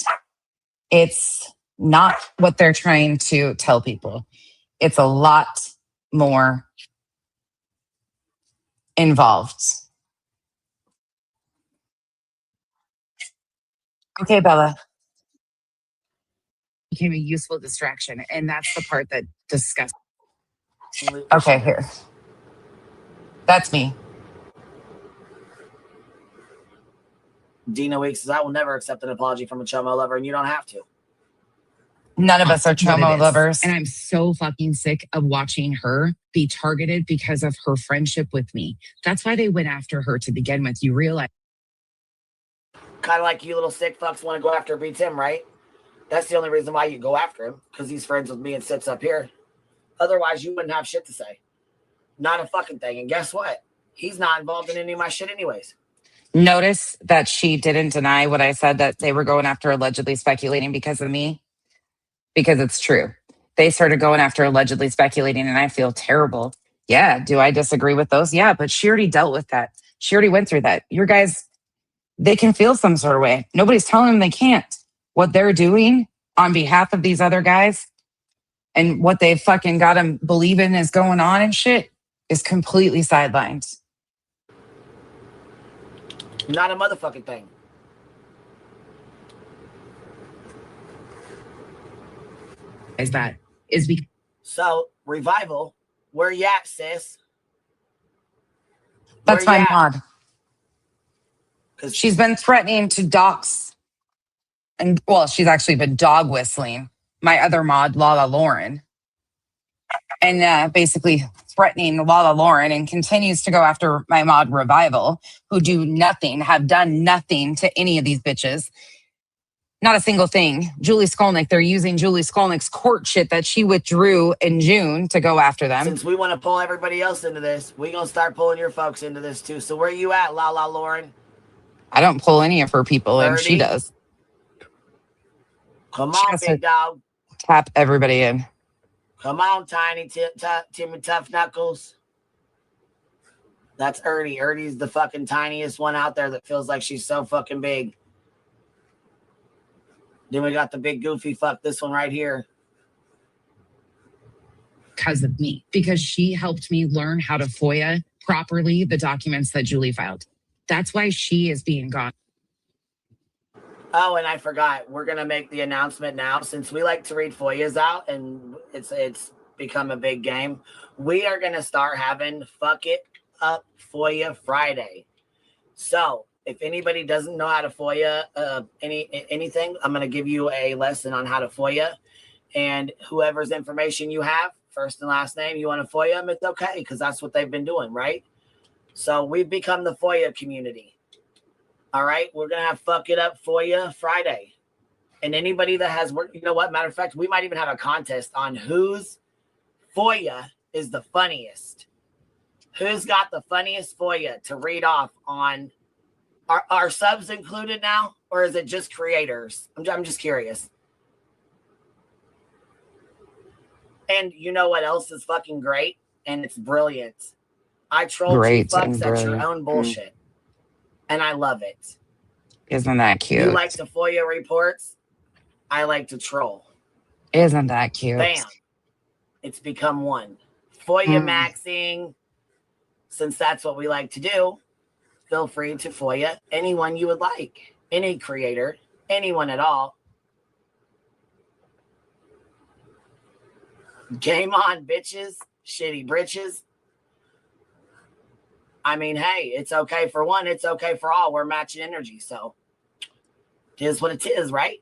it's not what they're trying to tell people. It's a lot more involved. Okay, Bella. Became a useful distraction. And that's the part that disgusts. Okay, here. That's me. Dina Weeks says, I will never accept an apology from a Chomo lover, and you don't have to. None of us are What it Chomo is. lovers. And I'm so fucking sick of watching her be targeted because of her friendship with me. That's why they went after her to begin with. You realize. Kind of like you little sick fucks want to go after B Tim, right? That's the only reason why you go after him, because he's friends with me and sits up here. Otherwise, you wouldn't have shit to say. Not a fucking thing. And guess what? He's not involved in any of my shit anyways. Notice that she didn't deny what I said, that they were going after allegedly speculating because of me, because it's true. They started going after allegedly speculating, and I feel terrible. Yeah. Do I disagree with those? Yeah, but she already dealt with that. She already went through that. Your guys, they can feel some sort of way. Nobody's telling them they can't. What they're doing on behalf of these other guys and what they fucking got them believing is going on and shit is completely sidelined. Not a motherfucking thing. Is that is because So, Revival, where you at, sis? That's Where my you at? mod. She's been threatening to dox, and well, she's actually been dog whistling my other mod, Lala Lauren, and basically threatening Lala Lauren, and continues to go after my mod Revival, who do nothing, have done nothing to any of these bitches. Not a single thing. Julie Skolnick, they're using Julie Skolnick's court shit that she withdrew in June to go after them. Since we want to pull everybody else into this, we're going to start pulling your folks into this too. So where you at, La Lauren? I don't pull any of her people in. She Ernie? does. Come She on, has to big dog. tap everybody in. Come on, Tiny Timmy Tough Knuckles. That's Ernie. Ernie's the fucking tiniest one out there that feels like she's so fucking big. Then we got the big goofy fuck, this one right here. because of me, because she helped me learn how to FOIA properly the documents that Julie filed. That's why she is being gone. Oh, and I forgot. We're going to make the announcement now. Since we like to read FOIAs out and it's become a big game, we are going to start having Fuck It Up FOIA Friday. So if anybody doesn't know how to FOIA anything, I'm going to give you a lesson on how to FOIA. And whoever's information you have, first and last name, you want to FOIA them, it's okay, because that's what they've been doing, right? So we've become the FOIA community. All right, we're going to have Fuck It Up FOIA Friday. And anybody that has work, you know what? Matter of fact, we might even have a contest on whose FOIA is the funniest. Who's got the funniest FOIA to read off on? Are subs included now? Or is it just creators? I'm just curious. And you know what else is fucking great? And it's brilliant. I troll Great two and fucks at your brilliant. own bullshit. And I love it. Isn't that cute? You like the FOIA reports? I like to troll. Isn't that cute? Bam. It's become one. FOIA maxing, since that's what we like to do, feel free to FOIA anyone you would like. Any creator, anyone at all. Game on, bitches. Shitty britches. I mean, hey, it's okay for one. It's okay for all. We're matching energy. So Tis what it is, right?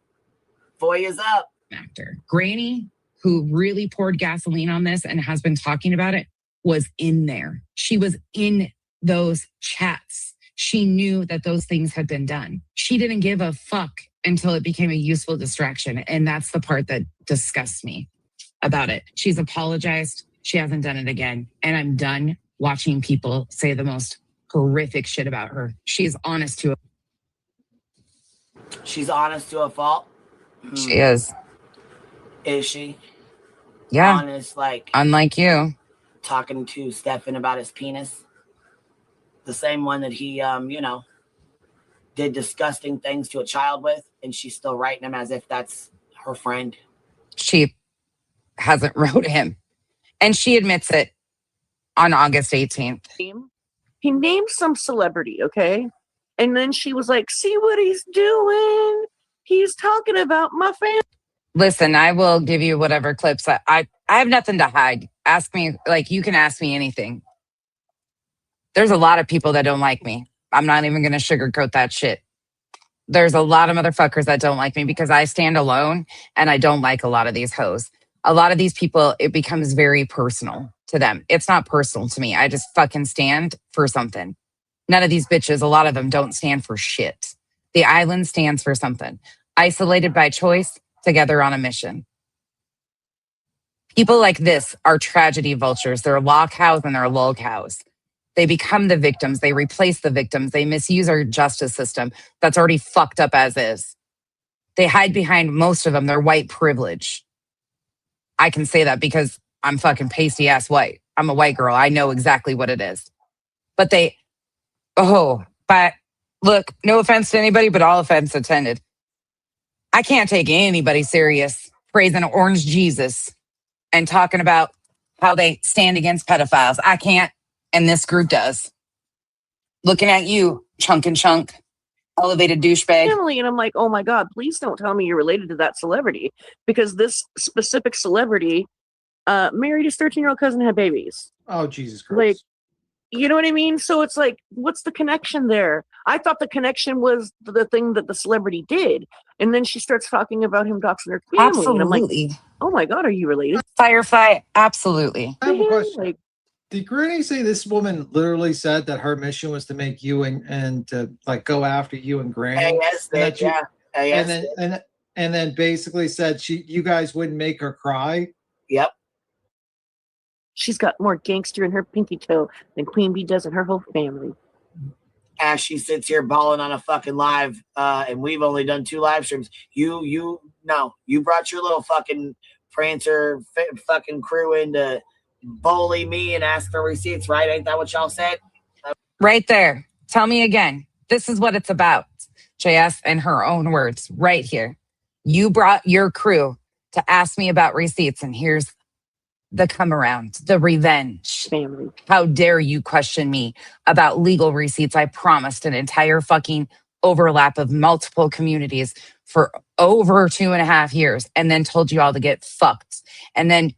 4 years up. Actor. Granny, who really poured gasoline on this and has been talking about it, was in there. She was in those chats. She knew that those things had been done. She didn't give a fuck until it became a useful distraction. And that's the part that disgusts me about it. She's apologized. She hasn't done it again. And I'm done watching people say the most horrific shit about her. She's honest to it. She's honest to a fault. She is. Is she? Yeah. Honest, like Unlike you. talking to Stefan about his penis. The same one that he, did disgusting things to a child with, and she's still writing him as if that's her friend. She hasn't wrote him. And she admits it on August 18th. He named some celebrity, okay? And then she was like, see what he's doing? He's talking about my family. Listen, I will give you whatever clips. I have nothing to hide. Ask me, like, you can ask me anything. There's a lot of people that don't like me. I'm not even going to sugarcoat that shit. There's a lot of motherfuckers that don't like me because I stand alone and I don't like a lot of these hoes. A lot of these people, it becomes very personal to them. It's not personal to me. I just fucking stand for something. None of these bitches, a lot of them don't stand for shit. The island stands for something. Isolated by choice, together on a mission. People like this are tragedy vultures. They're lock cows and they're lol cows. They become the victims. They replace the victims. They misuse our justice system that's already fucked up as is. They hide behind, most of them, their white privilege. I can say that because I'm fucking pasty ass white. I'm a white girl. I know exactly what it is. But but look, no offense to anybody, but all offense intended. I can't take anybody serious praising Orange Jesus and talking about how they stand against pedophiles. I can't, and this group does. Looking at you, chunk and chunk, elevated douchebag. Family, and I'm like, oh my God, please don't tell me you're related to that celebrity, because this specific celebrity married his 13-year-old cousin and had babies. Oh, Jesus Christ. Like, you know what I mean? So it's like, what's the connection there? I thought the connection was the thing that the celebrity did. And then she starts talking about him doxing her family. And I'm like, Absolutely. oh my God, are you related? Firefly, absolutely. I have a question. Like, did Granny say this woman literally said that her mission was to make you and to like go after you and Granny? Yes, And that you- yeah. and then basically said you guys wouldn't make her cry? Yep. she's got more gangster in her pinky toe than Queen Bee does in her whole family. As she sits here balling on a fucking live, and we've only done 2 live streams. You brought your little fucking Prancer fucking crew in to bully me and ask for receipts, right? Ain't that what y'all said? Right there. Tell me again. This is what it's about. JS, in her own words, right here. You brought your crew to ask me about receipts, and here's the come around, the revenge. Family. How dare you question me about legal receipts? I promised an entire fucking overlap of multiple communities for over 2.5 years, and then told you all to get fucked. And then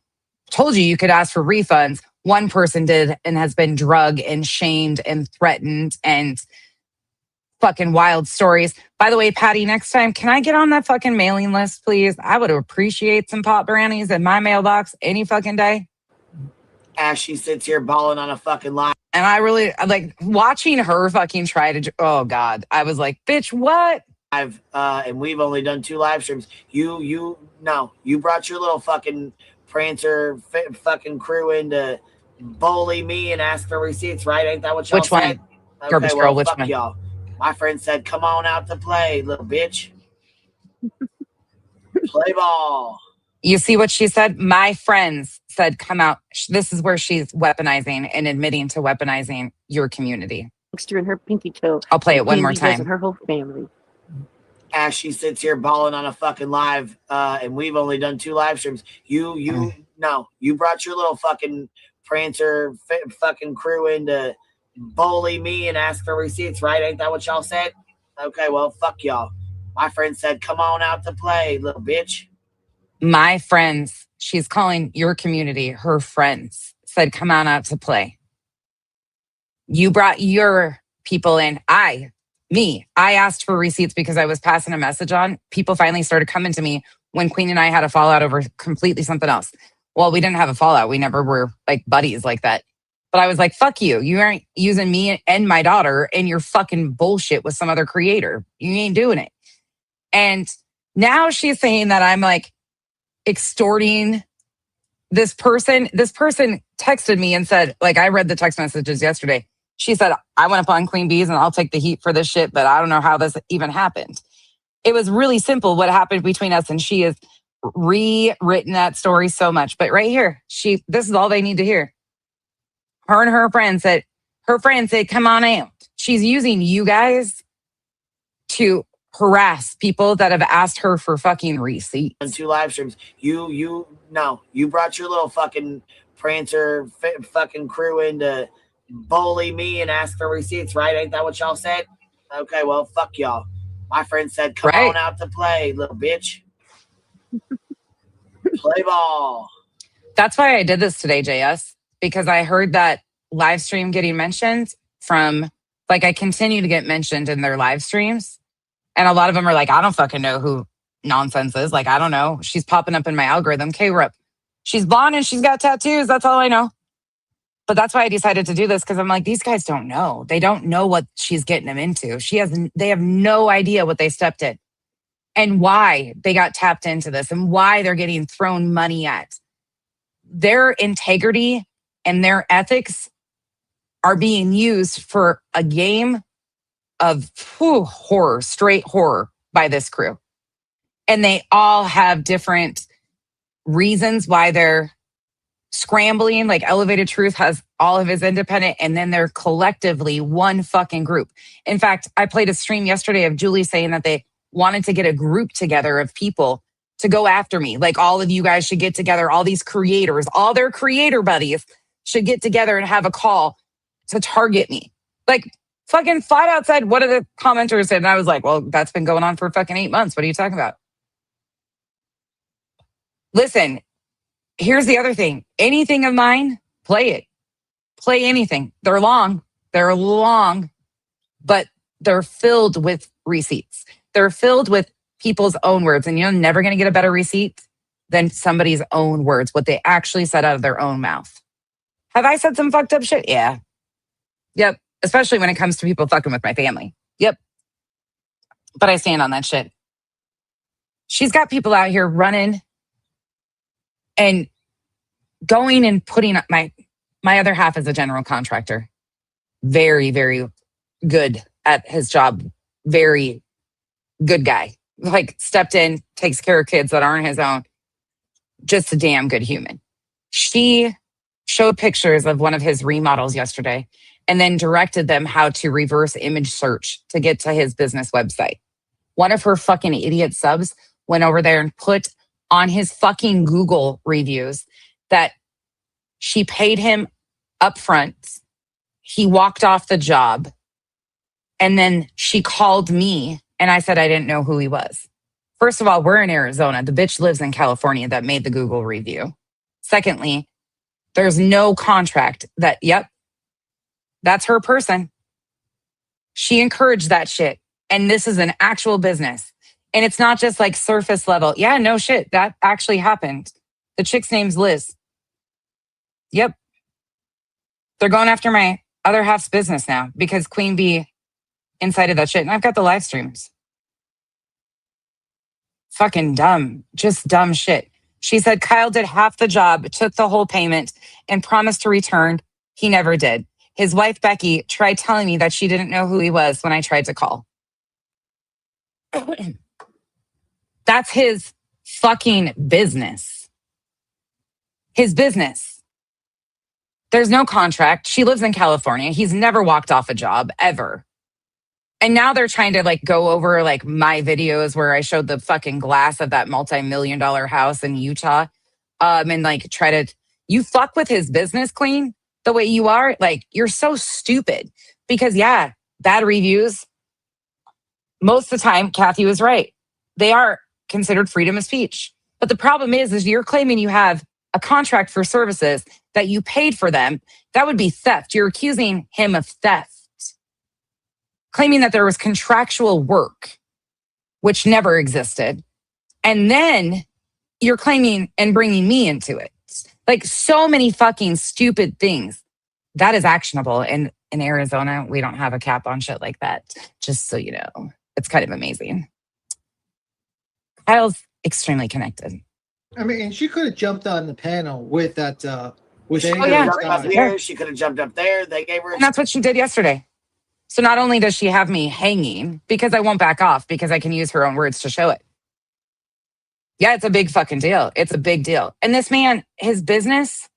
told you could ask for refunds. One person did and has been drugged and shamed and threatened and fucking wild stories. By the way, Patty, next time, can I get on that fucking mailing list, please? I would appreciate some pot brownies in my mailbox any fucking day. As she sits here balling on a fucking line. And I really, like, watching her fucking try to, oh God, I was like, bitch, what? And we've only done 2 live streams. You brought your little fucking Prancer fucking crew in to bully me and ask for receipts, right? Ain't that what y'all Which said? one? Garbage girl, which fuck one? y'all. My friend said, come on out to play, little bitch. Play ball. You see what she said? My friends said, come out. This is where she's weaponizing and admitting to weaponizing your community. Gangster in her pinky toe. I'll play it one Queen more Bee does in time. her whole family. As she sits here balling on a fucking live, and we've only done 2 live streams. You brought your little fucking Prancer fucking crew in to bully me and ask for receipts, right? Ain't that what y'all said? Okay, well, fuck y'all. My friend said, come on out to play, little bitch. My friends, she's calling your community her friends, said, come on out to play. You brought your people in. I Me. I asked for receipts because I was passing a message on. People finally started coming to me when Queen and I had a fallout over completely something else. Well, we didn't have a fallout. We never were like buddies like that. But I was like, fuck you. You aren't using me and my daughter in your fucking bullshit with some other creator. You ain't doing it. And now she's saying that I'm like extorting this person. This person texted me and said, like, I read the text messages yesterday. She said, I went up on Queen Bees and I'll take the heat for this shit, but I don't know how this even happened. It was really simple what happened between us, and she has rewritten that story so much. But right here, this is all they need to hear. Her and her friend said, come on out. She's using you guys to harass people that have asked her for fucking receipts. On 2 live streams. You brought your little fucking prancer fucking crew in to bully me and ask for receipts, right? Ain't that what y'all said? Okay, well, fuck y'all. My friend said, come on out to play, little bitch. Play ball. That's why I did this today, JS, because I heard that live stream getting mentioned from, like, I continue to get mentioned in their live streams. And a lot of them are like, I don't fucking know who Nonsense is. Like, I don't know. She's popping up in my algorithm. K-Rip. She's blonde and she's got tattoos. That's all I know. But that's why I decided to do this, because I'm like, these guys don't know. They don't know what she's getting them into. They have no idea what they stepped in and why they got tapped into this and why they're getting thrown money at. Their integrity and their ethics are being used for a game of horror, straight horror by this crew. And they all have different reasons why they're scrambling. Like Elevated Truth has all of his independent, and then they're collectively one fucking group. In fact, I played a stream yesterday of Julie saying that they wanted to get a group together of people to go after me. Like, all of you guys should get together. All these creators, all their creator buddies should get together and have a call to target me. Like, fucking flat out said, what are the commenters said? And I was like, well, that's been going on for fucking 8 months. What are you talking about? Listen, here's the other thing. Anything of mine, play it. Play anything. They're long, but they're filled with receipts. They're filled with people's own words. And you're never going to get a better receipt than somebody's own words, what they actually said out of their own mouth. Have I said some fucked up shit? Yeah. Yep. Especially when it comes to people fucking with my family. Yep. But I stand on that shit. She's got people out here running and going and putting up my other half is a general contractor. Very, very good at his job. Very good guy. Like, stepped in, takes care of kids that aren't his own. Just a damn good human. She showed pictures of one of his remodels yesterday and then directed them how to reverse image search to get to his business website. One of her fucking idiot subs went over there and put on his fucking Google reviews that she paid him up front. He walked off the job. And then she called me and I said I didn't know who he was. First of all, we're in Arizona. The bitch lives in California that made the Google review. Secondly, there's no contract that, yep, that's her person. She encouraged that shit. And this is an actual business. And it's not just like surface level. Yeah, no shit. That actually happened. The chick's name's Liz. Yep. They're going after my other half's business now because Queen Bee incited that shit. And I've got the live streams. Fucking dumb. Just dumb shit. She said Kyle did half the job, took the whole payment, and promised to return. He never did. His wife, Becky, tried telling me that she didn't know who he was when I tried to call. That's his fucking business. His business. There's no contract. She lives in California. He's never walked off a job, ever. And now they're trying to like go over like my videos where I showed the fucking glass of that multi-million-dollar house in Utah. And like try to, you fuck with his business, Queen, the way you are. Like, you're so stupid because yeah, bad reviews. Most of the time, Kathy was right. They are considered freedom of speech. But the problem is you're claiming you have a contract for services that you paid for them. That would be theft. You're accusing him of theft. claiming that there was contractual work, which never existed. And then you're claiming and bringing me into it. Like so many fucking stupid things. That is actionable. And in Arizona, we don't have a cap on shit like that. Just so you know, it's kind of amazing. Kyle's extremely connected. I mean, and she could have jumped on the panel with that. With She could have jumped up here. She could have jumped up there. They gave her. And that's what she did yesterday. So not only does she have me hanging, because I won't back off, because I can use her own words to show it. Yeah, it's a big fucking deal. It's a big deal. And this man, his business,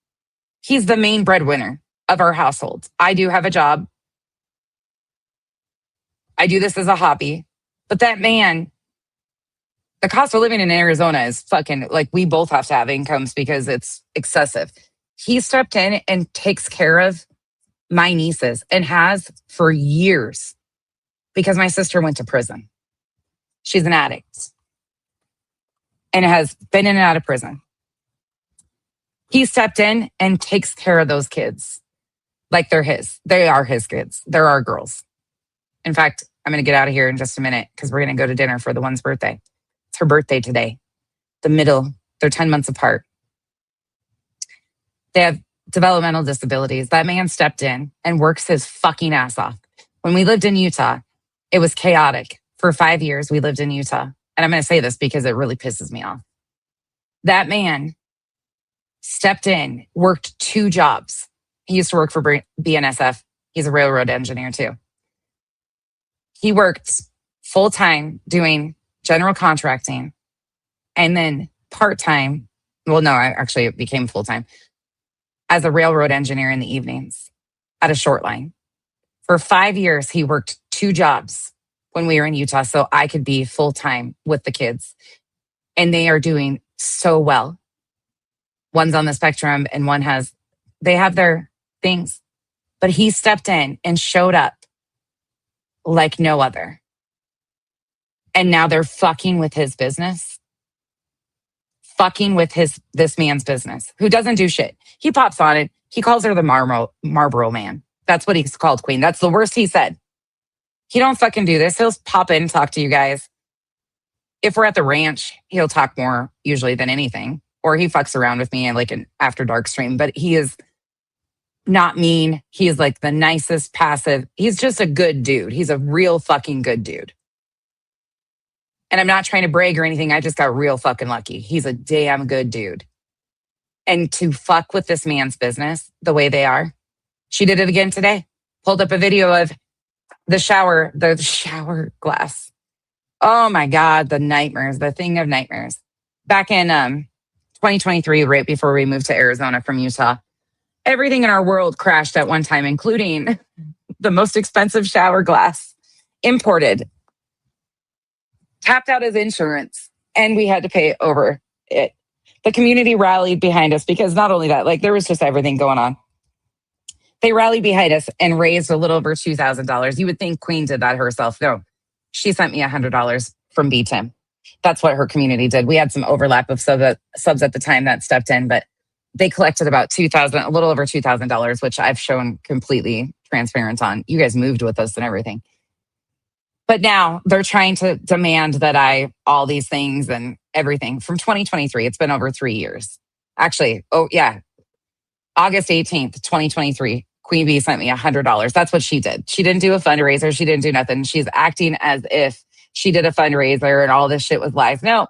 he's the main breadwinner of our household. I do have a job. I do this as a hobby. But that man, the cost of living in Arizona is fucking, like, we both have to have incomes because it's excessive. He stepped in and takes care of my nieces and has for years because my sister went to prison. She's an addict and has been in and out of prison. He stepped in and takes care of those kids like they're his. They are his kids. They're our girls. In fact, I'm going to get out of here in just a minute because we're going to go to dinner for the one's birthday. It's her birthday today. The middle, they're 10 months apart. They have developmental disabilities. That man stepped in and works his fucking ass off. When we lived in Utah, it was chaotic. For 5 years, we lived in Utah. And I'm going to say this because it really pisses me off. That man stepped in, worked 2 jobs. He used to work for BNSF. He's a railroad engineer too. He worked full-time doing general contracting and then part-time. Well, no, actually it became full-time as a railroad engineer in the evenings at a short line. For 5 years, he worked 2 jobs when we were in Utah so I could be full-time with the kids. And they are doing so well. One's on the spectrum and they have their things. But he stepped in and showed up like no other. And now they're fucking with his business. Fucking with this man's business, who doesn't do shit. He pops on it. He calls her the Marlboro man. That's what he's called, Queen. That's the worst he said. He don't fucking do this. He'll pop in and talk to you guys. If we're at the ranch, he'll talk more usually than anything. Or he fucks around with me in like an after dark stream. But he is not mean. He is like the nicest, passive. He's just a good dude. He's a real fucking good dude. And I'm not trying to brag or anything. I just got real fucking lucky. He's a damn good dude. And to fuck with this man's business the way they are, she did it again today. Pulled up a video of the shower glass. Oh my God, the nightmares, the thing of nightmares. Back in 2023, right before we moved to Arizona from Utah, everything in our world crashed at one time, including the most expensive shower glass imported. Tapped out his insurance and we had to pay over it. The community rallied behind us because not only that, like there was just everything going on. They rallied behind us and raised a little over $2,000. You would think Queen did that herself. No, she sent me $100 from BTIM. That's what her community did. We had some overlap of subs at the time that stepped in, but they collected about a little over $2,000, which I've shown completely transparent on. You guys moved with us and everything. But now they're trying to demand that all these things and everything from 2023. It's been over 3 years. Actually, August 18th, 2023, Queen Bee sent me $100. That's what she did. She didn't do a fundraiser. She didn't do nothing. She's acting as if she did a fundraiser and all this shit was live. No.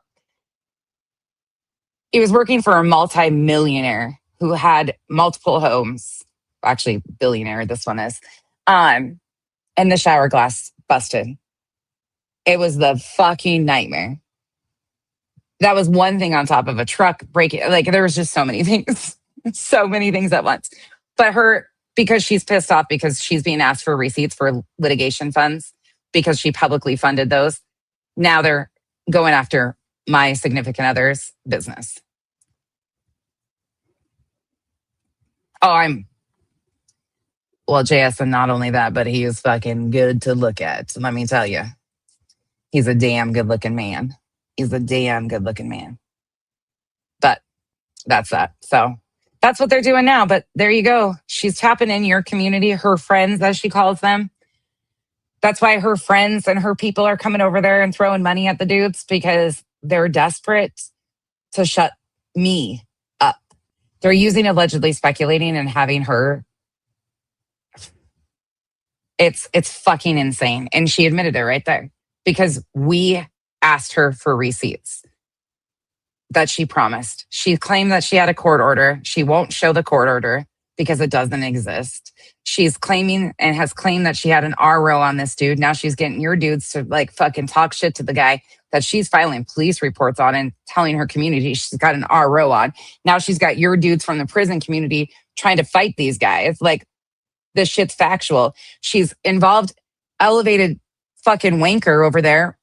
He was working for a multi-millionaire who had multiple homes. Actually, billionaire, this one is. And the shower glass busted. It was the fucking nightmare. That was one thing on top of a truck breaking. Like there was just so many things, so many things at once. But because she's pissed off because she's being asked for receipts for litigation funds because she publicly funded those. Now they're going after my significant other's business. Well, JS, and not only that, but he is fucking good to look at. Let me tell you. He's a damn good looking man. He's a damn good looking man. But that's that. So that's what they're doing now. But there you go. She's tapping in your community, her friends, as she calls them. That's why her friends and her people are coming over there and throwing money at the dudes because they're desperate to shut me up. They're using allegedly speculating and having her. It's fucking insane. And she admitted it right there because we asked her for receipts that she promised. She claimed that she had a court order. She won't show the court order because it doesn't exist. She's claiming and has claimed that she had an RO on this dude. Now she's getting your dudes to like fucking talk shit to the guy that she's filing police reports on and telling her community she's got an RO on. Now she's got your dudes from the prison community trying to fight these guys. Like, this shit's factual. She's involved, elevated fucking wanker over there,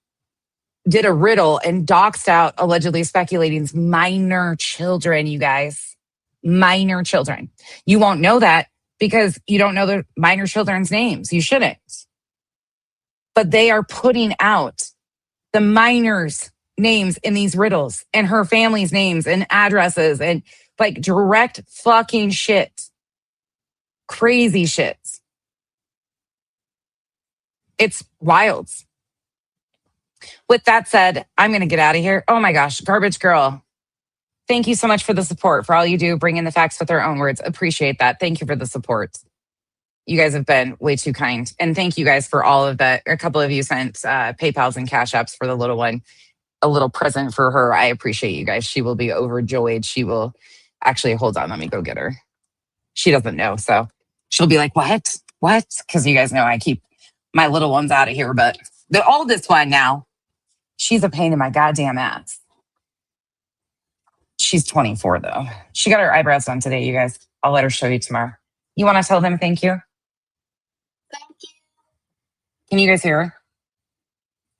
did a riddle and doxed out allegedly speculating's minor children, you guys. Minor children. You won't know that because you don't know the minor children's names. You shouldn't. But they are putting out the minors' names in these riddles and her family's names and addresses and like direct fucking shit. Crazy shit. It's wild. With that said, I'm going to get out of here. Oh my gosh, Garbage Girl. Thank you so much for the support, for all you do, bring in the facts with their own words. Appreciate that. Thank you for the support. You guys have been way too kind. And thank you guys for all of that. A couple of you sent PayPals and Cash Apps for the little one. A little present for her. I appreciate you guys. She will be overjoyed. She will actually, hold on, let me go get her. She doesn't know, so she'll be like, what? Because you guys know I keep my little ones out of here, but the oldest one now, she's a pain in my goddamn ass. She's 24 though. She got her eyebrows done today, you guys. I'll let her show you tomorrow. You want to tell them thank you? Thank you. Can you guys hear her?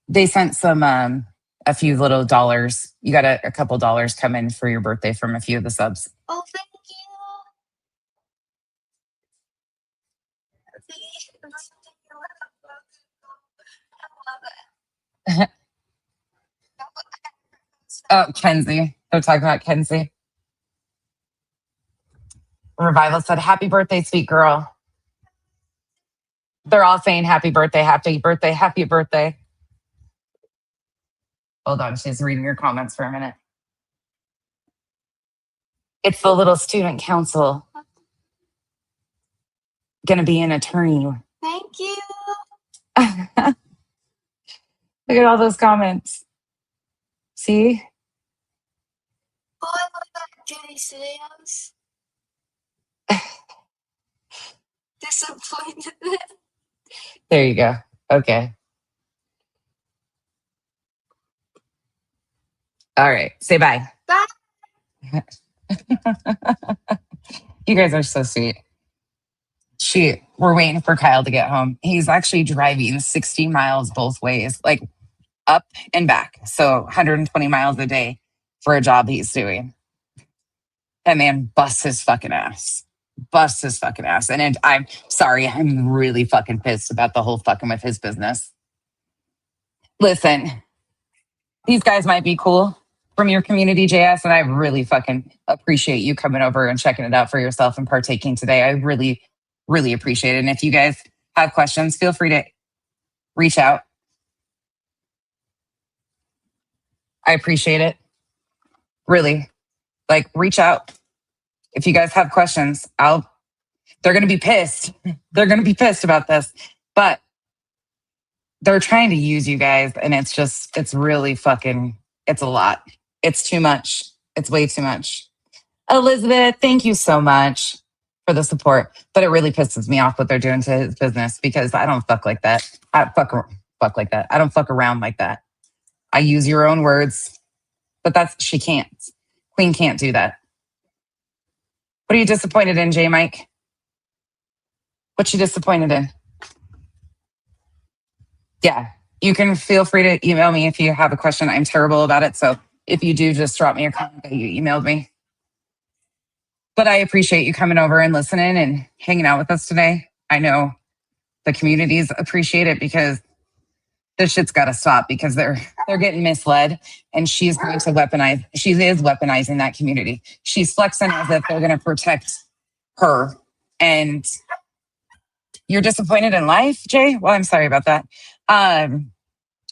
They sent some, a few little dollars. You got a couple dollars come in for your birthday from a few of the subs. Oh, thank you. Oh, Kenzie. They're talking about Kenzie. Revival said, happy birthday, sweet girl. They're all saying happy birthday, happy birthday, happy birthday. Hold on, she's reading your comments for a minute. It's the little student council. Gonna be an attorney. Thank you. Look at all those comments. See? Oh, I love that Jenny Sams. Disappointed. There you go. Okay. All right. Say bye. Bye. You guys are so sweet. We're waiting for Kyle to get home. He's actually driving 60 miles both ways, like up and back. So 120 miles a day for a job he's doing. That man busts his fucking ass. Busts his fucking ass. And I'm sorry, I'm really fucking pissed about the whole fucking with his business. Listen, these guys might be cool from your community, JS, and I really fucking appreciate you coming over and checking it out for yourself and partaking today. I really, really appreciate it. And if you guys have questions, feel free to reach out. I appreciate it. Really. Like, reach out. If you guys have questions, they're going to be pissed. They're going to be pissed about this, but they're trying to use you guys. And it's really fucking, it's a lot. It's too much. It's way too much. Elizabeth, thank you so much for the support, but it really pisses me off what they're doing to his business because I don't fuck like that. I fuck like that. I don't fuck around like that. I use your own words, but she can't. Queen can't do that. What are you disappointed in, J Mike? What you disappointed in? Yeah, you can feel free to email me if you have a question. I'm terrible about it. So if you do, just drop me a comment that you emailed me. But I appreciate you coming over and listening and hanging out with us today. I know the communities appreciate it because this shit's got to stop because they're getting misled and she is weaponizing that community. She's flexing as if they're going to protect her. And You're disappointed in life, Jay? Well, I'm sorry about that.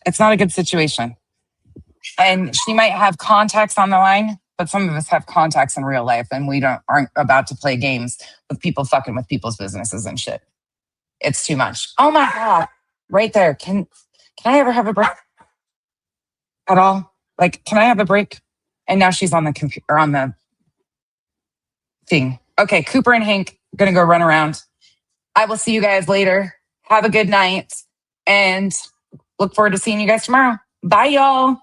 It's not a good situation. And she might have contacts on the line, but some of us have contacts in real life, and we aren't about to play games with people fucking with people's businesses and shit. It's too much. Oh my God. Right there. Can I ever have a break at all? Like, can I have a break? And now she's on the computer, on the thing. Okay, Cooper and Hank gonna go run around. I will see you guys later. Have a good night and look forward to seeing you guys tomorrow. Bye, y'all.